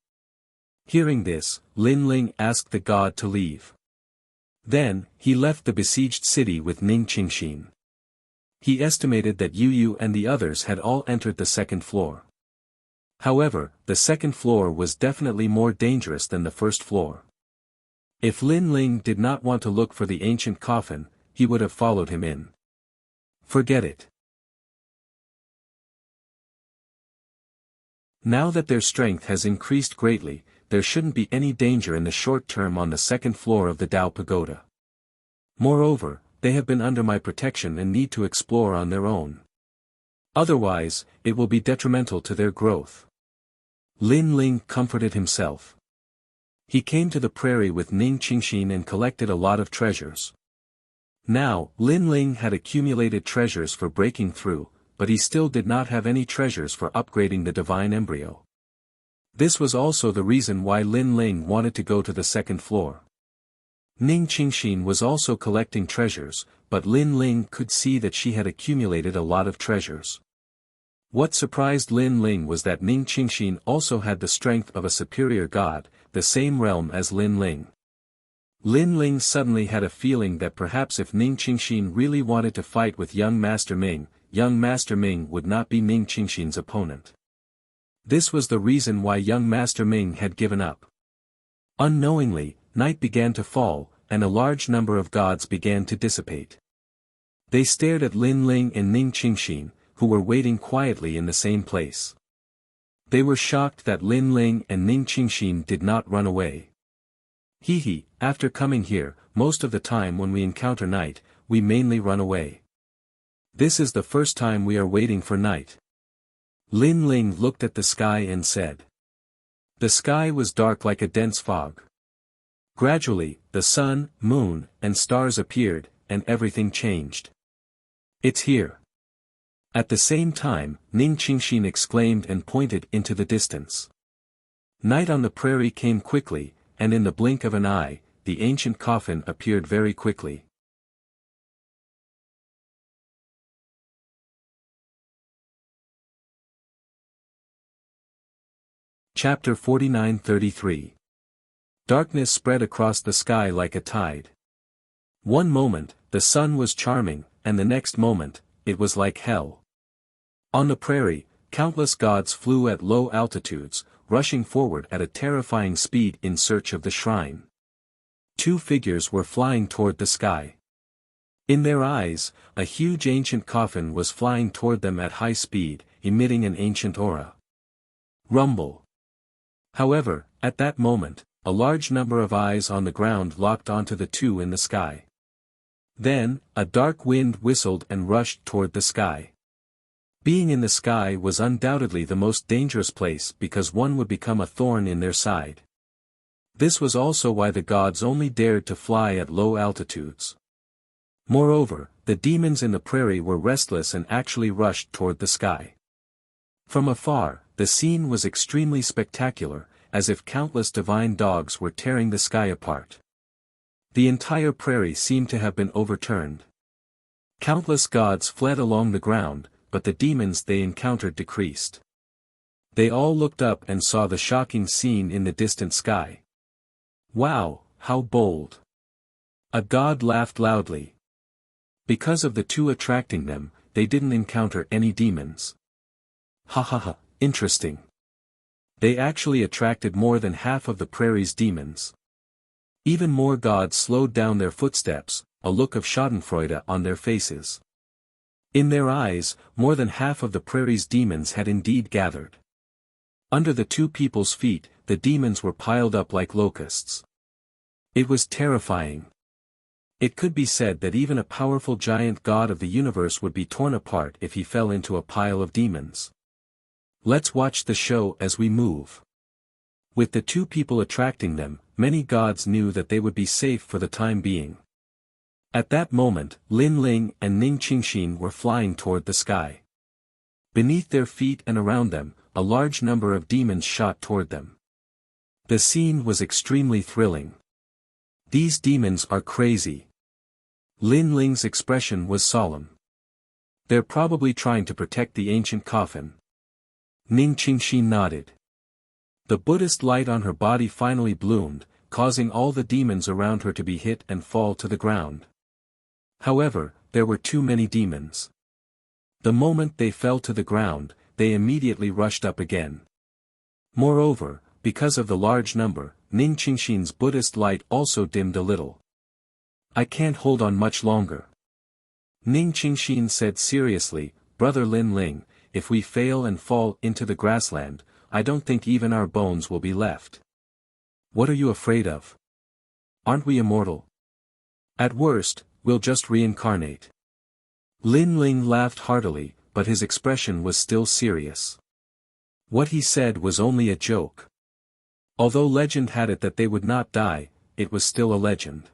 Hearing this, Lin Ling asked the god to leave. Then, he left the besieged city with Ning Qingxin. He estimated that Yu Yu and the others had all entered the second floor. However, the second floor was definitely more dangerous than the first floor. If Lin Ling did not want to look for the ancient coffin, he would have followed him in. Forget it. Now that their strength has increased greatly, there shouldn't be any danger in the short term on the second floor of the Dao Pagoda. Moreover, they have been under my protection and need to explore on their own. Otherwise, it will be detrimental to their growth. Lin Ling comforted himself. He came to the prairie with Ning Qingxin and collected a lot of treasures. Now, Lin Ling had accumulated treasures for breaking through, but he still did not have any treasures for upgrading the divine embryo. This was also the reason why Lin Ling wanted to go to the second floor. Ning Qingxin was also collecting treasures, but Lin Ling could see that she had accumulated a lot of treasures. What surprised Lin Ling was that Ning Qingxin also had the strength of a superior god, the same realm as Lin Ling. Lin Ling suddenly had a feeling that perhaps if Ning Qingxin really wanted to fight with young Master Ming would not be Ning Qingxin's opponent. This was the reason why young Master Ming had given up. Unknowingly, night began to fall, and a large number of gods began to dissipate. They stared at Lin Ling and Ning Qingxin, who were waiting quietly in the same place. They were shocked that Lin Ling and Ning Qingxin did not run away. "Hee, after coming here, most of the time when we encounter night, we mainly run away. This is the first time we are waiting for night." Lin Ling looked at the sky and said. The sky was dark like a dense fog. Gradually, the sun, moon, and stars appeared, and everything changed. "It's here." At the same time, Ning Qingxin exclaimed and pointed into the distance. Night on the prairie came quickly, and in the blink of an eye, the ancient coffin appeared very quickly. Chapter 49-33. Darkness spread across the sky like a tide. One moment, the sun was charming, and the next moment, it was like hell. On the prairie, countless gods flew at low altitudes, rushing forward at a terrifying speed in search of the shrine. Two figures were flying toward the sky. In their eyes, a huge ancient coffin was flying toward them at high speed, emitting an ancient aura. Rumble. However, at that moment, a large number of eyes on the ground locked onto the two in the sky. Then, a dark wind whistled and rushed toward the sky. Being in the sky was undoubtedly the most dangerous place because one would become a thorn in their side. This was also why the gods only dared to fly at low altitudes. Moreover, the demons in the prairie were restless and actually rushed toward the sky. From afar, the scene was extremely spectacular, as if countless divine dogs were tearing the sky apart. The entire prairie seemed to have been overturned. Countless gods fled along the ground, but the demons they encountered decreased. They all looked up and saw the shocking scene in the distant sky. "Wow, how bold!" A god laughed loudly. Because of the two attracting them, they didn't encounter any demons. "Ha ha ha, interesting. They actually attracted more than half of the prairie's demons. Even more gods slowed down their footsteps, a look of schadenfreude on their faces. In their eyes, more than half of the prairie's demons had indeed gathered. Under the two people's feet, the demons were piled up like locusts. It was terrifying. It could be said that even a powerful giant god of the universe would be torn apart if he fell into a pile of demons. Let's watch the show as we move. With the two people attracting them, many gods knew that they would be safe for the time being. At that moment, Lin Ling and Ning Qingxin were flying toward the sky. Beneath their feet and around them, a large number of demons shot toward them. The scene was extremely thrilling. These demons are crazy. Lin Ling's expression was solemn. They're probably trying to protect the ancient coffin. Ning Qingxin nodded. The Buddhist light on her body finally bloomed, causing all the demons around her to be hit and fall to the ground. However, there were too many demons. The moment they fell to the ground, they immediately rushed up again. Moreover, because of the large number, Ning Qingxin's Buddhist light also dimmed a little. I can't hold on much longer. Ning Qingxin said seriously, Brother Lin Ling, if we fail and fall into the grassland, I don't think even our bones will be left. What are you afraid of? Aren't we immortal? At worst, we'll just reincarnate. Lin Ling laughed heartily, but his expression was still serious. What he said was only a joke. Although legend had it that they would not die, it was still a legend.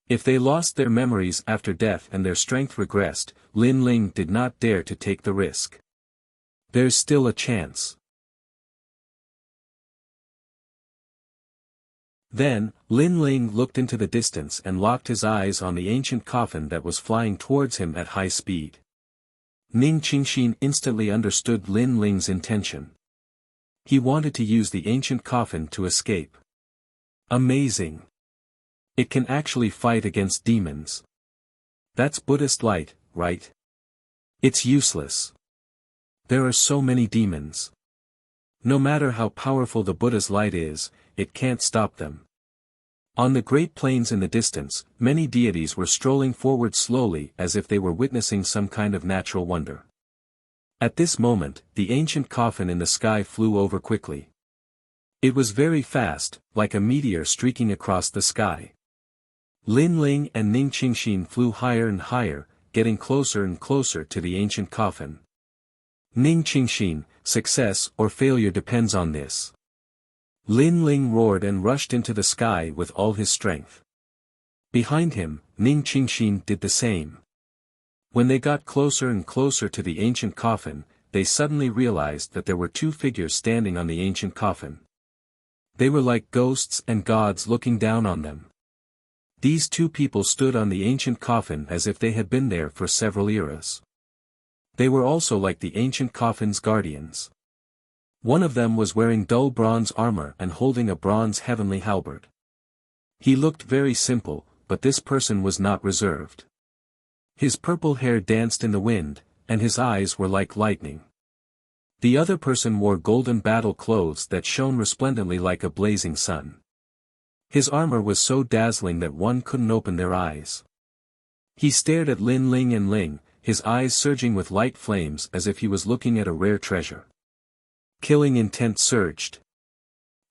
If they lost their memories after death and their strength regressed, Lin Ling did not dare to take the risk. There's still a chance. Then, Lin Ling looked into the distance and locked his eyes on the ancient coffin that was flying towards him at high speed. Ning Qingxin instantly understood Lin Ling's intention. He wanted to use the ancient coffin to escape. Amazing! It can actually fight against demons. That's Buddhist light, right? It's useless. There are so many demons. No matter how powerful the Buddha's light is, it can't stop them. On the great plains in the distance, many deities were strolling forward slowly as if they were witnessing some kind of natural wonder. At this moment, the ancient coffin in the sky flew over quickly. It was very fast, like a meteor streaking across the sky. Lin Ling and Ning Qingxin flew higher and higher, getting closer and closer to the ancient coffin. Ning Qingxin, success or failure depends on this. Lin Ling roared and rushed into the sky with all his strength. Behind him, Ning Qingxin did the same. When they got closer and closer to the ancient coffin, they suddenly realized that there were two figures standing on the ancient coffin. They were like ghosts and gods looking down on them. These two people stood on the ancient coffin as if they had been there for several eras. They were also like the ancient coffin's guardians. One of them was wearing dull bronze armor and holding a bronze heavenly halberd. He looked very simple, but this person was not reserved. His purple hair danced in the wind, and his eyes were like lightning. The other person wore golden battle clothes that shone resplendently like a blazing sun. His armor was so dazzling that one couldn't open their eyes. He stared at Lin Ling and Ling, his eyes surging with light flames as if he was looking at a rare treasure. Killing intent surged.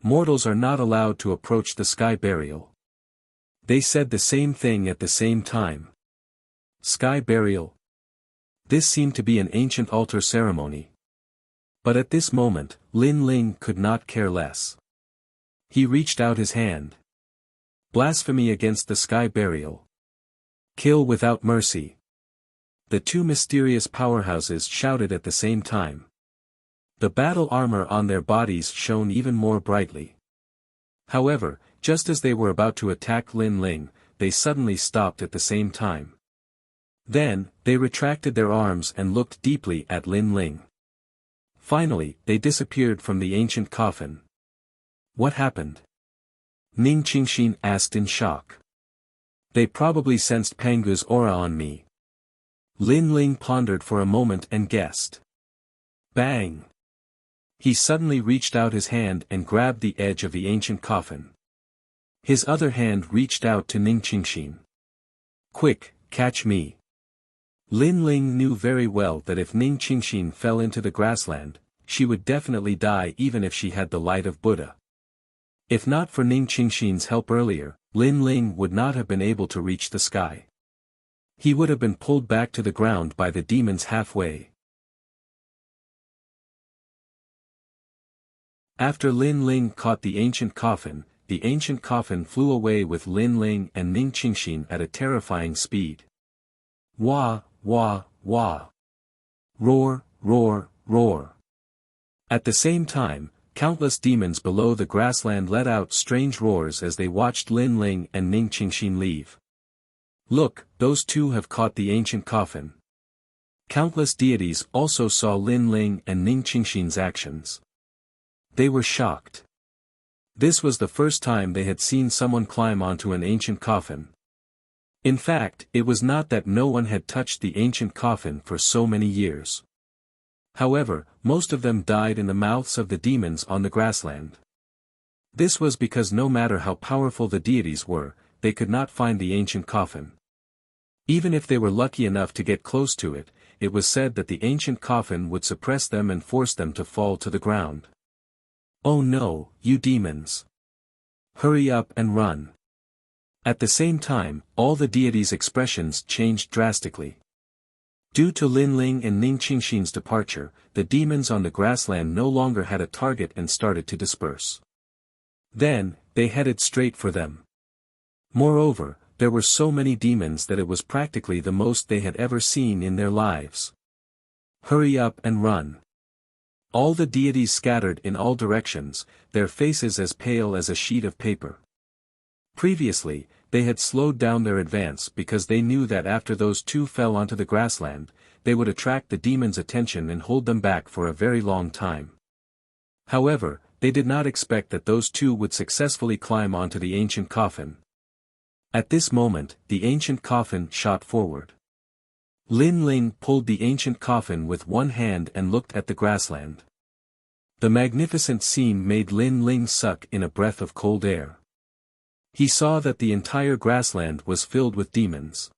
Mortals are not allowed to approach the sky burial. They said the same thing at the same time. Sky burial? This seemed to be an ancient altar ceremony. But at this moment, Lin Ling could not care less. He reached out his hand. Blasphemy against the sky burial. Kill without mercy. The two mysterious powerhouses shouted at the same time. The battle armor on their bodies shone even more brightly. However, just as they were about to attack Lin Ling, they suddenly stopped at the same time. Then, they retracted their arms and looked deeply at Lin Ling. Finally, they disappeared from the ancient coffin. What happened? Ning Qingxin asked in shock. They probably sensed Pangu's aura on me. Lin Ling pondered for a moment and guessed. Bang! He suddenly reached out his hand and grabbed the edge of the ancient coffin. His other hand reached out to Ning Qingxin. "Quick, catch me." Lin Ling knew very well that if Ning Qingxin fell into the grassland, she would definitely die even if she had the light of Buddha. If not for Ning Qingxin's help earlier, Lin Ling would not have been able to reach the sky. He would have been pulled back to the ground by the demons halfway. After Lin Ling caught the ancient coffin flew away with Lin Ling and Ning Qingxin at a terrifying speed. Wah, wah, wah. Roar, roar, roar. At the same time, countless demons below the grassland let out strange roars as they watched Lin Ling and Ning Qingxin leave. "Look, those two have caught the ancient coffin." Countless deities also saw Lin Ling and Ning Qingxin's actions. They were shocked. This was the first time they had seen someone climb onto an ancient coffin. In fact, it was not that no one had touched the ancient coffin for so many years. However, most of them died in the mouths of the demons on the grassland. This was because no matter how powerful the deities were, they could not find the ancient coffin. Even if they were lucky enough to get close to it, it was said that the ancient coffin would suppress them and force them to fall to the ground. "Oh no, you demons! Hurry up and run!" At the same time, all the deities' expressions changed drastically. Due to Lin Ling and Ning Qingxin's departure, the demons on the grassland no longer had a target and started to disperse. Then, they headed straight for them. Moreover, there were so many demons that it was practically the most they had ever seen in their lives. "Hurry up and run!" All the deities scattered in all directions, their faces as pale as a sheet of paper. Previously, they had slowed down their advance because they knew that after those two fell onto the grassland, they would attract the demons' attention and hold them back for a very long time. However, they did not expect that those two would successfully climb onto the ancient coffin. At this moment, the ancient coffin shot forward. Lin Ling pulled the ancient coffin with one hand and looked at the grassland. The magnificent scene made Lin Ling suck in a breath of cold air. He saw that the entire grassland was filled with demons.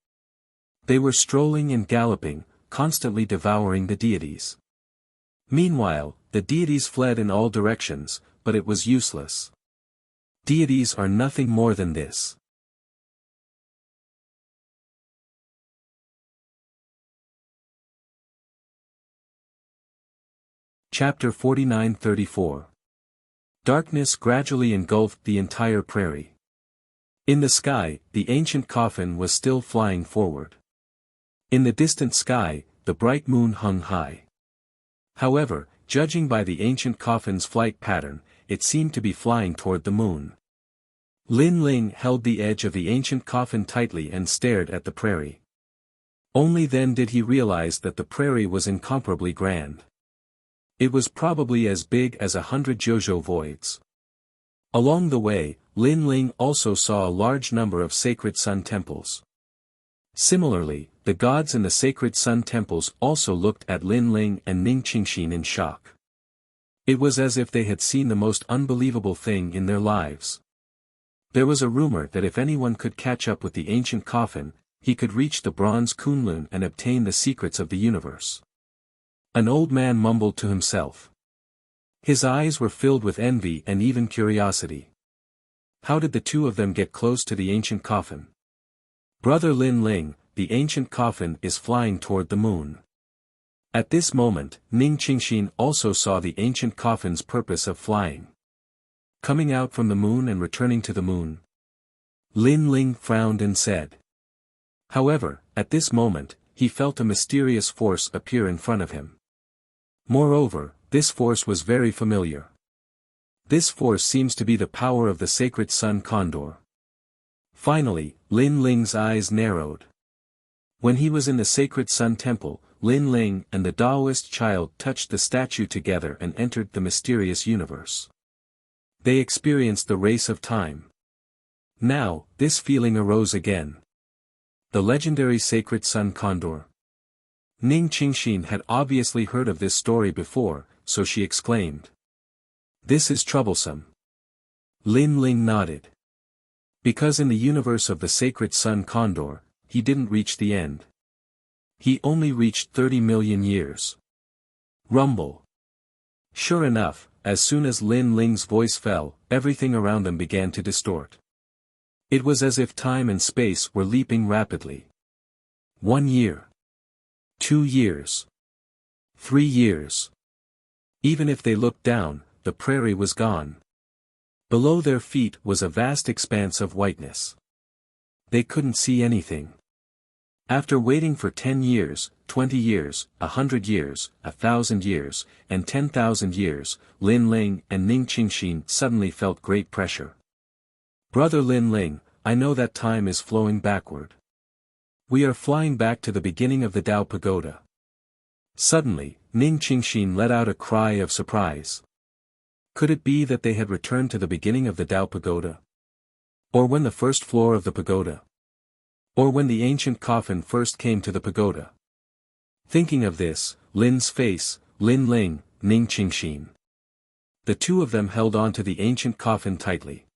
They were strolling and galloping, constantly devouring the deities. Meanwhile, the deities fled in all directions, but it was useless. Deities are nothing more than this. Chapter 49-34. Darkness gradually engulfed the entire prairie. In the sky, the ancient coffin was still flying forward. In the distant sky, the bright moon hung high. However, judging by the ancient coffin's flight pattern, it seemed to be flying toward the moon. Lin Ling held the edge of the ancient coffin tightly and stared at the prairie. Only then did he realize that the prairie was incomparably grand. It was probably as big as 100 Jojo voids. Along the way, Lin Ling also saw a large number of sacred sun temples. Similarly, the gods in the sacred sun temples also looked at Lin Ling and Ning Qingxin in shock. It was as if they had seen the most unbelievable thing in their lives. There was a rumor that if anyone could catch up with the ancient coffin, he could reach the bronze Kunlun and obtain the secrets of the universe. An old man mumbled to himself. His eyes were filled with envy and even curiosity. How did the two of them get close to the ancient coffin? "Brother Lin Ling, the ancient coffin is flying toward the moon." At this moment, Ning Qingxin also saw the ancient coffin's purpose of flying. Coming out from the moon and returning to the moon. Lin Ling frowned and said. However, at this moment, he felt a mysterious force appear in front of him. Moreover, this force was very familiar. This force seems to be the power of the sacred sun condor. Finally, Lin Ling's eyes narrowed. When he was in the sacred sun temple, Lin Ling and the Taoist child touched the statue together and entered the mysterious universe. They experienced the race of time. Now, this feeling arose again. The legendary sacred sun condor. Ning Qingxin had obviously heard of this story before, so she exclaimed. "This is troublesome." Lin Ling nodded. Because in the universe of the sacred sun Condor, he didn't reach the end. He only reached 30 million years. Rumble. Sure enough, as soon as Lin Ling's voice fell, everything around them began to distort. It was as if time and space were leaping rapidly. 1 year. 2 years. 3 years. Even if they looked down, the prairie was gone. Below their feet was a vast expanse of whiteness. They couldn't see anything. After waiting for 10 years, 20 years, 100 years, 1,000 years, and 10,000 years, Lin Ling and Ning Qingxin suddenly felt great pressure. Brother Lin Ling, I know that time is flowing backward. We are flying back to the beginning of the Tao Pagoda. Suddenly, Ning Qingxin let out a cry of surprise. Could it be that they had returned to the beginning of the Tao Pagoda? Or when the first floor of the pagoda? Or when the ancient coffin first came to the pagoda? Thinking of this, Lin's face, Lin Ling, Ning Qingxin. The two of them held on to the ancient coffin tightly.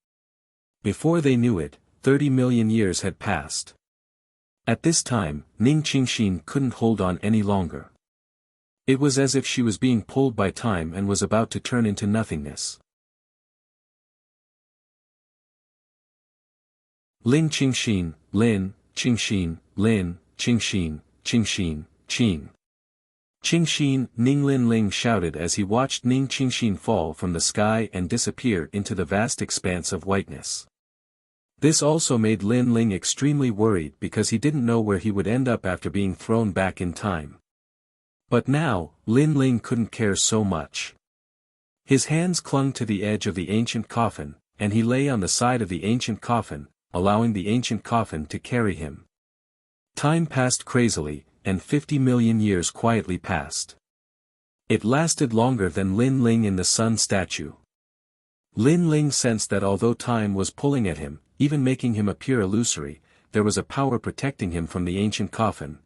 Before they knew it, 30 million years had passed. At this time, Ning Qingxin couldn't hold on any longer. It was as if she was being pulled by time and was about to turn into nothingness. Ling Qingxin, Lin, Qingxin, Lin, Qingxin, Qingxin, Qing. Qingxin, Ning Lin Ling shouted as he watched Ning Qingxin fall from the sky and disappear into the vast expanse of whiteness. This also made Lin Ling extremely worried because he didn't know where he would end up after being thrown back in time. But now, Lin Ling couldn't care so much. His hands clung to the edge of the ancient coffin, and he lay on the side of the ancient coffin, allowing the ancient coffin to carry him. Time passed crazily, and 50 million years quietly passed. It lasted longer than Lin Ling in the sun statue. Lin Ling sensed that although time was pulling at him, even making him appear illusory, there was a power protecting him from the ancient coffin.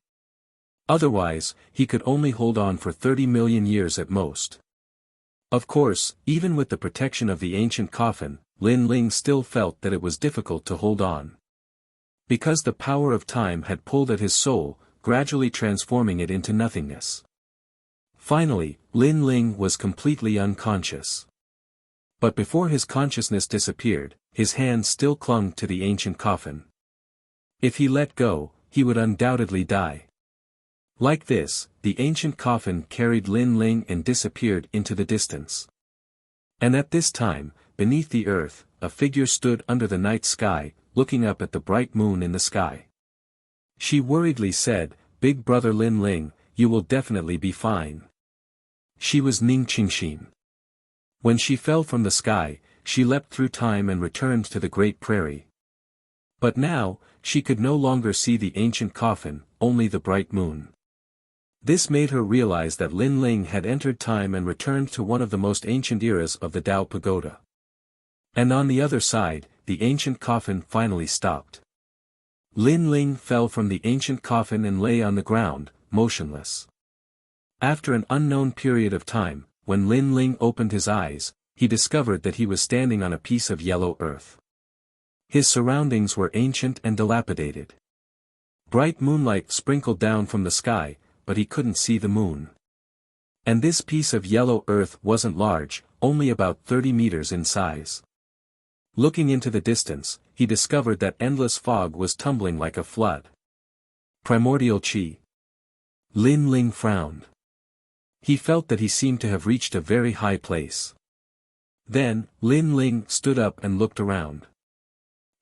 Otherwise, he could only hold on for 30 million years at most. Of course, even with the protection of the ancient coffin, Lin Ling still felt that it was difficult to hold on. Because the power of time had pulled at his soul, gradually transforming it into nothingness. Finally, Lin Ling was completely unconscious. But before his consciousness disappeared, his hands still clung to the ancient coffin. If he let go, he would undoubtedly die. Like this, the ancient coffin carried Lin Ling and disappeared into the distance. And at this time, beneath the earth, a figure stood under the night sky, looking up at the bright moon in the sky. She worriedly said, "Big brother Lin Ling, you will definitely be fine." She was Ning Qingxin. When she fell from the sky, she leapt through time and returned to the great prairie. But now, she could no longer see the ancient coffin, only the bright moon. This made her realize that Lin Ling had entered time and returned to one of the most ancient eras of the Tao Pagoda. And on the other side, the ancient coffin finally stopped. Lin Ling fell from the ancient coffin and lay on the ground, motionless. After an unknown period of time, when Lin Ling opened his eyes, he discovered that he was standing on a piece of yellow earth. His surroundings were ancient and dilapidated. Bright moonlight sprinkled down from the sky, but he couldn't see the moon. And this piece of yellow earth wasn't large, only about 30 meters in size. Looking into the distance, he discovered that endless fog was tumbling like a flood. Primordial Qi. Lin Ling frowned. He felt that he seemed to have reached a very high place. Then, Lin Ling stood up and looked around.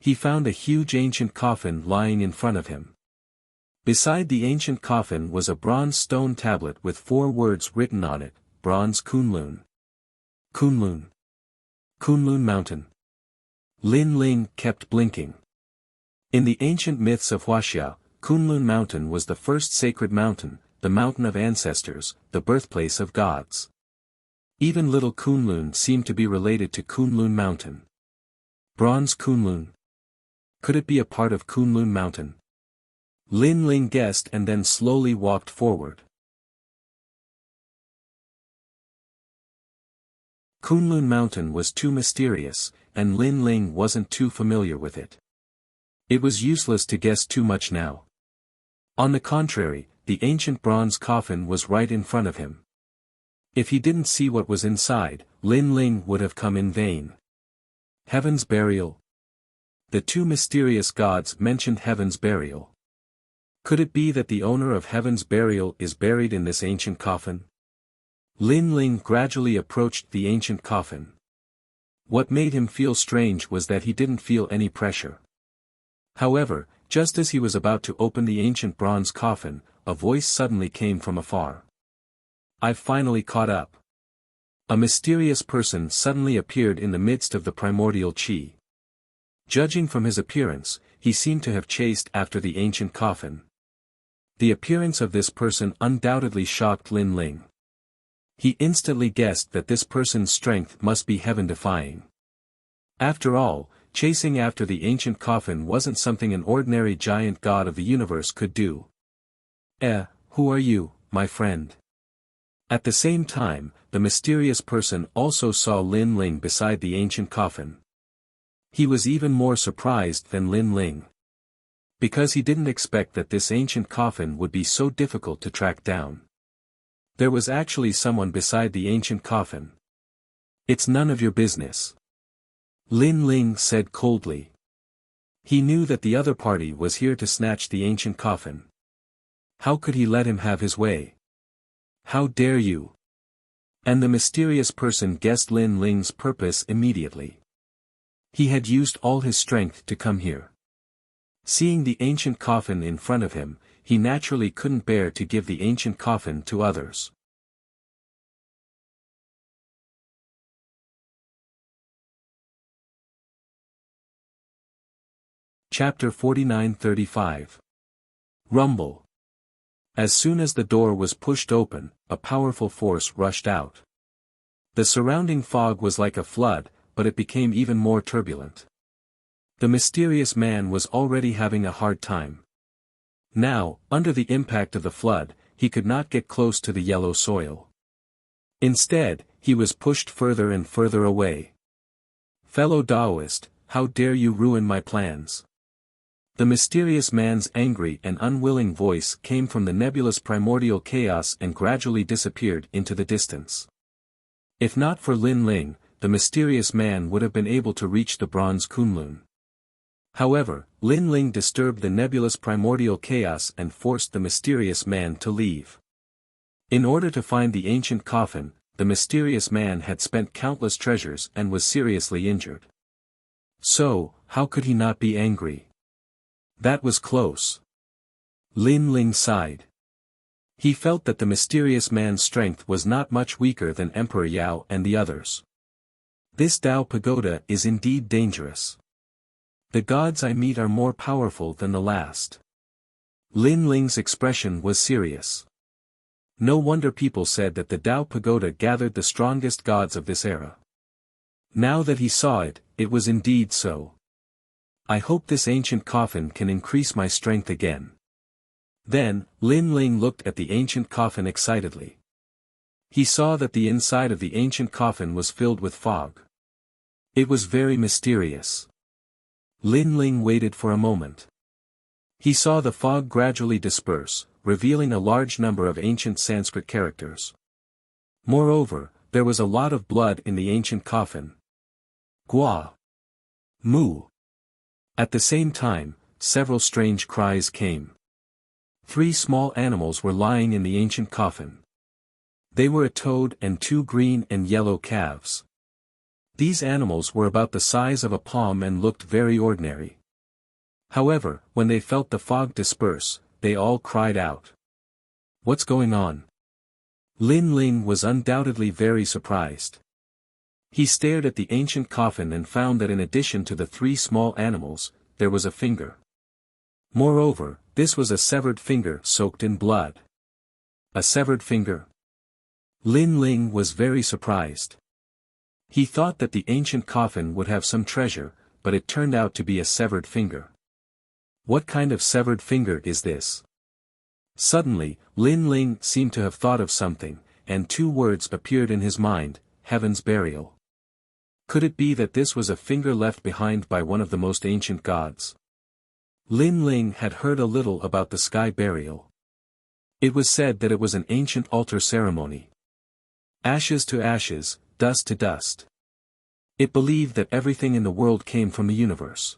He found a huge ancient coffin lying in front of him. Beside the ancient coffin was a bronze stone tablet with 4 words written on it, Bronze Kunlun. Kunlun. Kunlun Mountain. Lin Ling kept blinking. In the ancient myths of Wuxia, Kunlun Mountain was the first sacred mountain, the mountain of ancestors, the birthplace of gods. Even little Kunlun seemed to be related to Kunlun Mountain. Bronze Kunlun. Could it be a part of Kunlun Mountain? Lin Ling guessed and then slowly walked forward. Kunlun Mountain was too mysterious, and Lin Ling wasn't too familiar with it. It was useless to guess too much now. On the contrary, the ancient bronze coffin was right in front of him. If he didn't see what was inside, Lin Ling would have come in vain. Heaven's burial. The two mysterious gods mentioned heaven's burial. Could it be that the owner of heaven's burial is buried in this ancient coffin? Lin Ling gradually approached the ancient coffin. What made him feel strange was that he didn't feel any pressure. However, just as he was about to open the ancient bronze coffin, a voice suddenly came from afar. "I've finally caught up." A mysterious person suddenly appeared in the midst of the primordial chi. Judging from his appearance, he seemed to have chased after the ancient coffin. The appearance of this person undoubtedly shocked Lin Ling. He instantly guessed that this person's strength must be heaven-defying. After all, chasing after the ancient coffin wasn't something an ordinary giant god of the universe could do. Who are you, my friend?" At the same time, the mysterious person also saw Lin Ling beside the ancient coffin. He was even more surprised than Lin Ling. Because he didn't expect that this ancient coffin would be so difficult to track down. There was actually someone beside the ancient coffin. "It's none of your business," Lin Ling said coldly. He knew that the other party was here to snatch the ancient coffin. How could he let him have his way? "How dare you?" And the mysterious person guessed Lin Ling's purpose immediately. He had used all his strength to come here. Seeing the ancient coffin in front of him, he naturally couldn't bear to give the ancient coffin to others. Chapter 49-35. Rumble. As soon as the door was pushed open, a powerful force rushed out. The surrounding fog was like a flood, but it became even more turbulent. The mysterious man was already having a hard time. Now, under the impact of the flood, he could not get close to the yellow soil. Instead, he was pushed further and further away. "Fellow Taoist, how dare you ruin my plans?" The mysterious man's angry and unwilling voice came from the nebulous primordial chaos and gradually disappeared into the distance. If not for Lin Ling, the mysterious man would have been able to reach the bronze Kunlun. However, Lin Ling disturbed the nebulous primordial chaos and forced the mysterious man to leave. In order to find the ancient coffin, the mysterious man had spent countless treasures and was seriously injured. So, how could he not be angry? That was close. Lin Ling sighed. He felt that the mysterious man's strength was not much weaker than Emperor Yao and the others. This Tao Pagoda is indeed dangerous. The gods I meet are more powerful than the last. Lin Ling's expression was serious. No wonder people said that the Tao Pagoda gathered the strongest gods of this era. Now that he saw it, it was indeed so. I hope this ancient coffin can increase my strength again. Then, Lin Ling looked at the ancient coffin excitedly. He saw that the inside of the ancient coffin was filled with fog. It was very mysterious. Lin Ling waited for a moment. He saw the fog gradually disperse, revealing a large number of ancient Sanskrit characters. Moreover, there was a lot of blood in the ancient coffin. Gua. Mu. At the same time, several strange cries came. 3 small animals were lying in the ancient coffin. They were a toad and 2 green and yellow calves. These animals were about the size of a palm and looked very ordinary. However, when they felt the fog disperse, they all cried out. "What's going on?" Lin Ling was undoubtedly very surprised. He stared at the ancient coffin and found that in addition to the 3 small animals, there was a finger. Moreover, this was a severed finger soaked in blood. A severed finger? Lin Ling was very surprised. He thought that the ancient coffin would have some treasure, but it turned out to be a severed finger. What kind of severed finger is this? Suddenly, Lin Ling seemed to have thought of something, and 2 words appeared in his mind: heaven's burial. Could it be that this was a finger left behind by one of the most ancient gods? Lin Ling had heard a little about the sky burial. It was said that it was an ancient altar ceremony. Ashes to ashes, dust to dust. It believed that everything in the world came from the universe.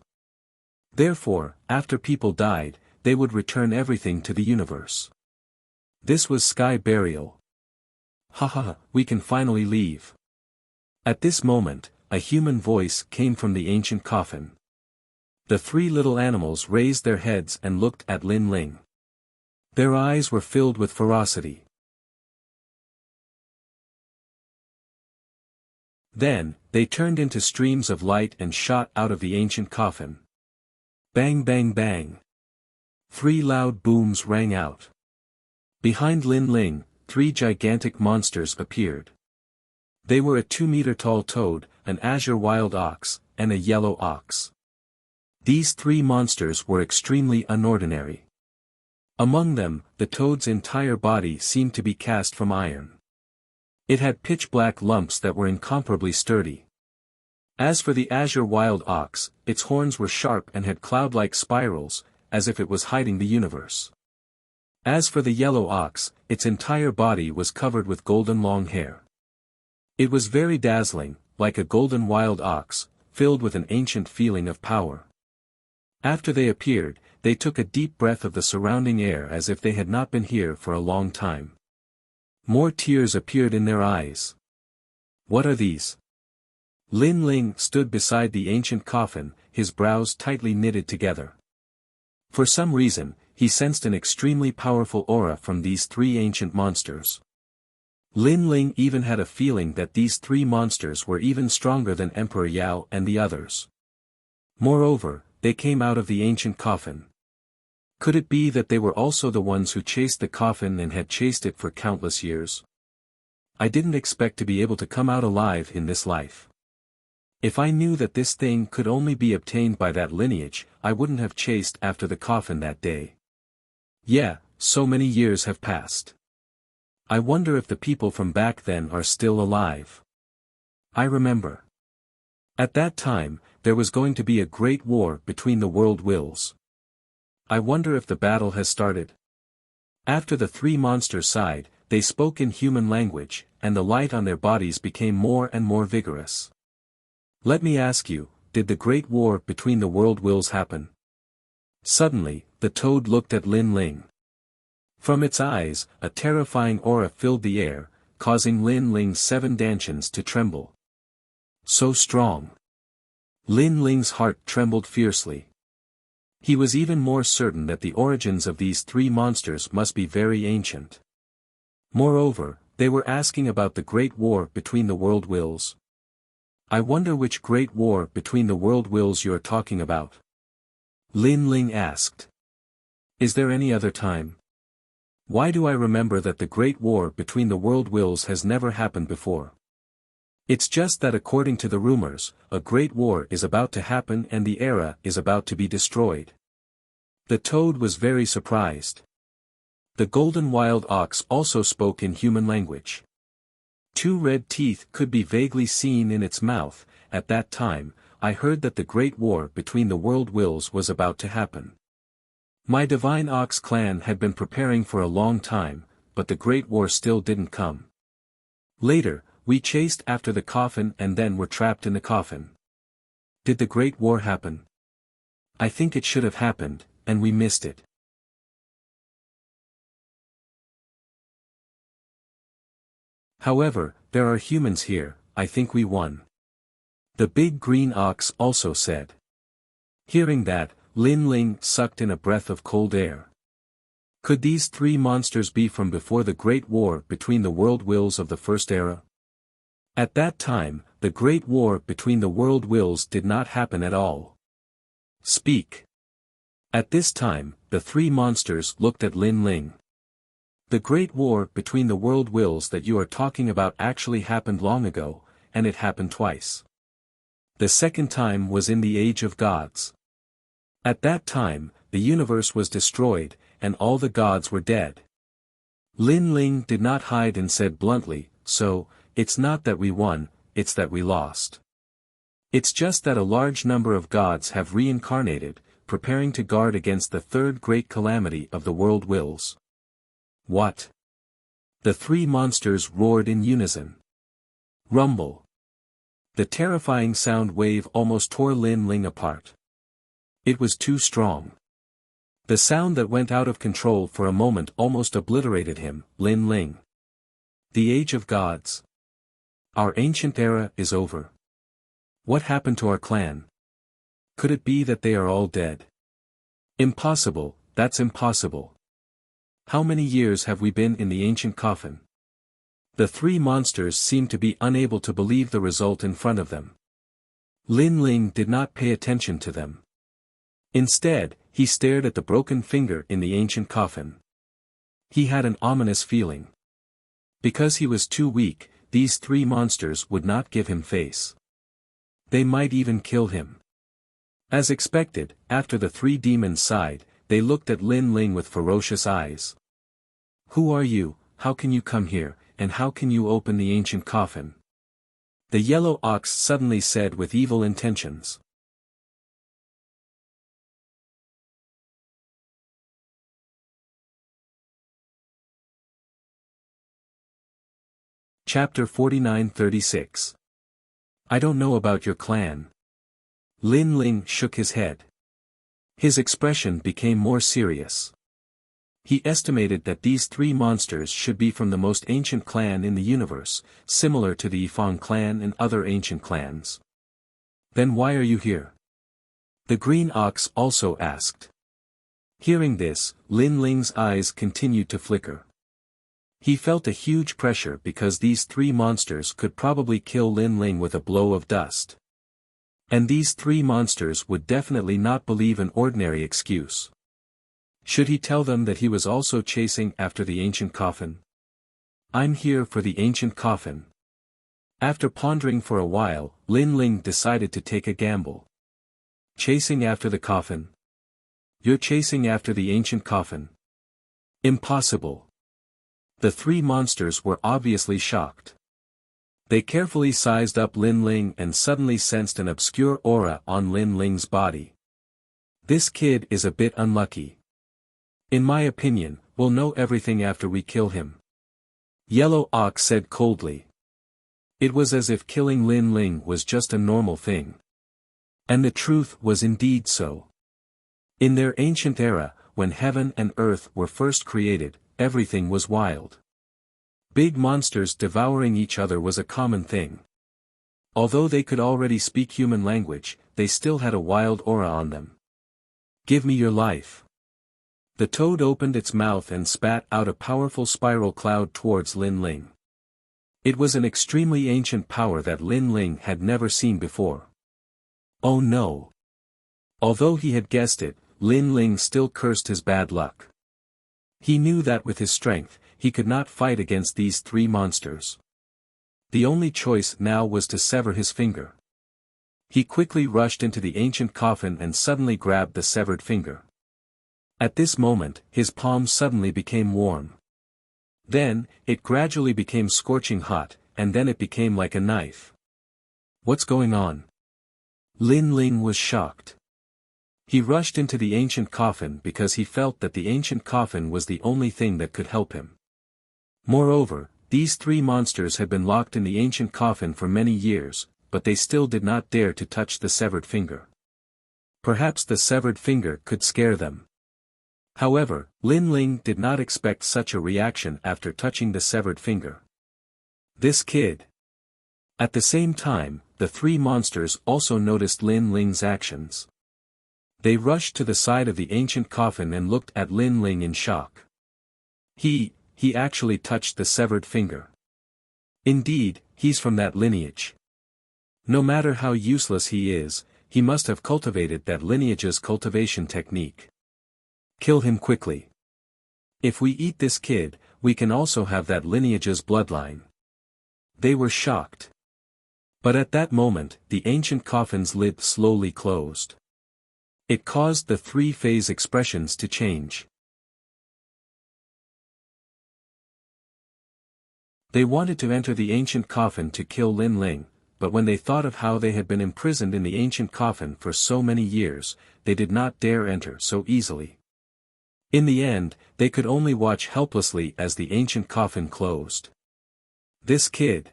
Therefore, after people died, they would return everything to the universe. This was sky burial. Haha, we can finally leave. At this moment, a human voice came from the ancient coffin. The three little animals raised their heads and looked at Lin Ling. Their eyes were filled with ferocity. Then, they turned into streams of light and shot out of the ancient coffin. Bang bang bang. Three loud booms rang out. Behind Lin Ling, three gigantic monsters appeared. They were a 2-meter-tall toad, an azure wild ox, and a yellow ox. These three monsters were extremely unordinary. Among them, the toad's entire body seemed to be cast from iron. It had pitch-black lumps that were incomparably sturdy. As for the azure wild ox, its horns were sharp and had cloud-like spirals, as if it was hiding the universe. As for the yellow ox, its entire body was covered with golden long hair. It was very dazzling, like a golden wild ox, filled with an ancient feeling of power. After they appeared, they took a deep breath of the surrounding air as if they had not been here for a long time. More tears appeared in their eyes. What are these? Lin Ling stood beside the ancient coffin, his brows tightly knitted together. For some reason, he sensed an extremely powerful aura from these three ancient monsters. Lin Ling even had a feeling that these three monsters were even stronger than Emperor Yao and the others. Moreover, they came out of the ancient coffin. Could it be that they were also the ones who chased the coffin and had chased it for countless years? I didn't expect to be able to come out alive in this life. If I knew that this thing could only be obtained by that lineage, I wouldn't have chased after the coffin that day. Yeah, so many years have passed. I wonder if the people from back then are still alive. I remember. At that time, there was going to be a great war between the world wills. I wonder if the battle has started. After the three monsters sighed, they spoke in human language, and the light on their bodies became more and more vigorous. Let me ask you, did the great war between the world wills happen? Suddenly, the toad looked at Lin Ling. From its eyes, a terrifying aura filled the air, causing Lin Ling's 7 dantians to tremble. So strong. Lin Ling's heart trembled fiercely. He was even more certain that the origins of these three monsters must be very ancient. Moreover, they were asking about the great war between the world wills. I wonder which great war between the world wills you're talking about. Lin Ling asked. Is there any other time? Why do I remember that the great war between the world wills has never happened before? It's just that according to the rumors, a great war is about to happen and the era is about to be destroyed. The toad was very surprised. The golden wild ox also spoke in human language. 2 red teeth could be vaguely seen in its mouth. At that time, I heard that the great war between the world wills was about to happen. My divine ox clan had been preparing for a long time, but the great war still didn't come. Later, we chased after the coffin and then were trapped in the coffin. Did the great war happen? I think it should have happened, and we missed it. However, there are humans here, I think we won. The big green ox also said. Hearing that, Lin Ling sucked in a breath of cold air. Could these three monsters be from before the great war between the world wills of the first era? At that time, the great war between the world wills did not happen at all. Speak. At this time, the three monsters looked at Lin Ling. The great war between the world wills that you are talking about actually happened long ago, and it happened twice. The second time was in the Age of Gods. At that time, the universe was destroyed, and all the gods were dead. Lin Ling did not hide and said bluntly, so, it's not that we won, it's that we lost. It's just that a large number of gods have reincarnated, preparing to guard against the third great calamity of the world wills. What? The three monsters roared in unison. Rumble. The terrifying sound wave almost tore Lin Ling apart. It was too strong. The sound that went out of control for a moment almost obliterated him. Lin Ling. The age of gods. Our ancient era is over. What happened to our clan? Could it be that they are all dead? Impossible, that's impossible. How many years have we been in the ancient coffin? The three monsters seemed to be unable to believe the result in front of them. Lin Ling did not pay attention to them. Instead, he stared at the broken finger in the ancient coffin. He had an ominous feeling. Because he was too weak, these three monsters would not give him face. They might even kill him. As expected, after the three demons sighed, they looked at Lin Ling with ferocious eyes. Who are you, how can you come here, and how can you open the ancient coffin? The yellow ox suddenly said with evil intentions. Chapter 49-36. I don't know about your clan. Lin Ling shook his head. His expression became more serious. He estimated that these three monsters should be from the most ancient clan in the universe, similar to the Yifang clan and other ancient clans. Then why are you here? The green ox also asked. Hearing this, Lin Ling's eyes continued to flicker. He felt a huge pressure because these three monsters could probably kill Lin Ling with a blow of dust. And these three monsters would definitely not believe an ordinary excuse. Should he tell them that he was also chasing after the ancient coffin? I'm here for the ancient coffin. After pondering for a while, Lin Ling decided to take a gamble. Chasing after the coffin? You're chasing after the ancient coffin? Impossible. The three monsters were obviously shocked. They carefully sized up Lin Ling and suddenly sensed an obscure aura on Lin Ling's body. This kid is a bit unlucky. In my opinion, we'll know everything after we kill him. Yellow Ox said coldly. It was as if killing Lin Ling was just a normal thing. And the truth was indeed so. In their ancient era, when heaven and earth were first created, everything was wild. Big monsters devouring each other was a common thing. Although they could already speak human language, they still had a wild aura on them. Give me your life. The toad opened its mouth and spat out a powerful spiral cloud towards Lin Ling. It was an extremely ancient power that Lin Ling had never seen before. Oh no! Although he had guessed it, Lin Ling still cursed his bad luck. He knew that with his strength, he could not fight against these three monsters. The only choice now was to sever his finger. He quickly rushed into the ancient coffin and suddenly grabbed the severed finger. At this moment, his palm suddenly became warm. Then, it gradually became scorching hot, and then it became like a knife. What's going on? Lin Ling was shocked. He rushed into the ancient coffin because he felt that the ancient coffin was the only thing that could help him. Moreover, these three monsters had been locked in the ancient coffin for many years, but they still did not dare to touch the severed finger. Perhaps the severed finger could scare them. However, Lin Ling did not expect such a reaction after touching the severed finger. This kid. At the same time, the three monsters also noticed Lin Ling's actions. They rushed to the side of the ancient coffin and looked at Lin Ling in shock. He actually touched the severed finger. Indeed, he's from that lineage. No matter how useless he is, he must have cultivated that lineage's cultivation technique. Kill him quickly. If we eat this kid, we can also have that lineage's bloodline. They were shocked. But at that moment, the ancient coffin's lid slowly closed. It caused the three-phase expressions to change. They wanted to enter the ancient coffin to kill Lin Ling, but when they thought of how they had been imprisoned in the ancient coffin for so many years, they did not dare enter so easily. In the end, they could only watch helplessly as the ancient coffin closed. This kid.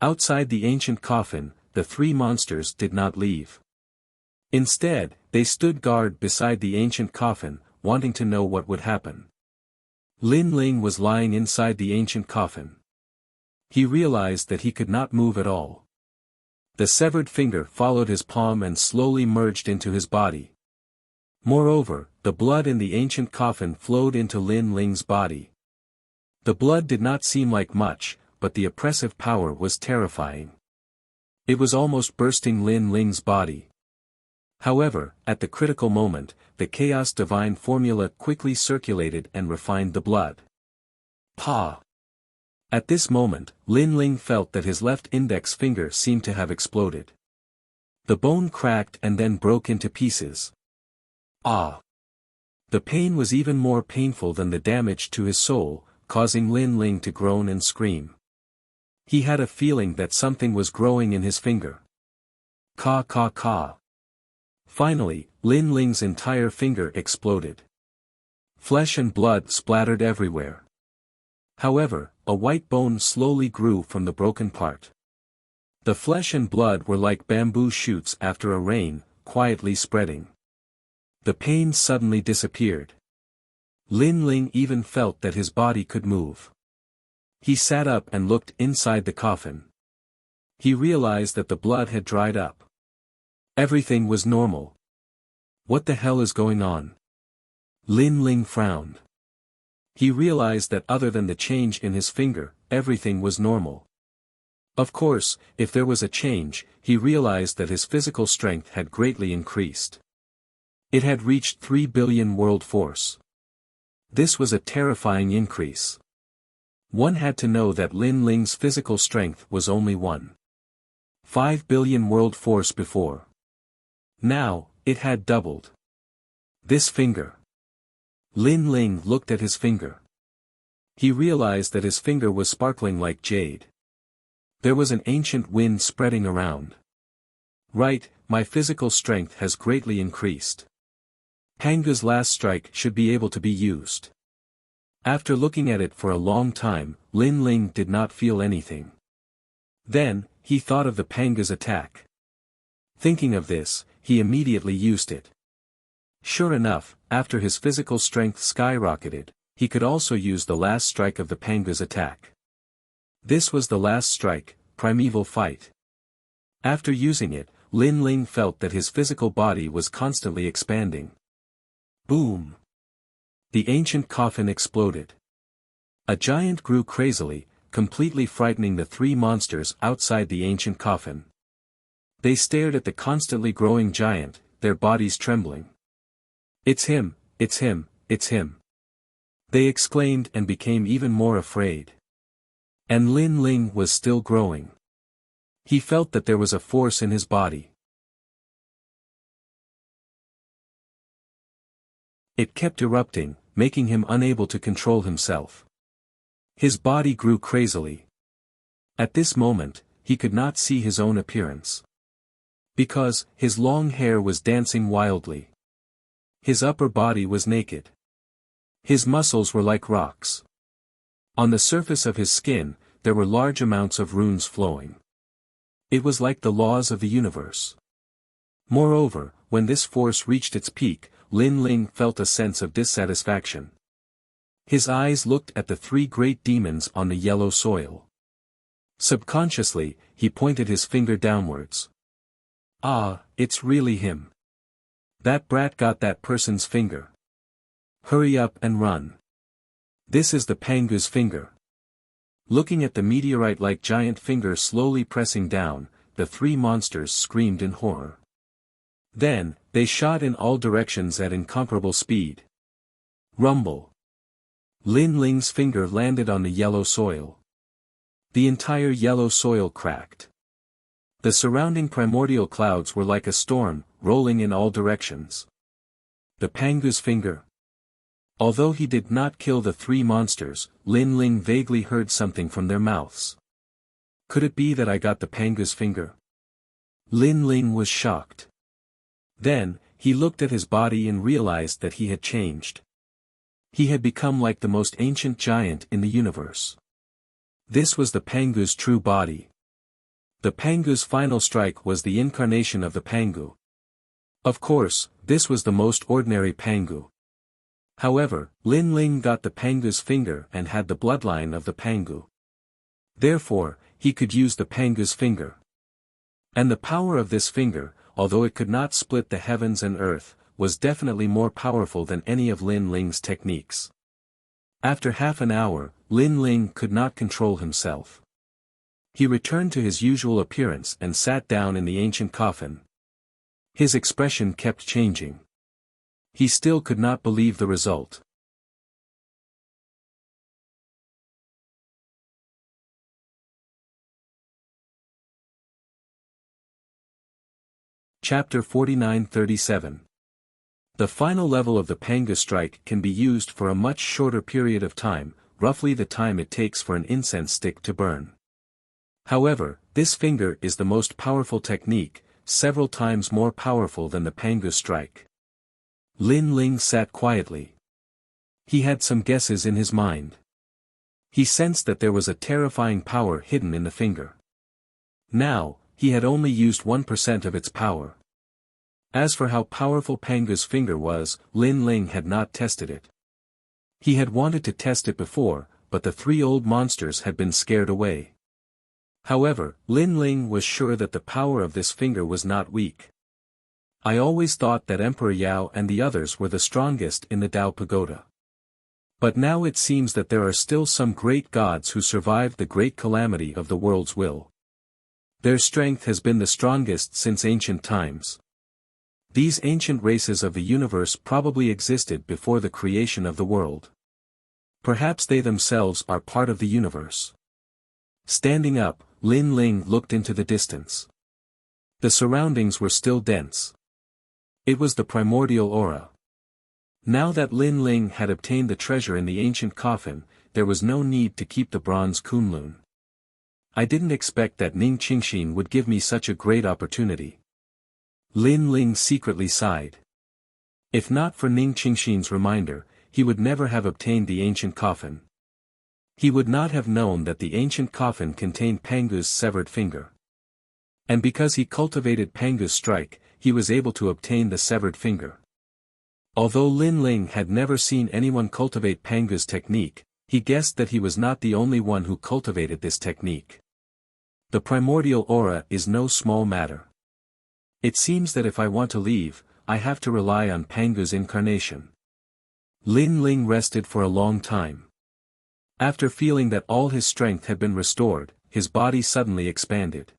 Outside the ancient coffin, the three monsters did not leave. Instead, they stood guard beside the ancient coffin, wanting to know what would happen. Lin Ling was lying inside the ancient coffin. He realized that he could not move at all. The severed finger followed his palm and slowly merged into his body. Moreover, the blood in the ancient coffin flowed into Lin Ling's body. The blood did not seem like much, but the oppressive power was terrifying. It was almost bursting Lin Ling's body. However, at the critical moment, the Chaos Divine formula quickly circulated and refined the blood. Pa! At this moment, Lin Ling felt that his left index finger seemed to have exploded. The bone cracked and then broke into pieces. Ah! The pain was even more painful than the damage to his soul, causing Lin Ling to groan and scream. He had a feeling that something was growing in his finger. Ka ka ka. Finally, Lin Ling's entire finger exploded. Flesh and blood splattered everywhere. However, a white bone slowly grew from the broken part. The flesh and blood were like bamboo shoots after a rain, quietly spreading. The pain suddenly disappeared. Lin Ling even felt that his body could move. He sat up and looked inside the coffin. He realized that the blood had dried up. Everything was normal. What the hell is going on? Lin Ling frowned. He realized that other than the change in his finger, everything was normal. Of course, if there was a change, he realized that his physical strength had greatly increased. It had reached 3 billion world force. This was a terrifying increase. One had to know that Lin Ling's physical strength was only 1.5 billion world force before. Now, it had doubled. This finger. Lin Ling looked at his finger. He realized that his finger was sparkling like jade. There was an ancient wind spreading around. Right, my physical strength has greatly increased. Panga's last strike should be able to be used. After looking at it for a long time, Lin Ling did not feel anything. Then, he thought of the Panga's attack. Thinking of this, he immediately used it. Sure enough, after his physical strength skyrocketed, he could also use the last strike of the Panga's attack. This was the last strike, primeval fight. After using it, Lin Ling felt that his physical body was constantly expanding. Boom! The ancient coffin exploded. A giant grew crazily, completely frightening the three monsters outside the ancient coffin. They stared at the constantly growing giant, their bodies trembling. It's him, it's him, it's him. They exclaimed and became even more afraid. And Lin Ling was still growing. He felt that there was a force in his body. It kept erupting, making him unable to control himself. His body grew crazily. At this moment, he could not see his own appearance. Because, his long hair was dancing wildly. His upper body was naked. His muscles were like rocks. On the surface of his skin, there were large amounts of runes flowing. It was like the laws of the universe. Moreover, when this force reached its peak, Lin Ling felt a sense of dissatisfaction. His eyes looked at the three great demons on the yellow soil. Subconsciously, he pointed his finger downwards. Ah, it's really him. That brat got that person's finger. Hurry up and run. This is the Pangu's finger. Looking at the meteorite-like giant finger slowly pressing down, the three monsters screamed in horror. Then, they shot in all directions at incomparable speed. Rumble. Lin Ling's finger landed on the yellow soil. The entire yellow soil cracked. The surrounding primordial clouds were like a storm, rolling in all directions. The Pangu's finger. Although he did not kill the three monsters, Lin Ling vaguely heard something from their mouths. Could it be that I got the Pangu's finger? Lin Ling was shocked. Then, he looked at his body and realized that he had changed. He had become like the most ancient giant in the universe. This was the Pangu's true body. The Pangu's final strike was the incarnation of the Pangu. Of course, this was the most ordinary Pangu. However, Lin Ling got the Pangu's finger and had the bloodline of the Pangu. Therefore, he could use the Pangu's finger. And the power of this finger, although it could not split the heavens and earth, was definitely more powerful than any of Lin Ling's techniques. After half an hour, Lin Ling could not control himself. He returned to his usual appearance and sat down in the ancient coffin. His expression kept changing. He still could not believe the result. Chapter 49-37. The final level of the Pangu strike can be used for a much shorter period of time, roughly the time it takes for an incense stick to burn. However, this finger is the most powerful technique, several times more powerful than the Pangu strike. Lin Ling sat quietly. He had some guesses in his mind. He sensed that there was a terrifying power hidden in the finger. Now, he had only used 1% of its power. As for how powerful Pangu's finger was, Lin Ling had not tested it. He had wanted to test it before, but the three old monsters had been scared away. However, Lin Ling was sure that the power of this finger was not weak. I always thought that Emperor Yao and the others were the strongest in the Dao Pagoda. But now it seems that there are still some great gods who survived the great calamity of the world's will. Their strength has been the strongest since ancient times. These ancient races of the universe probably existed before the creation of the world. Perhaps they themselves are part of the universe. Standing up, Lin Ling looked into the distance. The surroundings were still dense. It was the primordial aura. Now that Lin Ling had obtained the treasure in the ancient coffin, there was no need to keep the bronze kunlun. I didn't expect that Ning Qingxin would give me such a great opportunity. Lin Ling secretly sighed. If not for Ning Qingxin's reminder, he would never have obtained the ancient coffin. He would not have known that the ancient coffin contained Pangu's severed finger. And because he cultivated Pangu's strike, he was able to obtain the severed finger. Although Lin Ling had never seen anyone cultivate Pangu's technique, he guessed that he was not the only one who cultivated this technique. The primordial aura is no small matter. It seems that if I want to leave, I have to rely on Pangu's incarnation. Lin Ling rested for a long time. After feeling that all his strength had been restored, his body suddenly expanded.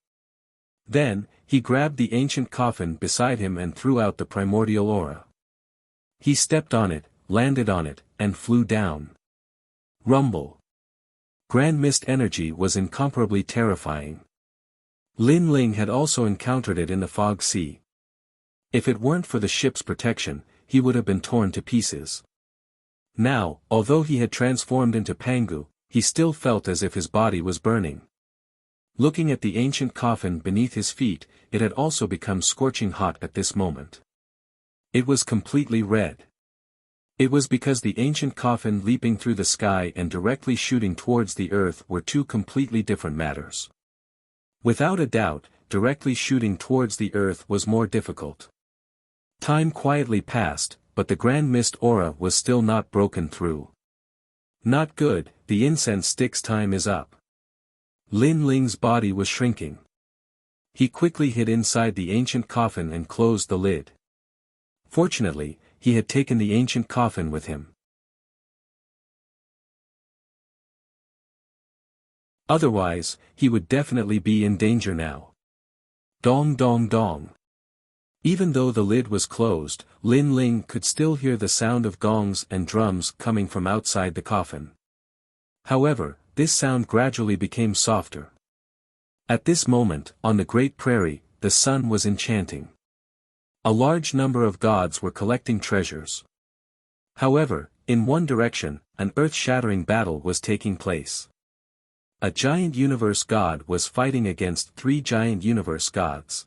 Then, he grabbed the ancient coffin beside him and threw out the primordial aura. He stepped on it, landed on it, and flew down. Rumble. Grand mist energy was incomparably terrifying. Lin Ling had also encountered it in the fog sea. If it weren't for the ship's protection, he would have been torn to pieces. Now, although he had transformed into Pangu, he still felt as if his body was burning. Looking at the ancient coffin beneath his feet, it had also become scorching hot at this moment. It was completely red. It was because the ancient coffin leaping through the sky and directly shooting towards the earth were two completely different matters. Without a doubt, directly shooting towards the earth was more difficult. Time quietly passed, but the grand mist aura was still not broken through. Not good, the incense stick's time is up. Lin Ling's body was shrinking. He quickly hid inside the ancient coffin and closed the lid. Fortunately, he had taken the ancient coffin with him. Otherwise, he would definitely be in danger now. Dong dong dong. Even though the lid was closed, Lin Ling could still hear the sound of gongs and drums coming from outside the coffin. However, this sound gradually became softer. At this moment, on the Great Prairie, the sun was enchanting. A large number of gods were collecting treasures. However, in one direction, an earth-shattering battle was taking place. A giant universe god was fighting against 3 giant universe gods.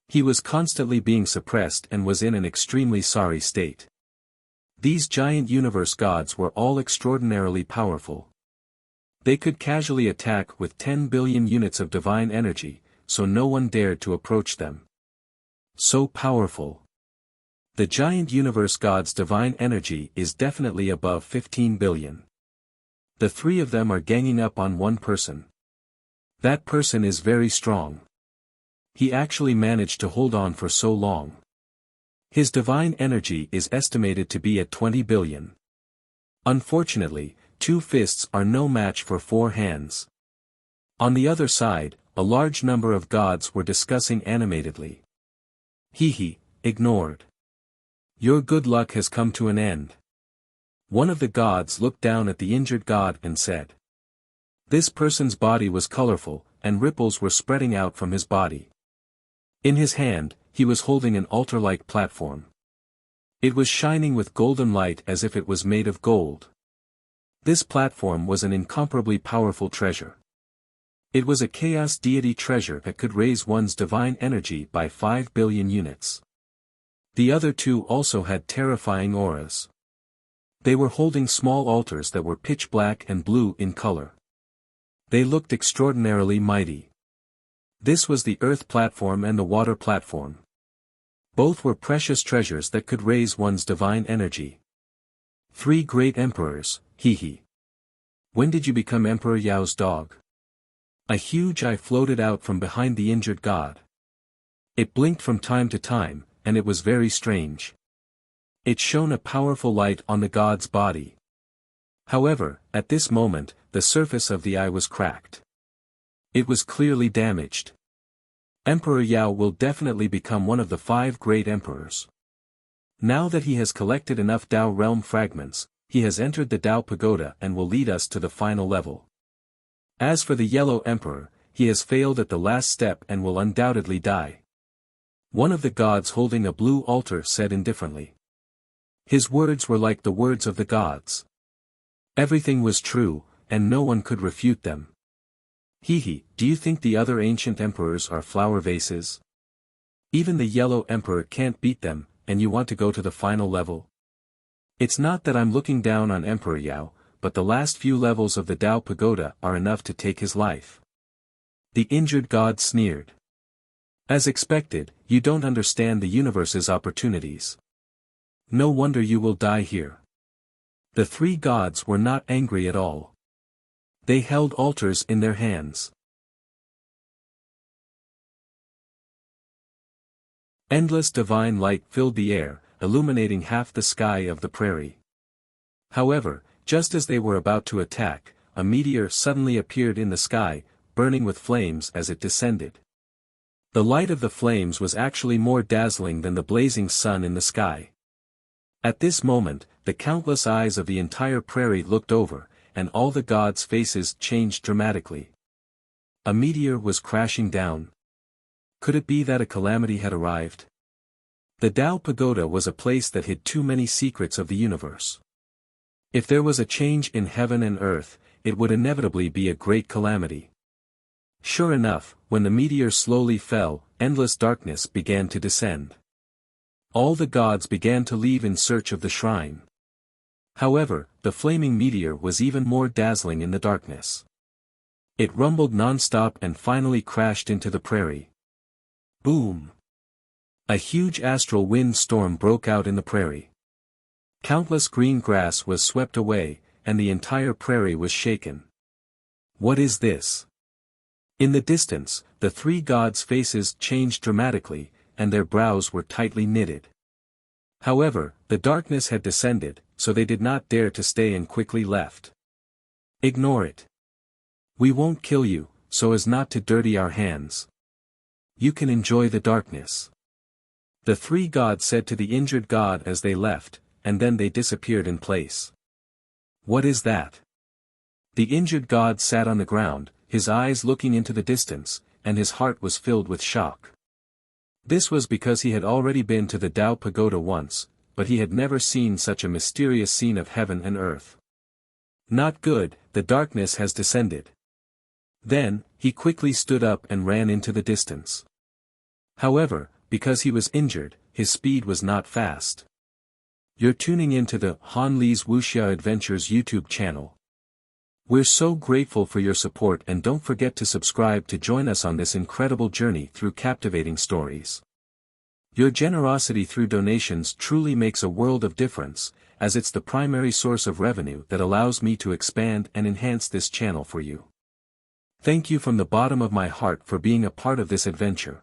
He was constantly being suppressed and was in an extremely sorry state. These giant universe gods were all extraordinarily powerful. They could casually attack with 10 billion units of divine energy, so no one dared to approach them. So powerful. The giant universe god's divine energy is definitely above 15 billion. The 3 of them are ganging up on one person. That person is very strong. He actually managed to hold on for so long. His divine energy is estimated to be at 20 billion. Unfortunately, 2 fists are no match for 4 hands. On the other side, a large number of gods were discussing animatedly. Hehe, ignored. Your good luck has come to an end. One of the gods looked down at the injured god and said. This person's body was colorful, and ripples were spreading out from his body. In his hand, he was holding an altar-like platform. It was shining with golden light as if it was made of gold. This platform was an incomparably powerful treasure. It was a chaos deity treasure that could raise one's divine energy by 5 billion units. The other 2 also had terrifying auras. They were holding small altars that were pitch black and blue in color. They looked extraordinarily mighty. This was the earth platform and the water platform. Both were precious treasures that could raise one's divine energy. 3 great emperors, hehe. When did you become Emperor Yao's dog? A huge eye floated out from behind the injured god. It blinked from time to time, and it was very strange. It shone a powerful light on the god's body. However, at this moment, the surface of the eye was cracked. It was clearly damaged. Emperor Yao will definitely become one of the 5 great emperors. Now that he has collected enough Tao realm fragments, he has entered the Tao pagoda and will lead us to the final level. As for the Yellow Emperor, he has failed at the last step and will undoubtedly die. One of the gods holding a blue altar said indifferently. His words were like the words of the gods. Everything was true, and no one could refute them. Hehe, do you think the other ancient emperors are flower vases? Even the Yellow Emperor can't beat them, and you want to go to the final level? It's not that I'm looking down on Emperor Yao, but the last few levels of the Tao Pagoda are enough to take his life. The injured god sneered. As expected, you don't understand the universe's opportunities. No wonder you will die here. The 3 gods were not angry at all. They held altars in their hands. Endless divine light filled the air, illuminating half the sky of the prairie. However, just as they were about to attack, a meteor suddenly appeared in the sky, burning with flames as it descended. The light of the flames was actually more dazzling than the blazing sun in the sky. At this moment, the countless eyes of the entire prairie looked over, and all the gods' faces changed dramatically. A meteor was crashing down. Could it be that a calamity had arrived? The Tao Pagoda was a place that hid too many secrets of the universe. If there was a change in heaven and earth, it would inevitably be a great calamity. Sure enough, when the meteor slowly fell, endless darkness began to descend. All the gods began to leave in search of the shrine. However, the flaming meteor was even more dazzling in the darkness. It rumbled non-stop and finally crashed into the prairie. Boom! A huge astral wind storm broke out in the prairie. Countless green grass was swept away, and the entire prairie was shaken. What is this? In the distance, the 3 gods' faces changed dramatically, and their brows were tightly knitted. However, the darkness had descended, so they did not dare to stay and quickly left. Ignore it. We won't kill you, so as not to dirty our hands. You can enjoy the darkness. The 3 gods said to the injured god as they left, and then they disappeared in place. What is that? The injured god sat on the ground, his eyes looking into the distance, and his heart was filled with shock. This was because he had already been to the Tao Pagoda once, but he had never seen such a mysterious scene of heaven and earth. Not good, the darkness has descended. Then, he quickly stood up and ran into the distance. However, because he was injured, his speed was not fast. You're tuning into the Han Li's Wuxia Adventures YouTube channel. We're so grateful for your support, and don't forget to subscribe to join us on this incredible journey through captivating stories. Your generosity through donations truly makes a world of difference, as it's the primary source of revenue that allows me to expand and enhance this channel for you. Thank you from the bottom of my heart for being a part of this adventure.